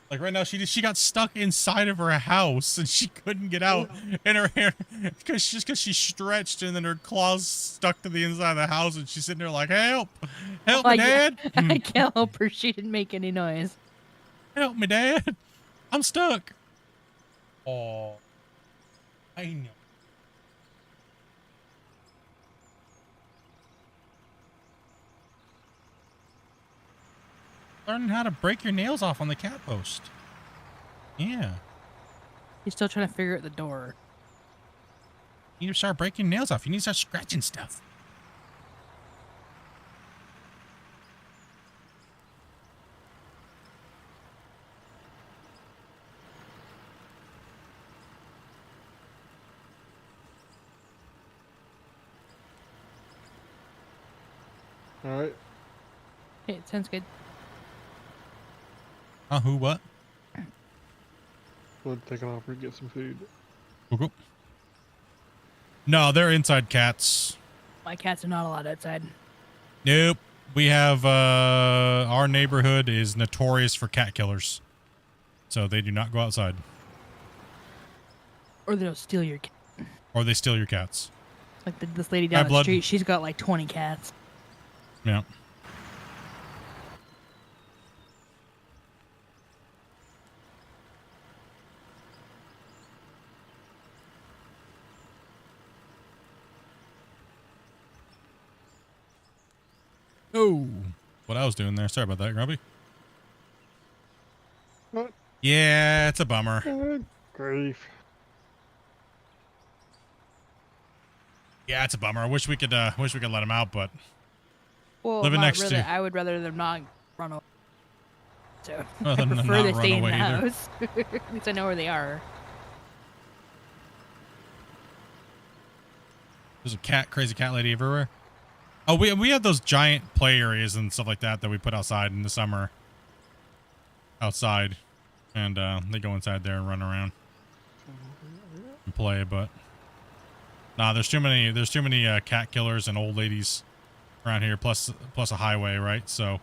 Like right now, she got stuck inside of her house and she couldn't get out, and her hair, because she stretched and then her claws stuck to the inside of the house, and she's sitting there like, help, help me, Dad.
I can't help her. She didn't make any noise.
Help me, Dad. I'm stuck. Oh, I know. Learning how to break your nails off on the cat post. Yeah.
He's still trying to figure out the door.
You need to start breaking nails off. You need to start scratching stuff.
All right.
Okay, it sounds good.
Who, what?
We'll take an offer to get some food.
Cool. No, they're inside cats.
My cats are not allowed outside.
Nope. We have, our neighborhood is notorious for cat killers. So they do not go outside.
Or they'll steal your cat.
Or they steal your cats.
Like this lady down the
blood.
street, she's got like 20 cats.
Yeah. Oh, what I was doing there. Sorry about that, Grumpy.
What?
Yeah, it's a bummer.
Good grief.
Yeah, it's a bummer. I wish we could let him out, but
Well,
living
not
next
really.
to
I would rather them not run away. So I
Rather than
prefer
not
they
run
stay in the
away either.
house. At least I know where they are.
There's a crazy cat lady everywhere. Oh, we have those giant play areas and stuff like that we put outside in the summer. Outside, and they go inside there and run around and play. But nah, there's too many cat killers and old ladies around here. Plus a highway, right? So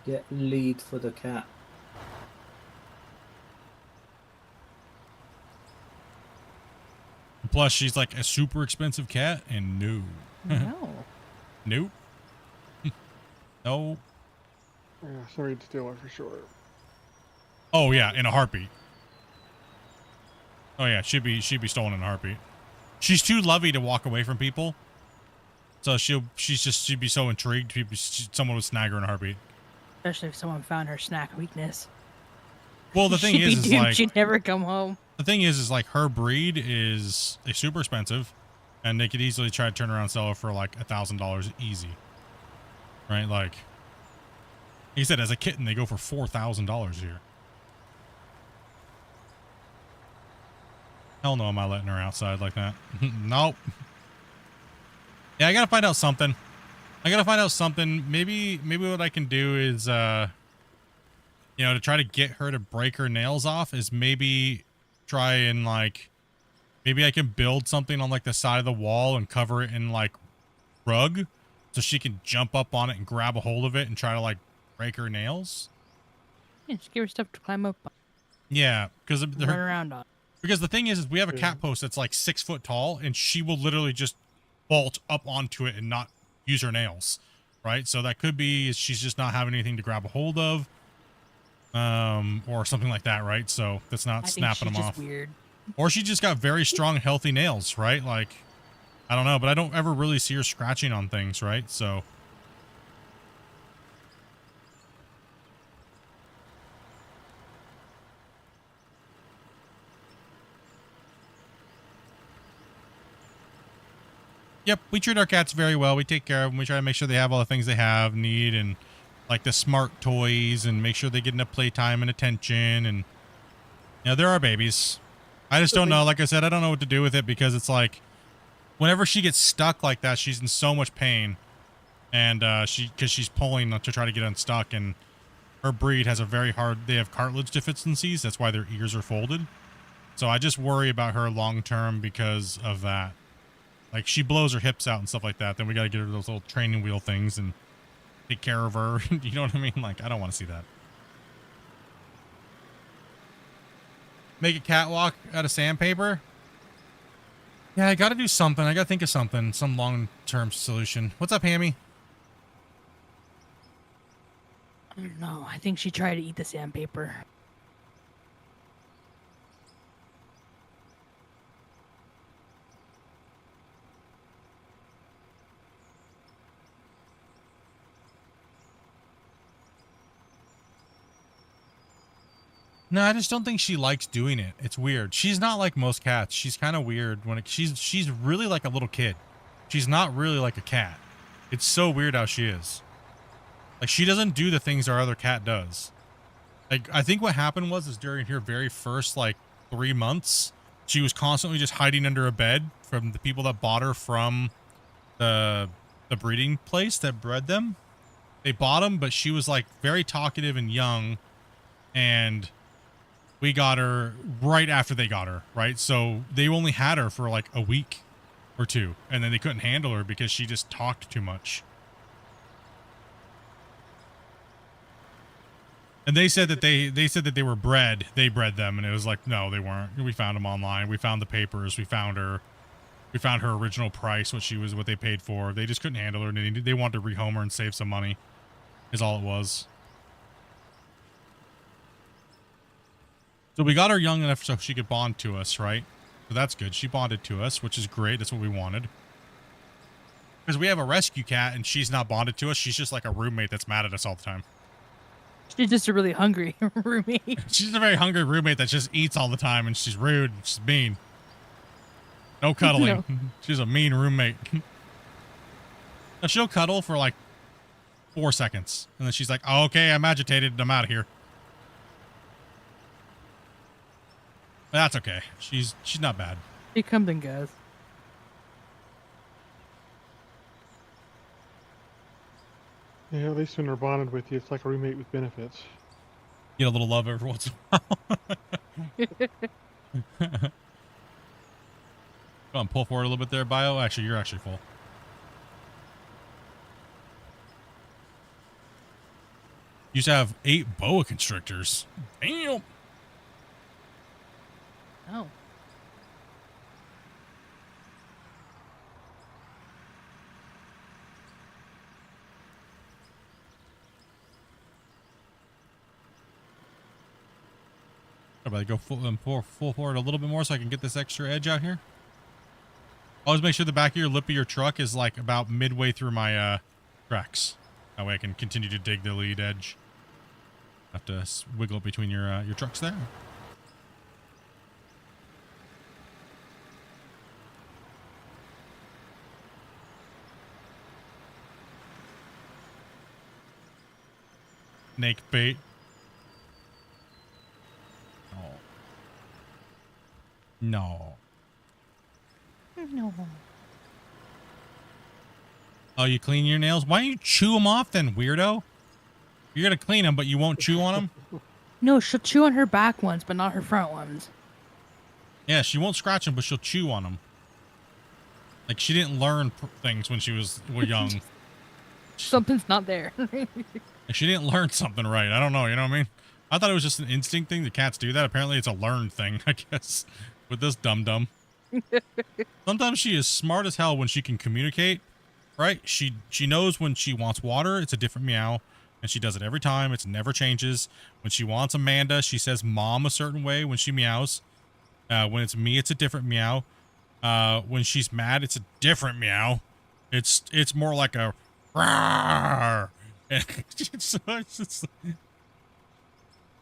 Get lead for the cat.
plus she's like a super expensive cat, and no,
No.
nope, no.
Yeah, sorry to steal it for sure.
Oh yeah, in a heartbeat. Oh yeah, she'd be stolen in a heartbeat. She's too lovey to walk away from people, so she'd be so intrigued. Someone would snag her in a heartbeat.
Especially if someone found her snack weakness.
Well, the thing
She'd be
is
doomed.
like
She'd never come home.
the thing is like her breed is super expensive, and they could easily try to turn around and sell her for like $1,000 easy. Right, like he said, as a kitten they go for $4,000 here. Hell no, am I letting her outside like that? Nope. Yeah, I gotta find out something. Maybe what I can do is, you know, to try to get her to break her nails off is maybe try and like, maybe I can build something on like the side of the wall and cover it in like rug so she can jump up on it and grab a hold of it and try to like break her nails.
Yeah, just give her stuff to climb up on.
Yeah, because
Run around on.
because the thing is we have a cat post that's like 6 foot tall, and she will literally just bolt up onto it and not use her nails, right? So that could be she's just not having anything to grab a hold of, or something like that, right? So that's not snapping them off.
Weird.
Or she just got very strong, healthy nails, right? Like, I don't know, but I don't ever really see her scratching on things, right? So. Yep, we treat our cats very well. We take care of them. We try to make sure they have all the things they need, and like the smart toys, and make sure they get enough playtime and attention. And, you know, they're our babies. I just don't know. Like I said, I don't know what to do with it, because it's like whenever she gets stuck like that, she's in so much pain. and because she's pulling to try to get unstuck, and her breed has a very hard. They have cartilage deficiencies. That's why their ears are folded. So I just worry about her long term because of that. Like, she blows her hips out and stuff like that. Then we got to get her those little training wheel things and take care of her. You know what I mean? Like, I don't want to see that. Make a catwalk out of sandpaper? Yeah, I got to do something. I got to think of something. Some long-term solution. What's up, Hammy?
I don't know. I think she tried to eat the sandpaper.
No, I just don't think she likes doing it. It's weird. She's not like most cats. She's kind of weird when she's really like a little kid. She's not really like a cat. It's so weird how she is. Like, she doesn't do the things our other cat does. Like, I think what happened was during her very first like 3 months, she was constantly just hiding under a bed from the people that bought her from the breeding place that bred them. They bought them, but she was like very talkative and young, and we got her right after they got her, right? So they only had her for like a week or two, and then they couldn't handle her because she just talked too much. And they said that they were bred. They bred them, and it was like, no, they weren't. We found them online. We found the papers. We found her. We found her original price, what they paid for. They just couldn't handle her, and they wanted to rehome her and save some money. Is all it was. So we got her young enough so she could bond to us, right? So that's good. She bonded to us, which is great. That's what we wanted. Because we have a rescue cat, and she's not bonded to us. She's just like a roommate that's mad at us all the time.
She's just a really hungry roommate.
She's a very hungry roommate that just eats all the time, and she's rude. She's mean. No cuddling. No. She's a mean roommate. Now, she'll cuddle for like 4 seconds, and then she's like, oh, okay, I'm agitated, and I'm out of here. But that's okay. She's not bad.
She comes and goes.
Yeah, at least when they're bonded with you, it's like a roommate with benefits.
Get a little love every once in a while. Go on, pull forward a little bit there, Bio. Actually, you're actually full. You used to have 8 boa constrictors. Damn.
Oh.
How about I go full forward a little bit more so I can get this extra edge out here? Always make sure the back of your lip of your truck is like about midway through my tracks. That way I can continue to dig the lead edge. Have to wiggle it between your trucks there. Snake bait. No.
No.
Oh, you clean your nails? Why don't you chew them off then, weirdo? You're going to clean them, but you won't chew on them?
No, she'll chew on her back ones, but not her front ones.
Yeah, she won't scratch them, but she'll chew on them. Like, she didn't learn things when she was young.
Something's not there.
She didn't learn something right. I don't know, you know what I mean? I thought it was just an instinct thing. The cats do that. Apparently, it's a learned thing, I guess, with this dum-dum. Sometimes she is smart as hell when she can communicate, right? She knows when she wants water, it's a different meow, and she does it every time. It never changes. When she wants Amanda, she says mom a certain way when she meows. When it's me, it's a different meow. When she's mad, it's a different meow. It's more like a rawr.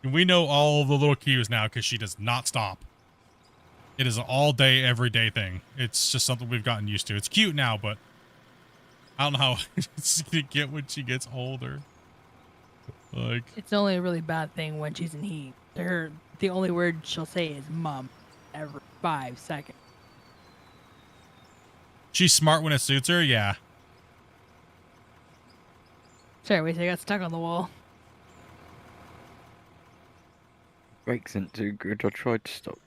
We know all the little cues now because she does not stop. It is an all day, every day thing. It's just something we've gotten used to. It's cute now, but I don't know how it's gonna get when she gets older. Like,
it's only a really bad thing when she's in heat. The only word she'll say is mom every 5 seconds.
She's smart when it suits her, yeah.
Sorry, wait, I got stuck on the wall.
Brakes ain't too good. I tried to stop.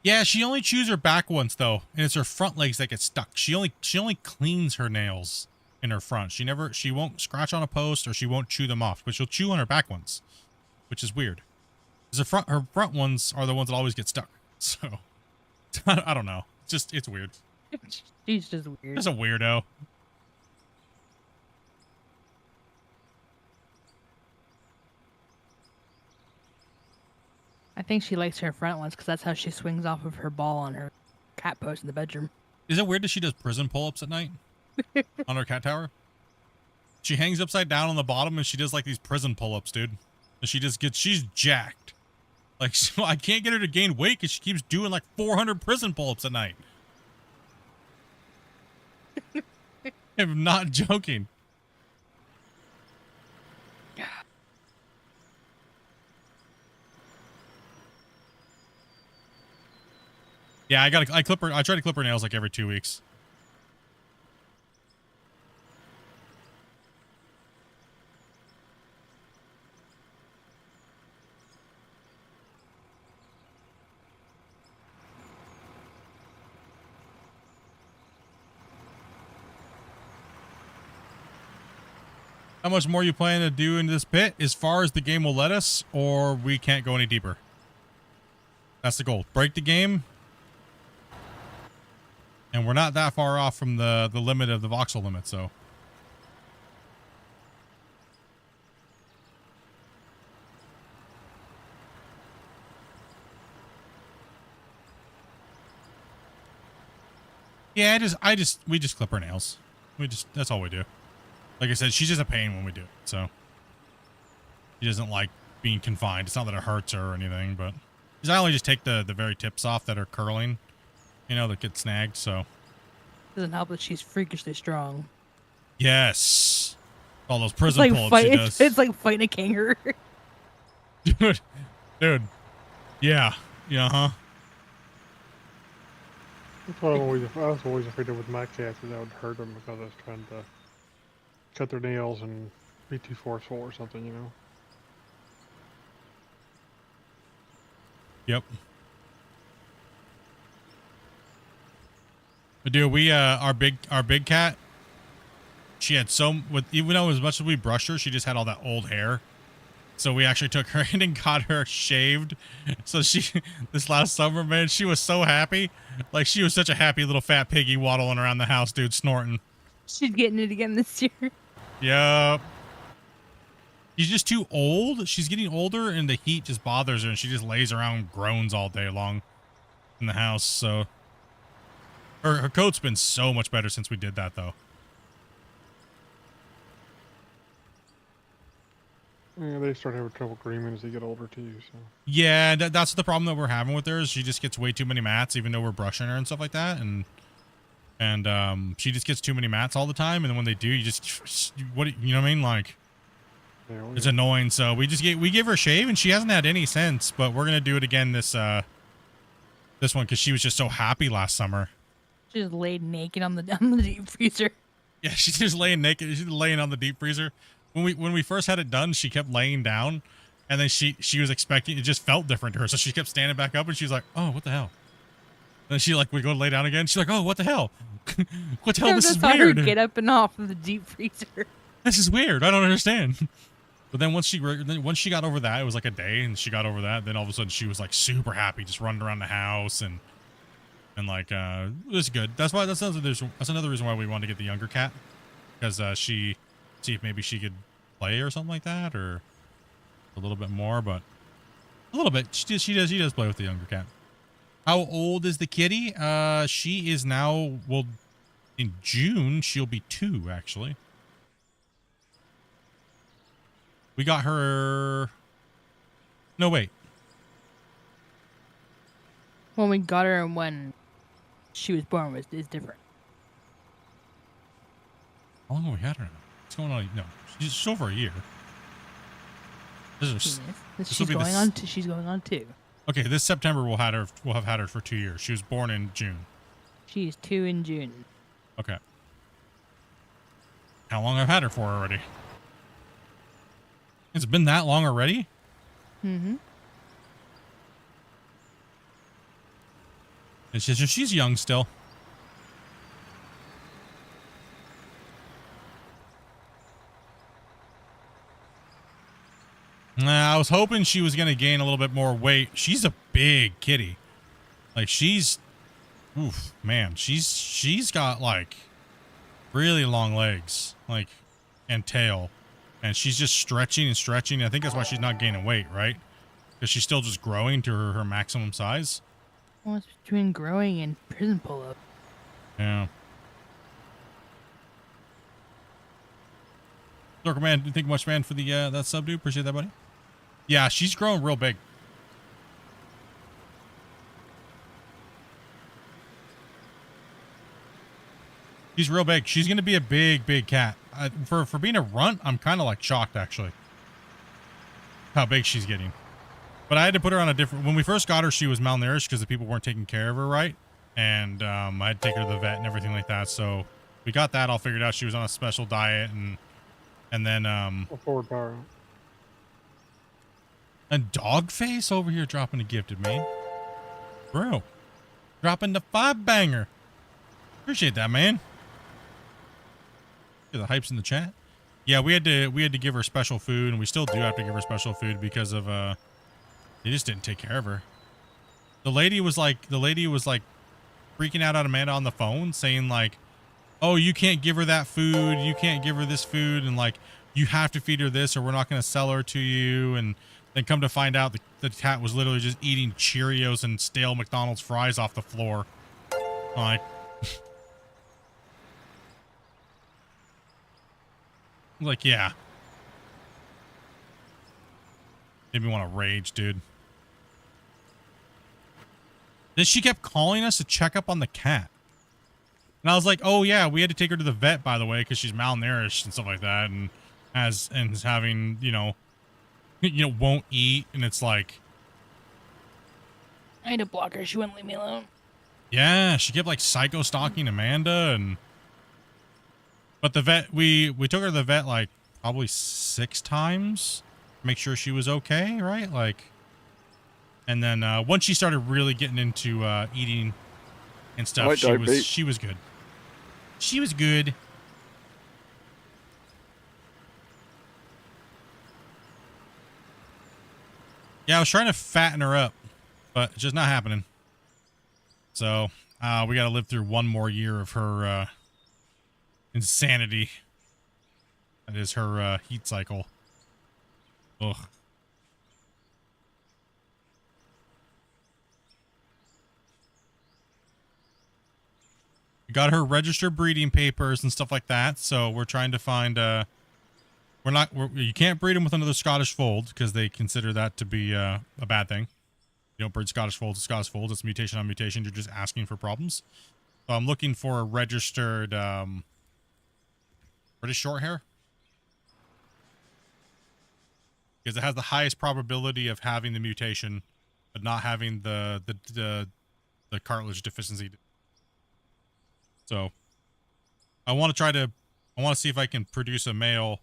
Yeah, she only chews her back once though, and it's her front legs that get stuck. She only cleans her nails in her front. She won't scratch on a post or she won't chew them off, but she'll chew on her back ones, which is weird. 'Cause her front ones are the ones that always get stuck. So I don't know. It's weird.
She's just weird.
Just a weirdo.
I think she likes her front ones because that's how she swings off of her ball on her cat post in the bedroom.
Is it weird that she does prison pull-ups at night on her cat tower? She hangs upside down on the bottom and she does like these prison pull-ups, dude. And she's jacked. Like, so I can't get her to gain weight because she keeps doing like 400 prison pull-ups at night. I'm not joking. Yeah, I clip her. I try to clip her nails like every 2 weeks. How much more you plan to do in this pit as far as the game will let us, or we can't go any deeper? That's the goal. Break the game. And we're not that far off from the limit of the voxel limit, so. Yeah, we just clip her nails. That's all we do. Like I said, she's just a pain when we do it, so. She doesn't like being confined. It's not that it hurts her or anything, but. Because I only just take the very tips off that are curling. You know, that get snagged, so.
Doesn't help that she's freakishly strong.
Yes. All those prison pull-ups she does.
It's like fighting a kangaroo.
Dude. Yeah. Yeah, huh?
That's what I was always afraid of with my cats, that I would hurt them because I was trying to cut their nails and be too forceful or something, you know?
Yep. But dude, we our big cat, she had even though as much as we brushed her, she just had all that old hair. So we actually took her in and got her shaved. So this last summer, man, she was so happy. Like, she was such a happy little fat piggy waddling around the house, dude, snorting.
She's getting it again this year.
Yep. She's just too old. She's getting older and the heat just bothers her and she just lays around and groans all day long in the house, so. Her coat's been so much better since we did that, though.
Yeah, they start having trouble grooming as they get older, too, so.
Yeah, that's the problem that we're having with her is she just gets way too many mats, even though we're brushing her and stuff like that, and she just gets too many mats all the time, and then when they do, you know what I mean? Like,
Yeah,
it's annoying, so we give her a shave, and she hasn't had any since, but we're gonna do it again this one, because she was just so happy last summer.
She just laid naked on the deep freezer.
Yeah, she's just laying naked. She's laying on the deep freezer. When we first had it done, she kept laying down, and then she was expecting it just felt different to her, so she kept standing back up, and she's like, "Oh, what the hell?" And then she we go to lay down again. She's like, "Oh, what the hell? What the hell? This is weird."
Her get up and off of the deep freezer.
This is weird. I don't understand. But then once she got over that, it was like a day, and she got over that. Then all of a sudden, she was like super happy, just running around the house and like it was good. That's another reason why we wanted to get the younger cat, because see if maybe she could play or something like that, or a little bit more, but a little bit. She does play with the younger cat. How old is the kitty? She is now, well, in June she'll be 2 actually. We got her. No, wait.
When we got her and when she was born is different.
How long have we had her now? What's going on? No, she's over a year. This will
She's
be
going on. She's going on 2.
Okay, this September we'll have had her for 2 years. She was born in June.
She's 2 in June.
Okay. How long I've had her for already? It's been that long already?
Mm-hmm.
It's just she's young still. Nah, I was hoping she was gonna gain a little bit more weight. She's a big kitty. Like oof, man, she's got like really long legs, like, and tail, and she's just stretching and stretching. I think that's why she's not gaining weight, right? Because she's still just growing to her maximum size.
Well, it's between growing and prison pull-up.
Yeah. Dorker man, thank you much, man, for the that sub, dude. Appreciate that, buddy. Yeah, she's growing real big. She's real big. She's gonna be a big cat. For being a runt, I'm kind of like shocked actually. How big she's getting. But I had to put her on a different. When we first got her, she was malnourished because the people weren't taking care of her right, and I had to take her to the vet and everything like that. So we got that all figured out. She was on a special diet, and then
A forward power.
and Dogface over here dropping a gifted man, bro, dropping the 5-banger. Appreciate that, man. The hype's in the chat. Yeah, we had to give her special food, and we still do have to give her special food because of they just didn't take care of her. The lady was like freaking out at Amanda on the phone, saying like, "Oh, you can't give her that food. You can't give her this food, and like you have to feed her this, or we're not going to sell her to you." And then come to find out, the cat was literally just eating Cheerios and stale McDonald's fries off the floor. Like. Like, yeah. Made me want to rage, dude. Then she kept calling us to check up on the cat. And I was like, oh yeah, we had to take her to the vet, by the way, because she's malnourished and stuff like that, and is having, won't eat, and it's like,
I had to block her. She wouldn't leave me alone.
yeah, she kept like psycho stalking Amanda, but the vet, we took her to the vet like probably 6 times to make sure she was okay, right? Like, and then once she started really getting into eating and stuff, she was good. She was good. Yeah, I was trying to fatten her up, but it's just not happening. So we got to live through one more year of her insanity. That is her heat cycle. Ugh. We got her registered breeding papers and stuff like that, so we're trying to find you can't breed them with another Scottish fold because they consider that to be a bad thing. You don't breed Scottish folds to Scottish folds. It's mutation on mutation. You're just asking for problems. So I'm looking for a registered British short hair, because it has the highest probability of having the mutation but not having the cartilage deficiency. So I want to see if I can produce a male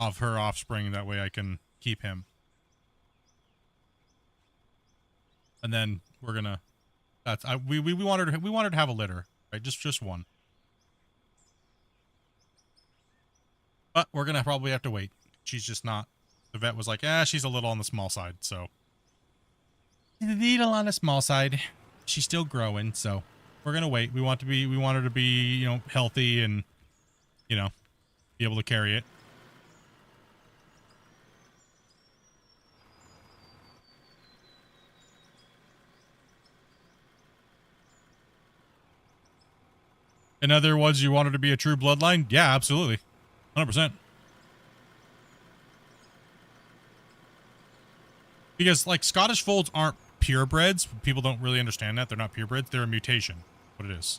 of her offspring. That way I can keep him. And then we're gonna. We wanted to have a litter, right? Just one. But we're gonna probably have to wait. She's just not. The vet was like, she's a little on the small side, so. She's a little on the small side. She's still growing, so we're gonna wait. We want her to be, healthy and, be able to carry it. In other words, you want her to be a true bloodline? Yeah, absolutely. 100%. Because, like, Scottish folds aren't purebreds. People don't really understand that. They're not purebreds. They're a mutation. What it is.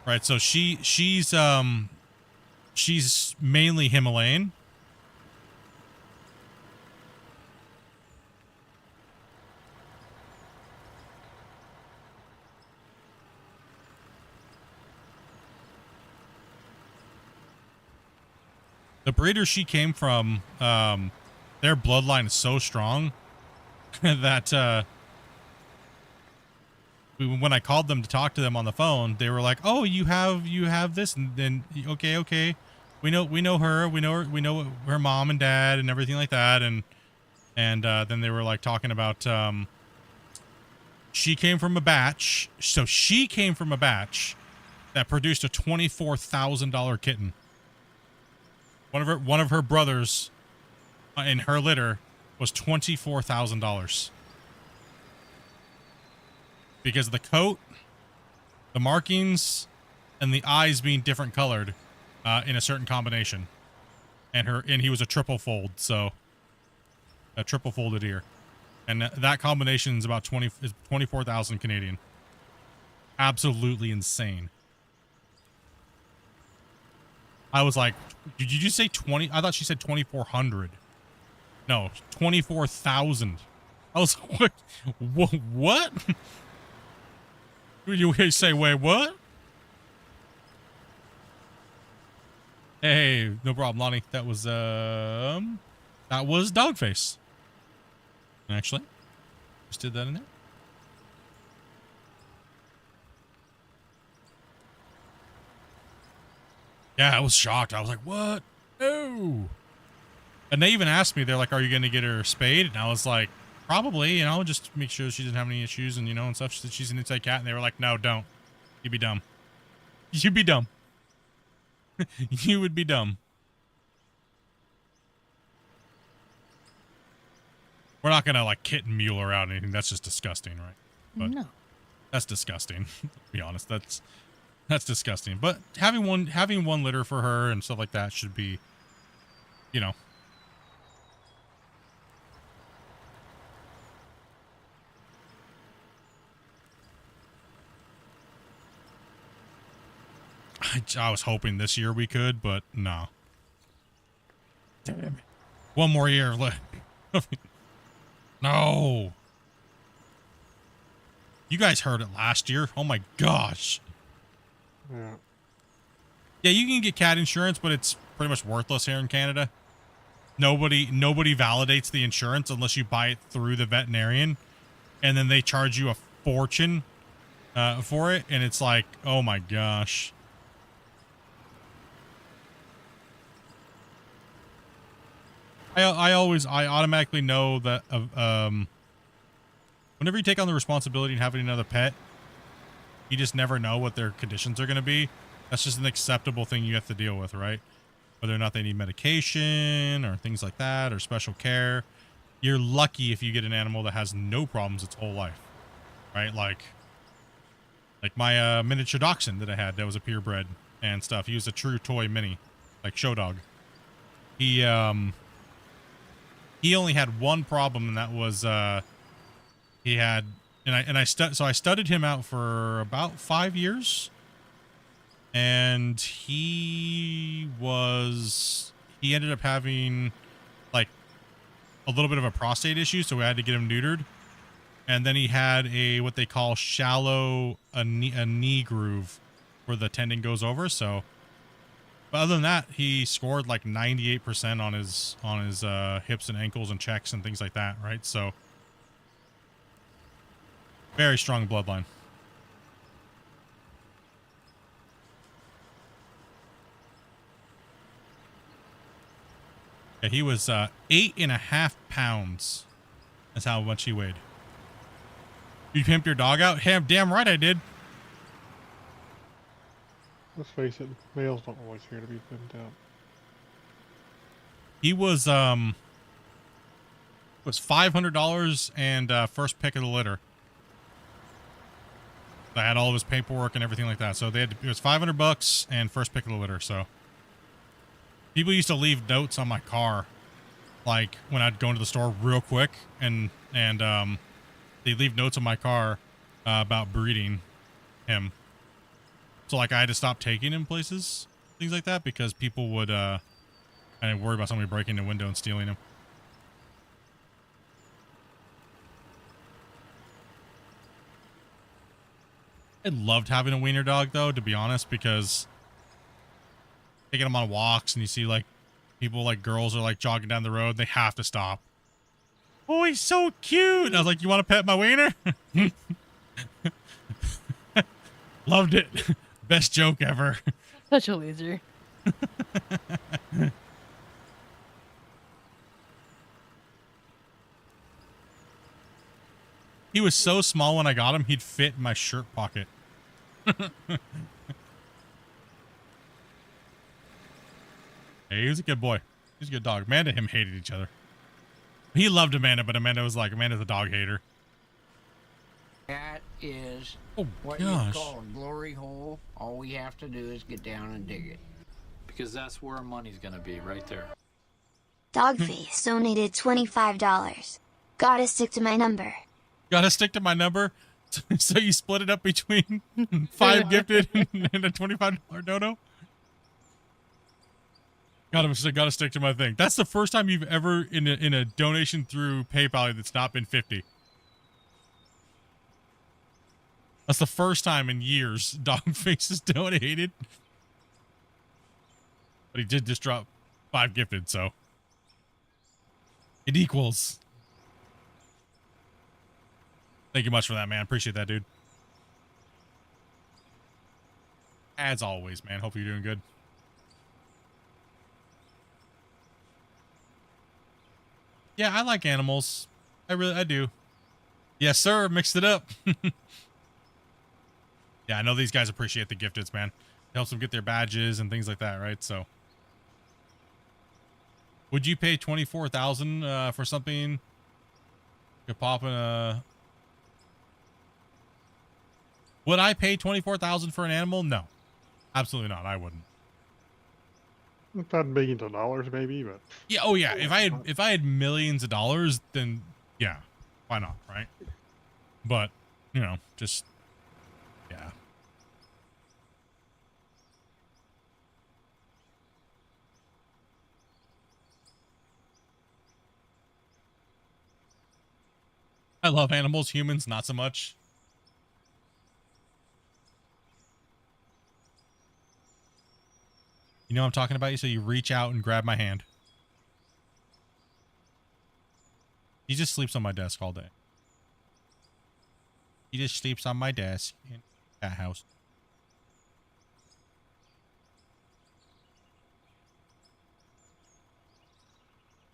Right, so she's she's mainly Himalayan. The breeder she came from, their bloodline is so strong that when I called them to talk to them on the phone, they were like, "Oh, you have this," and then okay, we know her, we know her mom and dad and everything like that, and then they were like talking about she came from a batch, so she came from a batch that produced a $24,000 kitten. One of her brothers in her litter was $24,000 because of the coat, the markings, and the eyes being different colored in a certain combination. And he was a triple fold, so a triple folded ear, and that combination is about 24,000 Canadian. Absolutely insane. I was like, did you just say 20? I thought she said 2,400. No, 24,000. I was like, what? You say, wait, what? Hey, no problem, Lonnie. That was Dogface. Actually, just did that in there. Yeah, I was shocked. I was like, what? No. And they even asked me, they're like, are you going to get her spayed? And I was like, probably, just make sure she doesn't have any issues and, and stuff. She said she's an inside cat. And they were like, no, don't. You'd be dumb. You'd be dumb. You would be dumb. We're not going to, like, kitten mule her out or anything. That's just disgusting, right? But
no.
That's disgusting. To be honest, that's disgusting. But having one litter for her and stuff like that should be, I was hoping this year we could, but no. Damn it. One more year left. No. You guys heard it last year. Oh my gosh.
Yeah.
Yeah, you can get cat insurance, but it's pretty much worthless here in Canada. Nobody validates the insurance unless you buy it through the veterinarian, and then they charge you a fortune for it, and it's like, oh my gosh. I automatically know that whenever you take on the responsibility of having another pet, you just never know what their conditions are going to be. That's just an acceptable thing you have to deal with, right? Whether or not they need medication or things like that or special care. You're lucky if you get an animal that has no problems its whole life, right? Like my miniature dachshund that I had that was a purebred and stuff. He was a true toy mini, like show dog. He only had one problem, and that was he had, I studied him out for about 5 years, and he ended up having like a little bit of a prostate issue, so we had to get him neutered, and then he had what they call a knee groove where the tendon goes over. So, but other than that, he scored like 98% on his hips and ankles and checks and things like that, right? So, very strong bloodline. Yeah, he was 8.5 pounds. That's how much he weighed. You pimped your dog out? Damn right I did.
Let's face it, males don't always care to be pimped out.
He was $500 and first pick of the litter. I had all of his paperwork and everything like that. So it was $500 and first pick of the litter. So people used to leave notes on my car, like when I'd go into the store real quick, and they leave notes on my car about breeding him. So like I had to stop taking him places things like that, because people would kind of worry about somebody breaking the window and stealing them. I loved having a wiener dog, though, to be honest, because taking them on walks and you see like people, like girls are like jogging down the road, they have to stop. Oh, he's so cute. And I was like, you want to pet my wiener? Loved it. Best joke ever.
Such a loser.
He was so small when I got him, he'd fit in my shirt pocket. Hey, he was a good boy. He's a good dog. Amanda and him hated each other. He loved Amanda, but Amanda was like, Amanda's a dog hater.
That is what
gosh.
you call a glory hole. All we have to do is get down and dig it.
Because that's where our money's gonna be, right there.
Dogface donated $25. Gotta stick to my number.
Gotta stick to my number. So you split it up between 5 gifted and a $25 dono? Gotta stick to my thing. That's the first time you've ever in a donation through PayPal that's not been 50. That's the first time in years Dogface has donated. But he did just drop 5 gifted, so it equals. Thank you much for that, man. Appreciate that, dude. As always, man. Hope you're doing good. Yeah, I like animals. I do. Yes, sir. Mixed it up. Yeah, I know these guys appreciate the gifteds, man. It helps them get their badges and things like that, right? So, would you pay $24,000 for something? Could pop in a. Would I pay $24,000 for an animal? No, absolutely not. I wouldn't.
If I had millions of dollars, maybe, but
yeah. Oh yeah. If I had millions of dollars, then yeah, why not, right? But you know, just yeah. I love animals. Humans, not so much. You know what I'm talking about? So you reach out and grab my hand. He just sleeps on my desk all day. He just sleeps on my desk in that house.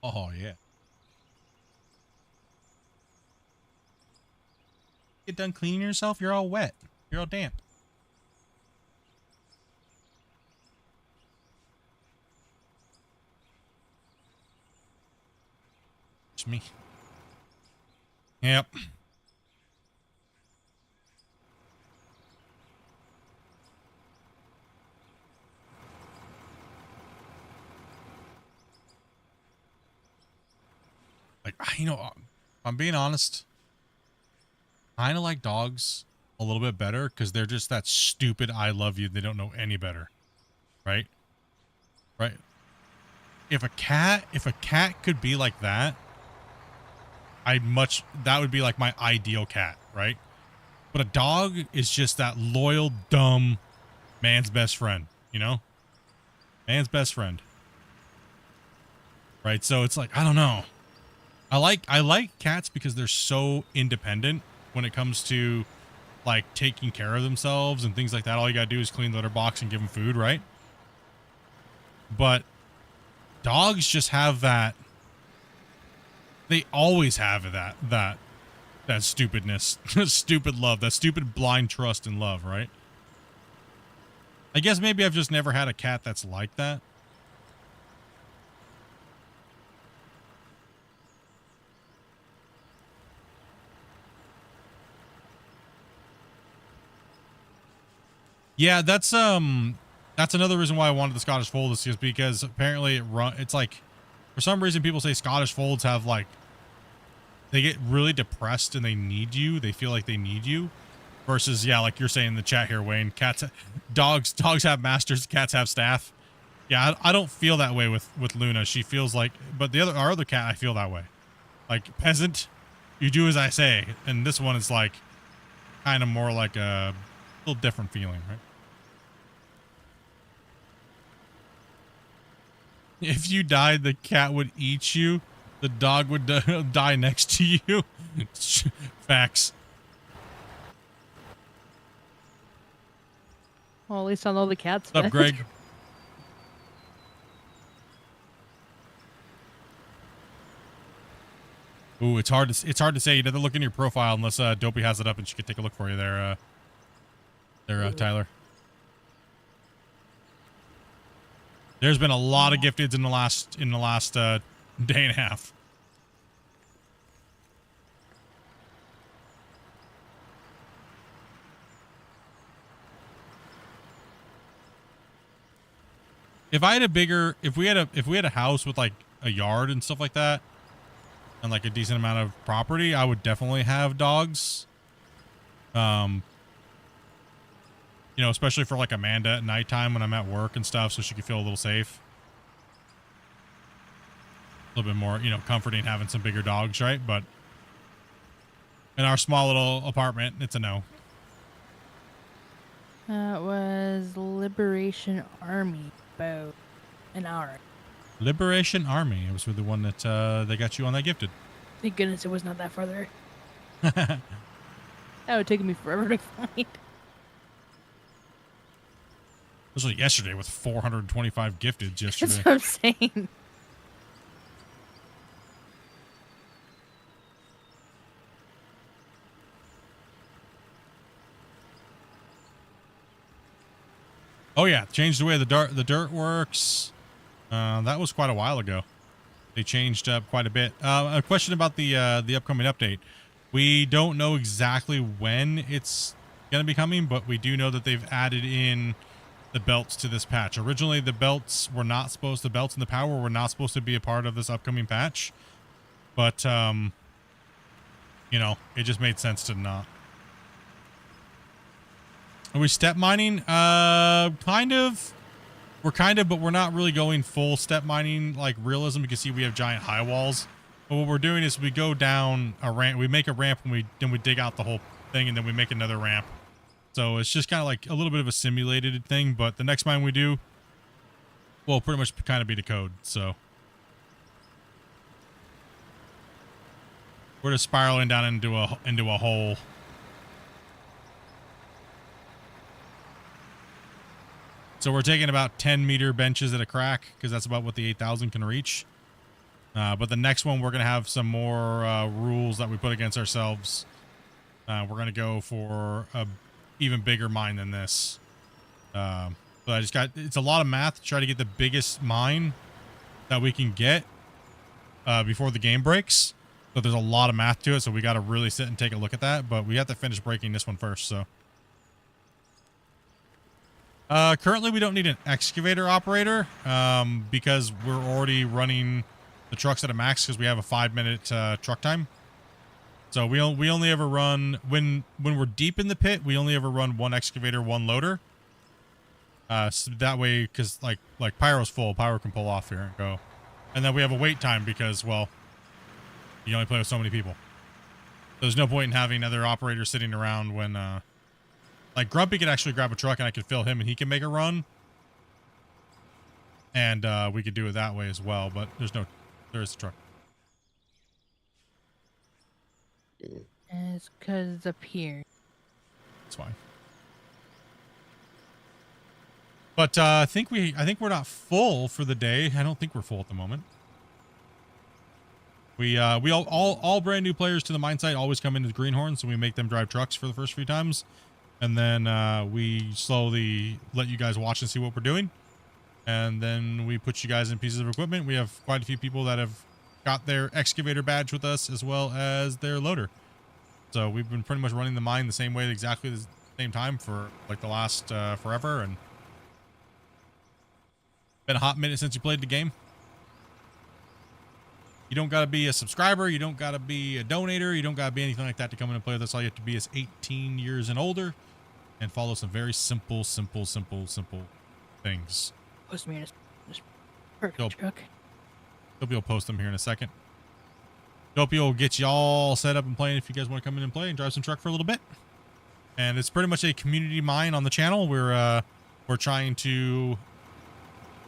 Oh, yeah. Get done cleaning yourself? You're all wet. You're all damp. It's me. Yep. Like, you know, if I'm being honest, I kind of like dogs a little bit better because they're just that stupid I love you. They don't know any better. Right? Right? If a cat could be like that, that would be like my ideal cat, right? But a dog is just that loyal, dumb man's best friend, you know? Man's best friend. Right? So it's like, I don't know. I like cats because they're so independent when it comes to like taking care of themselves and things like that. All you gotta do is clean the litter box and give them food, right? But dogs just have that. They always have that stupidness, stupid love, that stupid blind trust and love, right? I guess maybe I've just never had a cat that's like that. Yeah, that's another reason why I wanted the Scottish Fold is because apparently it's like, for some reason people say Scottish Folds have like, they get really depressed and they need you. They feel like they need you. Versus, yeah, like you're saying in the chat here, Wayne, dogs have masters, cats have staff. Yeah, I don't feel that way with Luna. She feels like, but our other cat, I feel that way. Like, peasant, you do as I say. And this one is like, kind of more like a little different feeling, right? If you died, the cat would eat you. The dog would die next to you. Facts.
Well, at least I know the cat's
What's up, Greg? Ooh, it's hard to say. You'd have to look in your profile unless Dopey has it up and she could take a look for you there. Tyler. There's been a lot of gifteds in the last day and a half. If we had a house with like a yard and stuff like that, and like a decent amount of property, I would definitely have dogs. You know, especially for like Amanda at nighttime when I'm at work and stuff, so she could feel a little safe. A little bit more, you know, comforting having some bigger dogs, right? But in our small little apartment, it's a no.
That was Liberation Army, about an hour.
Liberation Army. It was the one that they got you on that gifted.
Thank goodness it was not that far there. That would take me forever to find.
This was yesterday with 425 gifteds yesterday.
That's what I'm saying.
Oh yeah, changed the way the dirt works. That was quite a while ago. They changed up quite a bit. A question about the upcoming update. We don't know exactly when it's gonna be coming, but we do know that they've added in the belts to this patch. Originally, the belts and the power were not supposed to be a part of this upcoming patch, but you know, it just made sense to not. Are we step mining? Kind of. But we're not really going full step mining like realism. You can see we have giant high walls. But what we're doing is we go down a ramp. We make a ramp and then we dig out the whole thing and then we make another ramp. So it's just kind of like a little bit of a simulated thing. But the next mine we do will pretty much kind of be the code. So we're just spiraling down into a hole. So we're taking about 10-meter benches at a crack because that's about what the 8,000 can reach. But the next one, we're going to have some more rules that we put against ourselves. We're going to go for a even bigger mine than this. But it's a lot of math to try to get the biggest mine that we can get before the game breaks. So there's a lot of math to it. So we got to really sit and take a look at that. But we have to finish breaking this one first. So. Currently we don't need an excavator operator, because we're already running the trucks at a max because we have a 5-minute, truck time. So we only ever run, when we're deep in the pit, we only ever run one excavator, one loader. So that way, cause like Pyro's full, Pyro can pull off here and go. And then we have a wait time because, well, you only play with so many people. There's no point in having other operators sitting around when, like Grumpy could actually grab a truck and I could fill him and he can make a run. And we could do it that way as well, but there is a truck.
It's because it's up here.
It's fine. But I think we're not full for the day. I don't think we're full at the moment. We all brand new players to the mine site always come into the Greenhorn, so we make them drive trucks for the first few times. And then we slowly let you guys watch and see what we're doing. And then we put you guys in pieces of equipment. We have quite a few people that have got their excavator badge with us as well as their loader. So we've been pretty much running the mine the same way, exactly the same time for like the last forever. And been a hot minute since you played the game. You don't got to be a subscriber. You don't got to be a donator. You don't got to be anything like that to come in and play with us. All you have to be is 18 years and older and follow some very simple things.
Post me in a perfect truck.
Dopey will post them here in a second. Dopey will get you all set up and playing if you guys want to come in and play and drive some truck for a little bit. And it's pretty much a community mine on the channel. We're trying to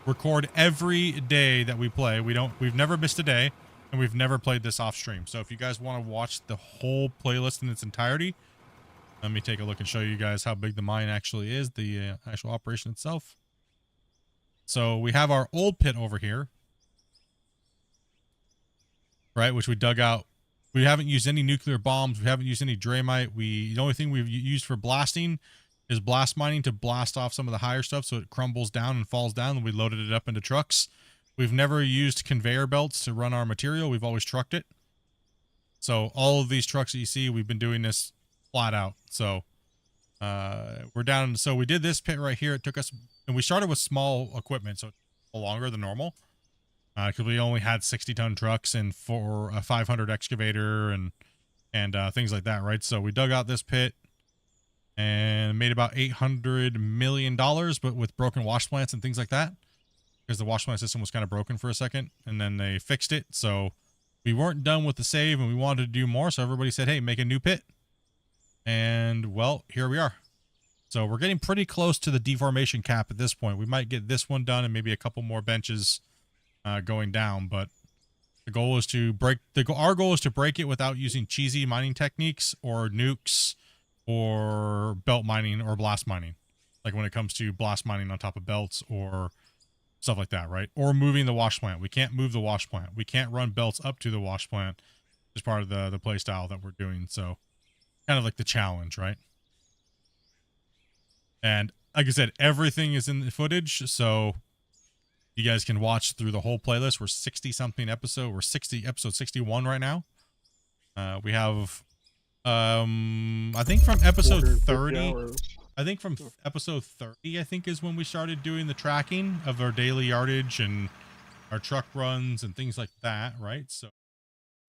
record every day that we play. We've never missed a day, and we've never played this off stream. So if you guys want to watch the whole playlist in its entirety, let me take a look and show you guys how big the mine actually is, the actual operation itself. So we have our old pit over here, right, which we dug out. We haven't used any nuclear bombs. We haven't used any Dramite. The only thing we've used for blasting is blast mining to blast off some of the higher stuff so it crumbles down and falls down, and we loaded it up into trucks. We've never used conveyor belts to run our material. We've always trucked it. So all of these trucks that you see, we've been doing this flat out. So we're down. So we did this pit right here. It took us, and we started with small equipment, so it's longer than normal. Because we only had 60-ton trucks and for a 500 excavator and things like that, right? So we dug out this pit and made about $800 million, but with broken wash plants and things like that, because the wash plant system was kind of broken for a second, and then they fixed it. So we weren't done with the save, and we wanted to do more. So everybody said, "Hey, make a new pit," and well, here we are. So we're getting pretty close to the deformation cap at this point. We might get this one done and maybe a couple more benches going down, but the goal is to break our goal is to break it without using cheesy mining techniques or nukes or belt mining or blast mining, like when it comes to blast mining on top of belts or stuff like that, right? Or moving the wash plant. We can't move the wash plant. We can't run belts up to the wash plant as part of the play style that we're doing. So kind of like the challenge, right? And like I said, everything is in the footage, so you guys can watch through the whole playlist. We're 60-something episode. We're episode 61 right now. We have, I think from episode 30, I think from episode 30, I think is when we started doing the tracking of our daily yardage and our truck runs and things like that, right? So,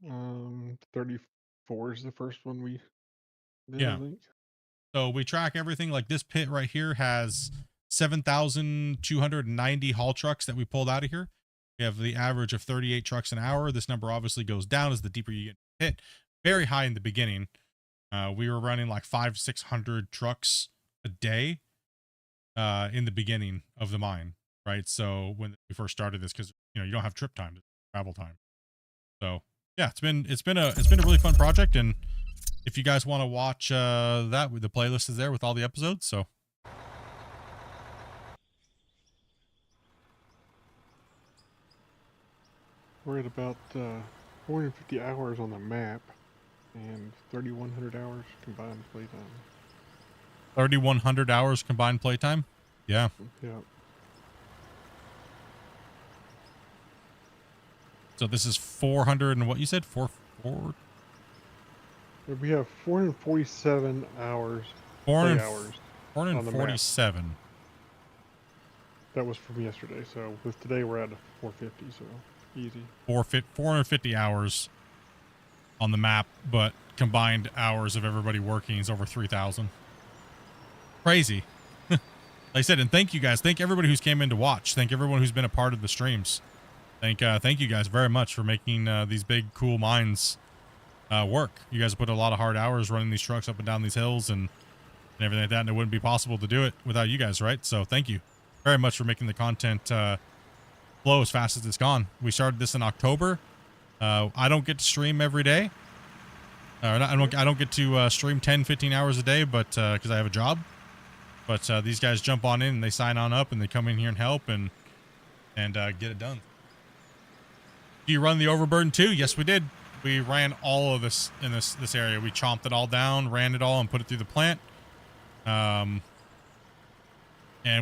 34 is the first one we did,
yeah.
I think.
So we track everything. Like this pit right here has 7,290 haul trucks that we pulled out of here. We have the average of 38 trucks an hour. This number obviously goes down as the deeper you get hit. Very high in the beginning. We were running like 500-600 trucks a day in the beginning of the mine, right? So when we first started this, because you don't have trip time, travel time. So yeah, it's been a really fun project, and if you guys want to watch that, the playlist is there with all the episodes. So.
We're at about 450 hours on the map and 3,100 hours combined playtime.
3,100 hours combined playtime? Yeah.
Yeah.
So this is 400 and what you said? Four?
We have 447 hours.
447.
That was from yesterday. So with today we're at 450. So easy.
450 hours on the map, but combined hours of everybody working is over 3,000. Crazy. Like I said, and thank you guys. Thank everybody who's came in to watch. Thank everyone who's been a part of the streams. Thank you guys very much for making these big cool mines work. You guys put a lot of hard hours running these trucks up and down these hills and everything like that, and it wouldn't be possible to do it without you guys, right? So thank you very much for making the content flow as fast as it's gone. We started this in October. I don't get to stream every day. I don't get to stream 10-15 hours a day, but because I have a job. But these guys jump on in and they sign on up and they come in here and help and get it done. Do you run the overburden too? Yes, we did. We ran all of this in this area. We chomped it all down, ran it all, and put it through the plant. And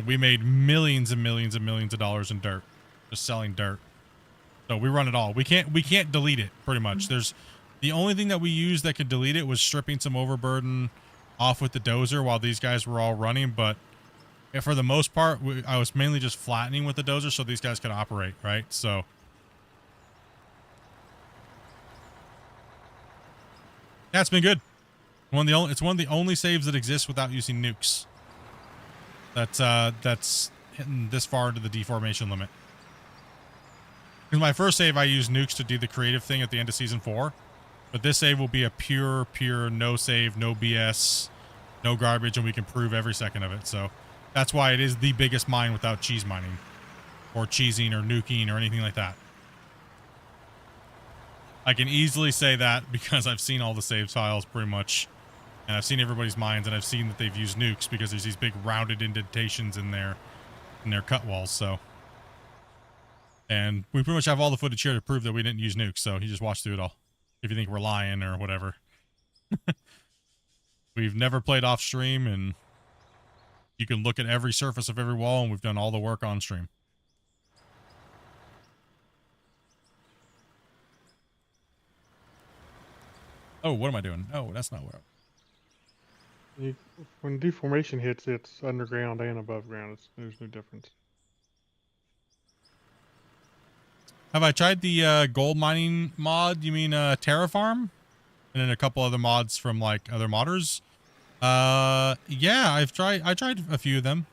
we made millions and millions and millions of dollars in dirt, just selling dirt. So we run it all. We can't delete it. Pretty much. There's the only thing that we used that could delete it was stripping some overburden off with the dozer while these guys were all running. But for the most part, I was mainly just flattening with the dozer so these guys could operate, right? So Yeah, it's been good. It's one of the only saves that exists without using nukes. That's hitting this far into the deformation limit. Because my first save, I used nukes to do the creative thing at the end of season 4. But this save will be a pure, no save, no BS, no garbage, and we can prove every second of it. So that's why it is the biggest mine without cheese mining, or cheesing, or nuking, or anything like that. I can easily say that because I've seen all the save files pretty much, and I've seen everybody's mines, and I've seen that they've used nukes because there's these big rounded indentations in their cut walls. So. And we pretty much have all the footage here to prove that we didn't use nukes, so you just watch through it all. If you think we're lying or whatever. We've never played off stream, and you can look at every surface of every wall, and we've done all the work on stream. Oh, what am I doing? Oh, that's not what
When deformation hits, it's underground and above ground. There's no difference.
Have I tried the gold mining mod? You mean Terrafarm? And then a couple other mods from like other modders? Yeah, I tried a few of them.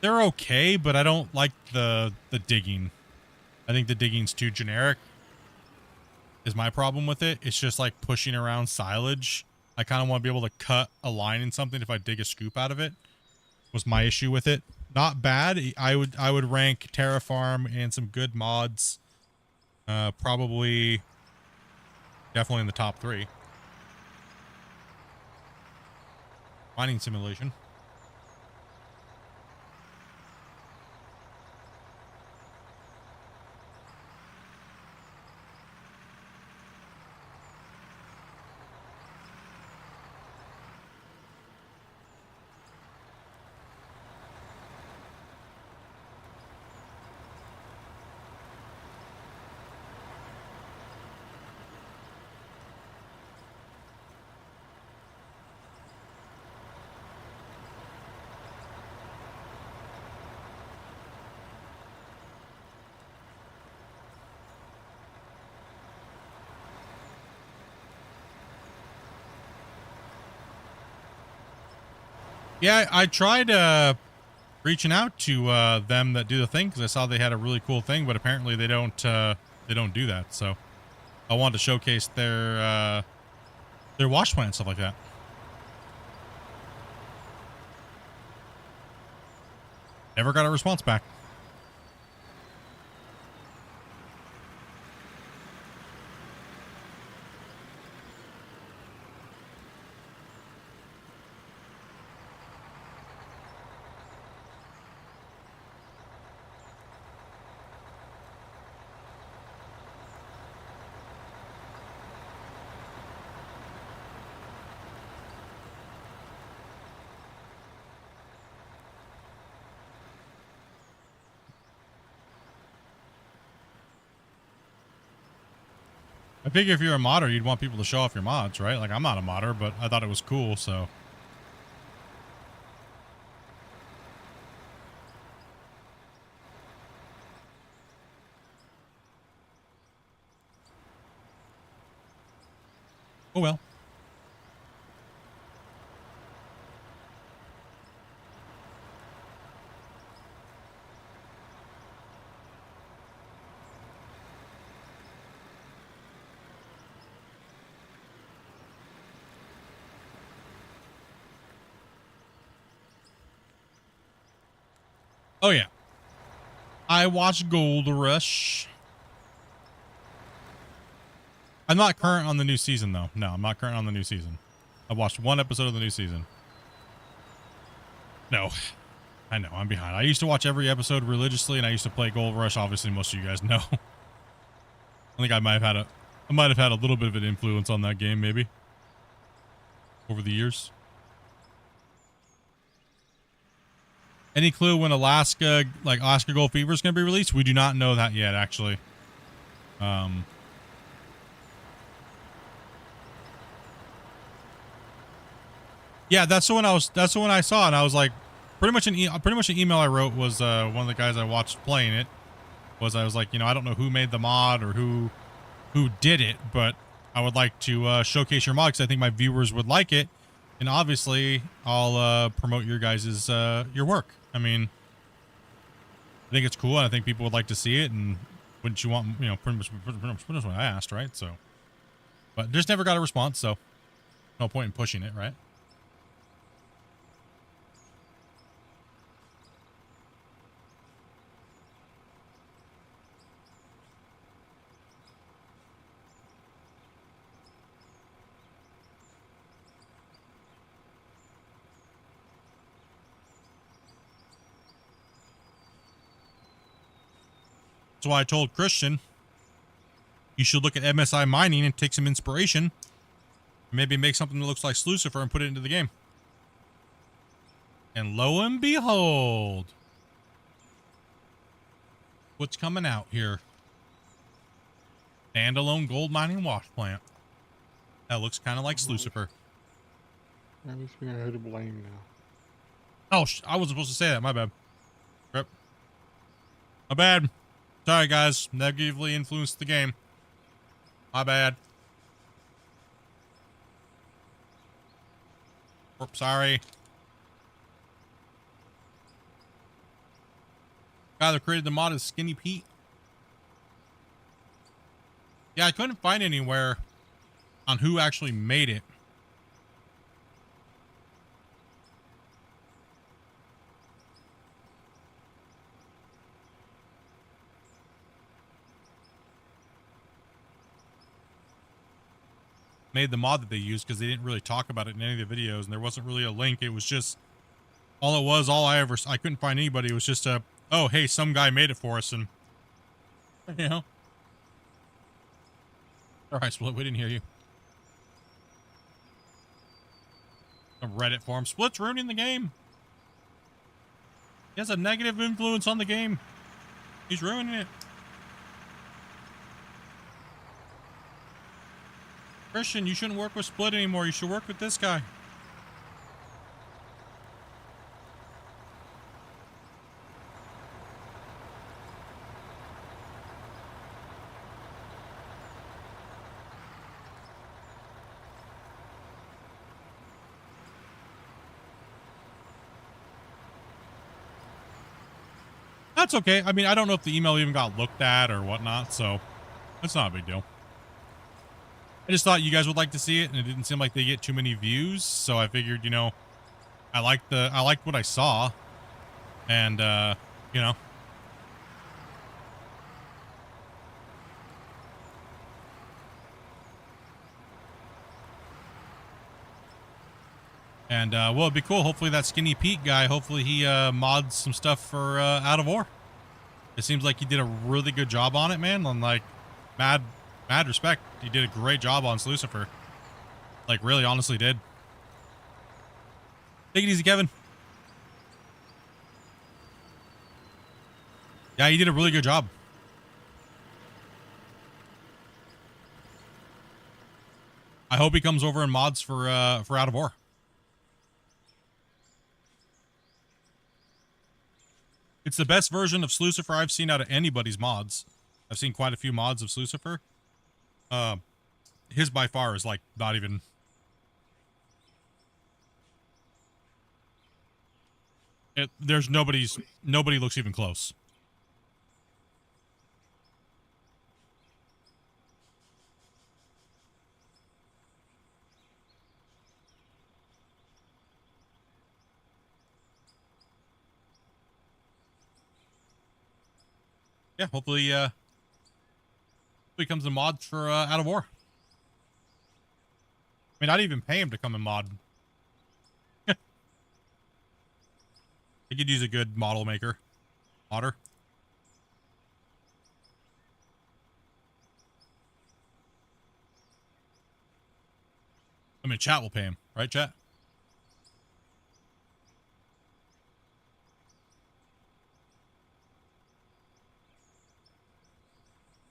They're okay, but I don't like the digging. I think the digging's too generic. Is my problem with it. It's just like pushing around silage. I kind of want to be able to cut a line in something if I dig a scoop out of it. Was my issue with it. Not bad. I would rank Terrafarm and some good mods. Probably definitely in the top 3. Mining simulation. Yeah, I tried reaching out to them that do the thing because I saw they had a really cool thing, but apparently they don't do that. So I wanted to showcase their wash plant and stuff like that. Never got a response back. I figure if you're a modder, you'd want people to show off your mods, right? Like, I'm not a modder, but I thought it was cool, so. Oh well. Oh yeah. I watched Gold Rush. I'm not current on the new season though. No, I'm not current on the new season. I watched one episode of the new season. No. I know, I'm behind. I used to watch every episode religiously, and I used to play Gold Rush. Obviously, most of you guys know. I think I might have had a little bit of an influence on that game, maybe. Over the years. Any clue when Alaska Gold Fever is going to be released? We do not know that yet, actually. Yeah, that's the one I saw, and I was like, pretty much an email I wrote was one of the guys I watched playing it. I was like, you know, I don't know who made the mod or who did it, but I would like to showcase your mod because I think my viewers would like it, and obviously I'll promote your guys's your work. I mean, I think it's cool, and I think people would like to see it. And wouldn't you want, you know, pretty much what I asked, right? So, but just never got a response, so no point in pushing it, right? That's why I told Christian you should look at MSI mining and take some inspiration. Maybe make something that looks like Slucifer and put it into the game. And lo and behold, what's coming out here? Standalone gold mining wash plant. That looks kind of like Slucifer.
At least we know who to blame now.
Oh, I wasn't supposed to say that. My bad. Yep. My bad. Sorry, guys. Negatively influenced the game. My bad. Oops, sorry. Guy that created the mod is Skinny Pete. Yeah, I couldn't find anywhere on who actually made it. Made the mod that they used, because they didn't really talk about it in any of the videos, and there wasn't really a link. It was just all I couldn't find anybody. It was just a, oh hey, some guy made it for us, and you know. All right, Split, we didn't hear you. A Reddit forum. Split's ruining the game. He has a negative influence on the game. He's ruining it. Christian, you shouldn't work with Split anymore. You should work with this guy. That's okay. I mean, I don't know if the email even got looked at or whatnot, so that's not a big deal. I just thought you guys would like to see it, and it didn't seem like they get too many views, so I figured, you know, I liked what I saw, and you know. And well, it'd be cool. Hopefully that Skinny Pete guy, hopefully he mods some stuff for Out of War. It seems like he did a really good job on it, man. On like mad respect. He did a great job on Slucifer. Like, really honestly did. Take it easy, Kevin. Yeah, he did a really good job. I hope he comes over and mods for Out of War. It's the best version of Slucifer I've seen out of anybody's mods. I've seen quite a few mods of Slucifer. His by far is like not even. Nobody looks even close. Yeah, hopefully becomes a mod for Out of War. I mean, I'd even pay him to come and mod. He could use a good model maker. Modder. I mean, chat will pay him, right, chat?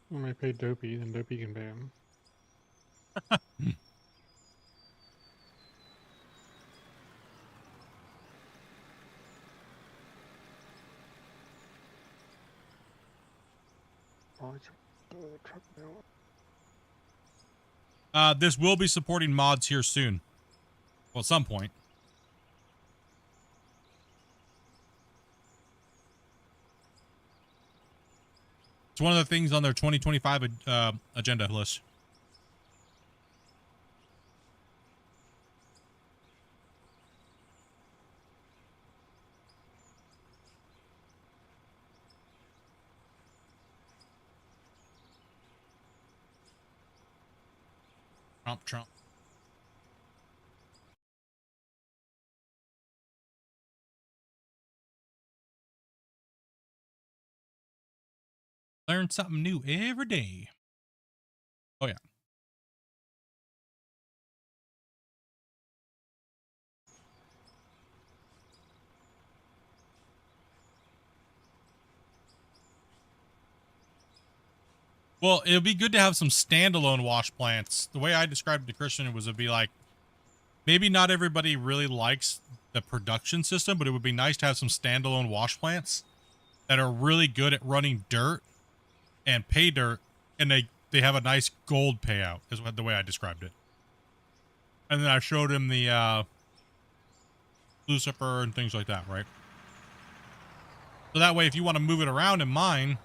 When I pay Dopey, then Dopey can pay him.
This will be supporting mods here soon. Well, at some point. It's one of the things on their 2025 agenda list. Trump. Learn something new every day. Oh, yeah. Well, it'll be good to have some standalone wash plants. The way I described it to Christian was it'd be like, maybe not everybody really likes the production system, but it would be nice to have some standalone wash plants that are really good at running dirt and pay dirt, and they have a nice gold payout, is the way I described it. And then I showed him the Lucifer and things like that, right? So that way, if you want to move it around in mine,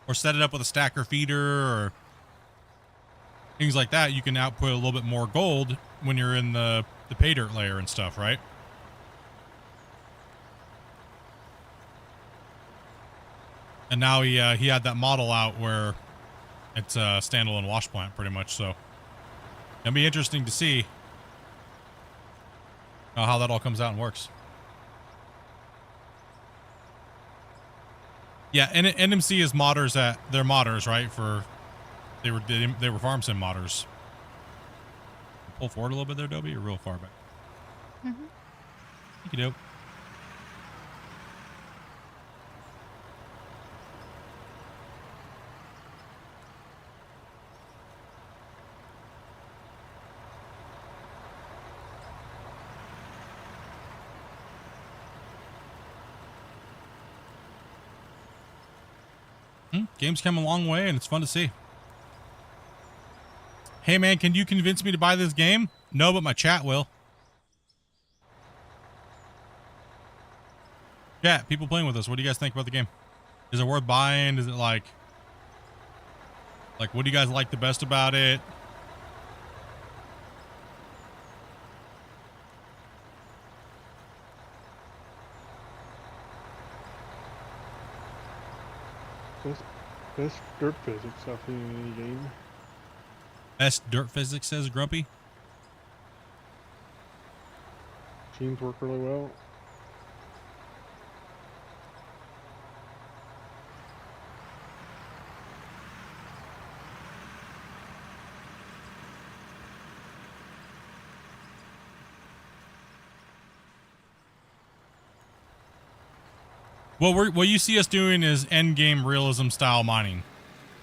or set it up with a stacker feeder or things like that, you can output a little bit more gold when you're in the pay dirt layer and stuff, right? And now he had that model out where it's a standalone wash plant pretty much, so it'll be interesting to see how that all comes out and works. Yeah, and NMC is modders they're modders, right? They were farm sim modders. Pull forward a little bit there, Dobie, or real far back?
Mm-hmm.
Thank you, Dope. Game's come a long way, and it's fun to see. Hey, man, can you convince me to buy this game? No, but my chat will. Chat, people playing with us, what do you guys think about the game? Is it worth buying? Is it like, what do you guys like the best about it?
Best dirt physics I've seen in any game.
Best dirt physics, says Grumpy.
Machines work really well.
What you see us doing is end game realism style mining,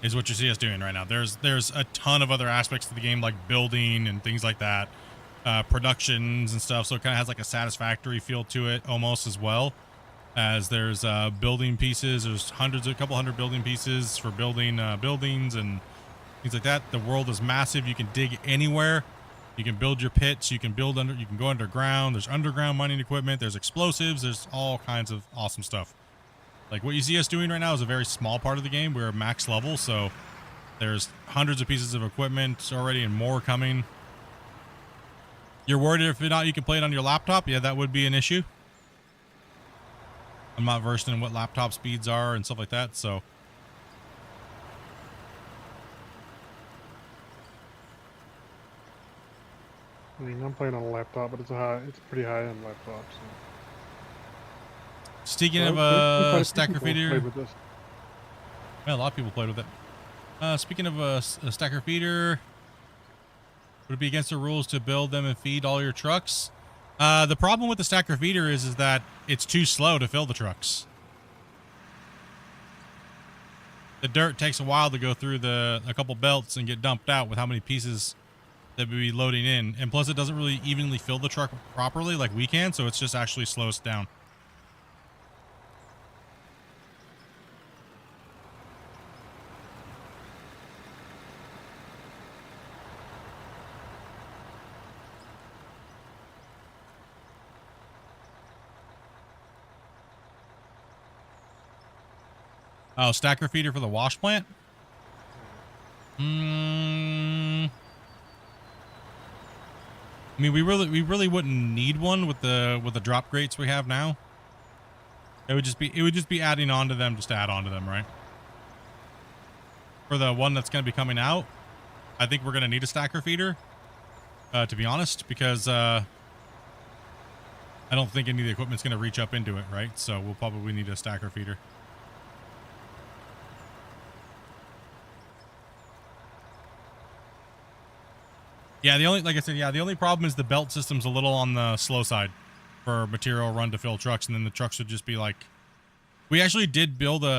is what you see us doing right now. There's a ton of other aspects to the game, like building and things like that, productions and stuff. So it kind of has like a satisfactory feel to it almost, as well as there's building pieces. There's a couple hundred building pieces for building buildings and things like that. The world is massive. You can dig anywhere. You can build your pits. You can go underground. There's underground mining equipment. There's explosives. There's all kinds of awesome stuff. Like what you see us doing right now is a very small part of the game. We're max level, so there's hundreds of pieces of equipment already and more coming. You're worried if not you can play it on your laptop? Yeah, that would be an issue. I'm not versed in what laptop speeds are and stuff like that, so.
I mean, I'm playing on a laptop, but it's a pretty high-end laptop, so.
Speaking of a stacker feeder,
well,
a lot of people played with it. Speaking of a stacker feeder, would it be against the rules to build them and feed all your trucks? The problem with the stacker feeder is that it's too slow to fill the trucks. The dirt takes a while to go through a couple belts and get dumped out with how many pieces that would be loading in, and plus it doesn't really evenly fill the truck properly like we can, so it's just actually slows down. Oh, stacker feeder for the wash plant? I mean, we really wouldn't need one with the drop grates we have now. It would just be adding on to them just to add on to them, right? For the one that's going to be coming out, I think we're going to need a stacker feeder, to be honest, because I don't think any of the equipment's going to reach up into it, right? So we'll probably need a stacker feeder. Yeah, like I said, the only problem is the belt system's a little on the slow side for material run to fill trucks, and then the trucks would just be like, we actually did build in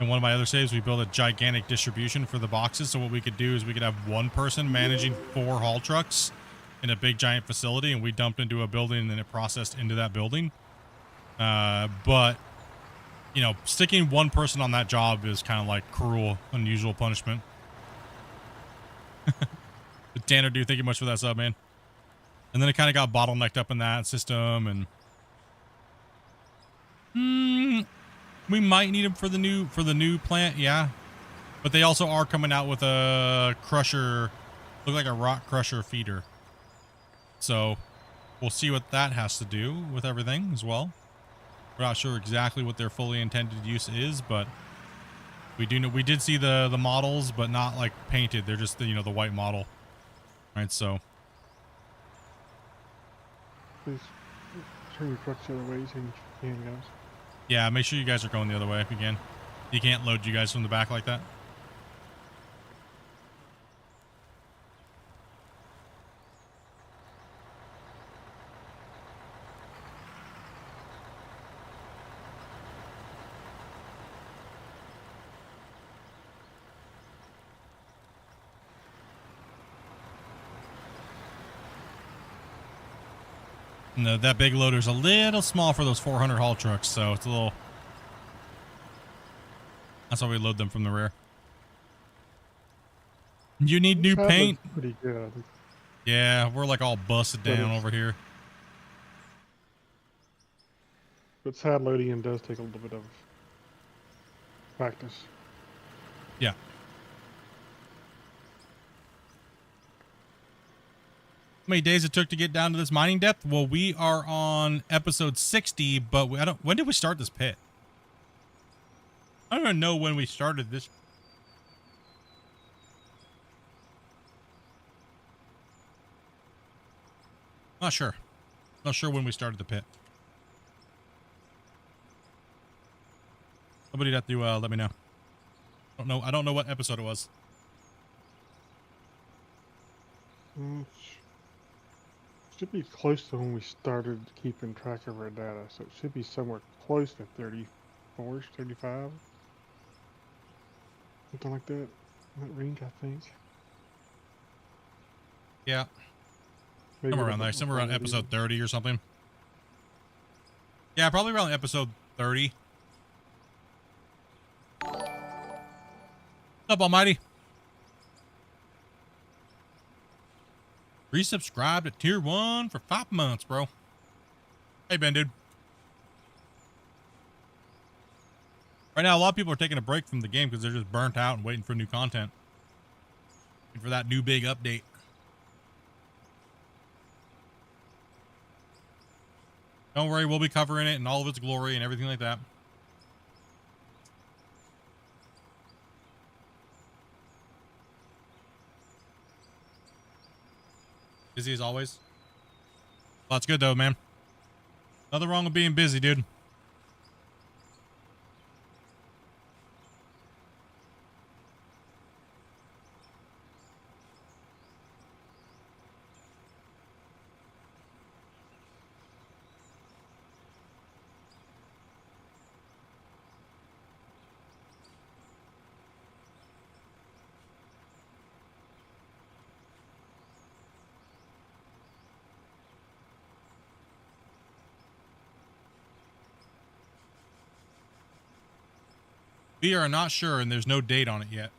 one of my other saves, we built a gigantic distribution for the boxes. So what we could do is we could have one person managing 4 haul trucks in a big giant facility, and we dumped into a building and then it processed into that building. But you know, sticking one person on that job is kind of like cruel, unusual punishment. Tanner, dude, thank you much for that sub, man. And then it kind of got bottlenecked up in that system, and we might need them for the new plant, yeah. But they also are coming out with a crusher, look like a rock crusher feeder. So we'll see what that has to do with everything as well. We're not sure exactly what their fully intended use is, but we did see the models, but not like painted. They're just the, you know, the white model, right? So
Please turn your trucks the other way so you can, guys.
yeah, make sure you guys are going the other way if you can. You can't load you guys from the back like that. No, that big loader's a little small for those 400 haul trucks, so it's a little... That's why we load them from the rear. You need new paint?
Pretty good.
Yeah, we're like all busted down over here.
But sad loading in does take a little bit of practice.
Yeah. How many days it took to get down to this mining depth? Well, we are on episode 60, but when did we start this pit? I don't even know when we started this. Not sure. Not sure when we started the pit. Somebody'd have to let me know. I don't know what episode it was.
Should be close to when we started keeping track of our data, so it should be somewhere close to 34, 35, something like that. In that range, I think.
Yeah.
Maybe
Somewhere around there. Somewhere around episode 30 or something. Yeah, probably around episode 30. What's up, Almighty? Resubscribed at tier 1 for 5 months, bro. Hey, Ben, dude. Right now, a lot of people are taking a break from the game because they're just burnt out and waiting for new content. Waiting for that new big update. Don't worry, we'll be covering it in all of its glory and everything like that. Busy as always. Well, that's good though, man. Nothing wrong with being busy, dude. We are not sure, and there's no date on it yet.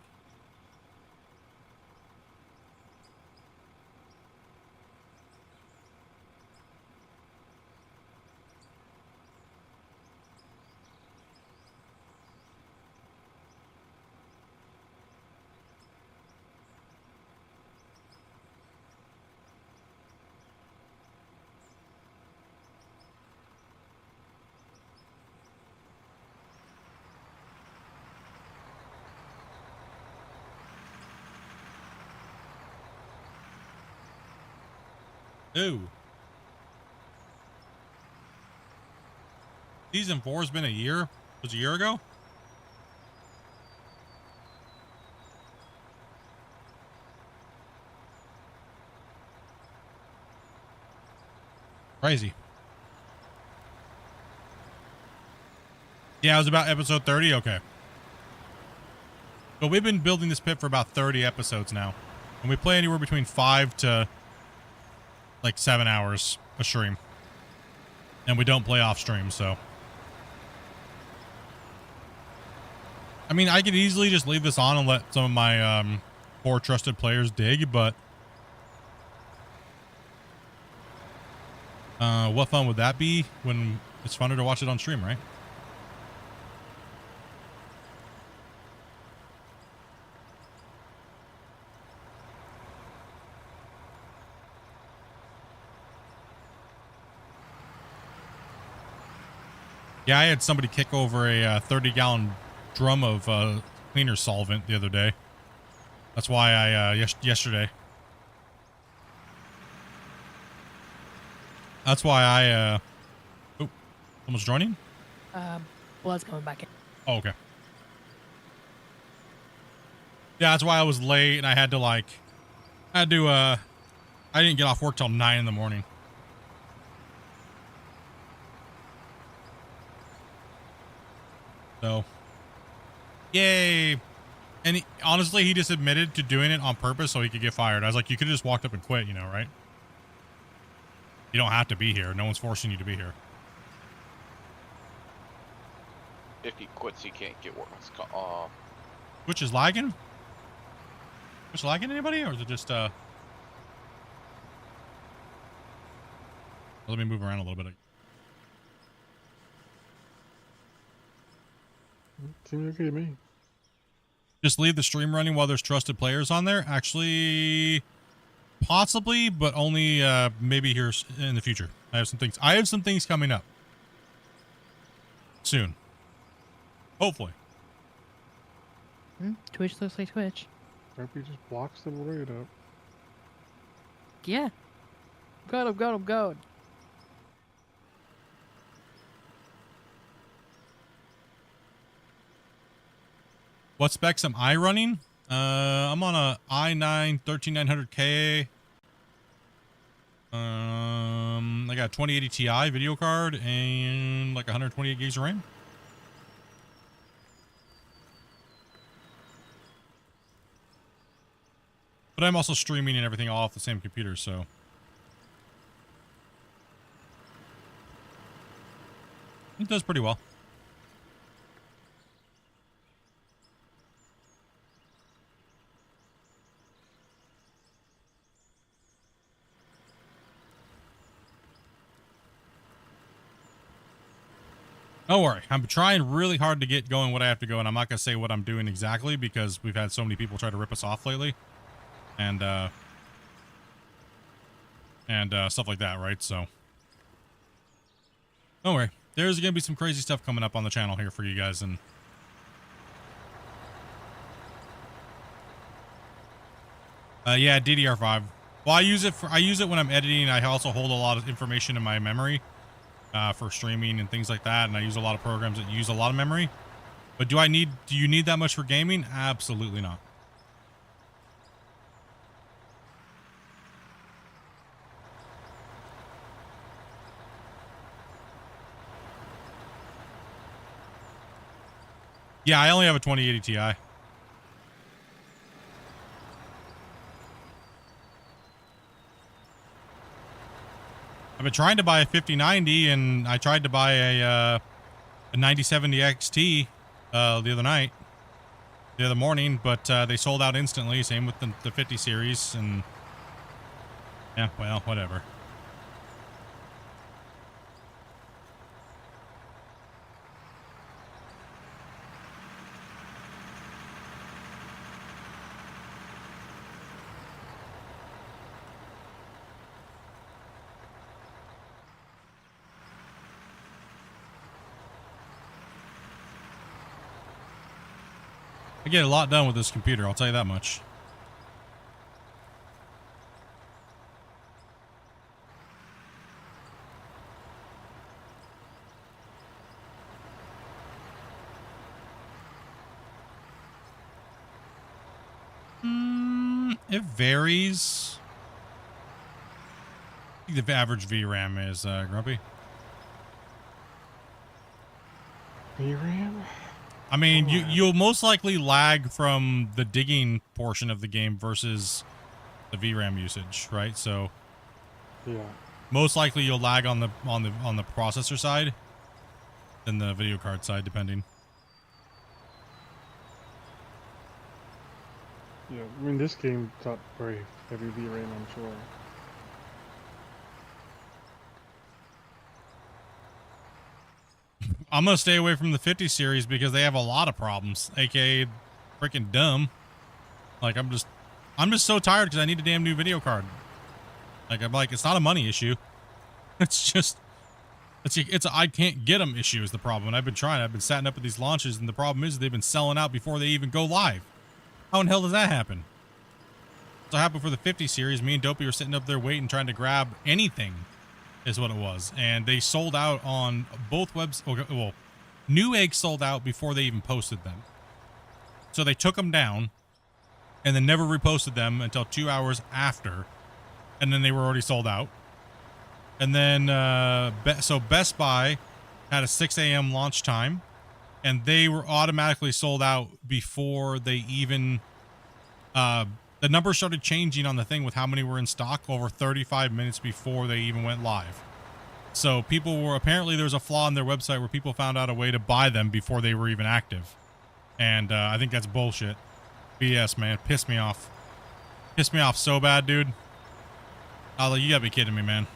Ooh. Season 4's been a year? Was a year ago? Crazy. Yeah, it was about episode 30? Okay. But we've been building this pit for about 30 episodes now. And we play anywhere between 5 to like 7 hours a stream. And we don't play off stream, so. I mean, I could easily just leave this on and let some of my poor trusted players dig, but what fun would that be when it's funner to watch it on stream, right? Yeah, I had somebody kick over a 30-gallon drum of cleaner solvent the other day. That's why I yesterday. That's why I oh, someone's joining?
Blood's coming back in.
Oh, okay. Yeah, that's why I was late and I had to I didn't get off work till 9 in the morning. So, yay. And honestly, he just admitted to doing it on purpose so he could get fired. I was like, you could have just walked up and quit, you know, right? You don't have to be here. No one's forcing you to be here.
If he quits, he can't get work.
Which is lagging? Which lagging anybody? Or is it just, let me move around a little bit.
Seems okay to me.
Just leave the stream running while there's trusted players on there? Actually, possibly, but only maybe here in the future. I have some things coming up soon. Hopefully.
Twitch looks like Twitch.
Maybe just blocks them right up.
Yeah. I'm going.
What specs am I running? I'm on a i9 13900K. I got a 2080 Ti video card and like 128 gigs of RAM. But I'm also streaming and everything all off the same computer, so. It does pretty well. Don't worry. I'm trying really hard to get going what I have to go, and I'm not going to say what I'm doing exactly because we've had so many people try to rip us off lately. And stuff like that, right? So, don't worry. There's going to be some crazy stuff coming up on the channel here for you guys, and yeah, DDR5. Well, I use it when I'm editing. I also hold a lot of information in my memory for streaming and things like that, and I use a lot of programs that use a lot of memory. But do you need that much for gaming? Absolutely not. Yeah, I only have a 2080 Ti. I've been trying to buy a 5090, and I tried to buy a 9070 XT the other morning, but they sold out instantly. Same with the 50 series, and yeah, well, whatever. I get a lot done with this computer, I'll tell you that much. It varies. I think the average VRAM is Grumpy.
VRAM?
I mean, you'll most likely lag from the digging portion of the game versus the VRAM usage, right? So,
yeah,
most likely you'll lag on the processor side than the video card side, depending.
Yeah, I mean this game's not very heavy VRAM, I'm sure.
I'm gonna stay away from the 50 series because they have a lot of problems, aka freaking dumb. Like I'm just so tired because I need a damn new video card. Like I'm like, it's not a money issue. It's just it's a I can't get them issue is the problem. And I've been trying. I've been setting up at these launches, and the problem is they've been selling out before they even go live. How in the hell does that happen? So happened for the 50 series. Me and Dopey were sitting up there waiting, trying to grab anything. Is what it was, and they sold out on both webs. Okay, well, Newegg sold out before they even posted them, so they took them down, and then never reposted them until 2 hours after, and then they were already sold out. And then, so Best Buy had a 6 a.m. launch time, and they were automatically sold out before they even. The numbers started changing on the thing with how many were in stock over 35 minutes before they even went live. So people were, apparently there was a flaw in their website where people found out a way to buy them before they were even active. And I think that's bullshit. BS, man. Pissed me off. Pissed me off so bad, dude. Oh, you gotta be kidding me, man.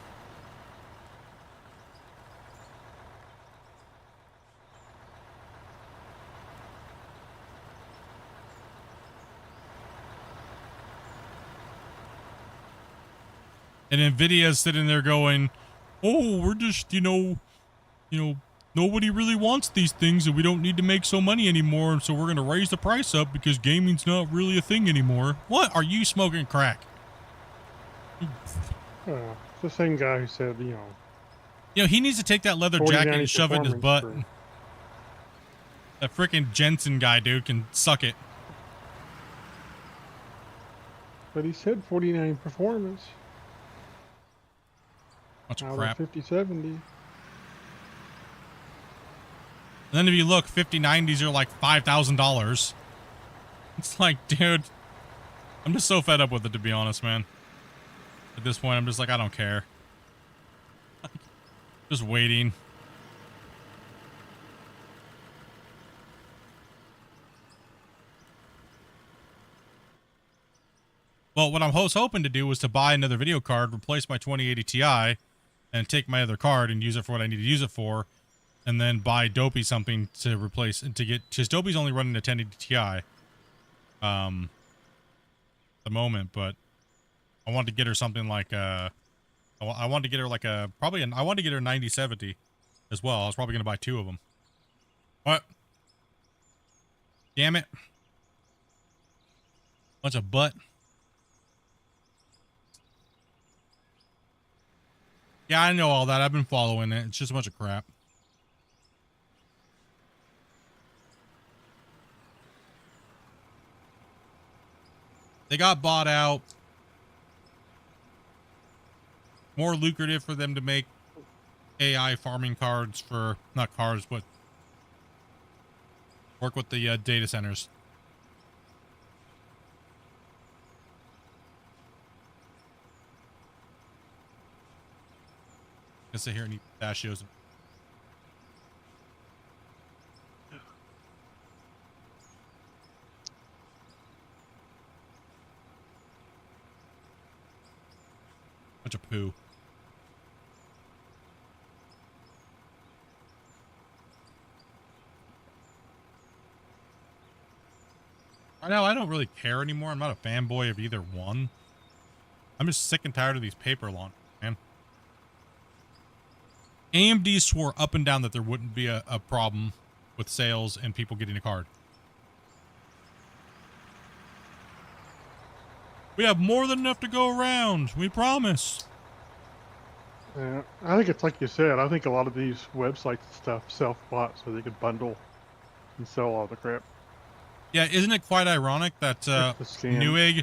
And Nvidia's sitting there going, oh, we're just, you know, nobody really wants these things and we don't need to make so money anymore. So we're going to raise the price up because gaming's not really a thing anymore. What? Are you smoking crack?
It's the same guy who said, you know,
he needs to take that leather jacket and shove it in his butt. That freaking Jensen guy, dude, can suck it.
But he said 49 performance.
Bunch of crap.
5070.
And then if you look, 5090s are like $5,000. It's like, dude, I'm just so fed up with it, to be honest, man. At this point, I'm just like, I don't care. Just waiting. Well, what I was hoping to do was to buy another video card, replace my 2080 Ti, and take my other card and use it for what I need to use it for, and then buy Dopey something to replace and to get, because Dopey's only running a 1080 Ti at the moment, but I wanted to get her something like I wanted to get her like I wanted to get her a 9070 as well. I was probably going to buy 2 of them. What? Damn it. Bunch of butt. Yeah, I know all that. I've been following it. It's just a bunch of crap. They got bought out. More lucrative for them to make AI farming cards for, not cards, but work with the data centers. I sit here and eat pistachios. Bunch of poo. I know I don't really care anymore. I'm not a fanboy of either one. I'm just sick and tired of these paper launches, man. AMD swore up and down that there wouldn't be a problem with sales and people getting a card. We have more than enough to go around. We promise.
Yeah, I think it's like you said. I think a lot of these websites and stuff self-bought so they could bundle and sell all the crap.
Yeah, isn't it quite ironic that Newegg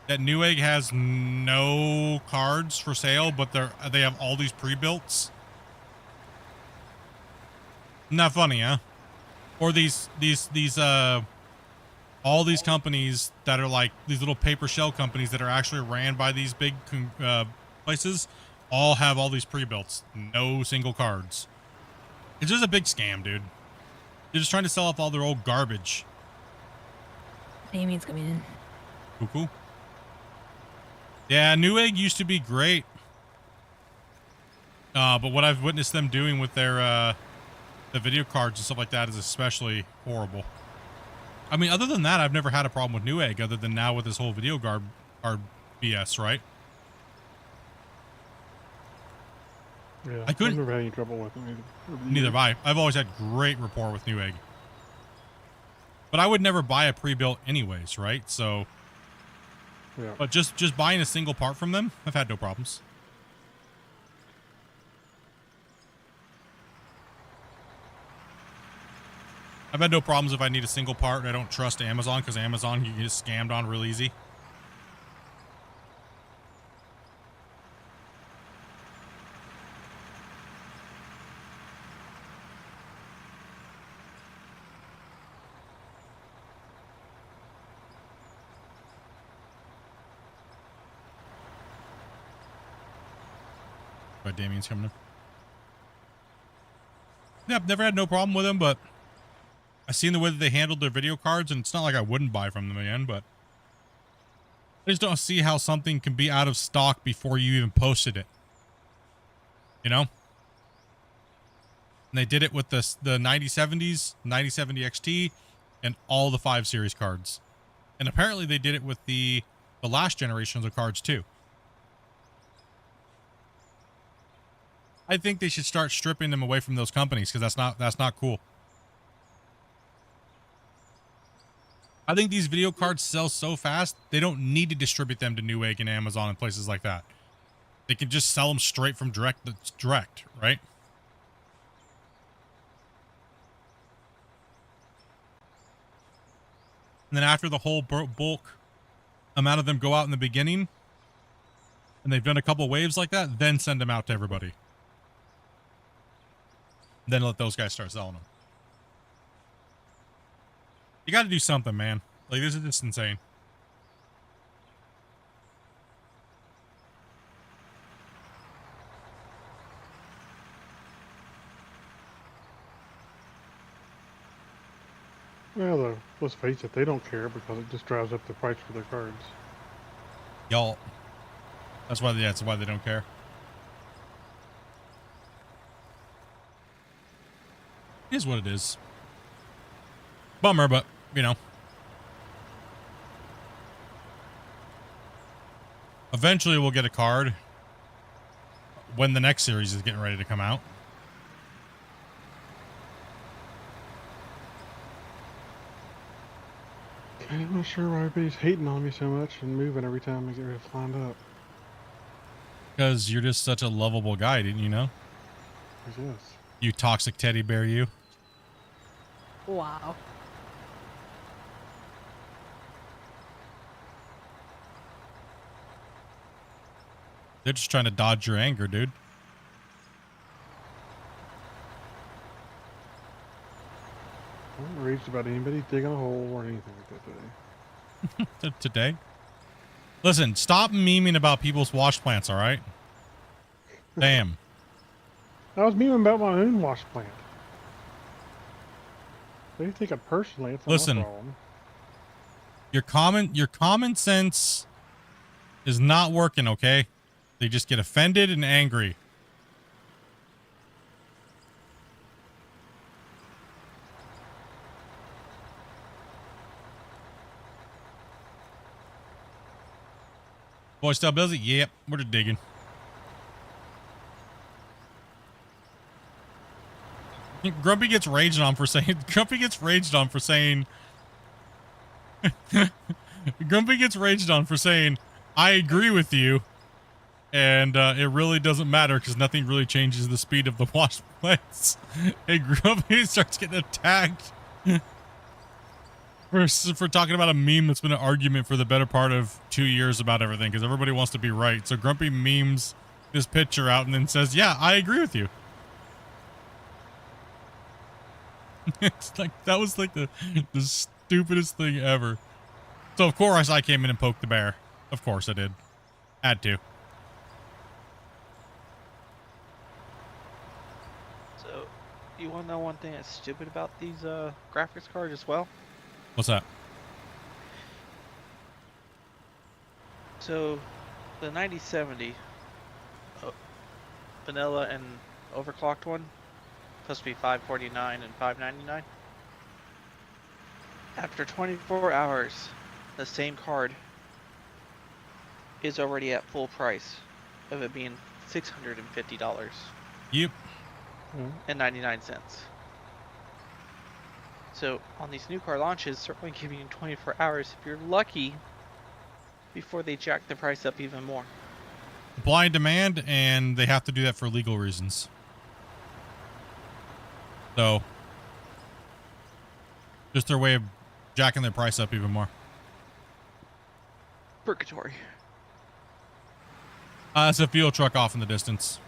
that Newegg has no cards for sale, but they have all these pre-builts? Not funny, huh? Or all these companies that are like these little paper shell companies that are actually ran by these big places all have all these pre-builts, no single cards. It's just a big scam, dude. They're just trying to sell off all their old garbage.
Amy's coming in.
Cool. Yeah, Newegg used to be great. But what I've witnessed them doing with their the video cards and stuff like that is especially horrible. I mean, other than that, I've never had a problem with Newegg, other than now with this whole video card BS, right?
Yeah,
I couldn't.
I've never had any trouble with them either.
Neither have I. I've always had great rapport with Newegg. But I would never buy a pre-built anyways, right? So,
yeah.
But just buying a single part from them, I've had no problems. I've had no problems if I need a single part and I don't trust Amazon, because Amazon you can get scammed on real easy. But Damien's coming in. Yeah, I've never had no problem with them, but I've seen the way that they handled their video cards, and it's not like I wouldn't buy from them again, but I just don't see how something can be out of stock before you even posted it. You know? And they did it with the 9070s, 9070 XT, and all the 5 series cards. And apparently they did it with the last generation of the cards too. I think they should start stripping them away from those companies, because that's not cool. I think these video cards sell so fast, they don't need to distribute them to Newegg and Amazon and places like that. They can just sell them straight from direct, right? And then after the whole bulk amount of them go out in the beginning, and they've done a couple waves like that, then send them out to everybody. Then let those guys start selling them. You got to do something, man. Like, this is just insane.
Well, let's face it, they don't care because it just drives up the price for their cards.
Y'all. That's why they don't care. It is what it is. Bummer, but, you know. Eventually we'll get a card when the next series is getting ready to come out.
I'm not sure why everybody's hating on me so much and moving every time I get ready to lined up.
Because you're just such a lovable guy, didn't you know?
Yes.
You toxic teddy bear, you.
Wow.
They're just trying to dodge your anger, dude.
I haven't raged about anybody digging a hole or anything like that today.
Today? Listen, stop memeing about people's wash plants, all right? Damn.
I was memeing about my own wash plant. They take it personally. It's not
Listen,
my problem.
your common sense is not working, okay? They just get offended and angry. Boy, still busy? Yep, we're just digging. Grumpy gets raged on for saying Grumpy gets raged on for saying I agree with you, and it really doesn't matter because nothing really changes the speed of the wash plates. Hey, Grumpy starts getting attacked. for talking about a meme that's been an argument for the better part of 2 years about everything, because everybody wants to be right. So Grumpy memes this picture out and then says, yeah, I agree with you. It's like, that was like the stupidest thing ever. So of course I came in and poked the bear. Of course I did. Had to.
So, you want to know one thing that's stupid about these graphics cards as well?
What's that?
So, the 9070 vanilla and overclocked one, supposed to be $549 and $599. After 24 hours, the same card is already at full price of it being $650.
Yep.
And 99 cents. So on these new car launches, certainly giving you 24 hours if you're lucky before they jack the price up even more.
Supply and demand, and they have to do that for legal reasons. So just their way of jacking their price up even more.
Purgatory.
It's a fuel truck off in the distance.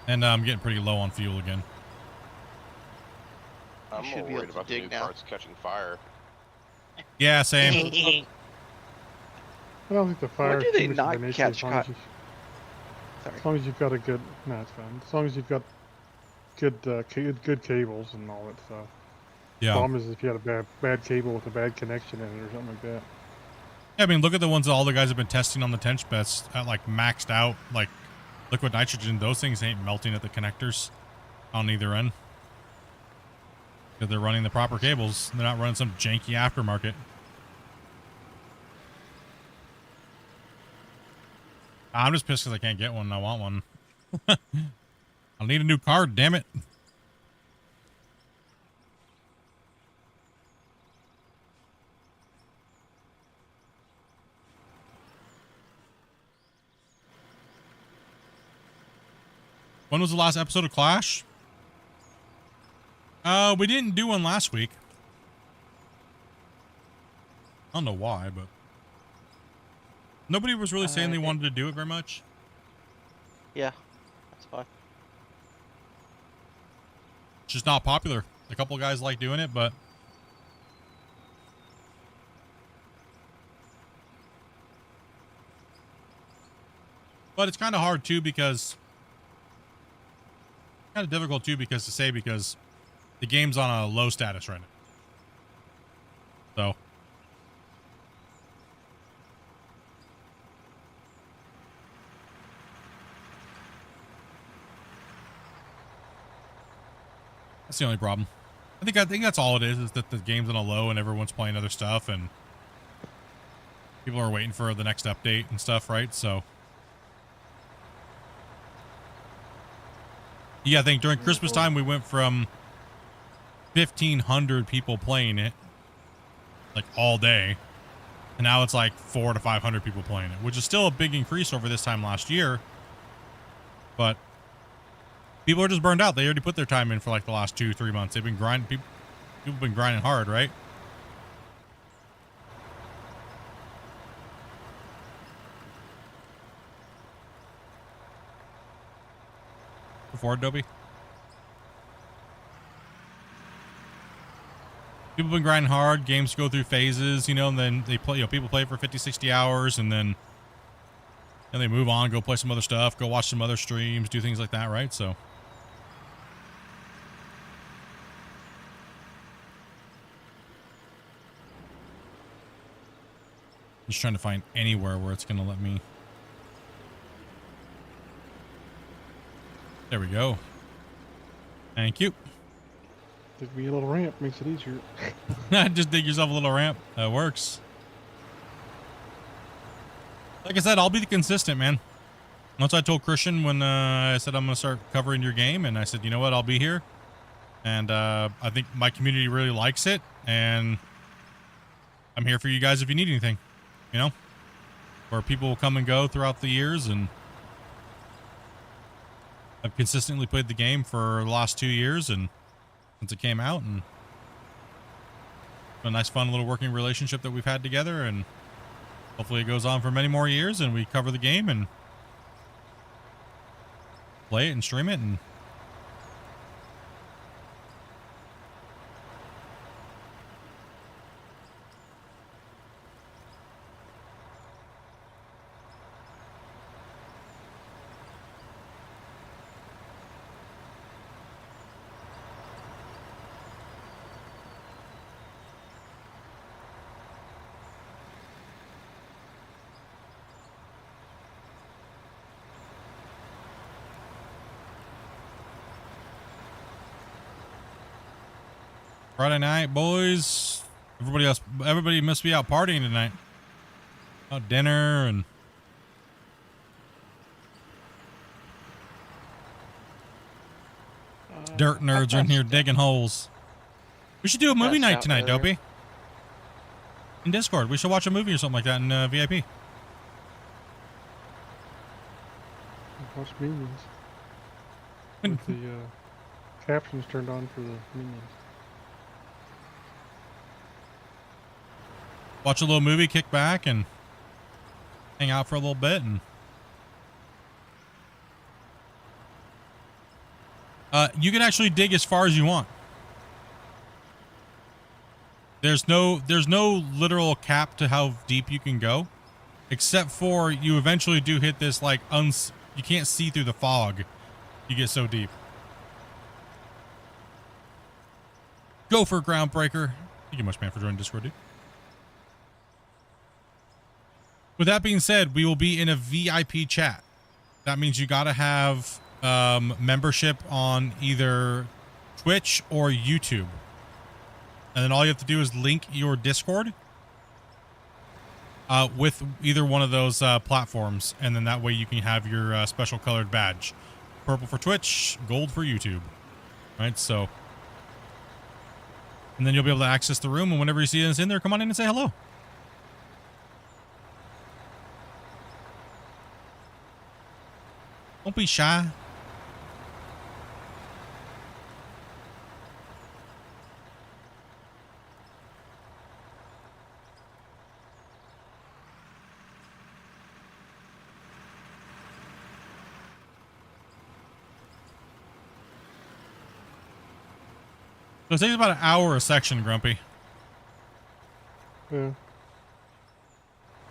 And I'm getting pretty low on fuel again.
I'm more worried about the new carts catching fire.
Yeah, same.
I don't think the fire.
Why do they
is too much
not
of an issue
catch
as long
cotton?
as long as you've got a good. No, it's fine. As long as you've got good good cables and all that stuff.
Yeah.
The problem is if you had a bad cable with a bad connection in it or something like that.
Yeah, I mean, look at the ones that all the guys have been testing on the tench bets at like maxed out, like liquid nitrogen. Those things ain't melting at the connectors on either end. Because they're running the proper cables. They're not running some janky aftermarket. I'm just pissed because I can't get one and I want one. I'll need a new card, damn it. When was the last episode of Clash? We didn't do one last week. I don't know why, but nobody was really saying they wanted to do it very much.
Yeah, that's fine.
It's just not popular. A couple of guys like doing it, but it's kind of hard too because kind of difficult too because the game's on a low status right now. So that's the only problem. I think that's all it is that the game's on a low and everyone's playing other stuff and people are waiting for the next update and stuff, right? So yeah, I think during Christmas time we went from 1,500 people playing it like all day, and now it's like 400 to 500 people playing it, which is still a big increase over this time last year. But people are just burned out. They already put their time in for like the last 2-3 months. They've been grinding. People have been grinding hard, right? Before Adobe. People have been grinding hard. Games go through phases, and then they play, people play for 50, 60 hours and then they move on, go play some other stuff, go watch some other streams, do things like that, right? So just trying to find anywhere where it's going to let me. There we go. Thank you.
Dig me a little ramp, makes it easier.
Just dig yourself a little ramp. That works. Like I said, I'll be the consistent, man. Once I told Christian when I said I'm going to start covering your game, and I said, you know what, I'll be here. And I think my community really likes it, and I'm here for you guys if you need anything, where people will come and go throughout the years, and I've consistently played the game for the last 2 years and since it came out, and a nice, fun little working relationship that we've had together, and hopefully it goes on for many more years, and we cover the game and play it and stream it. And Friday night, boys. Everybody must be out partying tonight. Out dinner and dirt nerds are in here digging holes. We should do a movie night tonight, Dopey. In Discord, we should watch a movie or something like that in VIP.
Watch Minions. With the captions turned on for the Minions.
Watch a little movie, kick back, and hang out for a little bit. And you can actually dig as far as you want. There's no literal cap to how deep you can go, except for you eventually do hit this like you can't see through the fog. You get so deep. Go for Groundbreaker. Thank you much, man, for joining Discord, dude. With that being said, we will be in a VIP chat. That means you got to have membership on either Twitch or YouTube. And then all you have to do is link your Discord with either one of those platforms. And then that way you can have your special colored badge. Purple for Twitch, gold for YouTube. Right, so. And then you'll be able to access the room. And whenever you see us in there, come on in and say hello. Don't be shy. So it takes about an hour a section, Grumpy.
Yeah.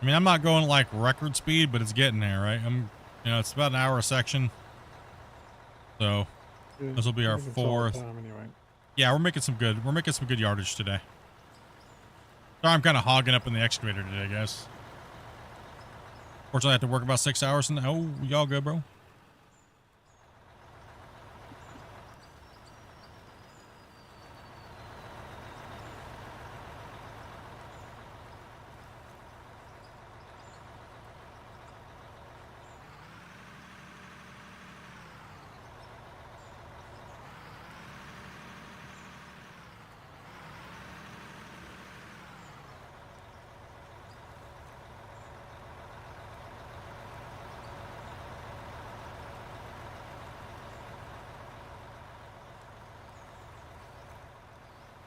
I mean, I'm not going like record speed, but it's getting there, right? It's about an hour a section. So
Yeah,
this will be our fourth.
Anyway.
Yeah, we're making some good yardage today. Sorry, I'm kind of hogging up in the excavator today, guys. Fortunately, I have to work about 6 hours. Oh, y'all good, bro?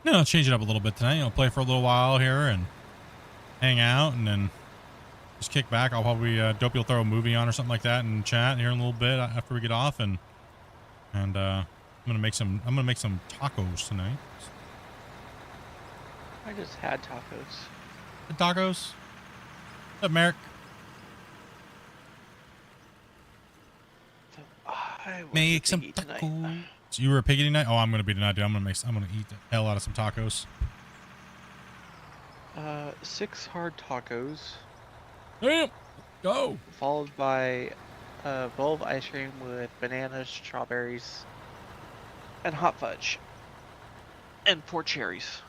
No, change it up a little bit tonight. Play for a little while here and hang out, and then just kick back. I'll probably Dopey will throw a movie on or something like that and chat here in a little bit after we get off, and I'm gonna make some tacos tonight.
I just had tacos.
Tacos. What's up, Merrick? Make some tacos. So you were a piggy tonight? Oh, I'm gonna be tonight, dude. I'm gonna eat the hell out of some tacos.
6 hard tacos.
Damn. Go.
Followed by a bowl of ice cream with bananas, strawberries, and hot fudge, and 4 cherries.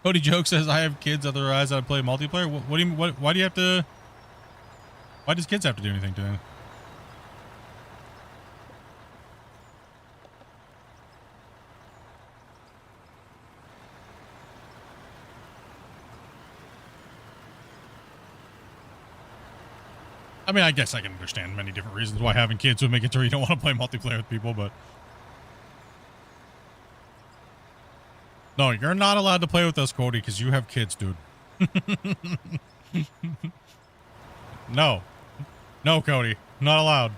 Cody Joke says, "I have kids, otherwise I'd play multiplayer." What do you? Why do you have to? Why does kids have to do anything to them? I mean, I guess I can understand many different reasons why having kids would make it so you don't want to play multiplayer with people, but No, you're not allowed to play with us, Cody, because you have kids, dude. No. No, Cody. Not allowed.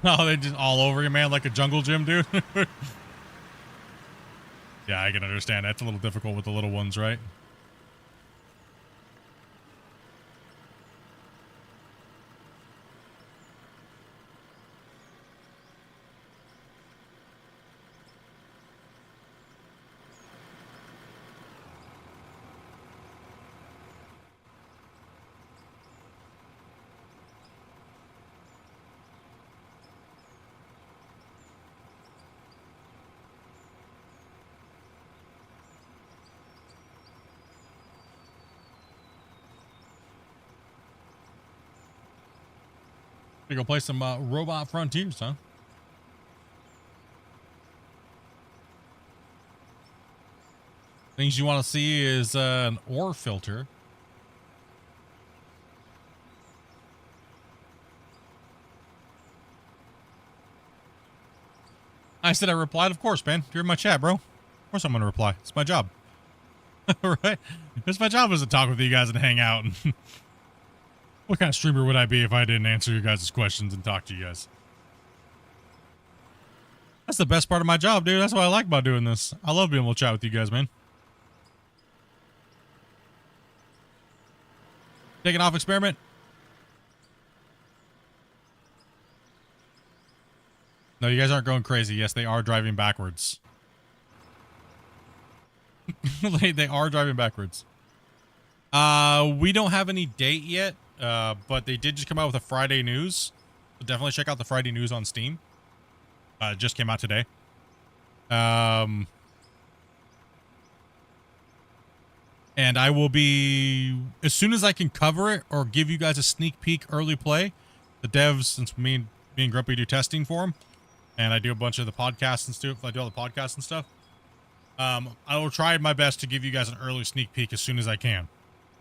Oh, they just all over you, man, like a jungle gym, dude. Yeah, I can understand. That's a little difficult with the little ones, right? We go play some Robot Frontiers, huh? Things you want to see is an ore filter. I said I replied, of course, man. You're in my chat, bro. Of course I'm going to reply. It's my job. Right? It's my job is to talk with you guys and hang out. What kind of streamer would I be if I didn't answer your guys' questions and talk to you guys? That's the best part of my job, dude. That's what I like about doing this. I love being able to chat with you guys, man. Taking off experiment. No, you guys aren't going crazy. Yes, they are driving backwards. They are driving backwards. We don't have any date yet, but they did just come out with a Friday news. So definitely check out the Friday news on Steam. It just came out today. And I will be, as soon as I can cover it or give you guys a sneak peek early play, the devs, since me and Grumpy do testing for them, and I do a bunch of the podcasts and stuff, I do all the podcasts and stuff. I will try my best to give you guys an early sneak peek as soon as I can.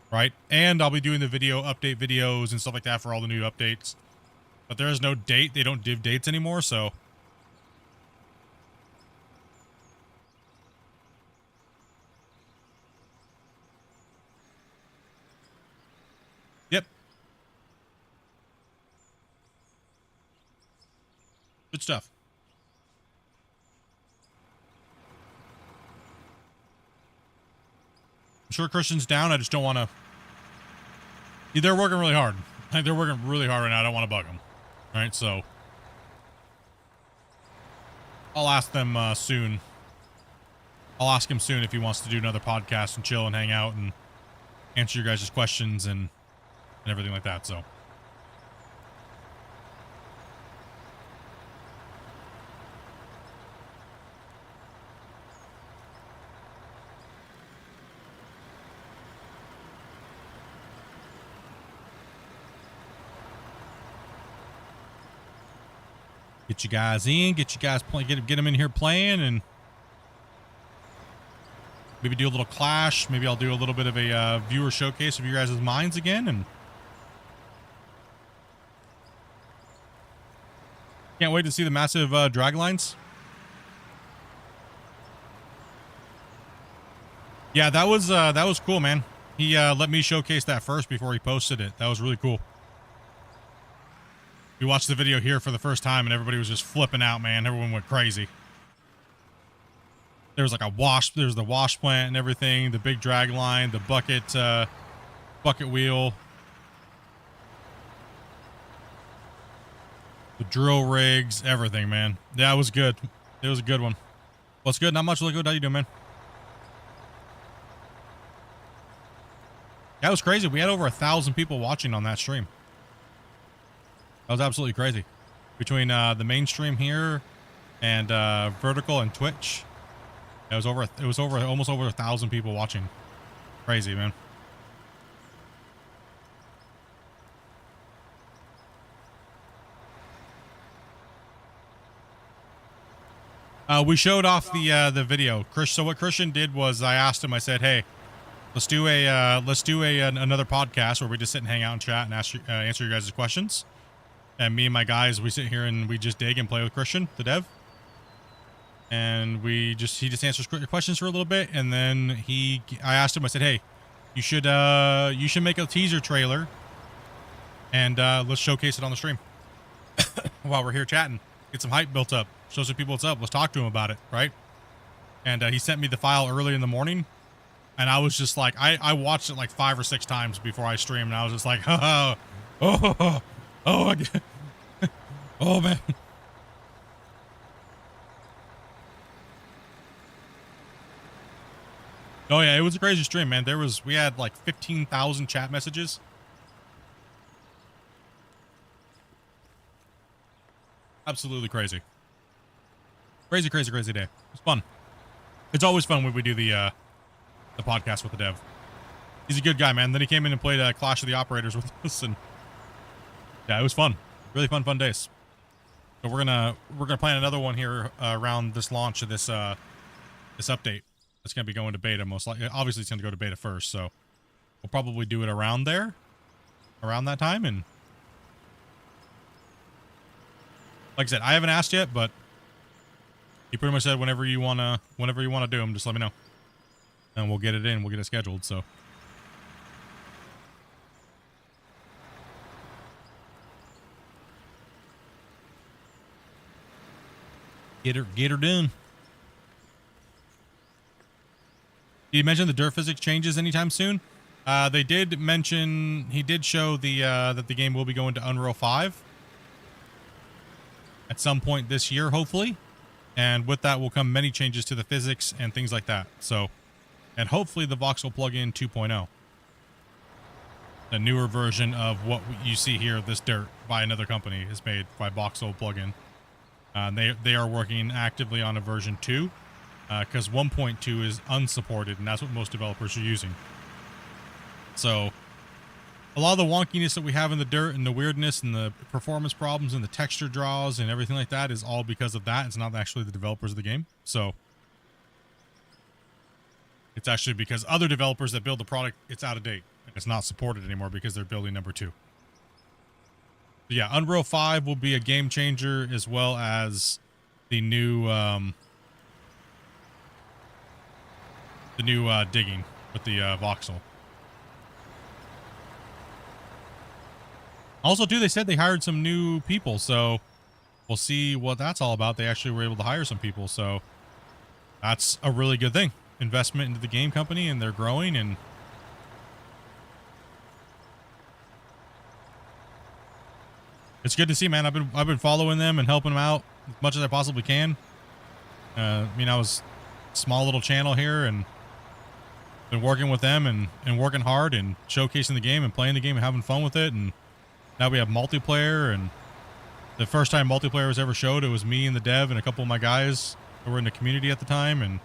Right? And I'll be doing the video update videos and stuff like that for all the new updates. But there is no date. They don't give dates anymore, so. Yep. Good stuff. I'm sure Christian's down. I just don't want to. Yeah, they're working really hard. They're working really hard right now. I don't want to bug them. All right, so I'll ask them soon. I'll ask him soon if he wants to do another podcast and chill and hang out and answer your guys' questions and everything like that. So. Get you guys in, get you guys play, get them in here playing, and maybe do a little clash. Maybe I'll do a little bit of a viewer showcase of your guys' minds again, and can't wait to see the massive drag lines. Yeah, that was cool, man. He let me showcase that first before he posted it. That was really cool. We watched the video here for the first time and everybody was just flipping out, man. Everyone went crazy. There was like a wash, there's the wash plant and everything, the big drag line, the bucket wheel, the drill rigs, everything, man. Yeah, it was good. It was a good one. What's good? Not much. Look good. How you doing, man? That was crazy. We had over 1,000 people watching on that stream. That was absolutely crazy. Between the main stream here and Vertical and Twitch, it was almost over 1,000 people watching. Crazy, man. We showed off the video. So what Christian did was I asked him, I said, hey, Let's do another podcast where we just sit and hang out and chat and answer your guys' questions. And me and my guys, we sit here and we just dig and play with Christian, the dev. And he just answers questions for a little bit, and then I asked him, I said, hey, you should make a teaser trailer, and let's showcase it on the stream while we're here chatting. Get some hype built up. Show some people what's up. Let's talk to him about it, right? And he sent me the file early in the morning, and I was just like, I watched it like 5 or 6 times before I streamed, and I was just like, oh, man. Oh yeah, it was a crazy stream, man. We had like 15,000 chat messages. Absolutely crazy. Crazy day. It was fun. It's always fun when we do the podcast with the dev. He's a good guy, man. Then he came in and played Clash of the Operators with us, and yeah, it was fun. Really fun days. So we're gonna plan another one here around this launch of this update. It's going to be going to beta most likely. Obviously, it's going to go to beta first, so we'll probably do it around that time. And like I said, I haven't asked yet, but he pretty much said whenever you want to do them, just let me know, and we'll get it in. We'll get it scheduled. So get her done. Did you mention the dirt physics changes anytime soon? They did mention, he did show that the game will be going to Unreal 5 at some point this year, hopefully. And with that will come many changes to the physics and things like that. So, and hopefully the Voxel plugin 2.0. The newer version of what you see here, this dirt by another company is made by Voxel plugin. They are working actively on a version 2. Because 1.2 is unsupported, and that's what most developers are using. So, a lot of the wonkiness that we have in the dirt and the weirdness and the performance problems and the texture draws and everything like that is all because of that. It's not actually the developers of the game. So, it's actually because other developers that build the product, it's out of date. And it's not supported anymore because they're building number 2. So yeah, Unreal 5 will be a game changer, as well as the new digging with the voxel. Also, too, they said they hired some new people, so we'll see what that's all about. They actually were able to hire some people, so that's a really good thing. Investment into the game company, and they're growing, and it's good to see, man. I've been following them and helping them out as much as I possibly can. I mean, I was a small little channel here, and been working with them and working hard and showcasing the game and playing the game and having fun with it. And now we have multiplayer, and the first time multiplayer was ever showed, it was me and the dev and a couple of my guys who were in the community at the time, and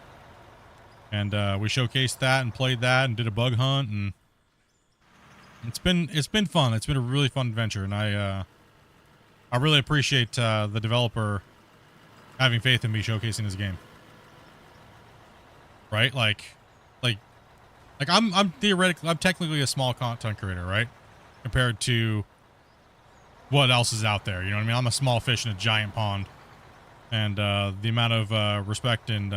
we showcased that and played that and did a bug hunt, and it's been fun. It's been a really fun adventure, and I really appreciate the developer having faith in me showcasing his game. Right? Like I'm technically a small content creator, right? Compared to what else is out there. You know what I mean? I'm a small fish in a giant pond. And the amount of respect and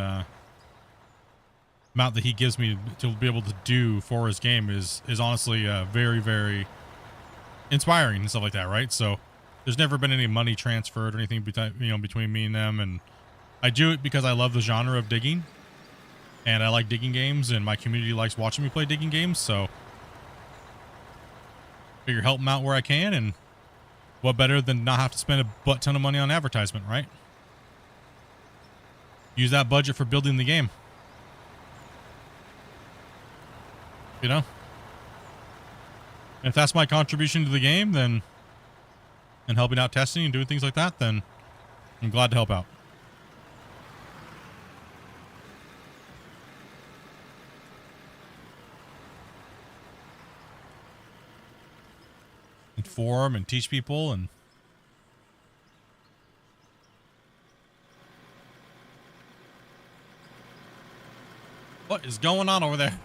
amount that he gives me to be able to do for his game is honestly very, very inspiring and stuff like that, right? So there's never been any money transferred or anything between me and them, and I do it because I love the genre of digging, and I like digging games, and my community likes watching me play digging games, so figure help them out where I can, and what better than not have to spend a butt ton of money on advertisement, right? Use that budget for building the game. You know? And if that's my contribution to the game, then, and helping out testing and doing things like that, then I'm glad to help out. Inform and teach people, and what is going on over there?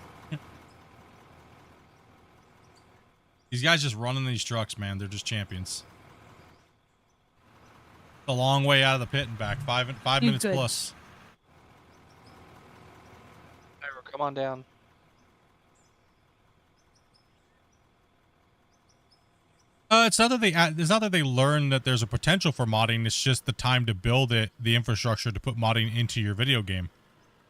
These guys just running these trucks, man. They're just champions. A long way out of the pit and back. Five minutes
good.
plus.
Ira, come on down.
It's not that they learn that there's a potential for modding. It's just the time to build it, the infrastructure to put modding into your video game.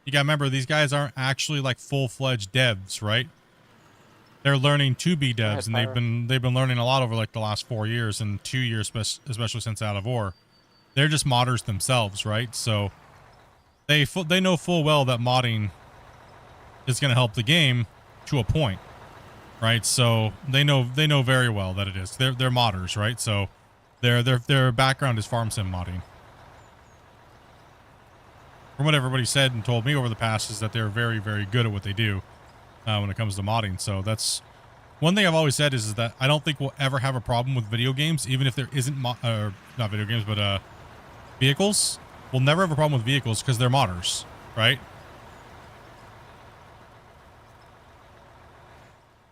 You gotta remember, these guys aren't actually like full-fledged devs, right? They're learning to be devs, and they've been learning a lot over like the last 4 years and 2 years, especially since Out of War. They're just modders themselves, right? So they know full well that modding is gonna help the game to a point. Right, so they know very well that it is. They're modders, right? So their background is farm sim modding. From what everybody said and told me over the past is that they're very, very good at what they do when it comes to modding. So that's one thing I've always said is that I don't think we'll ever have a problem with video games, even if there isn't not video games, but vehicles. We'll never have a problem with vehicles because they're modders, right?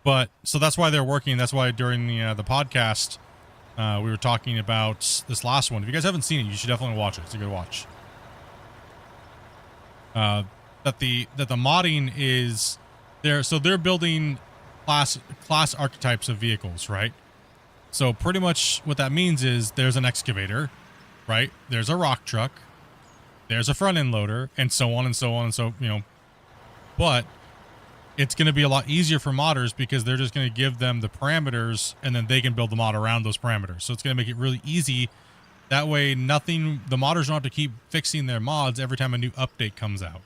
But so that's why they're working. That's why during the podcast, we were talking about this last one. If you guys haven't seen it, you should definitely watch it. It's a good watch. That the modding is there. So they're building class archetypes of vehicles, right? So pretty much what that means is there's an excavator, right? There's a rock truck, there's a front end loader, and so on and so on and so, but it's going to be a lot easier for modders because they're just going to give them the parameters and then they can build the mod around those parameters. So it's going to make it really easy. That way, the modders don't have to keep fixing their mods every time a new update comes out.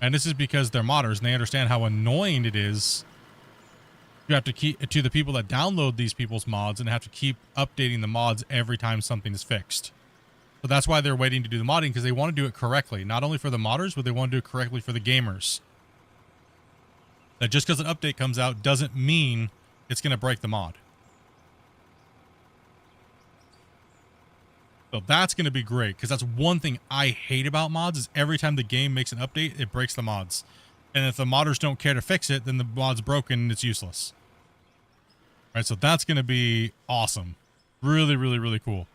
And this is because they're modders and they understand how annoying it is. You have to keep to the people that download these people's mods and have to keep updating the mods every time something is fixed. So that's why they're waiting to do the modding, because they want to do it correctly. Not only for the modders, but they want to do it correctly for the gamers. That just because an update comes out doesn't mean it's going to break the mod. So that's going to be great, because that's one thing I hate about mods is every time the game makes an update, it breaks the mods. And if the modders don't care to fix it, then the mod's broken and it's useless. Right, so that's going to be awesome. Really, really, really cool.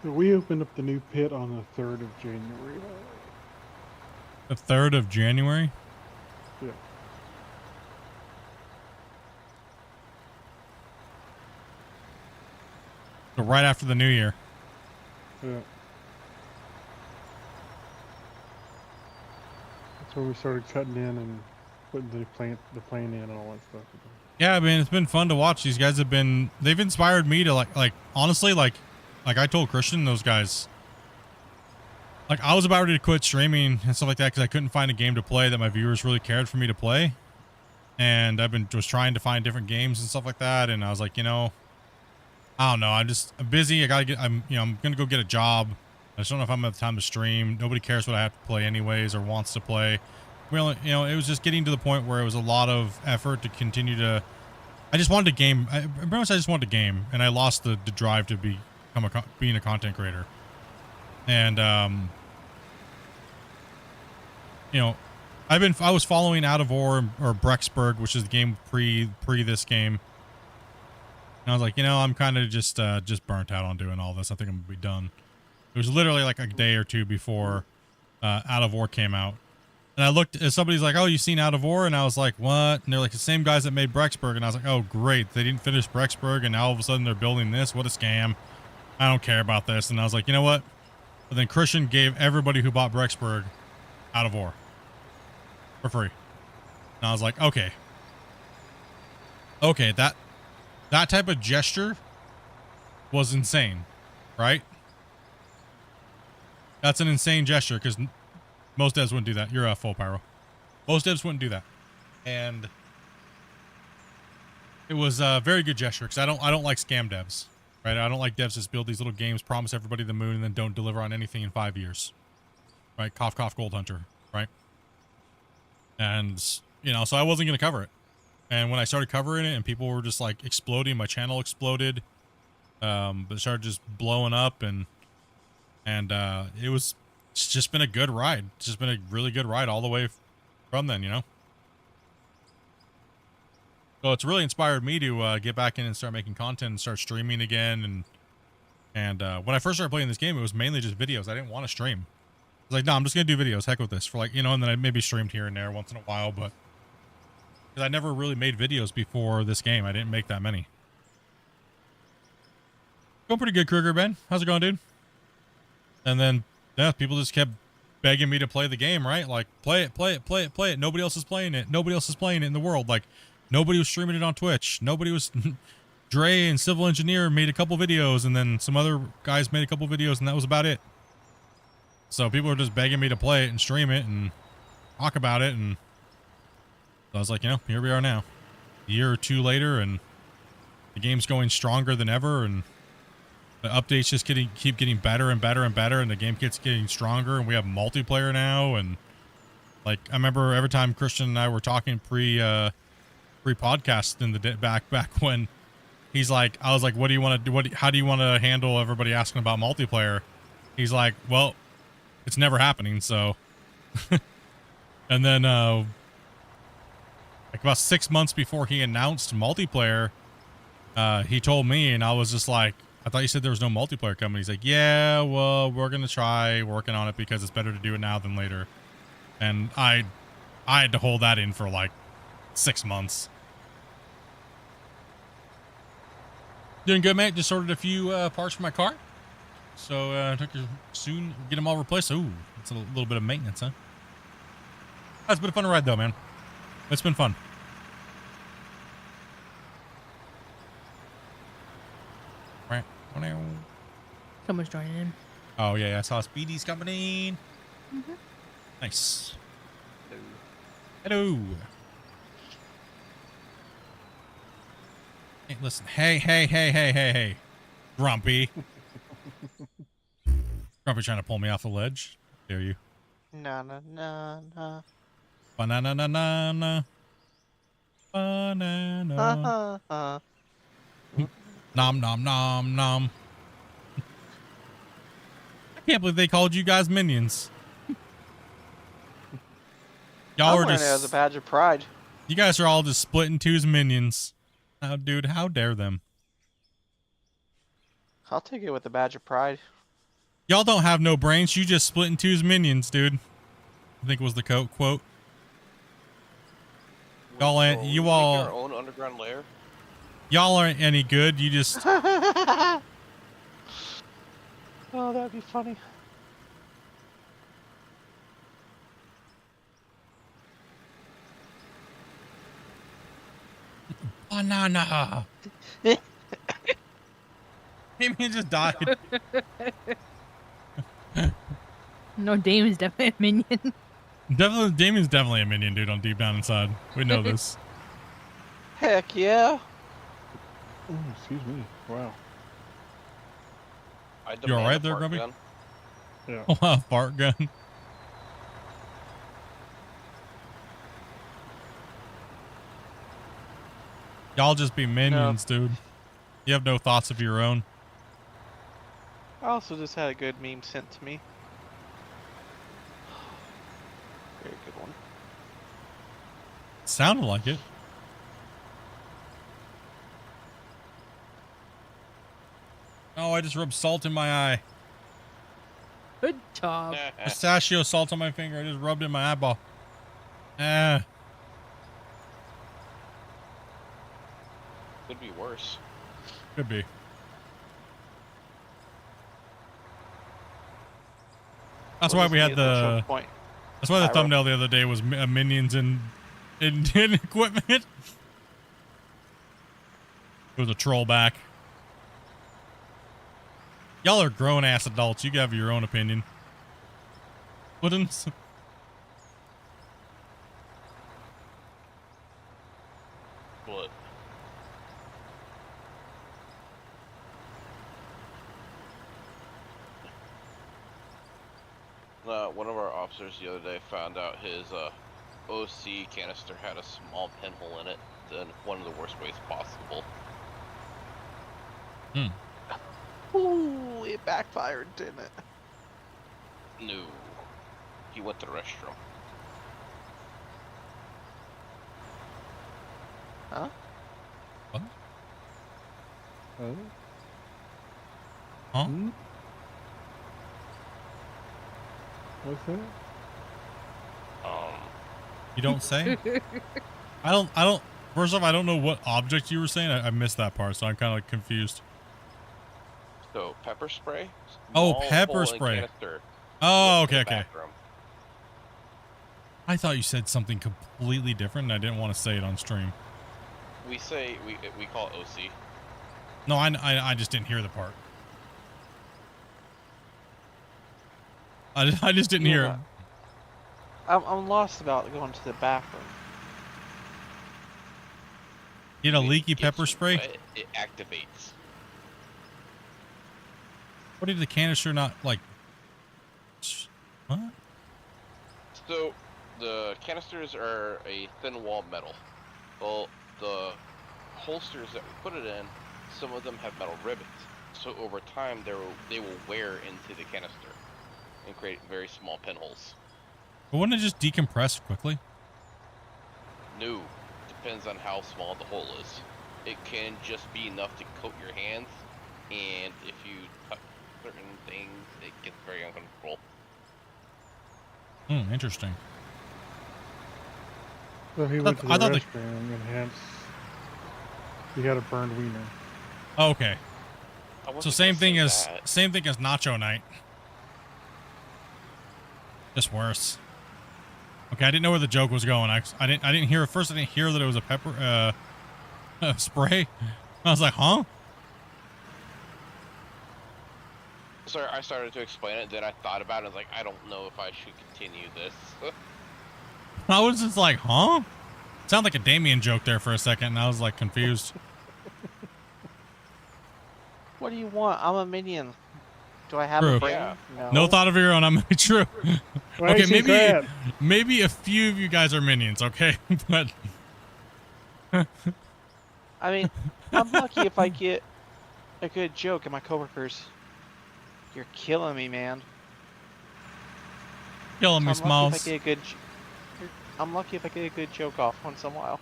We opened up the new pit on the 3rd of January.
The 3rd of January?
Yeah.
So right after the new year.
Yeah. That's when we started cutting in and putting the plane in and all that stuff.
Yeah, I mean, it's been fun to watch. These guys they've inspired me to like honestly, like I told Christian, those guys, like I was about ready to quit streaming and stuff like that because I couldn't find a game to play that my viewers really cared for me to play. And was trying to find different games and stuff like that. And I was like, I don't know. I'm busy. I'm going to go get a job. I just don't know if I'm going to have time to stream. Nobody cares what I have to play anyways or wants to play. Well, it was just getting to the point where it was a lot of effort to continue to, I just wanted to game. Pretty much I just wanted to game, and I lost the drive to being a content creator. And, I was following Out of War or Brexburg, which is the game pre this game. And I was like, I'm kind of just burnt out on doing all this. I think I'm gonna be done. It was literally like a day or two before Out of War came out. And I looked, somebody's like, oh, you seen Out of War? And I was like, what? And they're like, the same guys that made Brexburg. And I was like, oh, great. They didn't finish Brexburg, and now all of a sudden they're building this. What a scam. I don't care about this. And I was like, you know what? But then Christian gave everybody who bought Brexburg Out of War for free. And I was like, okay. Okay, that type of gesture was insane, right? That's an insane gesture because most devs wouldn't do that. You're a full pyro. Most devs wouldn't do that. And it was a very good gesture because I don't like scam devs. right? I don't like devs that build these little games, promise everybody the moon, and then don't deliver on anything in 5 years, right? Cough, cough, Gold Hunter, right? And, you know, so I wasn't going to cover it. And when I started covering it and people were just like exploding, my channel exploded, but it started just blowing up, and it's just been a good ride. It's just been a really good ride all the way from then, you know? So it's really inspired me to get back in and start making content and start streaming again. And when I first started playing this game, it was mainly just videos. I didn't want to stream. I was like, no, I'm just going to do videos. Heck with this for like, you know, and then I maybe streamed here and there once in a while, but because I never really made videos before this game. I didn't make that many. Going pretty good, Kruger Ben. How's it going, dude? And then, yeah, people just kept begging me to play the game, right? Like, play it, play it, play it, play it. Nobody else is playing it. Nobody else is playing it in the world. Like, nobody was streaming it on Twitch. Nobody was... Dre and Civil Engineer made a couple videos, and then some other guys made a couple videos, and that was about it. So people were just begging me to play it and stream it and talk about it, and so I was like, you know, here we are now. A year or two later, and the game's going stronger than ever, and the updates just keep getting better and better and better, and the game keeps getting stronger, and we have multiplayer now. And like, I remember every time Christian and I were talking pre-podcast in the back when he's like, I was like, what do you want to do? How do you want to handle everybody asking about multiplayer? He's like, well, it's never happening. So, and then, like about 6 months before he announced multiplayer, he told me, and I was just like, I thought you said there was no multiplayer coming. He's like, yeah, well, we're going to try working on it because it's better to do it now than later. And I had to hold that in for like 6 months. Doing good, mate. Just ordered a few parts for my car. So took to soon get them all replaced. Ooh, it's a little bit of maintenance, huh? It's been a fun ride, though, man. It's been fun.
Someone's joining in.
Oh, yeah, I saw Speedy's coming in.
Mm-hmm.
Nice. Hello. Hey, listen. Hey. Grumpy. Grumpy trying to pull me off the ledge. Dare you?
Na na na na.
Banana na na na. Banana. Nom nom nom nom. I can't believe they called you guys minions. Y'all are just
as a badge of pride.
You guys are all just Splitintwo's minions. Oh, dude, how dare them?
I'll take it with a badge of pride.
Y'all don't have no brains. You just Splitintwo's minions, dude. I think was the quote. Y'all ain't you all
our own underground lair.
Y'all aren't any good. You just
Oh, that'd be funny.
Banana. Amy just died.
No, Damon's definitely a minion.
Damon's definitely a minion, dude, on Deep Down Inside. We know this.
Heck yeah.
Oh, excuse me. Wow.
You alright there, Grumpy?
Yeah.
Oh, wow, fart gun. Y'all just be minions, dude. You have no thoughts of your own.
I also just had a good meme sent to me. Very good one.
Sounded like it. Oh, I just rubbed salt in my eye.
Good job.
Pistachio salt on my finger. I just rubbed it in my eyeball.
Could be worse.
Could be. That's why we had the. That's why the thumbnail the other day was minions in equipment. It was a troll back. Y'all are grown ass adults. You have your own opinion. Puddins.
What? One of our officers the other day found out his OC canister had a small pinhole in it in one of the worst ways possible.
Ooh, it backfired, didn't it?
No. He went to the restroom.
Huh?
What?
Oh.
Huh?
What's that?
You don't say? I don't, first off, I don't know what object you were saying. I missed that part, so I'm kind of like confused.
So, pepper spray?
Oh,
Small
pepper
hole in
spray.
canister
Oh,
went to
okay,
the
okay.
bathroom.
I thought you said something completely different, and I didn't want to say it on stream.
We call it OC.
No, I just didn't hear the part. I just didn't hear it.
I'm lost about going to the bathroom.
You had a leaky pepper spray?
Wet, it activates.
What did the canister not like? What?
So, the canisters are a thin wall metal. Well, the holsters that we put it in, some of them have metal rivets. So over time, they will wear into the canister and create very small pinholes.
But wouldn't it just decompress quickly?
No, depends on how small the hole is. It can just be enough to coat your hands, and if you touch certain things, it gets very uncomfortable.
Interesting.
So he went to the restroom and hence he had a burned wiener.
Oh, okay. So same thing as Nacho Night. Just worse. Okay, I didn't know where the joke was going. I didn't hear at first. I didn't hear that it was a pepper spray. I was like, huh?
So I started to explain it, then I thought about it, and was like, I don't know if I should continue this.
I was just like, huh? Sounded like a Damien joke there for a second, and I was like confused.
What do you want? I'm a minion. Do I have
True.
a brain?
Yeah.
No thought of your own. I'm true.
Why
Okay,
is he sad?
maybe a few of you guys are minions. Okay, but
I mean, I'm lucky if I get a good joke and my coworkers. You're killing me, man.
killing me, Smalls.
I'm lucky if I get a good joke off once in a while.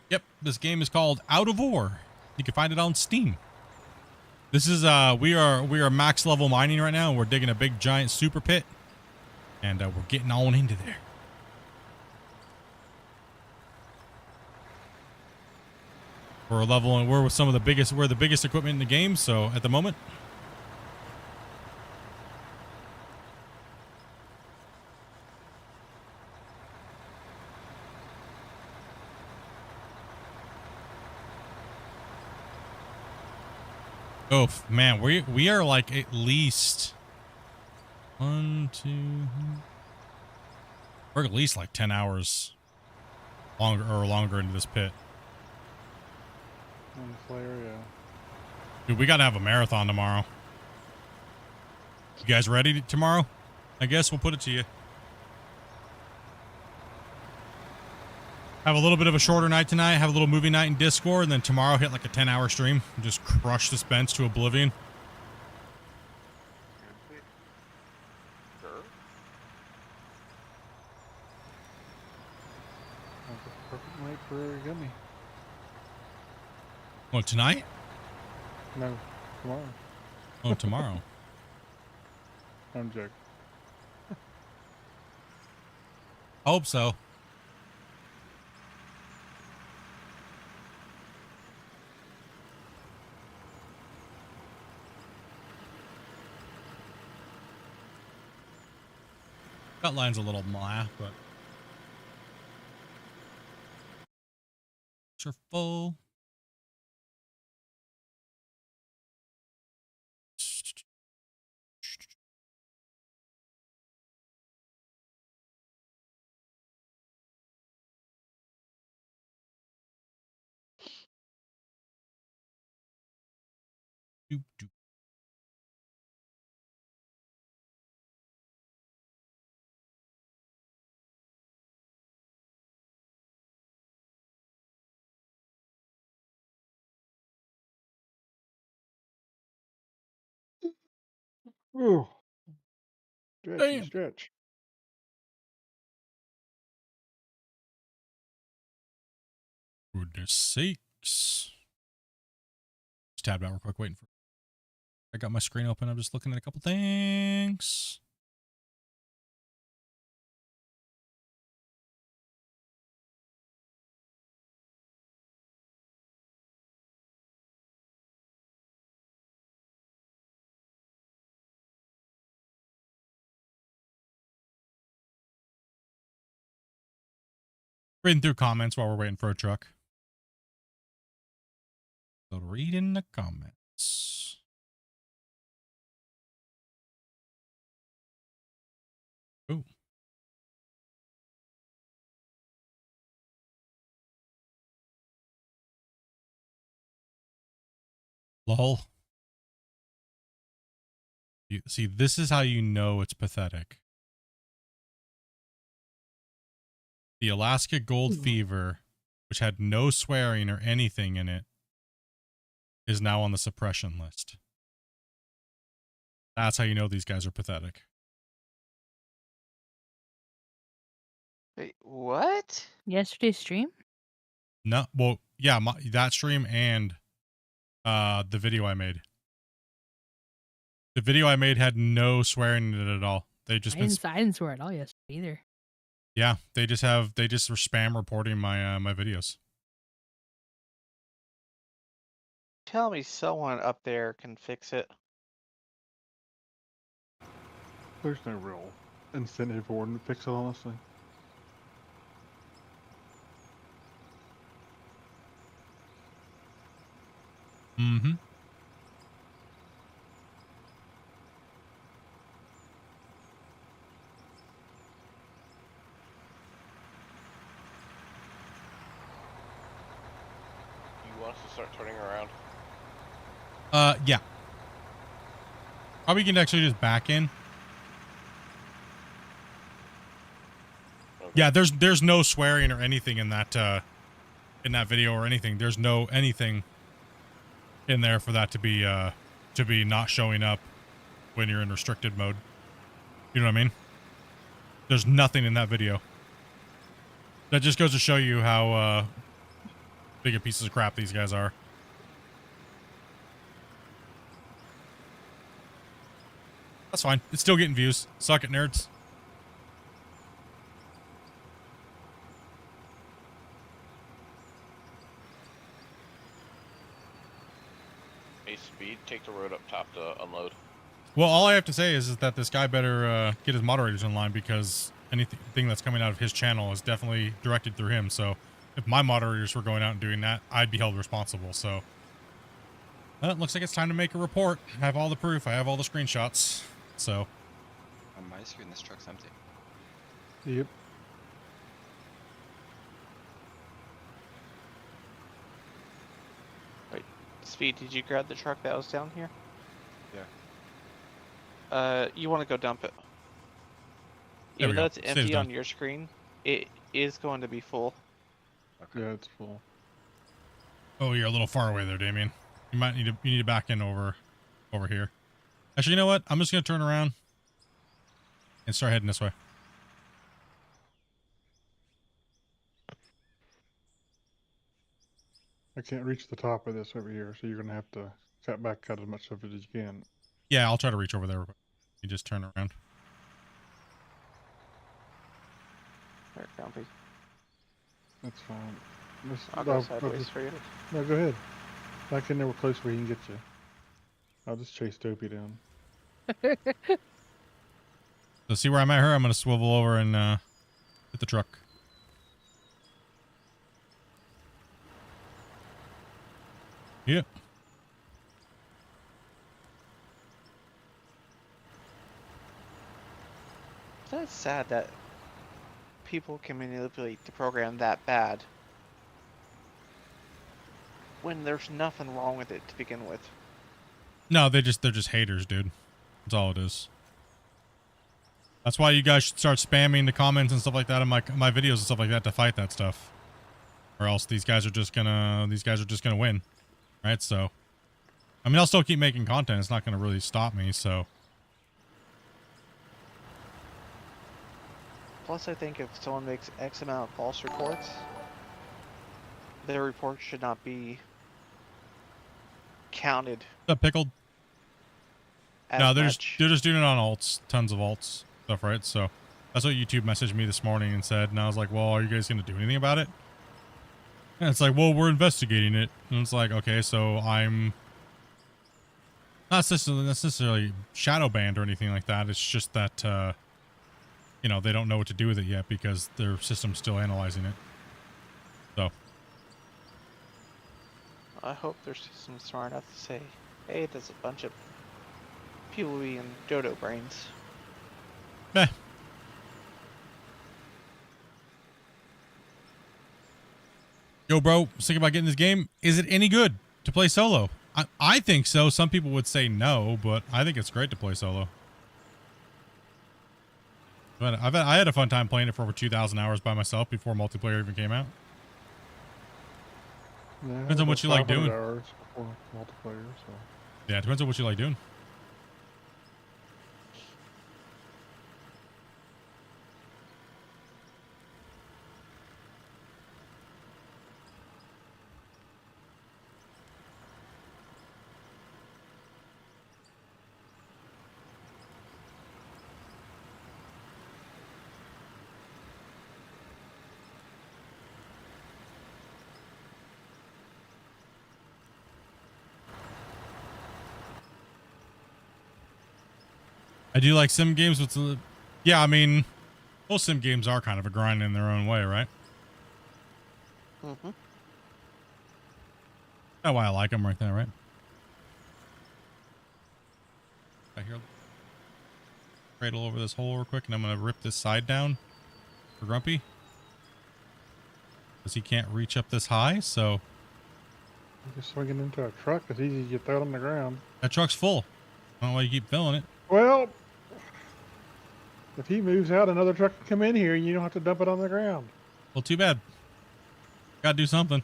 Yep, this game is called Out of Ore. You can find it on Steam. This is we are max level mining right now, and we're digging a big giant super pit, and we're getting on into there. We're leveling. We're with some of the biggest. We're the biggest equipment in the game. So at the moment. Oh man, we are like at least 1, 2. We're at least like 10 hours longer into this pit.
On Slayer, yeah.
Dude, we gotta have a marathon tomorrow. You guys ready tomorrow? I guess we'll put it to you. Have a little bit of a shorter night tonight, have a little movie night in Discord, and then tomorrow hit like a 10-hour stream and just crush this bench to oblivion.
Sure.
That's a perfect night for a gummy.
Oh, tonight?
No, tomorrow.
Oh, tomorrow.
I'm joking.
Hope so. That line's a little blah, but sure full. Doop, doop.
Ooh. Stretchy,
Damn.
stretch.
Goodness sakes. Just tabbed out real quick, waiting for. I got my screen open. I'm just looking at a couple things. Reading through comments while we're waiting for a truck. So read in the comments. Ooh. Lol. You see, this is how you know it's pathetic. The Alaska Gold Fever, which had no swearing or anything in it, is now on the suppression list. That's how you know these guys are pathetic.
Wait, what?
Yesterday's stream?
No, well, yeah, that stream and the video I made. The video I made had no swearing in it at all. They just
I didn't swear at all yesterday either.
Yeah, they just were spam reporting my my videos.
Tell me someone up there can fix it.
There's no real incentive for them to fix it, honestly.
Mm-hmm.
You want us to start turning around?
Yeah. Probably can actually just back in.
Okay.
Yeah, there's no swearing or anything in that video or anything. There's no anything in there for that to be not showing up when you're in restricted mode. You know what I mean? There's nothing in that video. That just goes to show you how big a pieces of crap these guys are. That's fine. It's still getting views. Suck it, nerds.
Hey, Speed, take the road up top to unload.
Well, all I have to say is that this guy better get his moderators in line, because anything that's coming out of his channel is definitely directed through him. So if my moderators were going out and doing that, I'd be held responsible. So well, it looks like it's time to make a report. I have all the proof. I have all the screenshots. So
on my screen, this truck's empty.
Yep.
Wait, Speed, did you grab the truck that was down here?
Yeah.
You want to go dump it.
There we
Even though
go.
it's empty
Saves
on
done.
your screen, it is going to be full.
Okay. Yeah, it's full.
Oh, you're a little far away there, Damien. You need to back in over here. Actually, you know what? I'm just gonna turn around and start heading this way.
I can't reach the top of this over here, so you're gonna have to cut as much of it as you can.
Yeah, I'll try to reach over there. You just turn around.
There, Grumpy.
That's fine.
I'll go sideways for you.
No, go ahead. Back in there, we're close where he can get you. I'll just chase Dopey down.
So see where I'm at here? I'm gonna swivel over and hit the truck. Yeah.
That's sad that people can manipulate the program that bad when there's nothing wrong with it to begin with.
No, they're just haters, dude. That's all it is. That's why you guys should start spamming the comments and stuff like that in my videos and stuff like that to fight that stuff. Or else these guys are just gonna win. Right? So I mean, I'll still keep making content. It's not gonna really stop me, so.
Plus, I think if someone makes X amount of false reports, their report should not be counted.
That pickled. No, they're
much.
just doing it on alts, tons of alts stuff, right? So that's what YouTube messaged me this morning and said, and I was like, well, are you guys gonna do anything about it? And it's like, well, we're investigating it. And it's like, okay, so I'm not necessarily shadow banned or anything like that. It's just that you know, they don't know what to do with it yet because their system's still analyzing it. So
I hope their system's smart enough to say, hey, there's a bunch of PoE and dodo brains.
meh. Yo, bro, thinking about getting this game. Is it any good to play solo? I think so. Some people would say no, but I think it's great to play solo. But I had a fun time playing it for over 2,000 hours by myself before multiplayer even came out.
Yeah,
Depends on what you like doing.
Hours before multiplayer, so.
Yeah, it depends on what you like doing. I do like sim games with the, yeah, I mean, most sim games are kind of a grind in their own way, right?
Mm-hmm.
That's why I like them right there, right? I hear cradle over this hole real quick, and I'm gonna rip this side down for Grumpy because he can't reach up this high. So
Just swinging into a truck is easy to get that on the ground.
that truck's full. I don't know why you keep filling it.
Well, if he moves out, another truck can come in here, and you don't have to dump it on the ground.
Well, too bad. Gotta do something.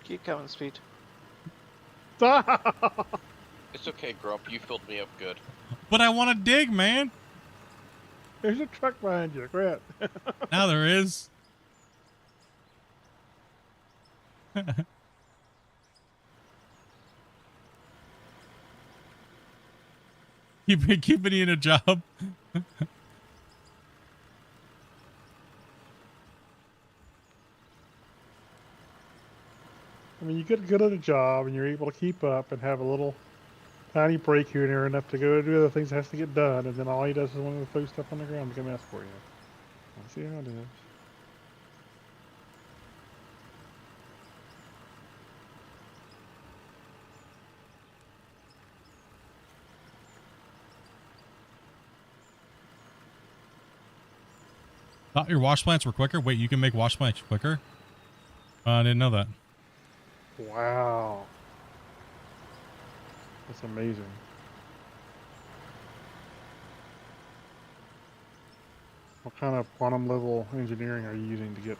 Keep coming, Speed.
It's okay, Grump. You filled me up good.
But I want to dig, man.
There's a truck behind you. Crap.
Now there is. Keeping you in a job.
I mean, you get good at a job, and you're able to keep up and have a little tiny break here and there enough to go do other things that has to get done, and then all he does is want to throw stuff on the ground to come ask for you. Let's see how it is.
Thought your wash plants were quicker? Wait, you can make wash plants quicker? I didn't know that.
Wow. That's amazing. What kind of quantum level engineering are you using to get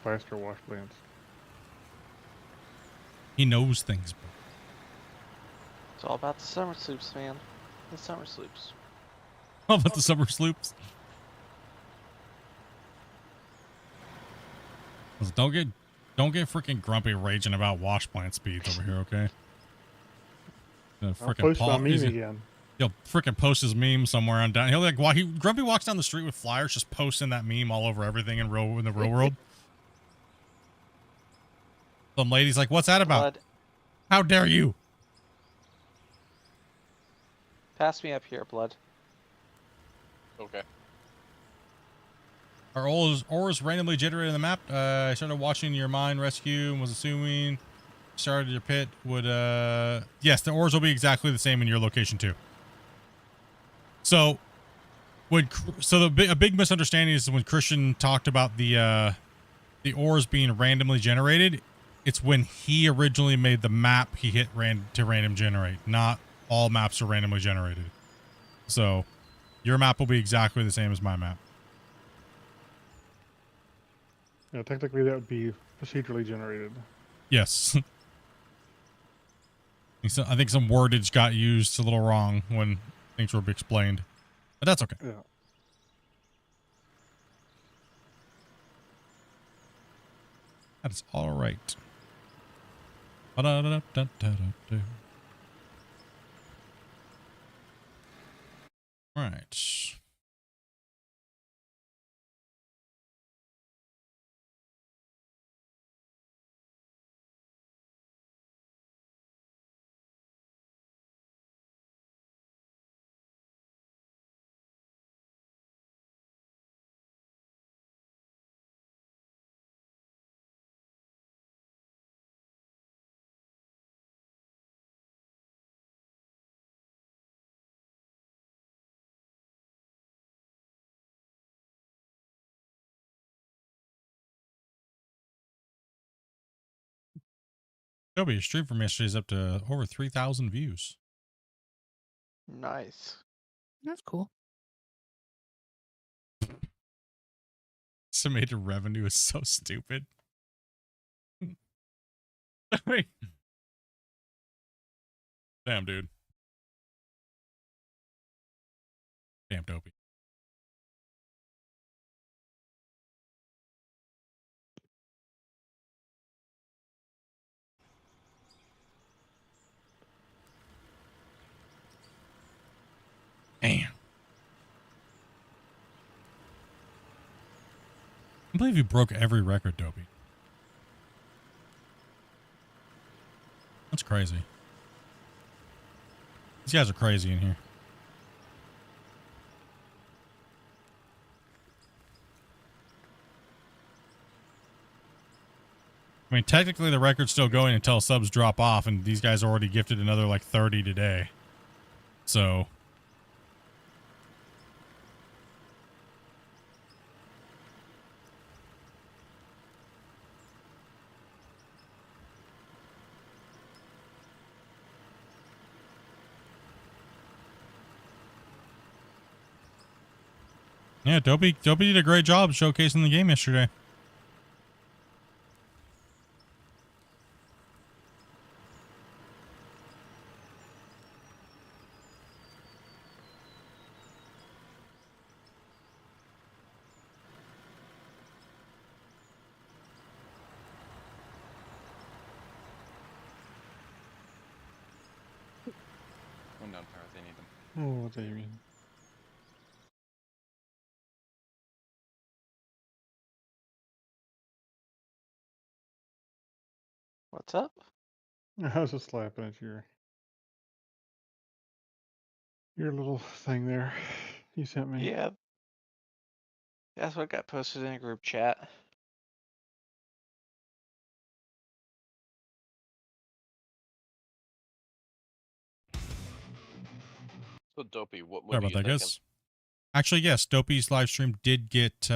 faster wash plants?
He knows things, bro.
It's all about the summer sloops, man. The summer sloops.
How about the summer sloops? Don't get freaking grumpy raging about wash plant speeds over here, okay?
I'll post my meme again.
He'll freaking post his meme somewhere on down. He'll like Grumpy walks down the street with flyers, just posting that meme all over everything in the real world. Some lady's like, "What's that about?
Blood.
How dare you?"
Pass me up here, Blood.
Okay.
Are ores randomly generated in the map? I started watching your mine rescue and was assuming started your pit would yes, the ores will be exactly the same in your location too. So a big misunderstanding is when Christian talked about the ores being randomly generated. It's when he originally made the map, he hit random generate. Not all maps are randomly generated. So your map will be exactly the same as my map.
Yeah, technically that would be procedurally generated.
Yes. I think some wordage got used a little wrong when things were explained. But that's okay.
Yeah.
That is all right. Right. Toby, your stream from yesterday is up to over 3,000 views.
Nice.
That's cool.
Estimated revenue is so stupid. Damn, dude. Damn, Toby. Damn. I believe you broke every record, Dopey. That's crazy. These guys are crazy in here. I mean, technically the record's still going until subs drop off, and these guys already gifted another like 30 today. So... yeah, Dopey did a great job showcasing the game yesterday.
One down power, they need them.
Oh, what do you mean?
What's up?
I was just slapping at your little thing there you sent me.
Yeah. That's what got posted in a group chat.
So Dopey, what
Sorry
movie
about
you
that,
thinking?
guys. Actually, yes, Dopey's live stream did get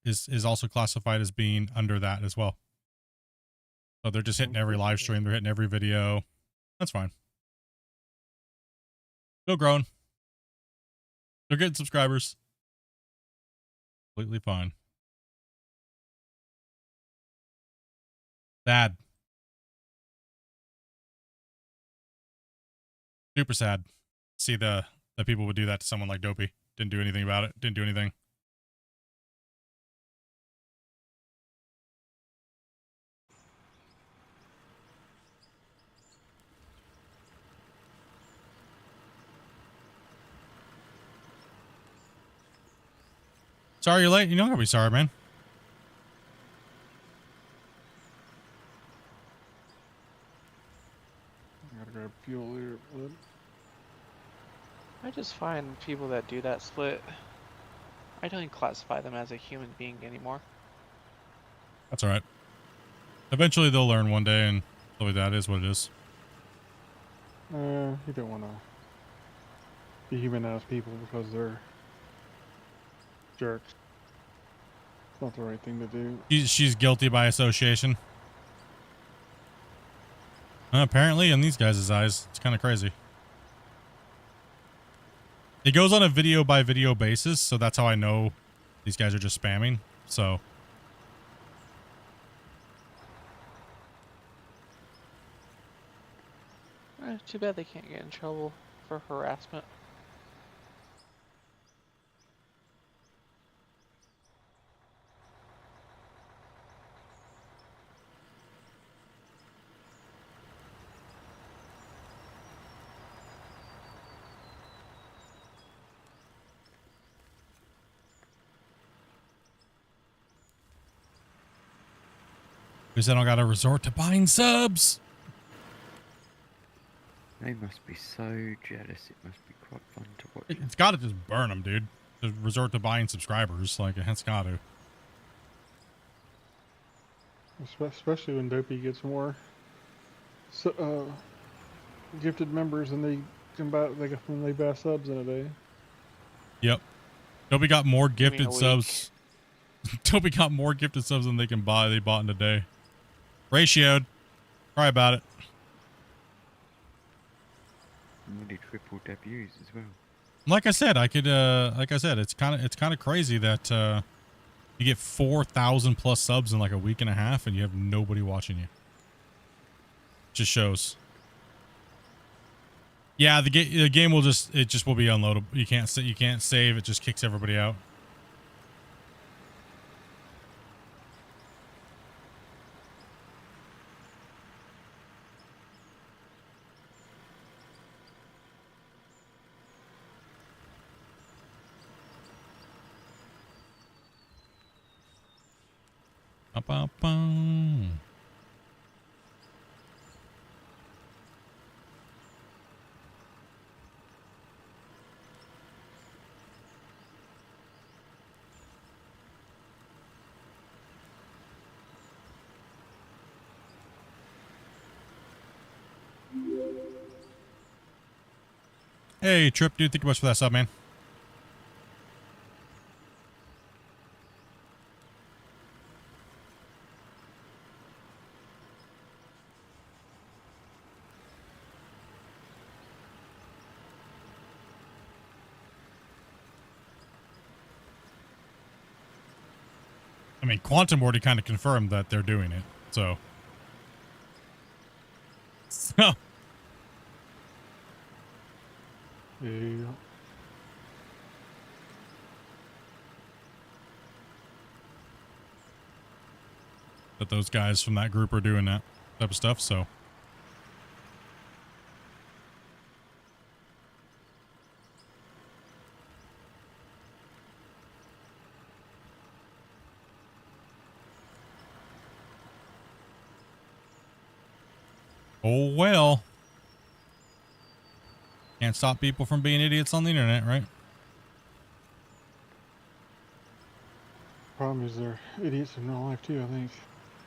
is also classified as being under that as well. So they're just hitting every live stream, they're hitting every video. That's fine. Still growing. They're getting subscribers. Completely fine. Sad. Super sad. See that people would do that to someone like Dopey. Didn't do anything about it. Didn't do anything. Sorry you're late. You don't gotta be sorry, man.
I gotta grab fuel here, bud.
I just find people that do that split, I don't even classify them as a human being anymore.
That's all right. Eventually they'll learn one day, and that is what it is.
You don't want to dehumanize people because they're jerks. It's not the right thing to do.
She's guilty by association. Apparently, in these guys' eyes, it's kind of crazy. It goes on a video by video basis, so that's how I know these guys are just spamming. So.
Too bad they can't get in trouble for harassment.
Because I don't got to resort to buying subs.
They must be so jealous. It must be quite fun to watch.
It's got to just burn them, dude. To resort to buying subscribers. Like, it's got to.
Especially when Dopey gets more gifted members and they can buy when they buy subs in a day.
Yep. Dopey got more gifted subs. Dopey got more gifted subs than they can buy. They bought in a day. Ratioed. Cry about it.
Nearly triple debuts as well.
Like I said, it's kind of crazy that you get 4,000 plus subs in like a week and a half and you have nobody watching you. Just shows. Yeah, the game will just be unloadable. You can't save. It just kicks everybody out. Ba-ba-bum. Hey, Trip, dude. Thank you much for that sub, man. I mean, Quantum already kind of confirmed that they're doing it, so.
Yeah.
That those guys from that group are doing that type of stuff, so. Oh, well. Can't stop people from being idiots on the internet, right?
Problem is they're idiots in real life too, I think.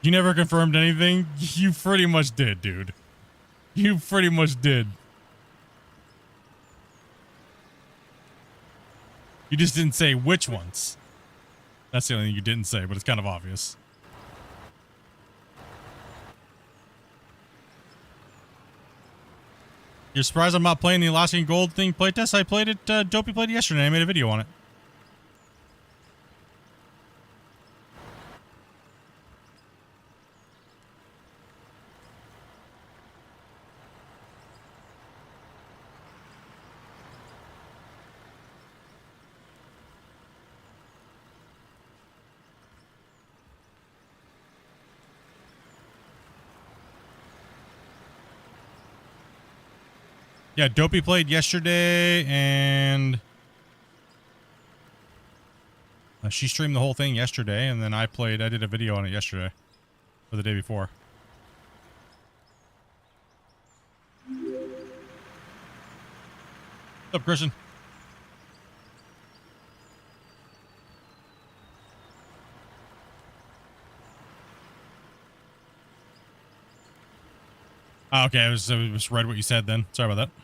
You never confirmed anything? You pretty much did, dude. You pretty much did. You just didn't say which ones. That's the only thing you didn't say, but it's kind of obvious. You're surprised I'm not playing the Alaskan Gold thing playtest? I played it, Dopey played it yesterday. I made a video on it. Yeah, Dopey played yesterday, and she streamed the whole thing yesterday, and then I did a video on it yesterday, or the day before. What's up, Christian? Oh, okay, I just read what you said then. Sorry about that.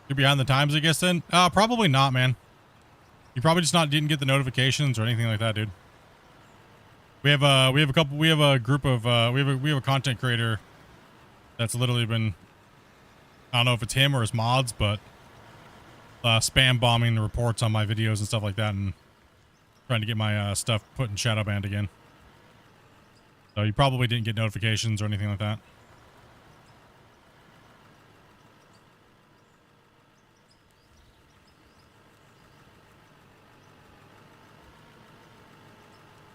You're behind the times, I guess, then? Probably not, man. You probably just didn't get the notifications or anything like that, dude. We have a group of we have a content creator that's literally been, I don't know if it's him or his mods, but spam bombing the reports on my videos and stuff like that, and trying to get my stuff put in shadow banned again. So you probably didn't get notifications or anything like that.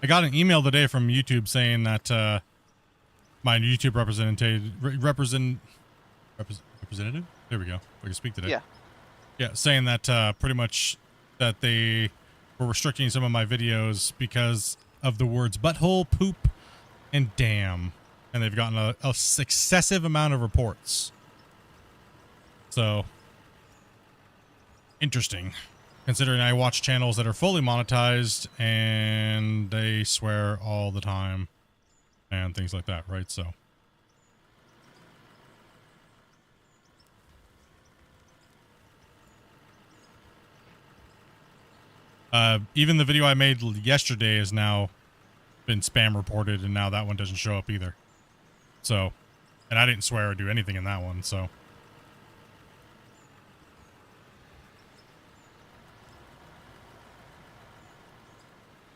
I got an email today from YouTube saying that my YouTube representative. There we go. I can speak today.
Yeah.
Yeah, saying that pretty much that they were restricting some of my videos because of the words butthole, poop, and damn, and they've gotten a excessive amount of reports. So interesting. Considering I watch channels that are fully monetized and they swear all the time and things like that, right? So. Even the video I made yesterday has now been spam reported, and now that one doesn't show up either. So, and I didn't swear or do anything in that one, so.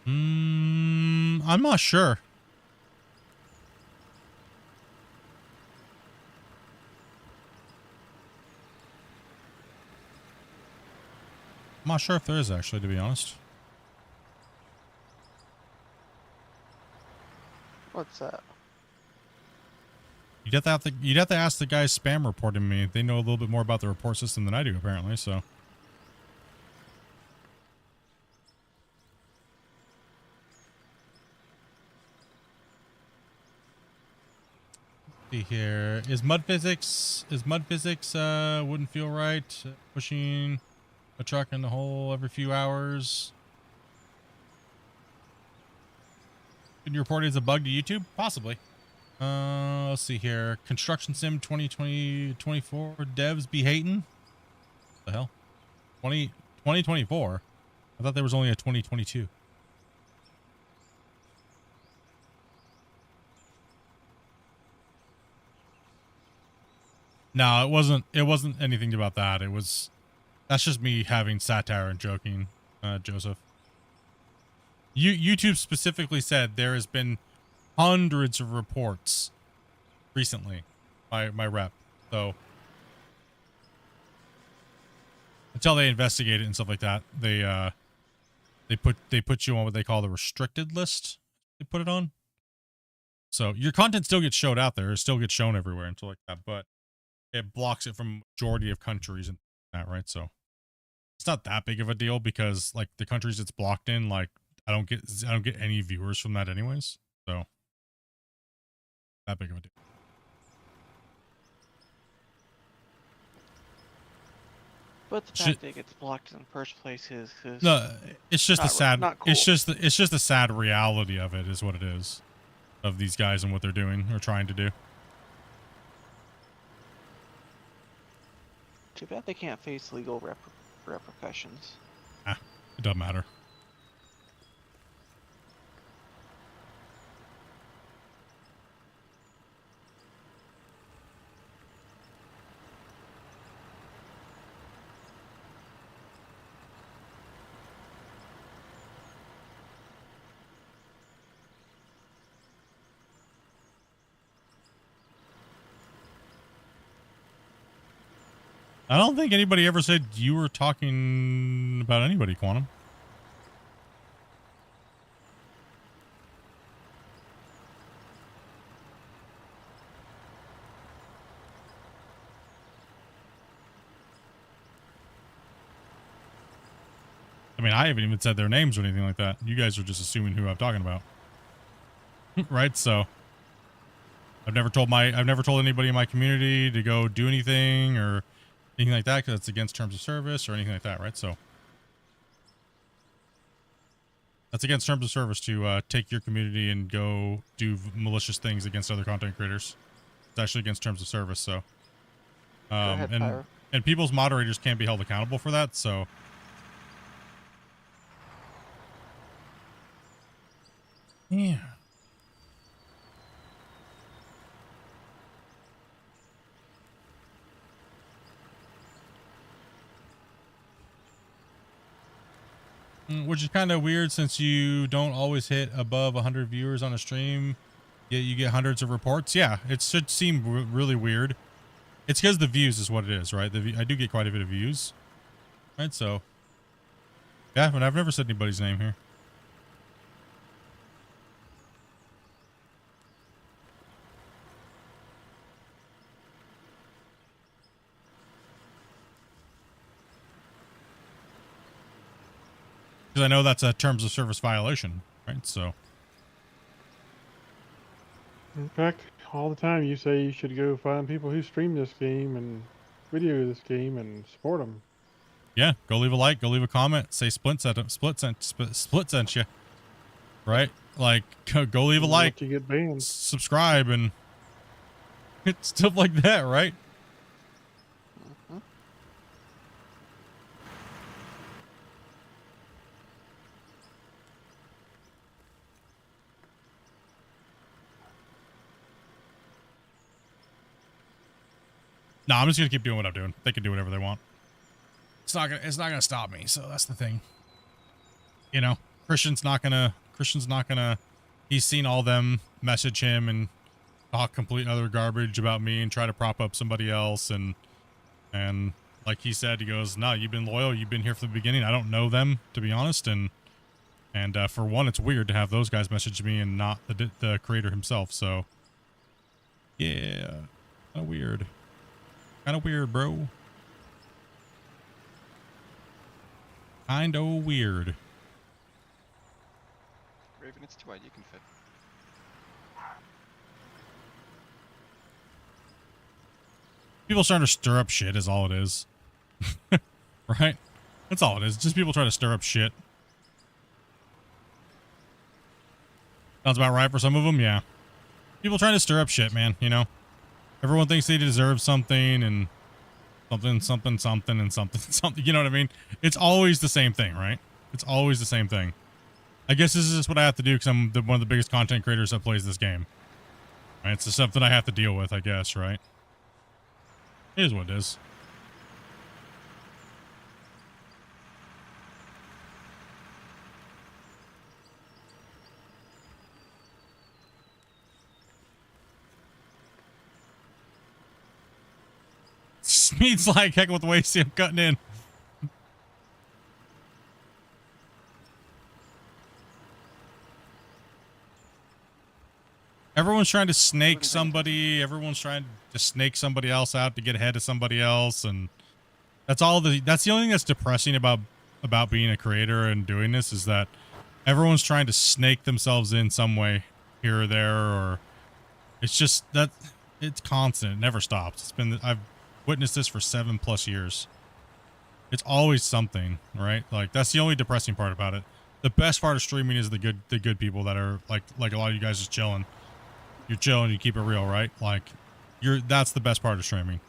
I'm not sure. I'm not sure if there is actually, to be honest.
What's that?
You'd have to ask the guys spam reporting me. They know a little bit more about the report system than I do, apparently, so. See here. Is mud physics wouldn't feel right? Pushing a truck in the hole every few hours. Can you report it as a bug to YouTube? Possibly. Let's see here. Construction Sim 2024 devs be hating. What the hell? 2024? I thought there was only a 2022. No, it wasn't anything about that. That's just me having satire and joking, Joseph. YouTube specifically said there has been hundreds of reports recently by my rep. So until they investigate it and stuff like that, they put you on what they call the restricted list. They put it on. So your content still gets showed out there. It still gets shown everywhere and stuff like that, but it blocks it from majority of countries and that, right? So it's not that big of a deal because like the countries it's blocked in, like I don't get any viewers from that anyways. So that big of a deal.
But the fact that it gets blocked in the first place is
no, it's just a sad
not cool.
it's just the sad reality of it is what it is, of these guys and what they're doing or trying to do.
Too bad they can't face legal repercussions.
It doesn't matter. I don't think anybody ever said you were talking about anybody, Quantum. I mean, I haven't even said their names or anything like that. You guys are just assuming who I'm talking about. Right? So I've never told anybody in my community to go do anything or anything like that because it's against terms of service or anything like that, right? So that's against terms of service to take your community and go do malicious things against other content creators. It's actually against terms of service. So, and people's moderators can't be held accountable for that. So, Yeah. Which is kind of weird since you don't always hit above 100 viewers on a stream, yet you get hundreds of reports. Yeah, it should seem really weird. It's because the views is what it is, right? I do get quite a bit of views, right? So, yeah, but I've never said anybody's name here. Because I know that's a terms of service violation, right? So,
in fact, all the time you say you should go find people who stream this game and video this game and support them.
yeah, go leave a like, go leave a comment, say Split sent you, right? Like, go leave a like,
you get banned,
subscribe, and stuff like that, right? No, I'm just gonna keep doing what I'm doing. They can do whatever they want. It's not gonna stop me. So that's the thing. You know, Christian's not gonna. He's seen all them message him and talk complete other garbage about me and try to prop up somebody else. And like he said, he goes, "No, you've been loyal. You've been here from the beginning. I don't know them, to be honest. And for one, it's weird to have those guys message me and not the creator himself. So yeah, kind of weird." Kind of weird, bro. Kind of weird.
Raven, it's too wide. You can fit.
People starting to stir up shit is all it is. Right? That's all it is. Just people trying to stir up shit. Sounds about right for some of them, yeah. People trying to stir up shit, man, you know? Everyone thinks they deserve something and something, and something. You know what I mean? It's always the same thing, right? It's always the same thing. I guess this is just what I have to do because I'm one of the biggest content creators that plays this game. Right? It's just something I have to deal with, I guess, right? It is what it is. Smeed's like, heck with the way I'm cutting in. Everyone's trying to snake somebody. Everyone's trying to snake somebody else out to get ahead of somebody else. And that's the only thing that's depressing about being a creator and doing this is that everyone's trying to snake themselves in some way here or there, or it's just that it's constant. It never stops. I've witnessed this for 7+ years. It's always something, right? Like that's the only depressing part about it. The best part of streaming is the good people that are like a lot of you guys just chilling. You're chilling, you keep it real, right? Like that's the best part of streaming.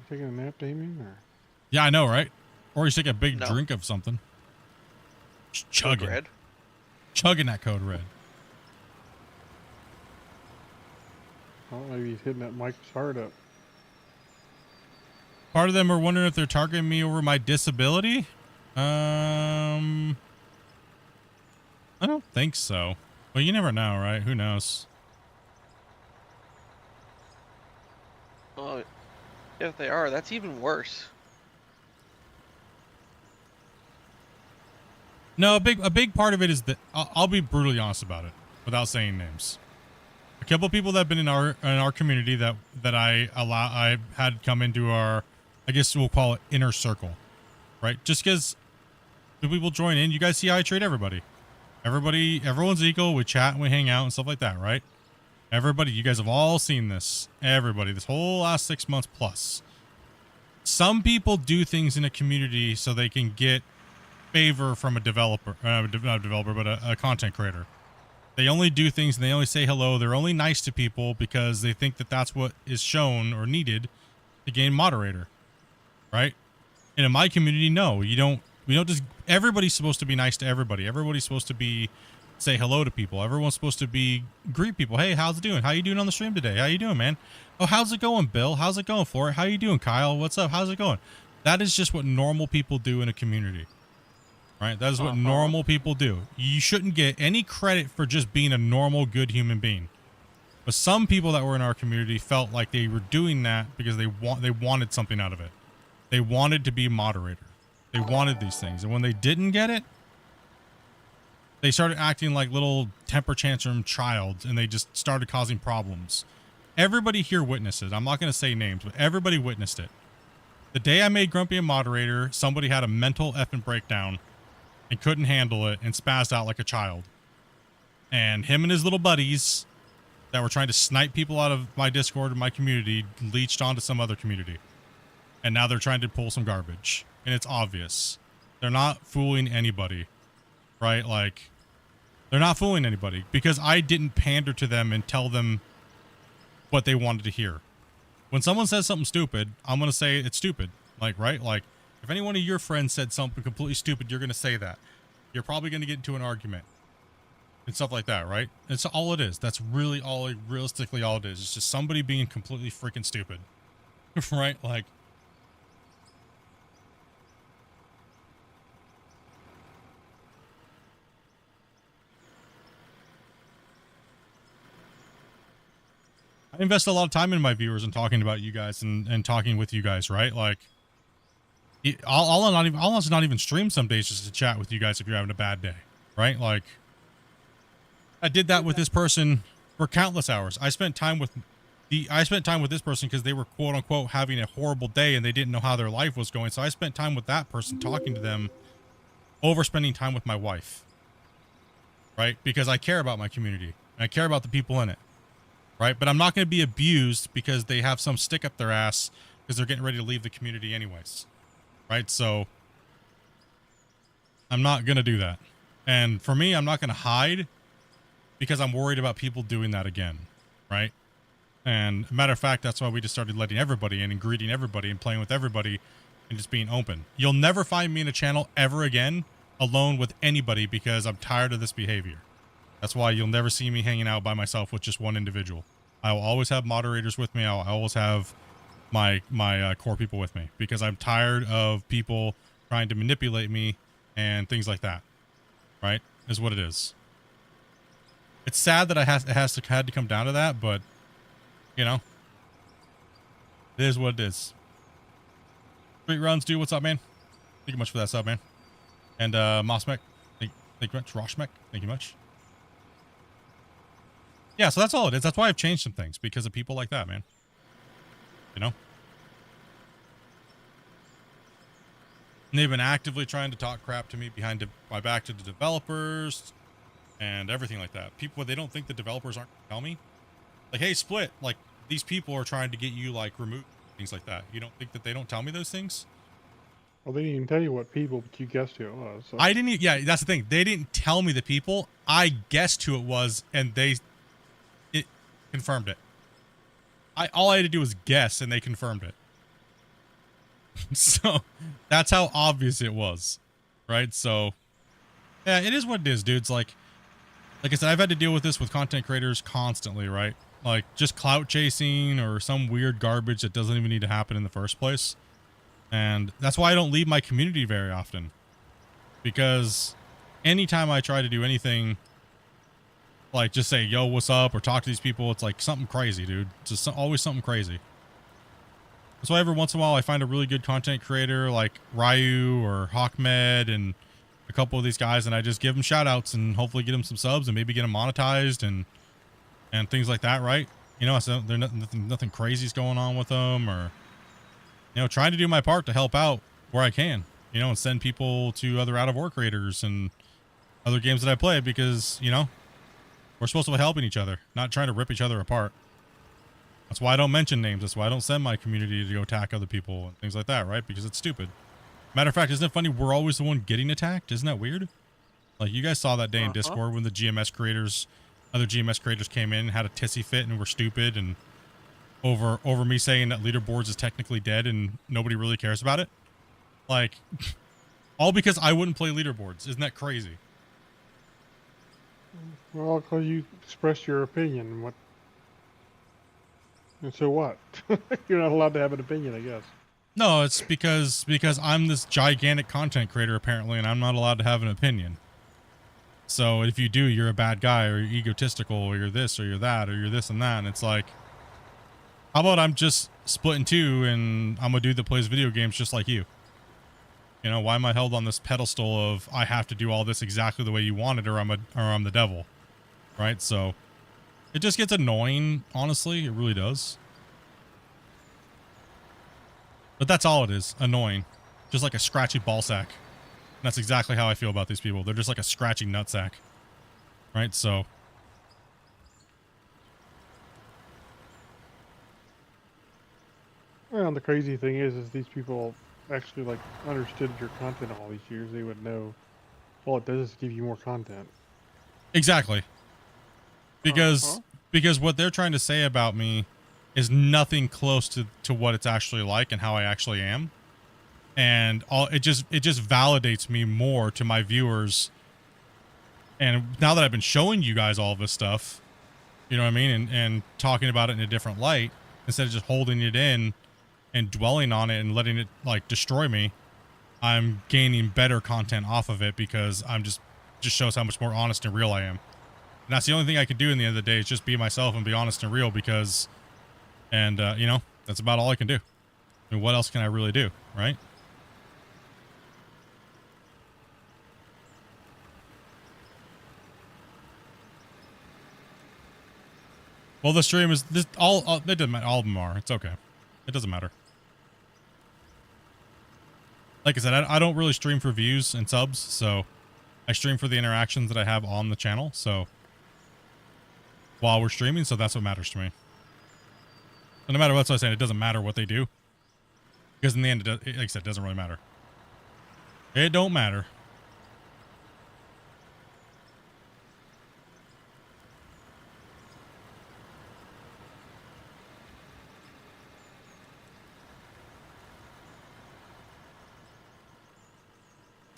Taking a nap, Damien? Or?
Yeah, I know, right? Or you take a big drink of something. Just chugging.
Code Red.
Chugging that Code Red.
Oh, maybe he's hitting that Mike's heart up.
Part of them are wondering if they're targeting me over my disability. I don't think so. Well, you never know, right? Who knows?
Well, if they are, that's even worse.
No, a big part of it is that I'll be brutally honest about it without saying names. A couple of people that have been in our community that I had come into our, I guess we'll call it inner circle, right? Just because the people join in, you guys see how I treat everybody. Everyone's equal. We chat and we hang out and stuff like that, right? Everybody, you guys have all seen this. Everybody, this whole last 6 months plus. Some people do things in a community so they can get favor from a developer, not a developer, but a content creator. They only do things and they only say hello. They're only nice to people because they think that that's what is shown or needed to gain moderator, right? And in my community, no, we don't just, everybody's supposed to be nice to everybody. Everybody's supposed to be, say hello to people. Everyone's supposed to be, greet people. Hey, how's it doing? How you doing on the stream today? How you doing, man? Oh, how's it going, Bill? How's it going, Floyd? How you doing, Kyle? What's up? How's it going? That is just what normal people do in a community. Right? That is what normal people do. You shouldn't get any credit for just being a normal, good human being. But some people that were in our community felt like they were doing that because they wanted something out of it. They wanted to be moderator. They wanted these things. And when they didn't get it, they started acting like little temper tantrum childs, and they just started causing problems. Everybody here witnessed it. I'm not going to say names, but everybody witnessed it. The day I made Grumpy a moderator, somebody had a mental effing breakdown and couldn't handle it and spazzed out like a child. And him and his little buddies that were trying to snipe people out of my Discord and my community leached onto some other community. And now they're trying to pull some garbage. And it's obvious. They're not fooling anybody. Right? Like, they're not fooling anybody because I didn't pander to them and tell them what they wanted to hear. When someone says something stupid, I'm going to say it's stupid. Like, right? Like, if any one of your friends said something completely stupid, you're going to say that. You're probably going to get into an argument and stuff like that, right? It's all it is. That's really realistically all it is. It's just somebody being completely freaking stupid. Right? Like, I invest a lot of time in my viewers and talking about you guys and talking with you guys, right? Like, I'll not even stream some days just to chat with you guys if you're having a bad day, right? Like, I did that with this person for countless hours. I spent time with this person because they were quote unquote having a horrible day and they didn't know how their life was going. So I spent time with that person talking to them over spending time with my wife, right? Because I care about my community and I care about the people in it, right? But I'm not going to be abused because they have some stick up their ass because they're getting ready to leave the community anyways. Right? So I'm not going to do that. And for me, I'm not going to hide because I'm worried about people doing that again. Right? And matter of fact, that's why we just started letting everybody in and greeting everybody and playing with everybody and just being open. You'll never find me in a channel ever again alone with anybody because I'm tired of this behavior. That's why you'll never see me hanging out by myself with just one individual. I will always have moderators with me. I'll always have my core people with me because I'm tired of people trying to manipulate me and things like that. Right? Is what it is. It's sad that it had to come down to that, but you know, it is what it is. Street runs, dude. What's up, man? Thank you much for that sub, man. And Mosmek, thank you much. Roshmek, thank you much. Yeah, so that's all it is. That's why I've changed some things because of people like that, man. You know? And they've been actively trying to talk crap to me behind my back to the developers and everything like that. People, they don't think the developers aren't going to tell me. Like, hey, Split, like, these people are trying to get you, like, removed, things like that. You don't think that they don't tell me those things?
Well, they didn't even tell you what people, but you guessed who it was. So.
I didn't, yeah, that's the thing. They didn't tell me the people. I guessed who it was, and it confirmed it. All I had to do was guess, and they confirmed it. So that's how obvious it was, right? So yeah, it is what it is, dudes. Like I said, I've had to deal with this with content creators constantly, right? Like just clout chasing or some weird garbage that doesn't even need to happen in the first place. And that's why I don't leave my community very often, because anytime I try to do anything like just say, yo, what's up, or talk to these people, it's like something crazy, dude. It's just always something crazy. That's why every once in a while I find a really good content creator like Ryu or Hawkmed and a couple of these guys, and I just give them shout outs and hopefully get them some subs and maybe get them monetized and things like that, right? You know, so there's nothing crazy's going on with them, or, you know, trying to do my part to help out where I can, you know, and send people to other Out of War creators and other games that I play because, you know, we're supposed to be helping each other, not trying to rip each other apart. That's why I don't mention names. That's why I don't send my community to go attack other people and things like that, right? Because it's stupid. Matter of fact, isn't it funny? We're always the one getting attacked. Isn't that weird? Like, you guys saw that day in Discord when the other GMS creators came in and had a tissy fit and were stupid and over me saying that leaderboards is technically dead and nobody really cares about it. Like, all because I wouldn't play leaderboards. Isn't that crazy?
Well, because you expressed your opinion. What? And so what? You're not allowed to have an opinion, I guess.
No, it's because I'm this gigantic content creator apparently, and I'm not allowed to have an opinion. So if you do, you're a bad guy, or you're egotistical, or you're this, or you're that, or you're this and that. And it's like, how about I'm just split in two, and I'm a dude that plays video games just like you? You know, why am I held on this pedestal of I have to do all this exactly the way you want it, or I'm the devil, right? So it just gets annoying, honestly. It really does. But that's all it is, annoying. Just like a scratchy ball sack. And that's exactly how I feel about these people. They're just like a scratchy nutsack, right? So
well, the crazy thing is these people actually like understood your content all these years. They would know all it does is give you more content.
Exactly. Because what they're trying to say about me is nothing close to what it's actually like and how I actually am. And it just validates me more to my viewers. And now that I've been showing you guys all this stuff, you know what I mean, and talking about it in a different light, instead of just holding it in and dwelling on it and letting it like destroy me, I'm gaining better content off of it because I'm just shows how much more honest and real I am. And that's the only thing I can do in the end of the day is just be myself and be honest and real because, and you know, that's about all I can do. I mean, what else can I really do, right? Well, the stream is this all it doesn't matter. All of them are. It's okay. It doesn't matter. Like I said, I don't really stream for views and subs, so I stream for the interactions that I have on the channel. So while we're streaming, so that's what matters to me. And no matter what I'm saying, it doesn't matter what they do, because in the end, like I said, it doesn't really matter. It don't matter.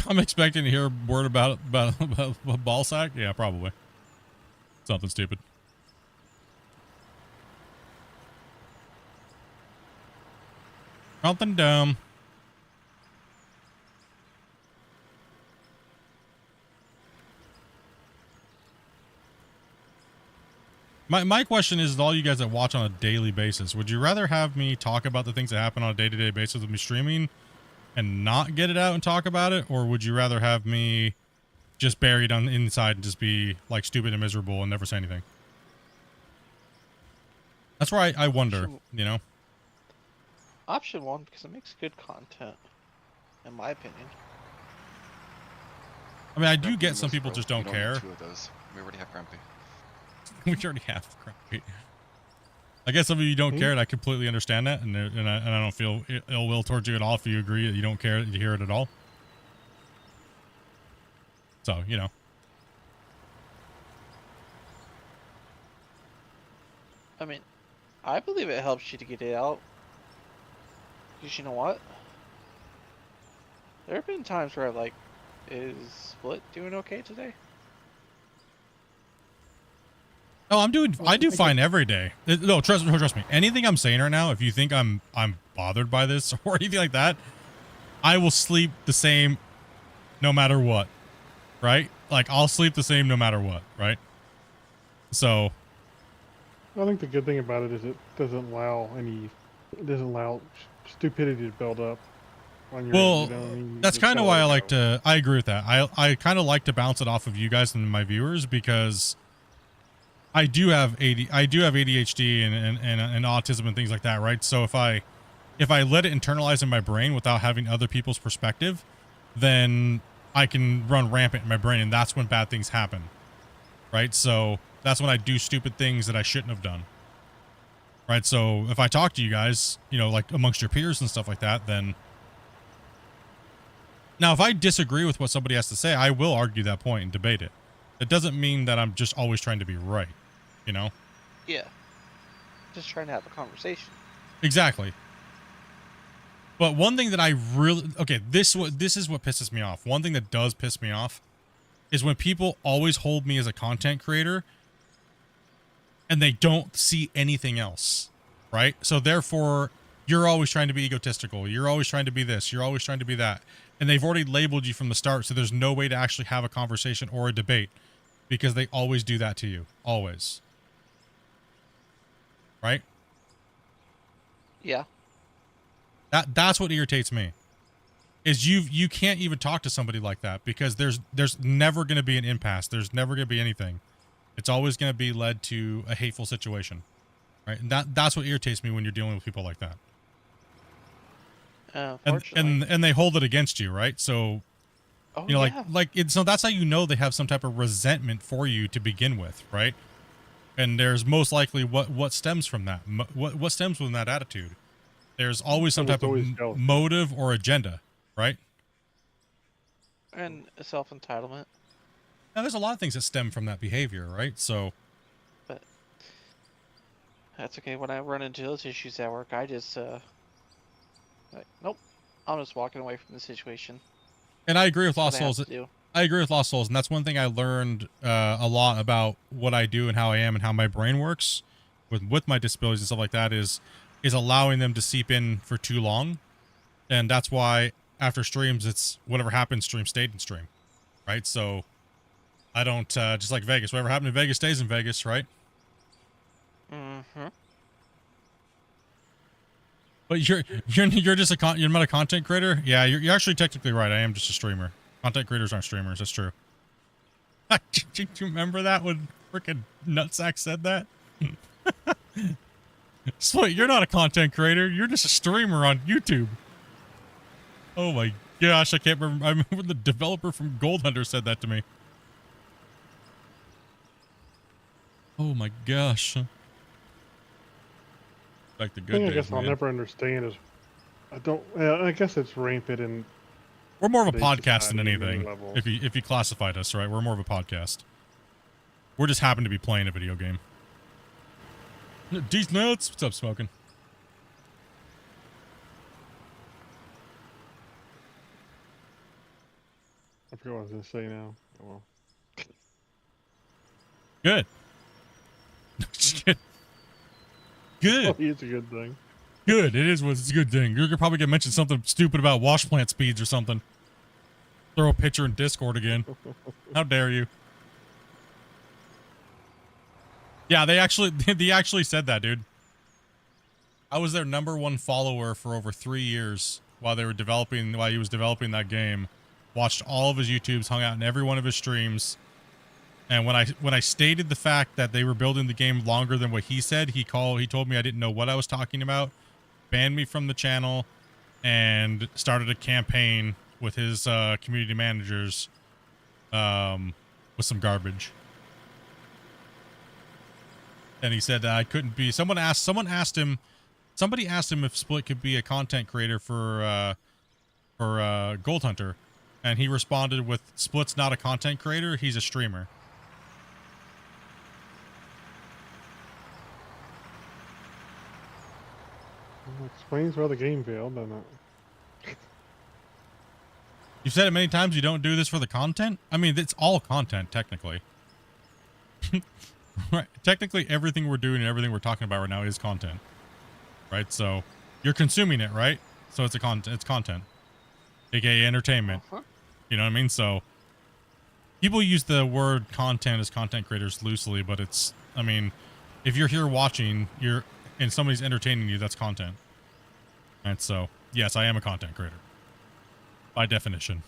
I'm expecting to hear a word about a ball sack. Yeah, probably. Something stupid. Something dumb. My question is, all you guys that watch on a daily basis, would you rather have me talk about the things that happen on a day-to-day basis with me streaming and not get it out and talk about it, or would you rather have me just buried on the inside and just be like stupid and miserable and never say anything? That's where I wonder, you know?
Option 1, because it makes good content, in my opinion.
I mean, I do get some people just don't care.
Two of those. We already have Grumpy.
We already have Grumpy. I guess some of you don't care, and I completely understand that, and I don't feel ill will towards you at all if you agree that you don't care that you hear it at all. So, you know.
I mean, I believe it helps you to get it out. Because you know what? There have been times where I'm like, is Split doing okay today?
Oh, I do fine every day. No, trust me. Anything I'm saying right now, if you think I'm bothered by this or anything like that, I will sleep the same no matter what. Right? Like, I'll sleep the same no matter what, right? So
I think the good thing about it is it doesn't allow stupidity to build up on your
well,
end, you know what I mean?
that's kind of why I agree with that. I kind of like to bounce it off of you guys and my viewers, because I do have ADHD and autism and things like that, right? So if I let it internalize in my brain without having other people's perspective, then I can run rampant in my brain, and that's when bad things happen, right? So that's when I do stupid things that I shouldn't have done, right? So if I talk to you guys, you know, like amongst your peers and stuff like that, then Now, if I disagree with what somebody has to say, I will argue that point and debate it. It doesn't mean that I'm just always trying to be right, you know?
Yeah. Just trying to have a conversation.
Exactly. But one thing that I really, okay, this is what pisses me off. One thing that does piss me off is when people always hold me as a content creator and they don't see anything else, right? So therefore, you're always trying to be egotistical. You're always trying to be this. You're always trying to be that. And they've already labeled you from the start, so there's no way to actually have a conversation or a debate because they always do that to you. Always. Right?
Yeah.
That's what irritates me. Is you can't even talk to somebody like that because there's never going to be an impasse. There's never going to be anything. It's always going to be led to a hateful situation. Right? And that's what irritates me when you're dealing with people like that. And they hold it against you, right? So, you know, so that's how you know they have some type of resentment for you to begin with, right? And there's most likely what stems from that. What stems from that attitude? There's always some type of motive or agenda, right?
And self-entitlement.
Now, there's a lot of things that stem from that behavior, right? So,
but that's okay. When I run into those issues at work, I just like, nope, I'm just walking away from the situation.
And I agree with Lost Souls. I agree with Lost Souls, and that's one thing I learned a lot about what I do and how I am and how my brain works with my disabilities and stuff like that is allowing them to seep in for too long. And that's why after streams, it's whatever happened, stream stayed in stream, right? So I don't, just like Vegas, whatever happened in Vegas stays in Vegas, right?
Mm-hmm.
But you're just you're not a content creator? Yeah, you're actually technically right. I am just a streamer. Content creators aren't streamers. That's true. Do you remember that when freaking Nutsack said that? Split, you're not a content creator. You're just a streamer on YouTube. Oh my gosh, I can't remember. I remember the developer from Gold Hunter said that to me. Oh my gosh. Like the good days,
I guess I'll never understand is I guess it's rampant in.
We're more of a podcast than anything. If you classified us, right? We're more of a podcast. We're just happen to be playing a video game. These nuts. What's up, Smoking?
I forgot what I was gonna say now. Oh, well.
Good. Good.
Oh, it's a good thing.
Good. It is. It's a good thing. You're probably gonna mention something stupid about wash plant speeds or something. Throw a picture in Discord again. How dare you? Yeah, they actually said that, dude. I was their #1 follower for over 3 years while he was developing that game. Watched all of his YouTubes, hung out in every one of his streams. And when I stated the fact that they were building the game longer than what he said, he told me I didn't know what I was talking about, banned me from the channel, and started a campaign with his community managers with some garbage. And he said that I couldn't be. Somebody asked him if Split could be a content creator for Gold Hunter, and he responded with, "Split's not a content creator; he's a streamer."
Well, explains why the game failed, doesn't it?
You've said it many times. You don't do this for the content. I mean, it's all content technically. Right. Technically, everything we're doing and everything we're talking about right now is content. Right? So you're consuming it, right? So it's content. AKA entertainment. You know what I mean? So people use the word content as content creators loosely, but it's, I mean, if you're here watching, and somebody's entertaining you, that's content. And so, yes, I am a content creator. By definition.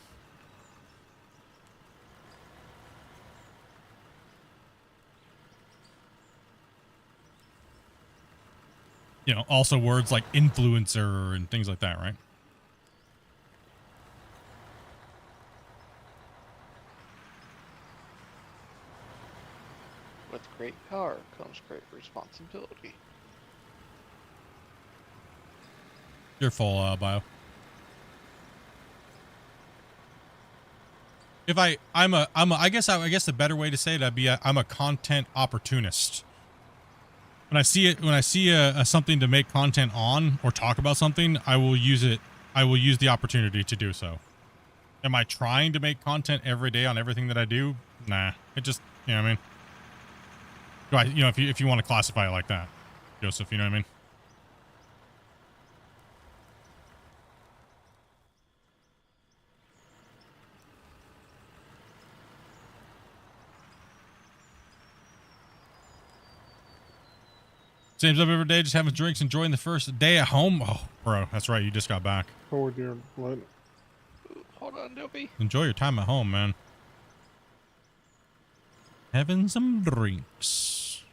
You know, also words like influencer and things like that, right?
With great power comes great responsibility.
Your full bio. If I guess the better way to say it, I'm a content opportunist. When I see something to make content on or talk about something, I will use it. I will use the opportunity to do so. Am I trying to make content every day on everything that I do? Nah. It just, you know what I mean? Do I, you know, if you want to classify it like that, Joseph, you know what I mean? Same stuff every day, just having drinks, enjoying the first day at home. Oh, bro, that's right. You just got back.
Oh dear, what?
Hold on, Dopey.
Enjoy your time at home, man. Having some drinks.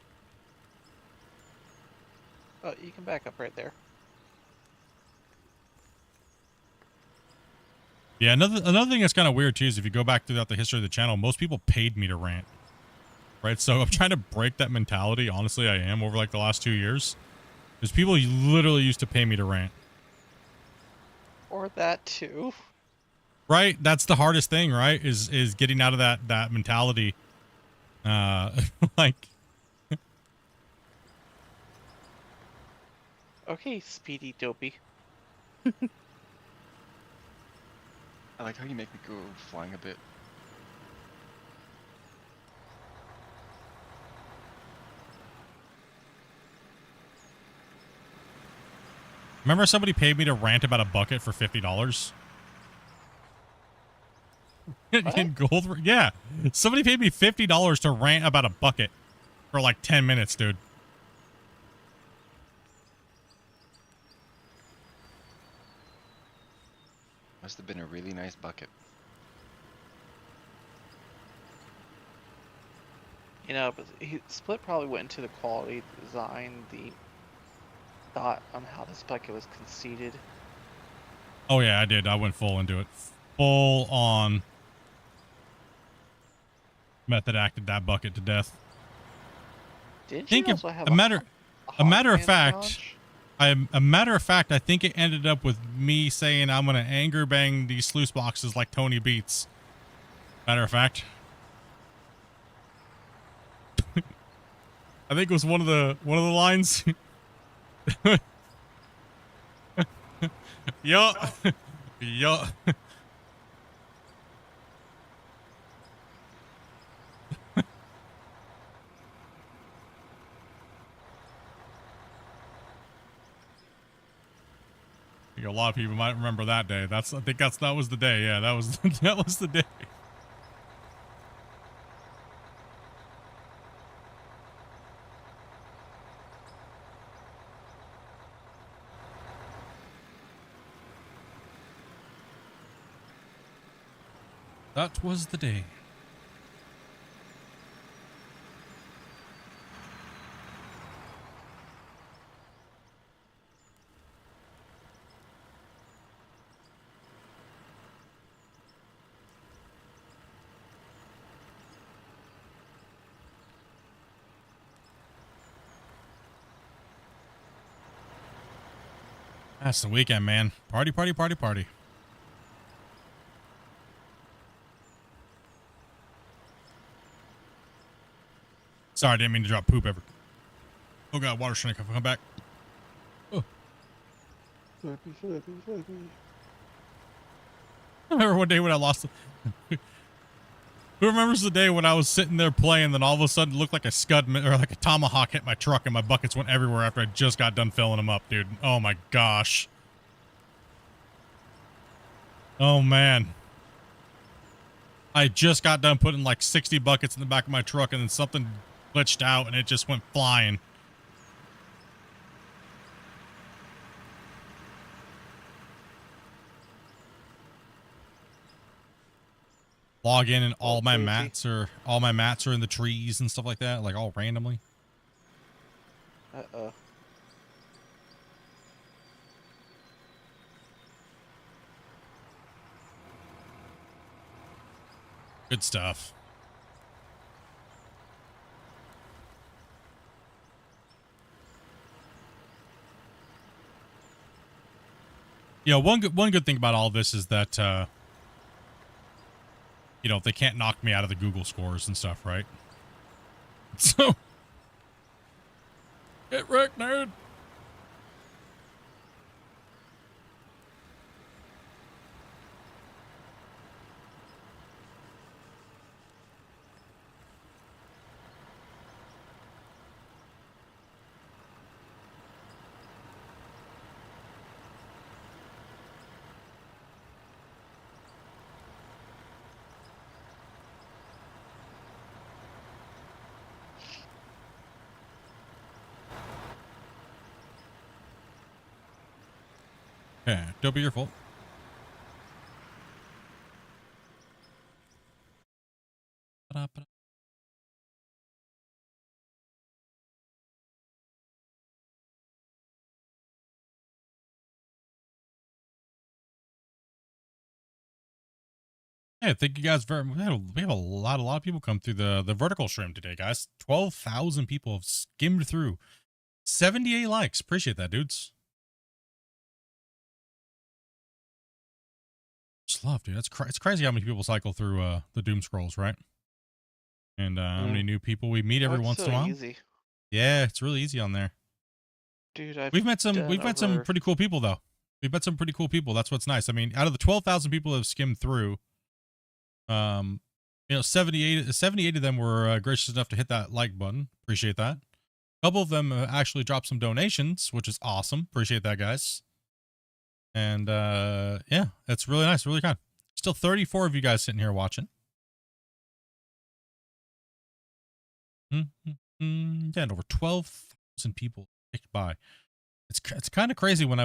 Oh, you can back up right there.
Yeah, another thing that's kind of weird too is if you go back throughout the history of the channel, most people paid me to rant. Right, so I'm trying to break that mentality. Honestly, I am over like the last 2 years. Because people literally used to pay me to rant.
Or that too.
Right, that's the hardest thing, right? Is getting out of that mentality. Like.
Okay, Speedy Dopey.
I like how you make me go flying a bit.
Remember somebody paid me to rant about a bucket for $50? In gold? Yeah. Somebody paid me $50 to rant about a bucket for like 10 minutes, dude.
Must have been a really nice bucket.
You know, but Split probably went into the quality design, the thought on how this bucket was conceited.
Oh yeah, I did. I went full into it. Full on method acted that bucket to death.
Didn't
think
you also have
a matter of fact, I think it ended up with me saying I'm gonna anger bang these sluice boxes like Tony Beats. Matter of fact. I think it was one of the lines. Yo. Yo. A lot of people might remember that day. I think that was the day. Yeah, that was the day. That was the day. That's the weekend, man. Party, party, party, party. Sorry, I didn't mean to drop poop ever. Oh god, water shrink. I'll come back. Oh.
Flippy.
I remember one day when I lost. Who remembers the day when I was sitting there playing, then all of a sudden it looked like a scud or like a tomahawk hit my truck and my buckets went everywhere after I just got done filling them up, dude. Oh my gosh. Oh man. I just got done putting like 60 buckets in the back of my truck and then something glitched out and it just went flying. Log in and all my mats are in the trees and stuff like that, like all randomly.
Uh-oh.
Good stuff. Yeah, one good thing about all this is that you know, they can't knock me out of the Google scores and stuff, right? So, get wrecked, nerd. Yeah, don't be your fault. Yeah, thank you guys very much. We have a lot of people come through the vertical stream today, guys. 12,000 people have skimmed through. 78 likes. Appreciate that, dudes. Just love, dude. It's crazy how many people cycle through the doom scrolls, right? And how many new people we meet every once in a while.
Easy.
Yeah, it's really easy on there.
Dude,
we've met some pretty cool people though. We've met some pretty cool people. That's what's nice. I mean, out of the 12,000 people that have skimmed through, you know, 78 of them were gracious enough to hit that like button. Appreciate that. A couple of them actually dropped some donations, which is awesome. Appreciate that, guys. And yeah, that's really nice, really kind. Still 34 of you guys sitting here watching. Yeah, and over 12,000 people ticked by. It's kind of crazy when I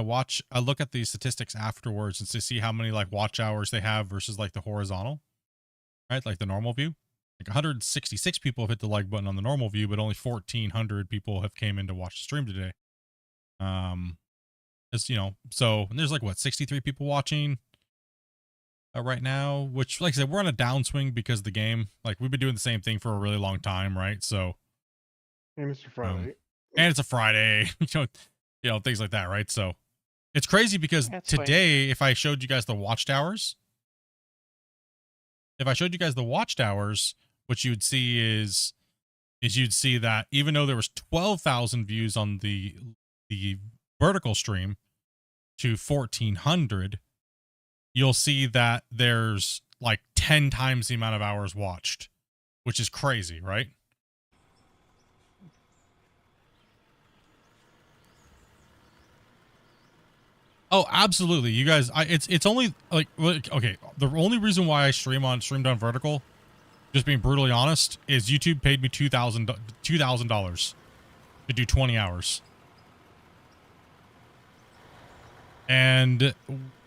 look at these statistics afterwards and to see how many like watch hours they have versus like the horizontal, right? Like the normal view. Like 166 people have hit the like button on the normal view, but only 1,400 people have came in to watch the stream today. As you know, so there's like what 63 people watching right now, which like I said, we're on a downswing because the game, like we've been doing the same thing for a really long time, right? So,
and it's a Friday,
and it's a Friday, you know, things like that, right? So it's crazy because today, if I showed you guys the watchtowers, what you'd see is you'd see that even though there was 12,000 views on the vertical stream to 1,400, you'll see that there's like 10 times the amount of hours watched, which is crazy, right? Oh, absolutely. You guys, it's only like, okay, the only reason why I streamed on vertical, just being brutally honest, is YouTube paid me $2,000 to do 20 hours. And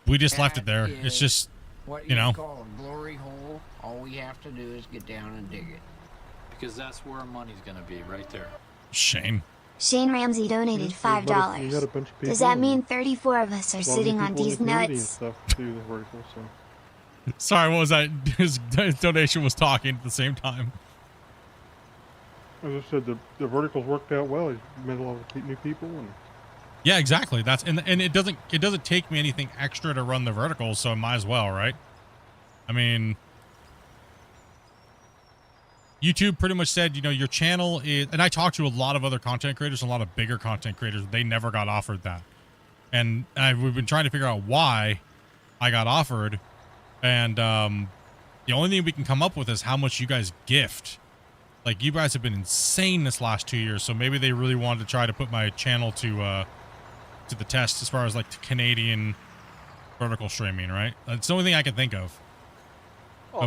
we just left it there. It's just,
what
you know,
call a glory hole. All we have to do is get down and dig it.
Because that's where our money's gonna be, right there.
Shane
Ramsey donated $5. Does that mean 34 of us are sitting on these nuts?
Sorry, what was that? His donation was talking at the same time.
As I said, the verticals worked out well. You met a lot of new people, and
yeah, exactly. That's and it doesn't take me anything extra to run the verticals, so I might as well, right? I mean, YouTube pretty much said, you know, your channel is, and I talked to a lot of other content creators, a lot of bigger content creators. They never got offered that, and we've been trying to figure out why I got offered, and the only thing we can come up with is how much you guys gift. Like, you guys have been insane this last 2 years, so maybe they really wanted to try to put my channel to the test as far as like Canadian vertical streaming, right? That's the only thing I can think of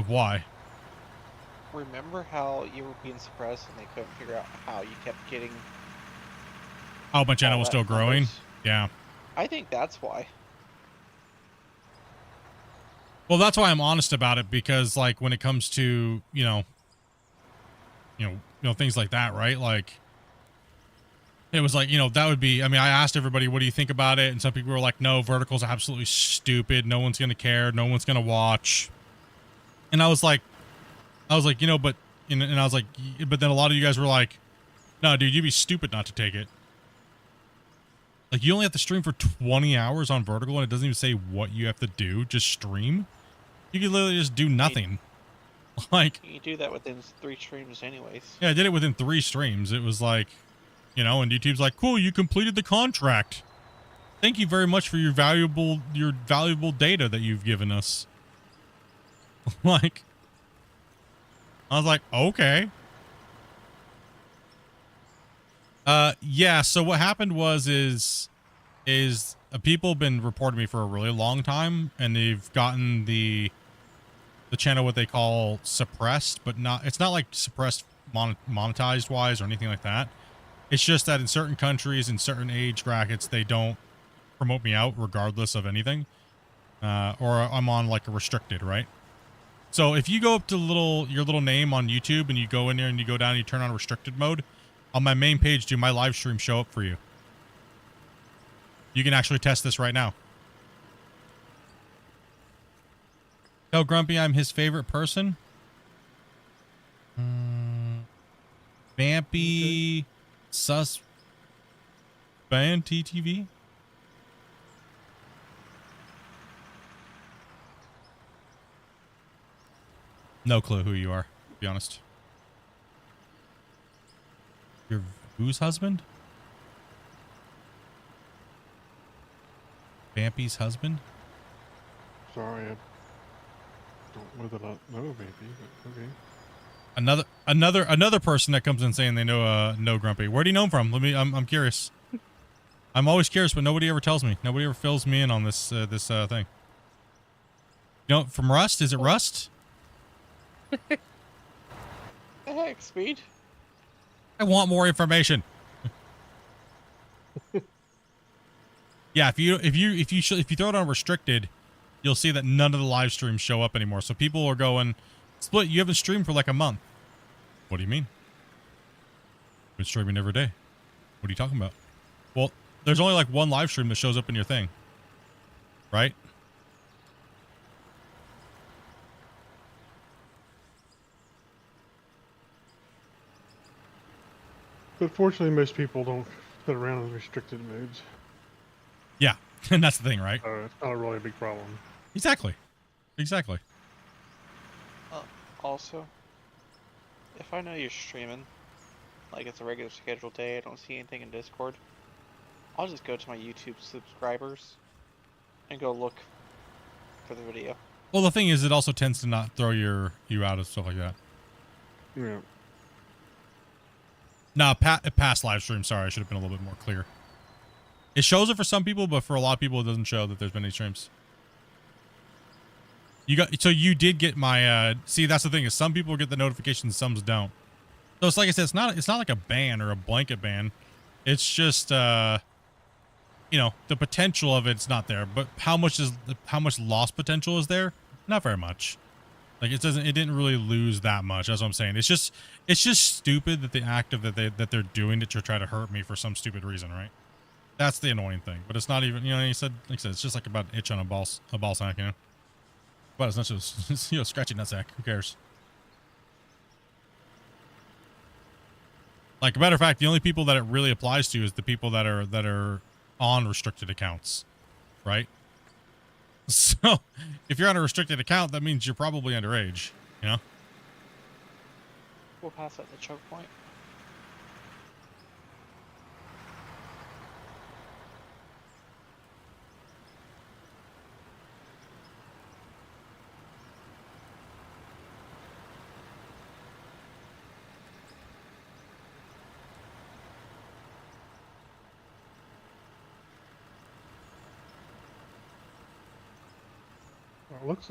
why.
Remember how you were being suppressed and they couldn't figure out how you kept getting...
Oh, my channel was still growing?
Numbers?
Yeah.
I think that's why.
Well, that's why I'm honest about it, because like when it comes to, you know, things like that, right? Like, it was like, you know, that would be, I mean, I asked everybody, what do you think about it? And some people were like, no, vertical's absolutely stupid. No one's going to care. No one's going to watch. And I was like, you know, but, and I was like, but then a lot of you guys were like, no, dude, you'd be stupid not to take it. Like, you only have to stream for 20 hours on vertical and it doesn't even say what you have to do. Just stream. You can literally just do nothing. Like,
You do that within 3 streams, anyways.
yeah, I did it within 3 streams. It was like, you know, and YouTube's like, cool, you completed the contract. Thank you very much for your valuable data that you've given us. Like, I was like, okay. Yeah, so what happened is people have been reporting me for a really long time, and they've gotten the channel what they call suppressed, but it's not like suppressed monetized wise or anything like that. It's just that in certain countries, in certain age brackets, they don't promote me out regardless of anything. Or I'm on like a restricted, right? So if you go up to your little name on YouTube and you go in there and you go down and you turn on restricted mode, on my main page, do my live stream show up for you? You can actually test this right now. Tell Grumpy I'm his favorite person. Vampy Sus Ban TTV. No clue who you are, to be honest. Your whose husband? Vampy's husband?
Sorry, I don't know that I know Vampy, but okay.
Another person that comes in saying they know Grumpy. Where do you know him from? I'm curious. I'm always curious, but nobody ever tells me. Nobody ever fills me in on this thing. You know, from Rust? Is it Rust?
The heck, Speed?
I want more information. Yeah, if you throw it on restricted, you'll see that none of the live streams show up anymore. So people are going, Split, you haven't streamed for like a month. What do you mean? I've been streaming every day. What are you talking about? Well, there's only like one live stream that shows up in your thing. Right?
But fortunately, most people don't sit around in restricted modes.
Yeah, and that's the thing, right?
It's not really a big problem.
Exactly. Exactly.
Also, if I know you're streaming, like it's a regular scheduled day, I don't see anything in Discord, I'll just go to my YouTube subscribers and go look for the video.
Well, the thing is, it also tends to not throw you out of stuff like that.
Yeah.
No, past live stream. Sorry, I should have been a little bit more clear. It shows it for some people, but for a lot of people, it doesn't show that there's been any streams. So you did get my, see, that's the thing is some people get the notifications, some don't. So it's like I said, it's not like a ban or a blanket ban. It's just, you know, the potential of it's not there, but how much lost potential is there? Not very much. Like it didn't really lose that much. That's what I'm saying. It's just stupid that the act of that they're doing it to try to hurt me for some stupid reason, right? That's the annoying thing. But it's not even, you know, like I said, it's just like about an itch on a ball sack, you know. But it's not just, you know, scratchy nutsack. Who cares? Like, a matter of fact, the only people that it really applies to is the people that are on restricted accounts, right? So, if you're on a restricted account, that means you're probably underage, you know?
We'll pass at the choke point.
It looks.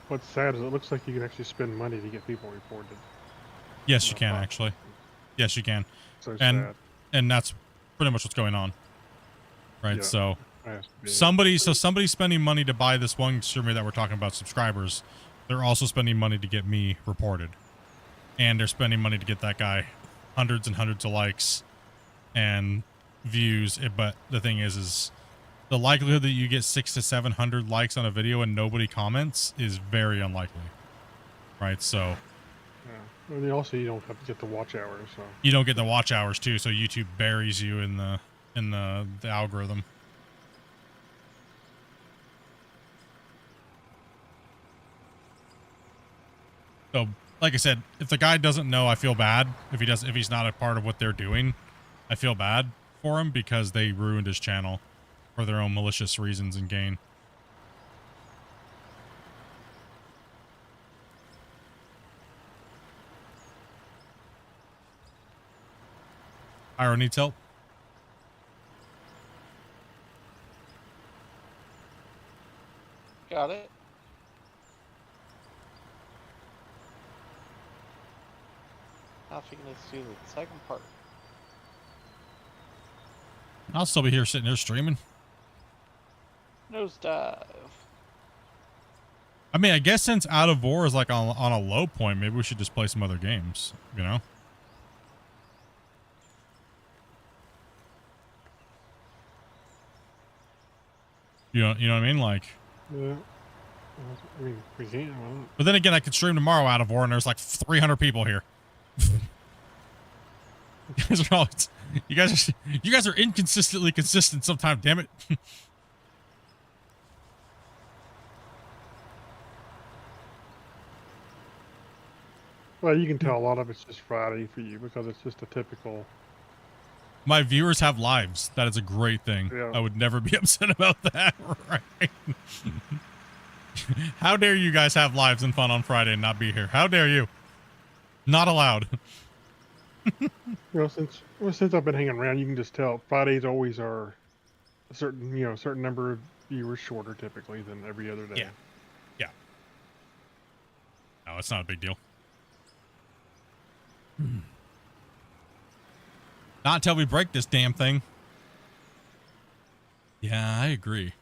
What's sad is it looks like you can actually spend money to get people reported.
Yes, you can actually. Yes, you can.
So
and that's pretty much what's going on, right?
Yeah,
So somebody's spending money to buy this one streamer that we're talking about, subscribers. They're also spending money to get me reported, and they're spending money to get that guy hundreds and hundreds of likes and views. But the thing is the likelihood that you get 600 to 700 likes on a video and nobody comments is very unlikely, right? So
yeah. And also you don't have to get the watch hours, so
you don't get the watch hours too. So YouTube buries you in the algorithm. So, like I said, if the guy doesn't know, I feel bad. If he's not a part of what they're doing, I feel bad for him because they ruined his channel for their own malicious reasons and gain. Iro needs help.
Got it. Now if you can just do the second part.
I'll still be here sitting there streaming.
Nosedive.
I mean, I guess since Out of War is like on a low point, maybe we should just play some other games, you know? You know what I mean? Like,
Yeah. I mean, we can.
but then again, I could stream tomorrow Out of War, and there's like 300 people here. you guys are inconsistently consistent sometimes. Damn it.
Well, you can tell a lot of it's just Friday for you because it's just a typical.
My viewers have lives. That is a great thing.
Yeah.
I would never be upset about that. Right? How dare you guys have lives and fun on Friday and not be here? How dare you? Not allowed.
Since I've been hanging around, you can just tell Fridays always are a certain number of viewers shorter typically than every other day.
Yeah. No, it's not a big deal. Not until we break this damn thing. Yeah, I agree.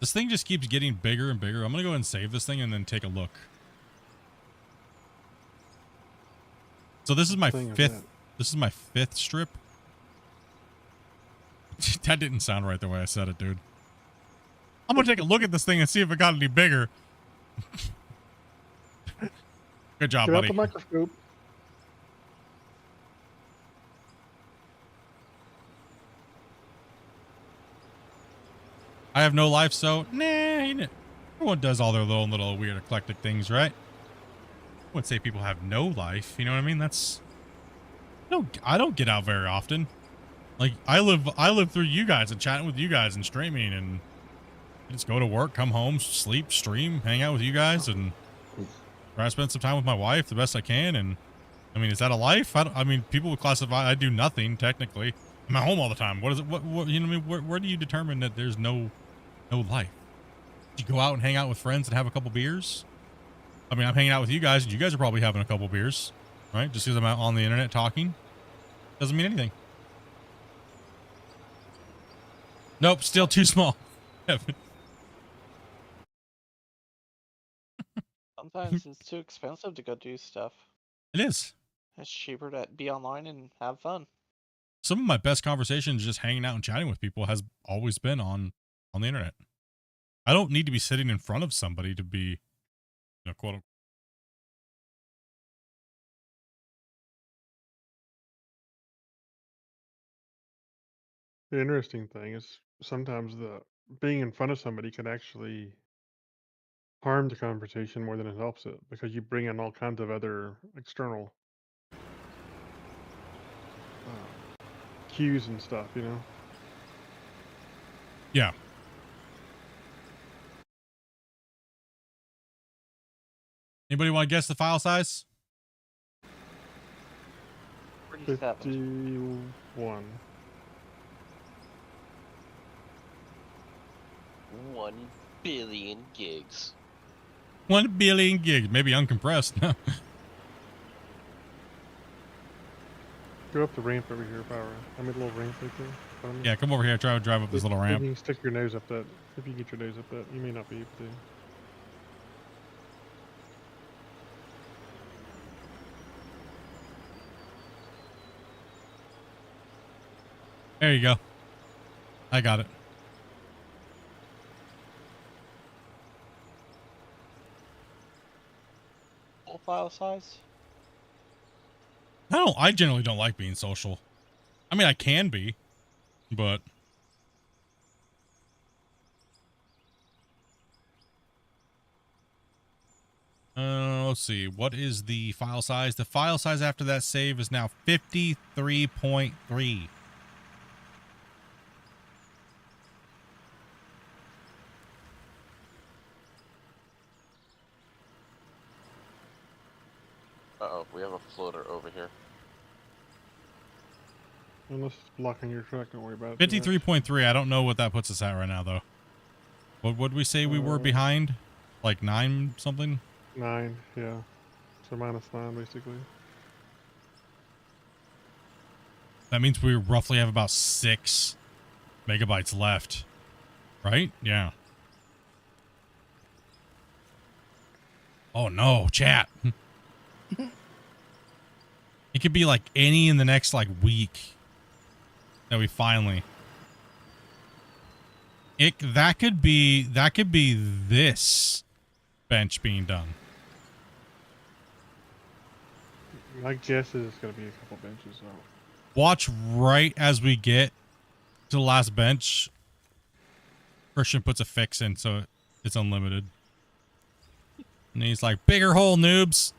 This thing just keeps getting bigger and bigger. I'm going to go ahead and save this thing and then take a look. So this is my fifth. This is my fifth strip. That didn't sound right the way I said it, dude. I'm going to take a look at this thing and see if it got any bigger. Good job,
Get out
buddy.
the microscope.
I have no life, so nah. Everyone does all their little weird eclectic things, right? I wouldn't say people have no life. You know what I mean? That's I don't get out very often. Like I live through you guys and chatting with you guys and streaming, and just go to work, come home, sleep, stream, hang out with you guys, and try to spend some time with my wife the best I can. And I mean, is that a life? I mean, people would classify I do nothing technically. I'm at home all the time. What is it? What you know what I mean? Where do you determine that there's no life? You go out and hang out with friends and have a couple beers. I mean, I'm hanging out with you guys, and you guys are probably having a couple beers, right? Just because I'm out on the internet talking doesn't mean anything. Nope, still too small.
Sometimes it's too expensive to go do stuff.
It is.
It's cheaper to be online and have fun.
Some of my best conversations just hanging out and chatting with people has always been on the internet. I don't need to be sitting in front of somebody to be, quote unquote.
The interesting thing is sometimes being in front of somebody can actually harm the conversation more than it helps it because you bring in all kinds of other external cues and stuff, you know?
Yeah. Anybody want to guess the file size?
51.
1 billion gigs.
1 billion gigs, maybe uncompressed.
Go up the ramp over here, Power. I made a little ramp right there.
Yeah, come over here. Try to drive up this little ramp.
You can stick your nose up that. If you get your nose up that, you may not be able to.
There you go. I got it.
Full file size?
I generally don't like being social. I mean, I can be, but let's see. What is the file size? The file size after that save is now 53.3.
Uh-oh, we have a floater over here.
Unless it's blocking your track, don't worry about it.
53.3. I don't know what that puts us at right now, though. What would we say we were behind? Like 9 something?
9, yeah. So -9, basically.
That means we roughly have about 6 megabytes left. Right? Yeah. Oh no, chat. It could be like any in the next like week that we finally. That could be this bench being done.
My guess is it's gonna be a couple benches though.
Watch right as we get to the last bench. Christian puts a fix in so it's unlimited. And he's like, bigger hole, noobs.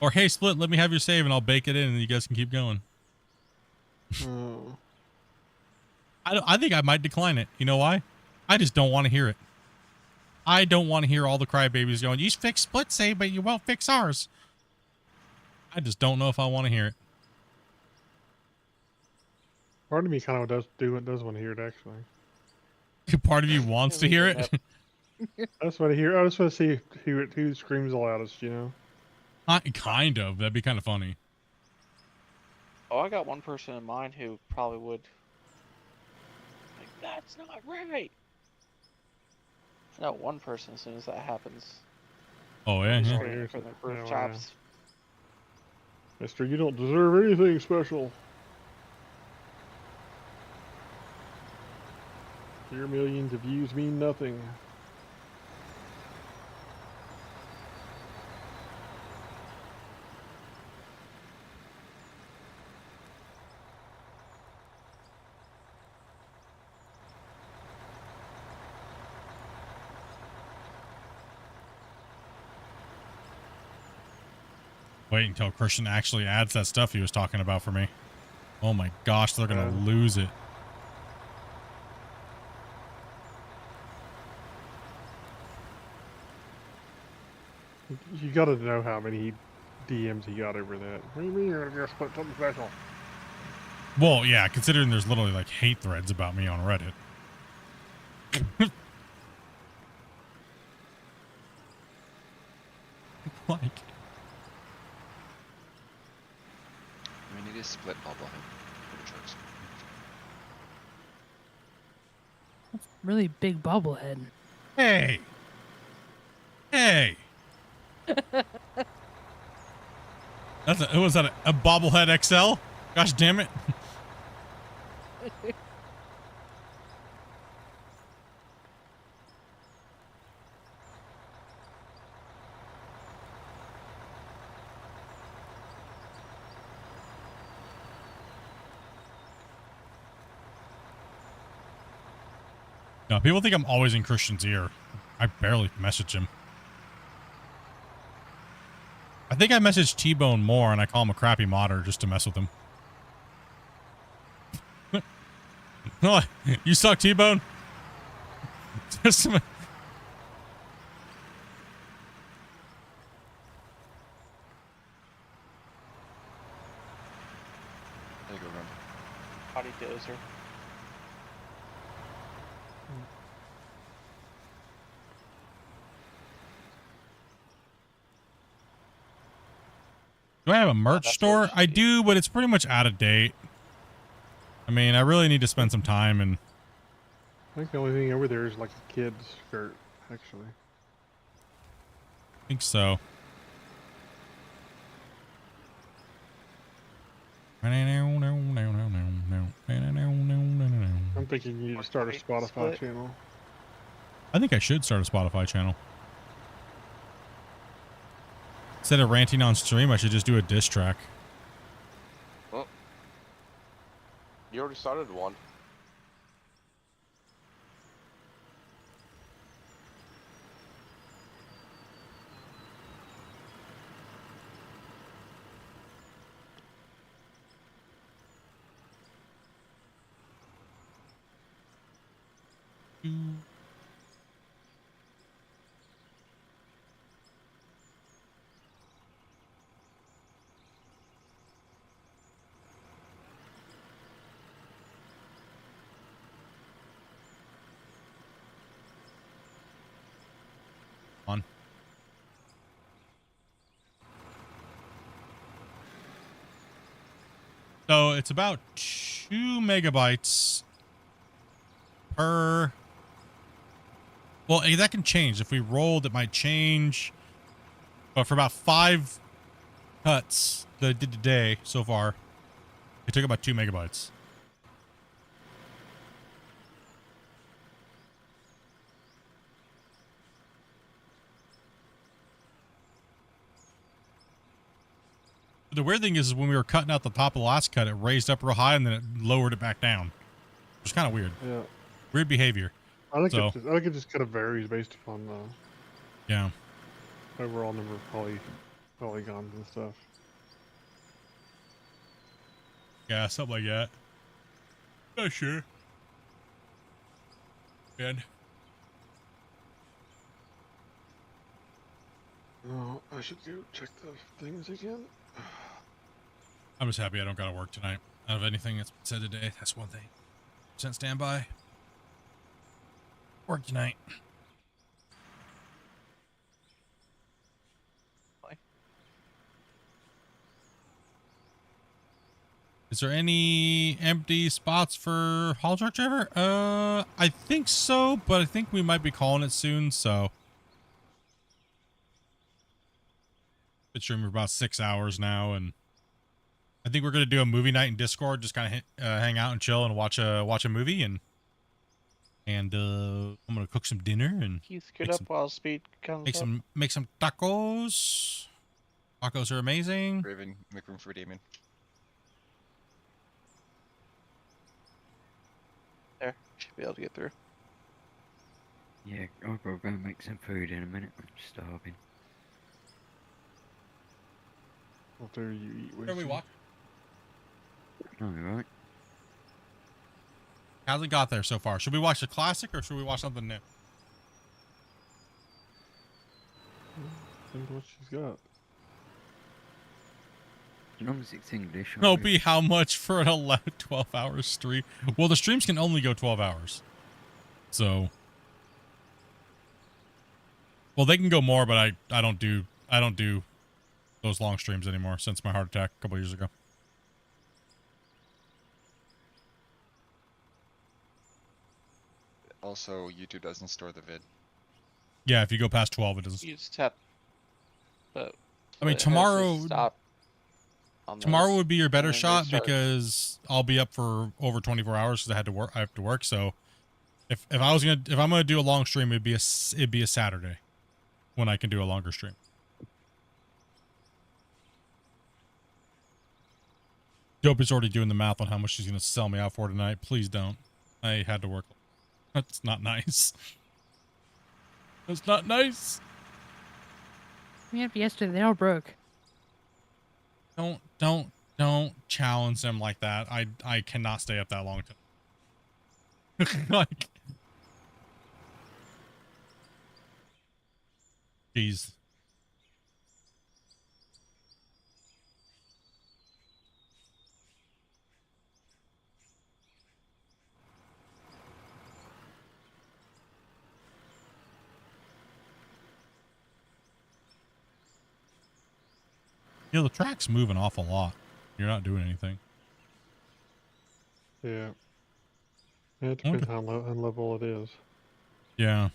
Or, hey, Split, let me have your save and I'll bake it in and you guys can keep going.
Oh.
I think I might decline it. You know why? I just don't want to hear it. I don't want to hear all the crybabies going, you fix Split save, but you won't fix ours. I just don't know if I want to hear it.
Part of me kind of does want to hear it, actually.
Part of you wants to hear it?
I just want to hear. I just want to see who screams the loudest. You know.
Kind of. That'd be kind of funny.
Oh, I got one person in mind who probably would. Like, that's not right. I know one person as soon as that happens.
Oh yeah.
From the rooftops.
Mister, you don't deserve anything special. Your millions of views mean nothing.
Wait until Christian actually adds that stuff he was talking about for me. Oh my gosh, they're going to lose it.
You gotta know how many DMs he got over that. What do you mean you're gonna get split something special?
Well, yeah, considering there's literally like hate threads about me on Reddit. Like.
We need a split bobblehead for the trucks.
Really big bobblehead.
Hey. Hey. Was that a bobblehead XL? Gosh damn it. No, people think I'm always in Christian's ear. I barely message him. I think I message T-Bone more and I call him a crappy modder just to mess with him. Oh, you suck, T-Bone?
Potty dozer.
Do I have a merch store? I do, but it's pretty much out of date. I mean, I really need to spend some time and...
I think the only thing over there is like a kid's skirt, actually.
I think so.
I'm thinking you need to start a Spotify channel.
I think I should start a Spotify channel. Instead of ranting on stream, I should just do a diss track.
Well, you already started one.
On. So it's about 2 megabytes per. Well, that can change. If we rolled, it might change. But for about 5 cuts that I did today so far, it took about 2 megabytes. The weird thing is when we were cutting out the top of the last cut, it raised up real high and then it lowered it back down. It was kind of weird.
Yeah.
Weird behavior.
I think it just kind of varies based upon the
yeah,
overall number of polygons and stuff.
Yeah, something like that. Not sure. Man.
Oh, I should go check the things again.
I'm just happy I don't gotta work tonight. Out of anything that's been said today, that's one thing. % standby. Work tonight. Is there any empty spots for haul truck driver? I think so, but I think we might be calling it soon, so. Been streaming for about 6 hours now, and I think we're gonna do a movie night in Discord, just kind of hang out and chill and watch a movie, and I'm gonna cook some dinner and
You scoot up while speed comes
make some tacos. Tacos are amazing.
Raven, make room for Damien.
There, should be able to get through.
Yeah, I'll go and make some food in a minute. I'm starving.
What there you eat?
Where we walk?
No, right?
How's it got there so far? Should we watch the classic or should we watch something new?
Think what she's got.
As long as it's English.
No, be how much for an 11, 12-hour stream? Well, the streams can only go 12 hours. So. Well, they can go more, but I don't do those long streams anymore since my heart attack a couple years ago.
Also, YouTube doesn't store the vid.
Yeah, if you go past 12, it doesn't.
You just tap. But
I mean, tomorrow would be your better shot because I'll be up for over 24 hours because I have to work. So if I'm gonna do a long stream, it'd be a Saturday when I can do a longer stream. Dope is already doing the math on how much she's gonna sell me out for tonight. Please don't. I had to work. That's not nice. That's not nice.
We had yesterday. They all broke.
Don't challenge them like that. I cannot stay up that long. Like, jeez. You know, the track's moving off a lot. You're not doing anything.
Yeah. Yeah, it depends how level it is.
Yeah.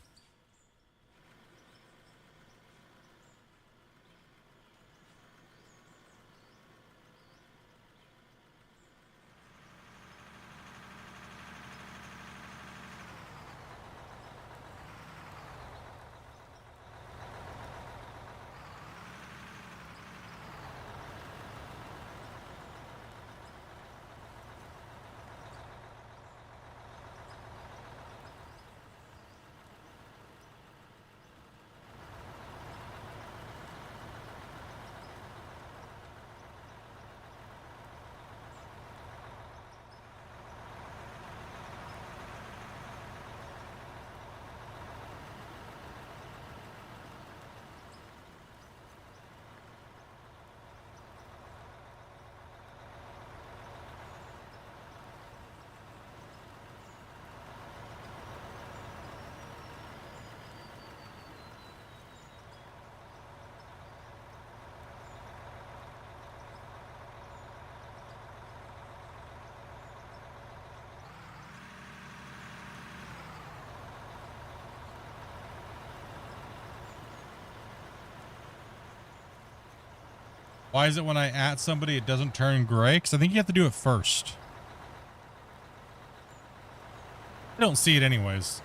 Why is it when I at somebody it doesn't turn gray? Because I think you have to do it first. I don't see it anyways.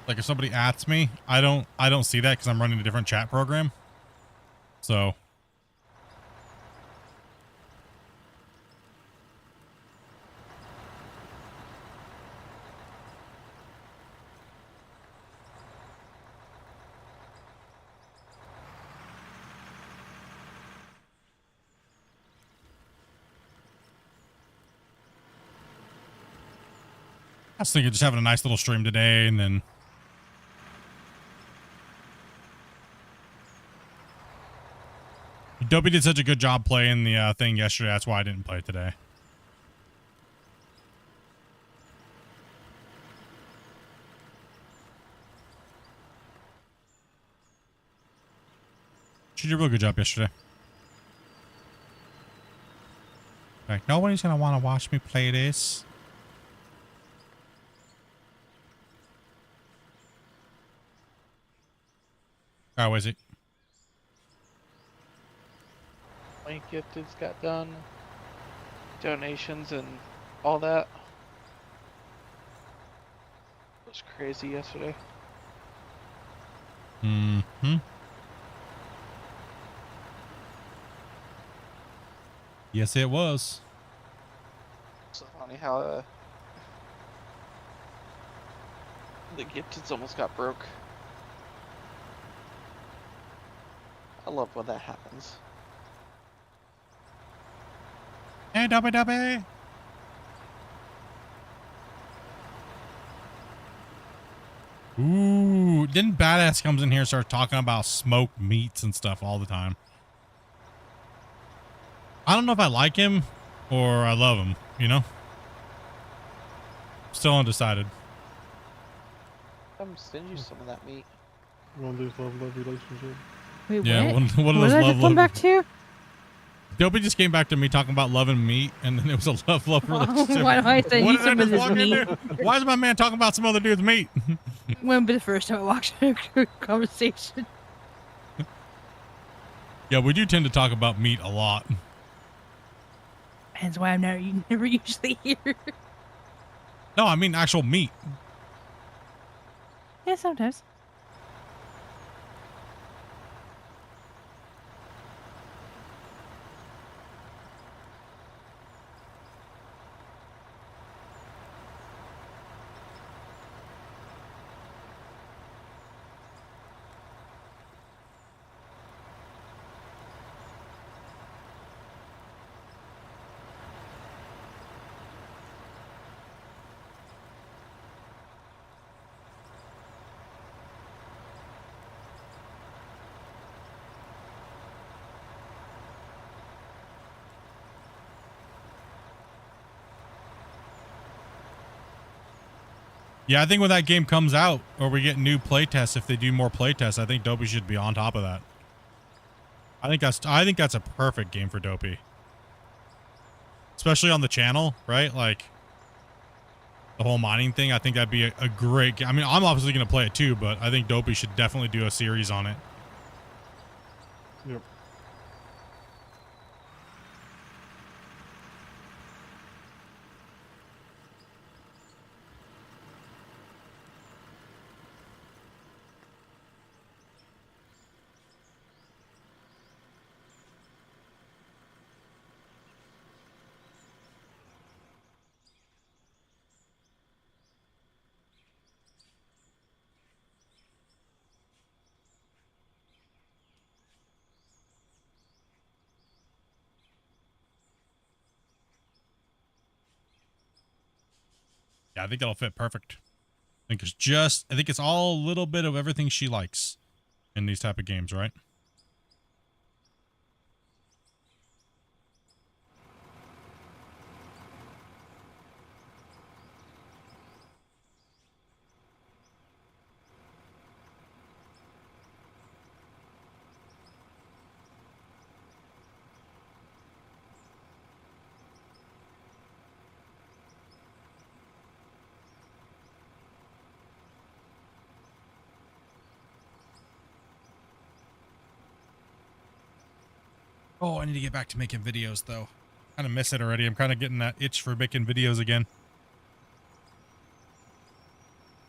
Like if somebody ats me, I don't see that because I'm running a different chat program. So I was thinking just having a nice little stream today and then Dopey did such a good job playing the thing yesterday. That's why I didn't play today. She did a real good job yesterday. Like, nobody's going to want to watch me play this. Oh, is it?
My gifteds got done. Donations and all that. It was crazy yesterday.
Mm-hmm. Yes, it was.
It's so funny how the gifteds almost got broke. I love when that happens.
Hey, Dopey Dopey. Ooh, didn't Badass comes in here and starts talking about smoked meats and stuff all the time. I don't know if I like him or I love him, you know? Still undecided.
I'm send you some of that meat.
One of these love relationship.
Wait,
Yeah,
what?
one of
What
those
did I
love
just come back to?
Dopey just came back to me talking about loving meat, and then it was a love relationship.
Why do I send
What
you
did I
some of
just
this
walk in
meat?
there? Why is my man talking about some other dude's meat?
When the first time I walked into a conversation.
Yeah, we do tend to talk about meat a lot.
That's why I'm never usually here.
No, I mean actual meat.
Yeah, sometimes.
Yeah, I think when that game comes out, or we get new playtests, if they do more playtests, I think Dopey should be on top of that. I think that's a perfect game for Dopey. Especially on the channel, right? Like the whole mining thing, I think that'd be a great game. I mean, I'm obviously going to play it too, but I think Dopey should definitely do a series on it.
Yep.
Yeah, I think that'll fit perfect. I think it's all a little bit of everything she likes in these type of games, right? Oh, I need to get back to making videos though. Kind of miss it already. I'm kind of getting that itch for making videos again.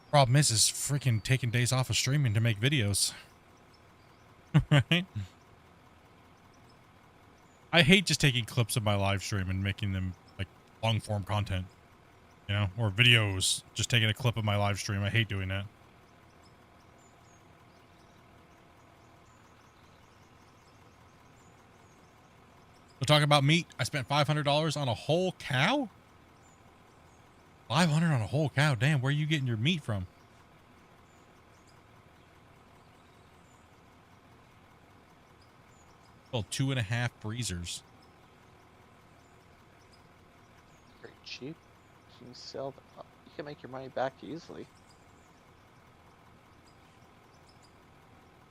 Problem is freaking taking days off of streaming to make videos. Right? I hate just taking clips of my live stream and making them like long form content, you know, or videos, just taking a clip of my live stream. I hate doing that. We'll talk about meat. I spent $500 on a whole cow. 500 on a whole cow. Damn, where are you getting your meat from? Well, 2.5 freezers.
Very cheap. You can sell them. You can make your money back easily.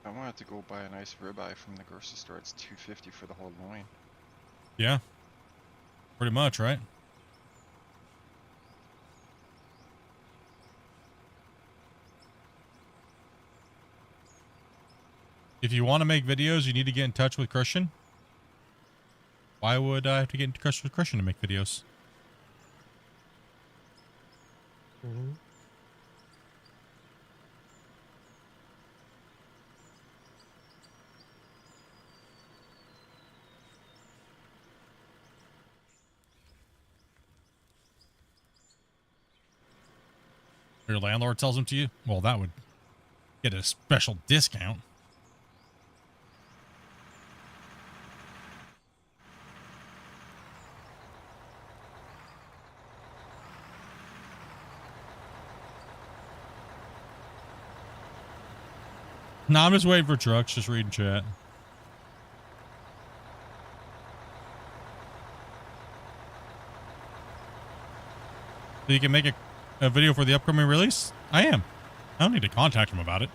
I wanted to go buy a nice ribeye from the grocery store. It's $2.50 for the whole loin.
Yeah. Pretty much, right? If you want to make videos, you need to get in touch with Christian. Why would I have to get in touch with Christian to make videos?
Mm-hmm.
Your landlord sells them to you? Well, that would get a special discount. No, I'm just waiting for trucks, just reading chat. So you can make a video for the upcoming release? I am. I don't need to contact him about it.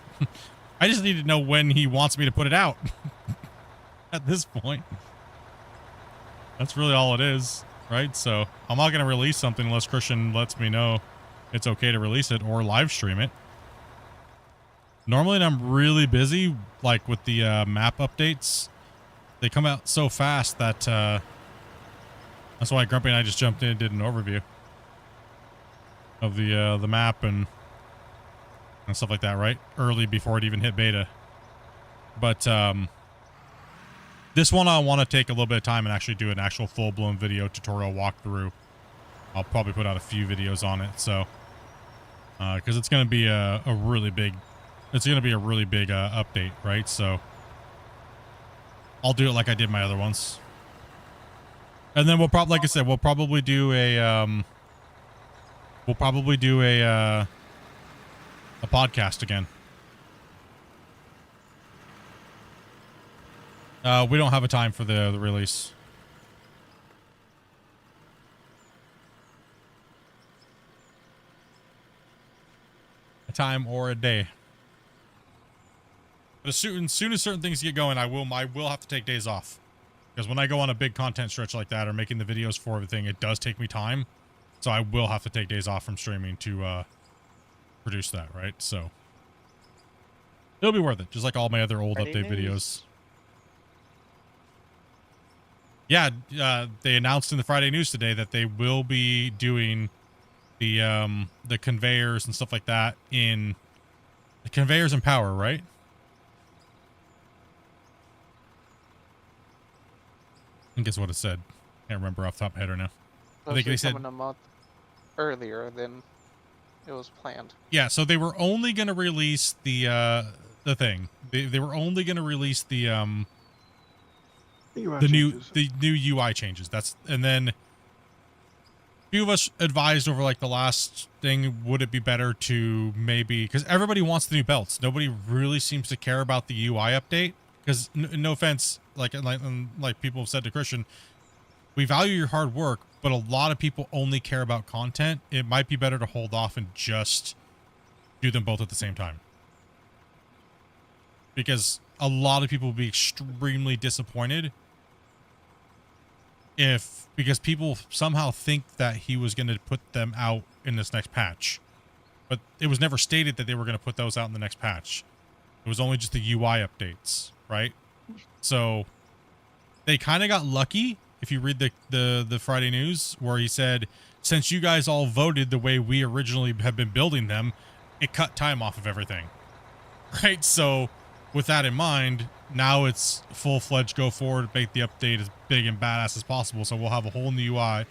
I just need to know when he wants me to put it out. At this point. That's really all it is, right? So I'm not going to release something unless Christian lets me know it's okay to release it or live stream it. Normally, I'm really busy, like with the map updates. They come out so fast that that's why Grumpy and I just jumped in and did an overview of the map and stuff like that, right? Early before it even hit beta. But this one I want to take a little bit of time and actually do an actual full-blown video tutorial walkthrough. I'll probably put out a few videos on it, so because it's going to be a really big. It's going to be a really big update, right? So I'll do it like I did my other ones. And then we'll probably, like I said, we'll probably do a podcast again. We don't have a time for the release. A time or a day. But as soon as certain things get going, I will have to take days off. Because when I go on a big content stretch like that or making the videos for everything, it does take me time. So I will have to take days off from streaming to produce that, right? So it'll be worth it, just like all my other old update videos. Yeah, they announced in the Friday news today that they will be doing the conveyors and stuff like that in the conveyors and power, right? I think that's what it said. Can't remember off the top of my head right now. I think they said
coming a month earlier than it was planned.
Yeah, so they were only going to release the thing. They were only going to release the new UI changes. And then a few of us advised over like the last thing, would it be better to maybe, because everybody wants the new belts. Nobody really seems to care about the UI update. Because no offense, like people have said to Christian, we value your hard work, but a lot of people only care about content. It might be better to hold off and just do them both at the same time. Because a lot of people will be extremely disappointed because people somehow think that he was going to put them out in this next patch. But it was never stated that they were going to put those out in the next patch. It was only just the UI updates, right? So they kind of got lucky. If you read the Friday news, where he said, since you guys all voted the way we originally have been building them, it cut time off of everything. Right? So with that in mind, now it's full-fledged go forward, make the update as big and badass as possible. So we'll have a whole new UI,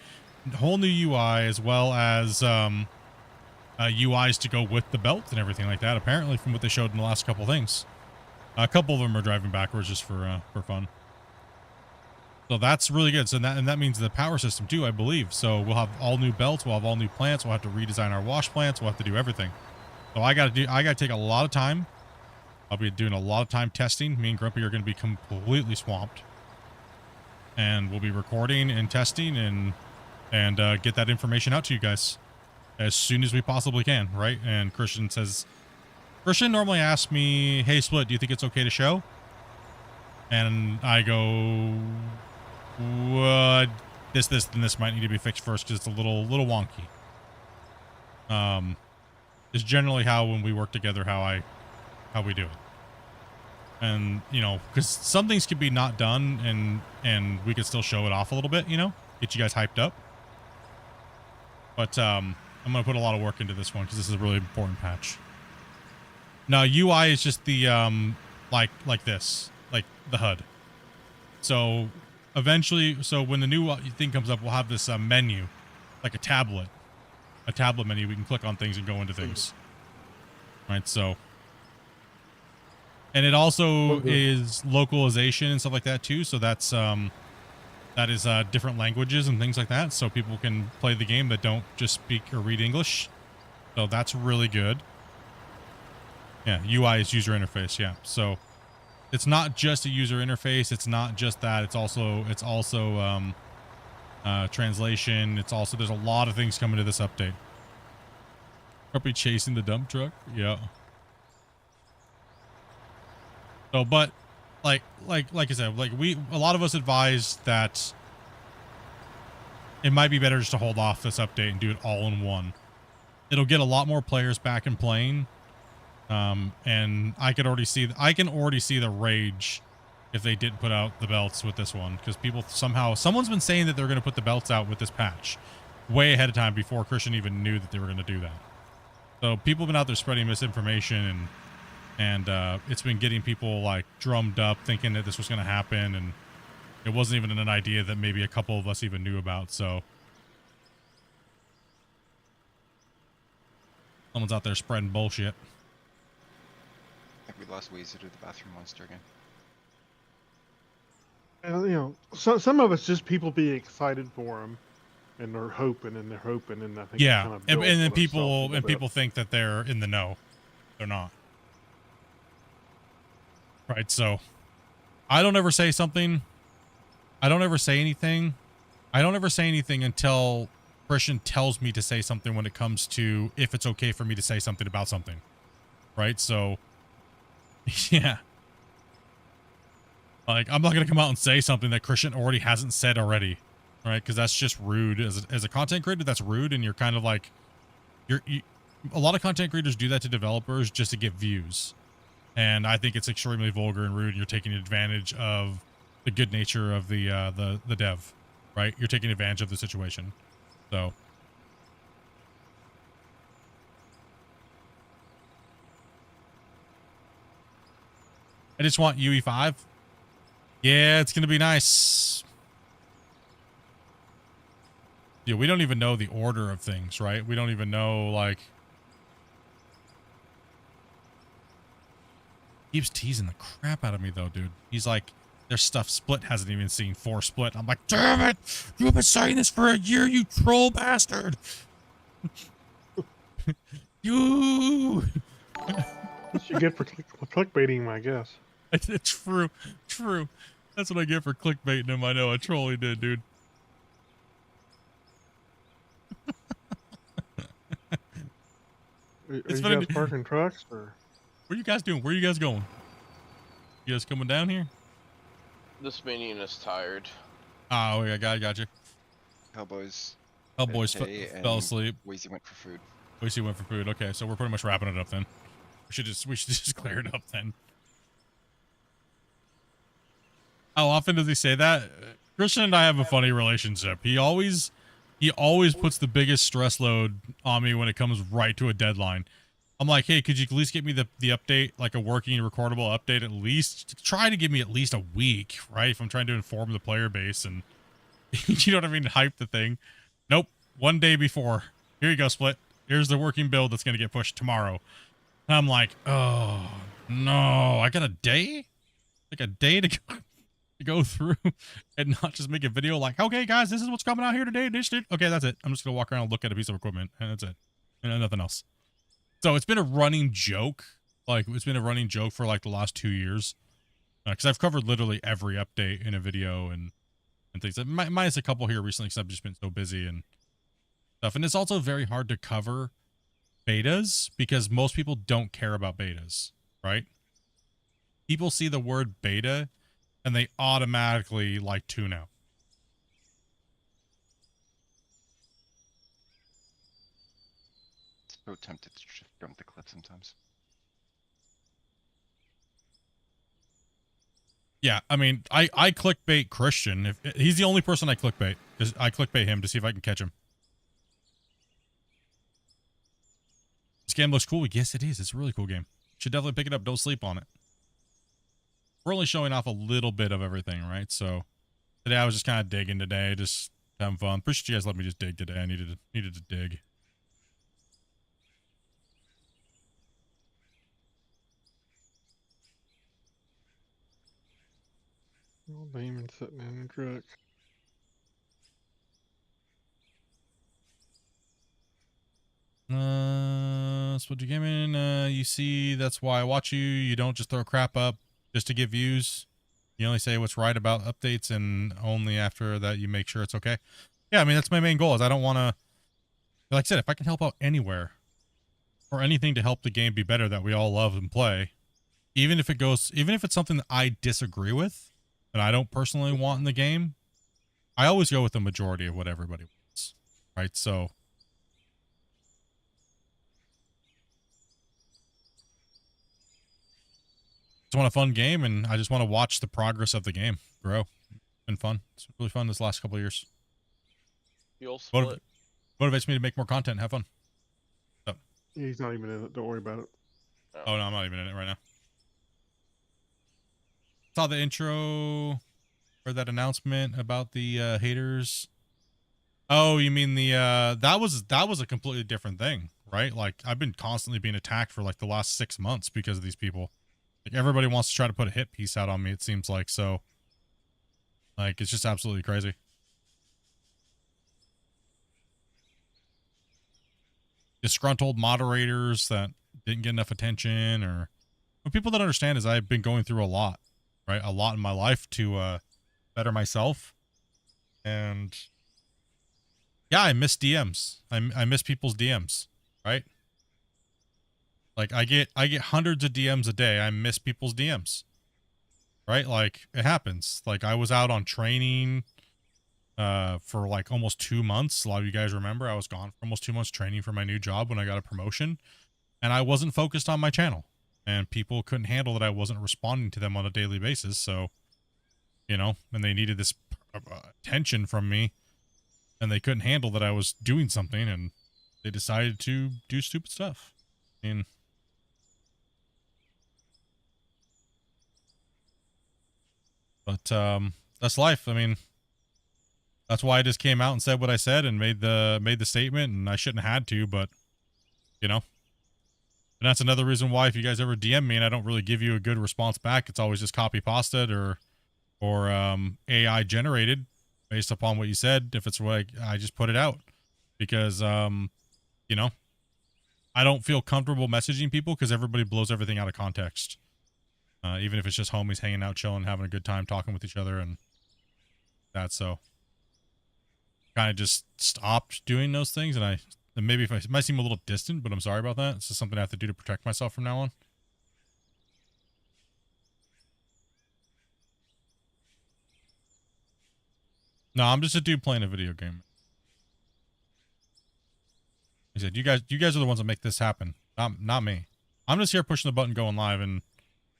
as well as UIs to go with the belt and everything like that. Apparently, from what they showed in the last couple things, a couple of them are driving backwards just for fun. So that's really good. So that means the power system too, I believe. So we'll have all new belts, we'll have all new plants, we'll have to redesign our wash plants, we'll have to do everything. So I gotta take a lot of time. I'll be doing a lot of time testing. Me and Grumpy are gonna be completely swamped. And we'll be recording and testing and get that information out to you guys as soon as we possibly can, right? And Christian normally asks me, hey Split, do you think it's okay to show? And I go, this might need to be fixed first because it's a little wonky. Is generally how, when we work together, how we do it. And, you know, because some things could be not done and we could still show it off a little bit, you know, get you guys hyped up. But I'm going to put a lot of work into this one because this is a really important patch. Now, UI is just the, like this, like the HUD. So eventually, when the new thing comes up, we'll have this menu, like a tablet menu. We can click on things and go into things. Right. So, and it also is localization and stuff like that too. So that's, that is different languages and things like that. So people can play the game that don't just speak or read English. So that's really good. Yeah. UI is user interface. Yeah. So it's not just a user interface. It's not just that. It's also translation. It's also, there's a lot of things coming to this update. Probably chasing the dump truck. Yeah. So, but like I said, like a lot of us advised that it might be better just to hold off this update and do it all in one. It'll get a lot more players back and playing. And I can already see the rage if they didn't put out the belts with this one, because people someone's been saying that they're going to put the belts out with this patch way ahead of time before Christian even knew that they were going to do that. So people have been out there spreading misinformation and it's been getting people like drummed up thinking that this was going to happen, and it wasn't even an idea that maybe a couple of us even knew about. So someone's out there spreading bullshit.
I think we lost Weezer to the bathroom monster again.
And, you know, some of it's just people being excited for them, and they're hoping, and I think
yeah,
kind of
and then
people
think that they're in the know. They're not. Right, so I don't ever say something. I don't ever say anything. I don't ever say anything until Christian tells me to say something when it comes to if it's okay for me to say something about something. Right, so yeah. Like, I'm not going to come out and say something that Christian already hasn't said already. Right? Because that's just rude. As a content creator, that's rude. And you're kind of like, a lot of content creators do that to developers just to get views. And I think it's extremely vulgar and rude. And you're taking advantage of the good nature of the dev. Right? You're taking advantage of the situation. So. I just want UE5. Yeah, it's going to be nice. Yeah, we don't even know the order of things, right? We don't even know, like... Keeps teasing the crap out of me, though, dude. He's like, there's stuff Split hasn't even seen for Split. I'm like, damn it! You've been saying this for a year, you troll bastard! You!
What you get for clickbaiting him, I guess.
True. That's what I get for clickbaiting him. I know, I truly did, dude.
Are you guys parking trucks, or?
What are you guys doing? Where are you guys going? You guys coming down here?
This minion is tired.
Oh, yeah, I got you.
Hellboy's
fell asleep.
Weezy went for food.
Weezy went for food. Okay, so we're pretty much wrapping it up then. We should just clear it up then. How often does he say that? Christian and I have a funny relationship. He always puts the biggest stress load on me when it comes right to a deadline. I'm like, hey, could you at least get me the update, like a working recordable update at least? Try to give me at least a week, right? If I'm trying to inform the player base and you know what I mean, hype the thing. Nope. 1 day before. Here you go, Split. Here's the working build that's gonna get pushed tomorrow. And I'm like, oh no, I got a day? Like a day to go through and not just make a video like, okay guys, this is what's coming out here today. Okay, that's it. I'm just gonna walk around and look at a piece of equipment and that's it. And nothing else. So it's been a running joke. Like it's been a running joke for like the last 2 years. Because I've covered literally every update in a video and things. Minus a couple here recently because I've just been so busy and stuff. And it's also very hard to cover betas because most people don't care about betas, right? People see the word beta and they automatically like tune out.
So tempted to just jump the cliff sometimes.
Yeah, I mean, I clickbait Christian. If he's the only person I clickbait, is I clickbait him to see if I can catch him. This game looks cool. Yes, it is. It's a really cool game. Should definitely pick it up. Don't sleep on it. We're only showing off a little bit of everything, right? So today I was just kind of digging today, just having fun. Appreciate you guys letting me just dig today. I needed to dig.
Old Damon sitting in the truck.
That's what you came in. You see, that's why I watch you. You don't just throw crap up just to get views. You only say what's right about updates, and only after that you make sure it's okay. Yeah, I mean, that's my main goal is I don't want to, like I said, if I can help out anywhere or anything to help the game be better that we all love and play, even if it's something that I disagree with and I don't personally want in the game, I always go with the majority of what everybody wants, right? So just want a fun game, and I just want to watch the progress of the game grow. It's been fun. It's really fun this last couple of years.
You'll split.
Motivates me to make more content and have fun. So.
Yeah, he's not even in it. Don't worry about it.
Oh, no, I'm not even in it right now. Saw the intro for that announcement about the haters. Oh, you mean the that was a completely different thing, right? Like I've been constantly being attacked for like the last 6 months because of these people. Like everybody wants to try to put a hit piece out on me, it seems like. So like it's just absolutely crazy. Disgruntled moderators that didn't get enough attention, or what people don't understand is I've been going through a lot, right? A lot in my life to better myself. And yeah, I miss DMs. I miss people's DMs, right? Like I get hundreds of DMs a day. I miss people's DMs, right? Like it happens. Like I was out on training for like almost 2 months. A lot of you guys remember I was gone for almost 2 months training for my new job when I got a promotion, and I wasn't focused on my channel, and people couldn't handle that I wasn't responding to them on a daily basis. So, you know, and they needed this attention from me, and they couldn't handle that I was doing something, and they decided to do stupid stuff. I mean, but that's life. I mean, that's why I just came out and said what I said and made the statement, and I shouldn't have had to, but you know. And that's another reason why if you guys ever DM me and I don't really give you a good response back, it's always just copy pasted or AI generated based upon what you said. If it's what I just put it out because you know, I don't feel comfortable messaging people because everybody blows everything out of context. Even if it's just homies hanging out, chilling, having a good time, talking with each other and that. So kind of just stopped doing those things, and maybe if it might seem a little distant, but I'm sorry about that. It's just something I have to do to protect myself from now on. No, I'm just a dude playing a video game. He said, you guys are the ones that make this happen. Not me. I'm just here pushing the button, going live, and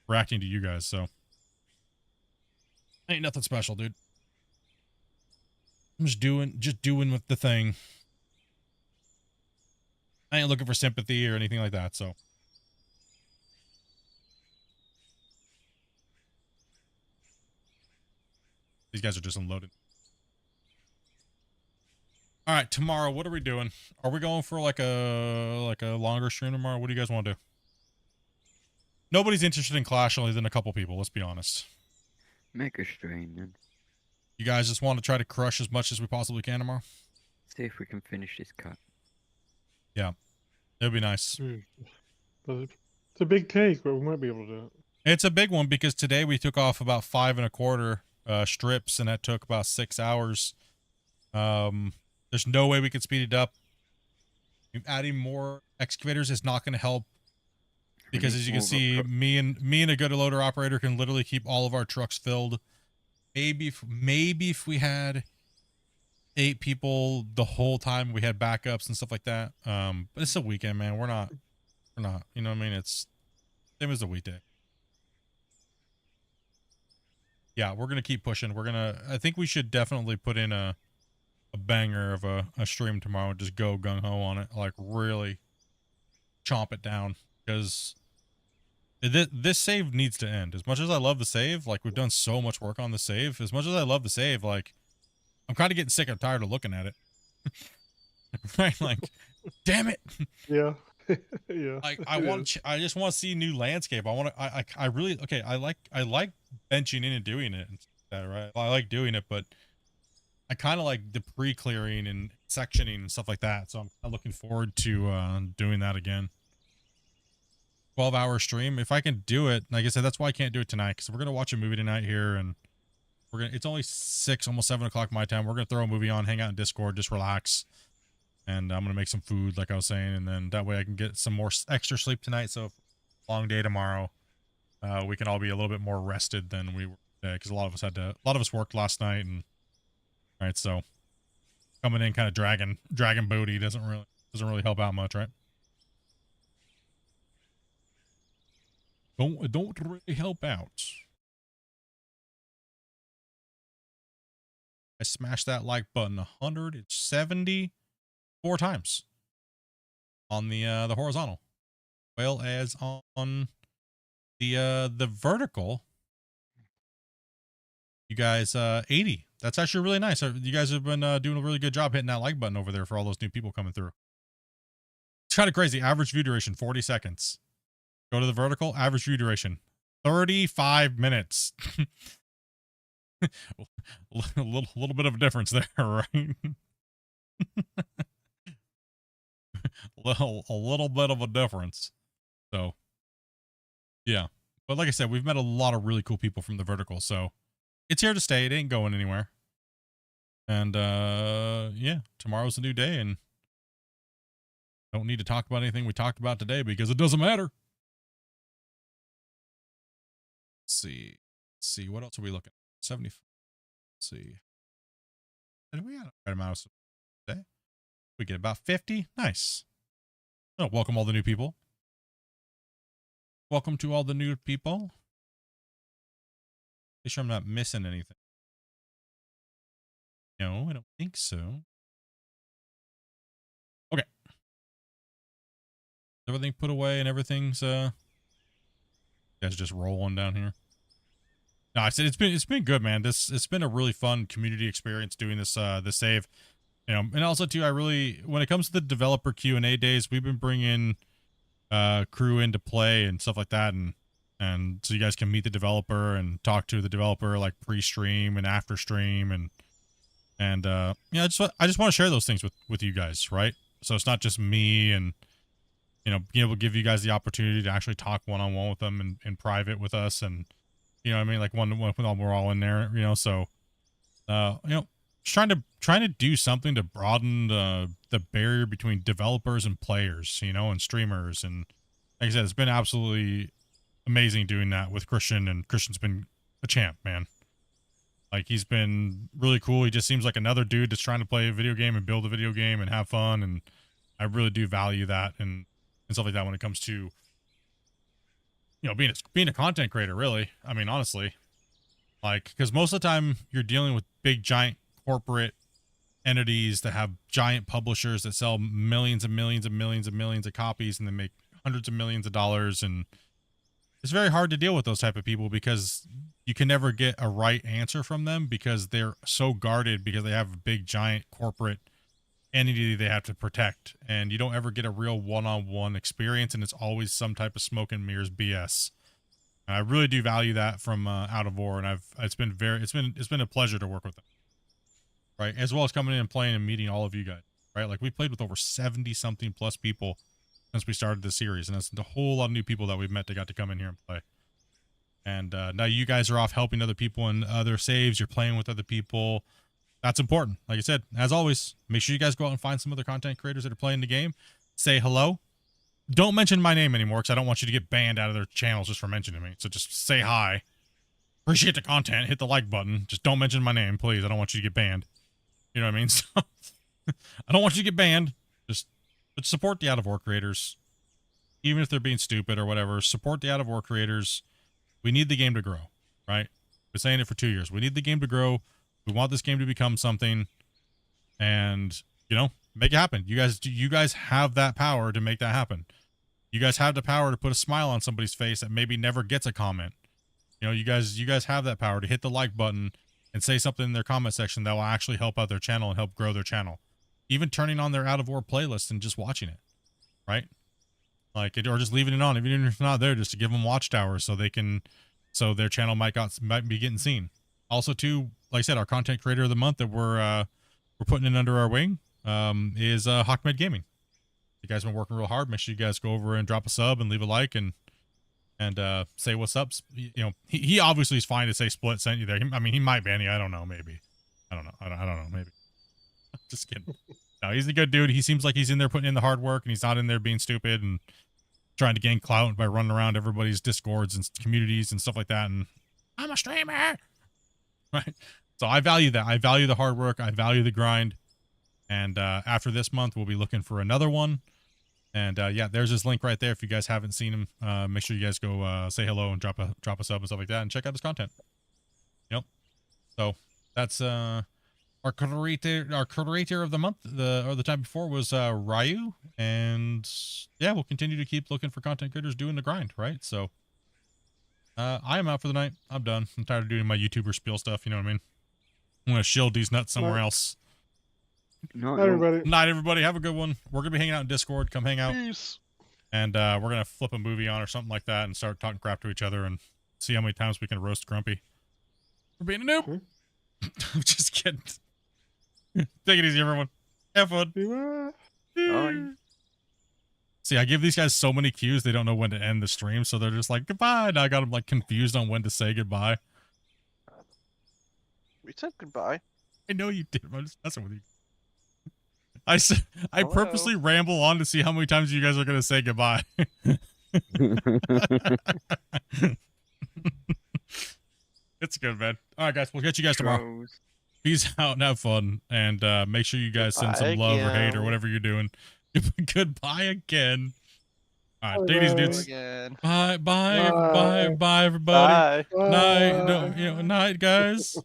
reacting to you guys, so. Ain't nothing special, dude. I'm just doing with the thing. I ain't looking for sympathy or anything like that, so. These guys are just unloaded. All right, tomorrow, what are we doing? Are we going for like a longer stream tomorrow? What do you guys want to do? Nobody's interested in Clash other than a couple people, let's be honest.
Make a stream then.
You guys just want to try to crush as much as we possibly can tomorrow?
See if we can finish this cut.
Yeah. It'd be nice.
It's a big take, but we might be able to do it.
It's a big one because today we took off about 5 1/4 strips, and that took about 6 hours. There's no way we could speed it up. Adding more excavators is not going to help because, as you can see, me and a good loader operator can literally keep all of our trucks filled. Maybe if we had 8 people the whole time, we had backups and stuff like that. But it's a weekend, man. We're not. You know what I mean? It's same as a weekday. Yeah, we're gonna keep pushing. I think we should definitely put in a banger of a stream tomorrow. Just go gung-ho on it. Like, really chomp it down. Because this save needs to end. As much as I love the save, like, we've done so much work on the save. As much as I love the save, like, I'm kind of getting sick and tired of looking at it. Right? Like, damn it.
Yeah. Yeah.
I just want to see new landscape. I really, okay, I like benching in and doing it and that, right? I like doing it, but I kind of like the pre-clearing and sectioning and stuff like that. So I'm looking forward to doing that again. 12-hour stream. If I can do it, like I said, that's why I can't do it tonight, because we're gonna watch a movie tonight here, and it's only 6, almost 7 o'clock my time. We're gonna throw a movie on, hang out in Discord, just relax. And I'm going to make some food, like I was saying, and then that way I can get some more extra sleep tonight. So, long day tomorrow, we can all be a little bit more rested than we were today, because a lot of us worked last night, and all right, so coming in kind of dragging booty doesn't really help out much, right? Don't really help out. I smashed that like button 174 times on the horizontal, well as on the vertical. You guys 80. That's actually really nice. You guys have been doing a really good job hitting that like button over there for all those new people coming through. It's kind of crazy. Average view duration 40 seconds. Go to the vertical. Average view duration 35 minutes. a little bit of a difference there, right? a little bit of a difference. So yeah, but like I said, we've met a lot of really cool people from the vertical, so it's here to stay. It ain't going anywhere. And yeah, tomorrow's a new day, and don't need to talk about anything we talked about today because it doesn't matter. Let's see what else are we looking at? 70. Let's see, and we had a right amount of today. We get about 50. Nice. Oh, welcome all the new people. Welcome to all the new people. Make sure I'm not missing anything. No, I don't think so. Okay. Everything put away and everything's you guys just rolling down here. No, I said it's been good, man. It's been a really fun community experience doing this this save. You know, and also too, when it comes to the developer Q&A days, we've been bringing crew into play and stuff like that, and so you guys can meet the developer and talk to the developer like pre-stream and after stream, and yeah, I just want to share those things with you guys, right? So it's not just me, and you know, being able to give you guys the opportunity to actually talk one-on-one with them in private with us, and you know what I mean, like when we're all in there, you know. So you know, just trying to do something to broaden the barrier between developers and players, you know, and streamers. And like I said, it's been absolutely amazing doing that with Christian, and Christian's been a champ, man. Like, he's been really cool. He just seems like another dude that's trying to play a video game and build a video game and have fun, and I really do value that and stuff like that when it comes to, you know, being a content creator, really. I mean, honestly, Like, because most of the time you're dealing with big, giant corporate entities that have giant publishers that sell millions and millions and millions and millions of copies, and they make hundreds of millions of dollars. And it's very hard to deal with those type of people because you can never get a right answer from them because they're so guarded because they have a big, giant corporate entity they have to protect, and you don't ever get a real one-on-one experience, and it's always some type of smoke and mirrors BS. And I really do value that from Out of War, and it's been a pleasure to work with them, right? As well as coming in and playing and meeting all of you guys, right? Like, we played with over 70 something plus people since we started the series, and it's a whole lot of new people that we've met that got to come in here and play. And now you guys are off helping other people in other saves. You're playing with other people. That's important. Like I said, as always, make sure you guys go out and find some other content creators that are playing the game. Say hello. Don't mention my name anymore because I don't want you to get banned out of their channels just for mentioning me. So just say hi. Appreciate the content. Hit the like button. Just don't mention my name, please. I don't want you to get banned. You know what I mean? So, I don't want you to get banned. Just support the Out of War creators. Even if they're being stupid or whatever, support the Out of War creators. We need the game to grow, right? I've been saying it for 2 years. We need the game to grow. We want this game to become something, and, you know, make it happen. You guys have that power to make that happen. You guys have the power to put a smile on somebody's face that maybe never gets a comment. You know, you guys have that power to hit the like button and say something in their comment section that will actually help out their channel and help grow their channel. Even turning on their Out of War playlist and just watching it, right? Like, or just leaving it on, even if it's not there, just to give them watchtowers so their channel might be getting seen. Also, too, like I said, our content creator of the month that we're putting in under our wing is Hawkmed Gaming. You guys have been working real hard. Make sure you guys go over and drop a sub and leave a like and say what's up. You know, he obviously is fine to say Split sent you there. I mean, he might ban you. I don't know. Maybe. I don't know. I don't know. Maybe. Just kidding. No, he's a good dude. He seems like he's in there putting in the hard work, and he's not in there being stupid and trying to gain clout by running around everybody's discords and communities and stuff like that. And I'm a streamer. Right. So I value that. I value the hard work. I value the grind. And after this month, we'll be looking for another one. And yeah, there's his link right there. If you guys haven't seen him, make sure you guys go say hello and drop a sub and stuff like that, and check out his content. Yep. So that's our creator of the month. The time before was Ryu, and yeah, we'll continue to keep looking for content creators doing the grind. Right. So. I am out for the night. I'm done. I'm tired of doing my YouTuber spiel stuff. You know what I mean? I'm going to shield these nuts somewhere else.
Night, everybody.
Night, everybody. Have a good one. We're going to be hanging out in Discord. Come hang out.
Peace.
And we're going to flip a movie on or something like that and start talking crap to each other and see how many times we can roast Grumpy for being a noob. I'm just kidding. Take it easy, everyone. Have fun.
Bye.
See, I give these guys so many cues, they don't know when to end the stream, so they're just like, goodbye. And I got them like confused on when to say goodbye.
We said goodbye.
I know you did, but I'm just messing with you. I purposely ramble on to see how many times you guys are going to say goodbye. It's good, man. All right, guys, we'll catch you guys tomorrow. Peace out and have fun. And make sure you guys send some love or hate or whatever you're doing. Goodbye again. All right, take these dudes. Bye, everybody.
Bye.
Night, night, guys.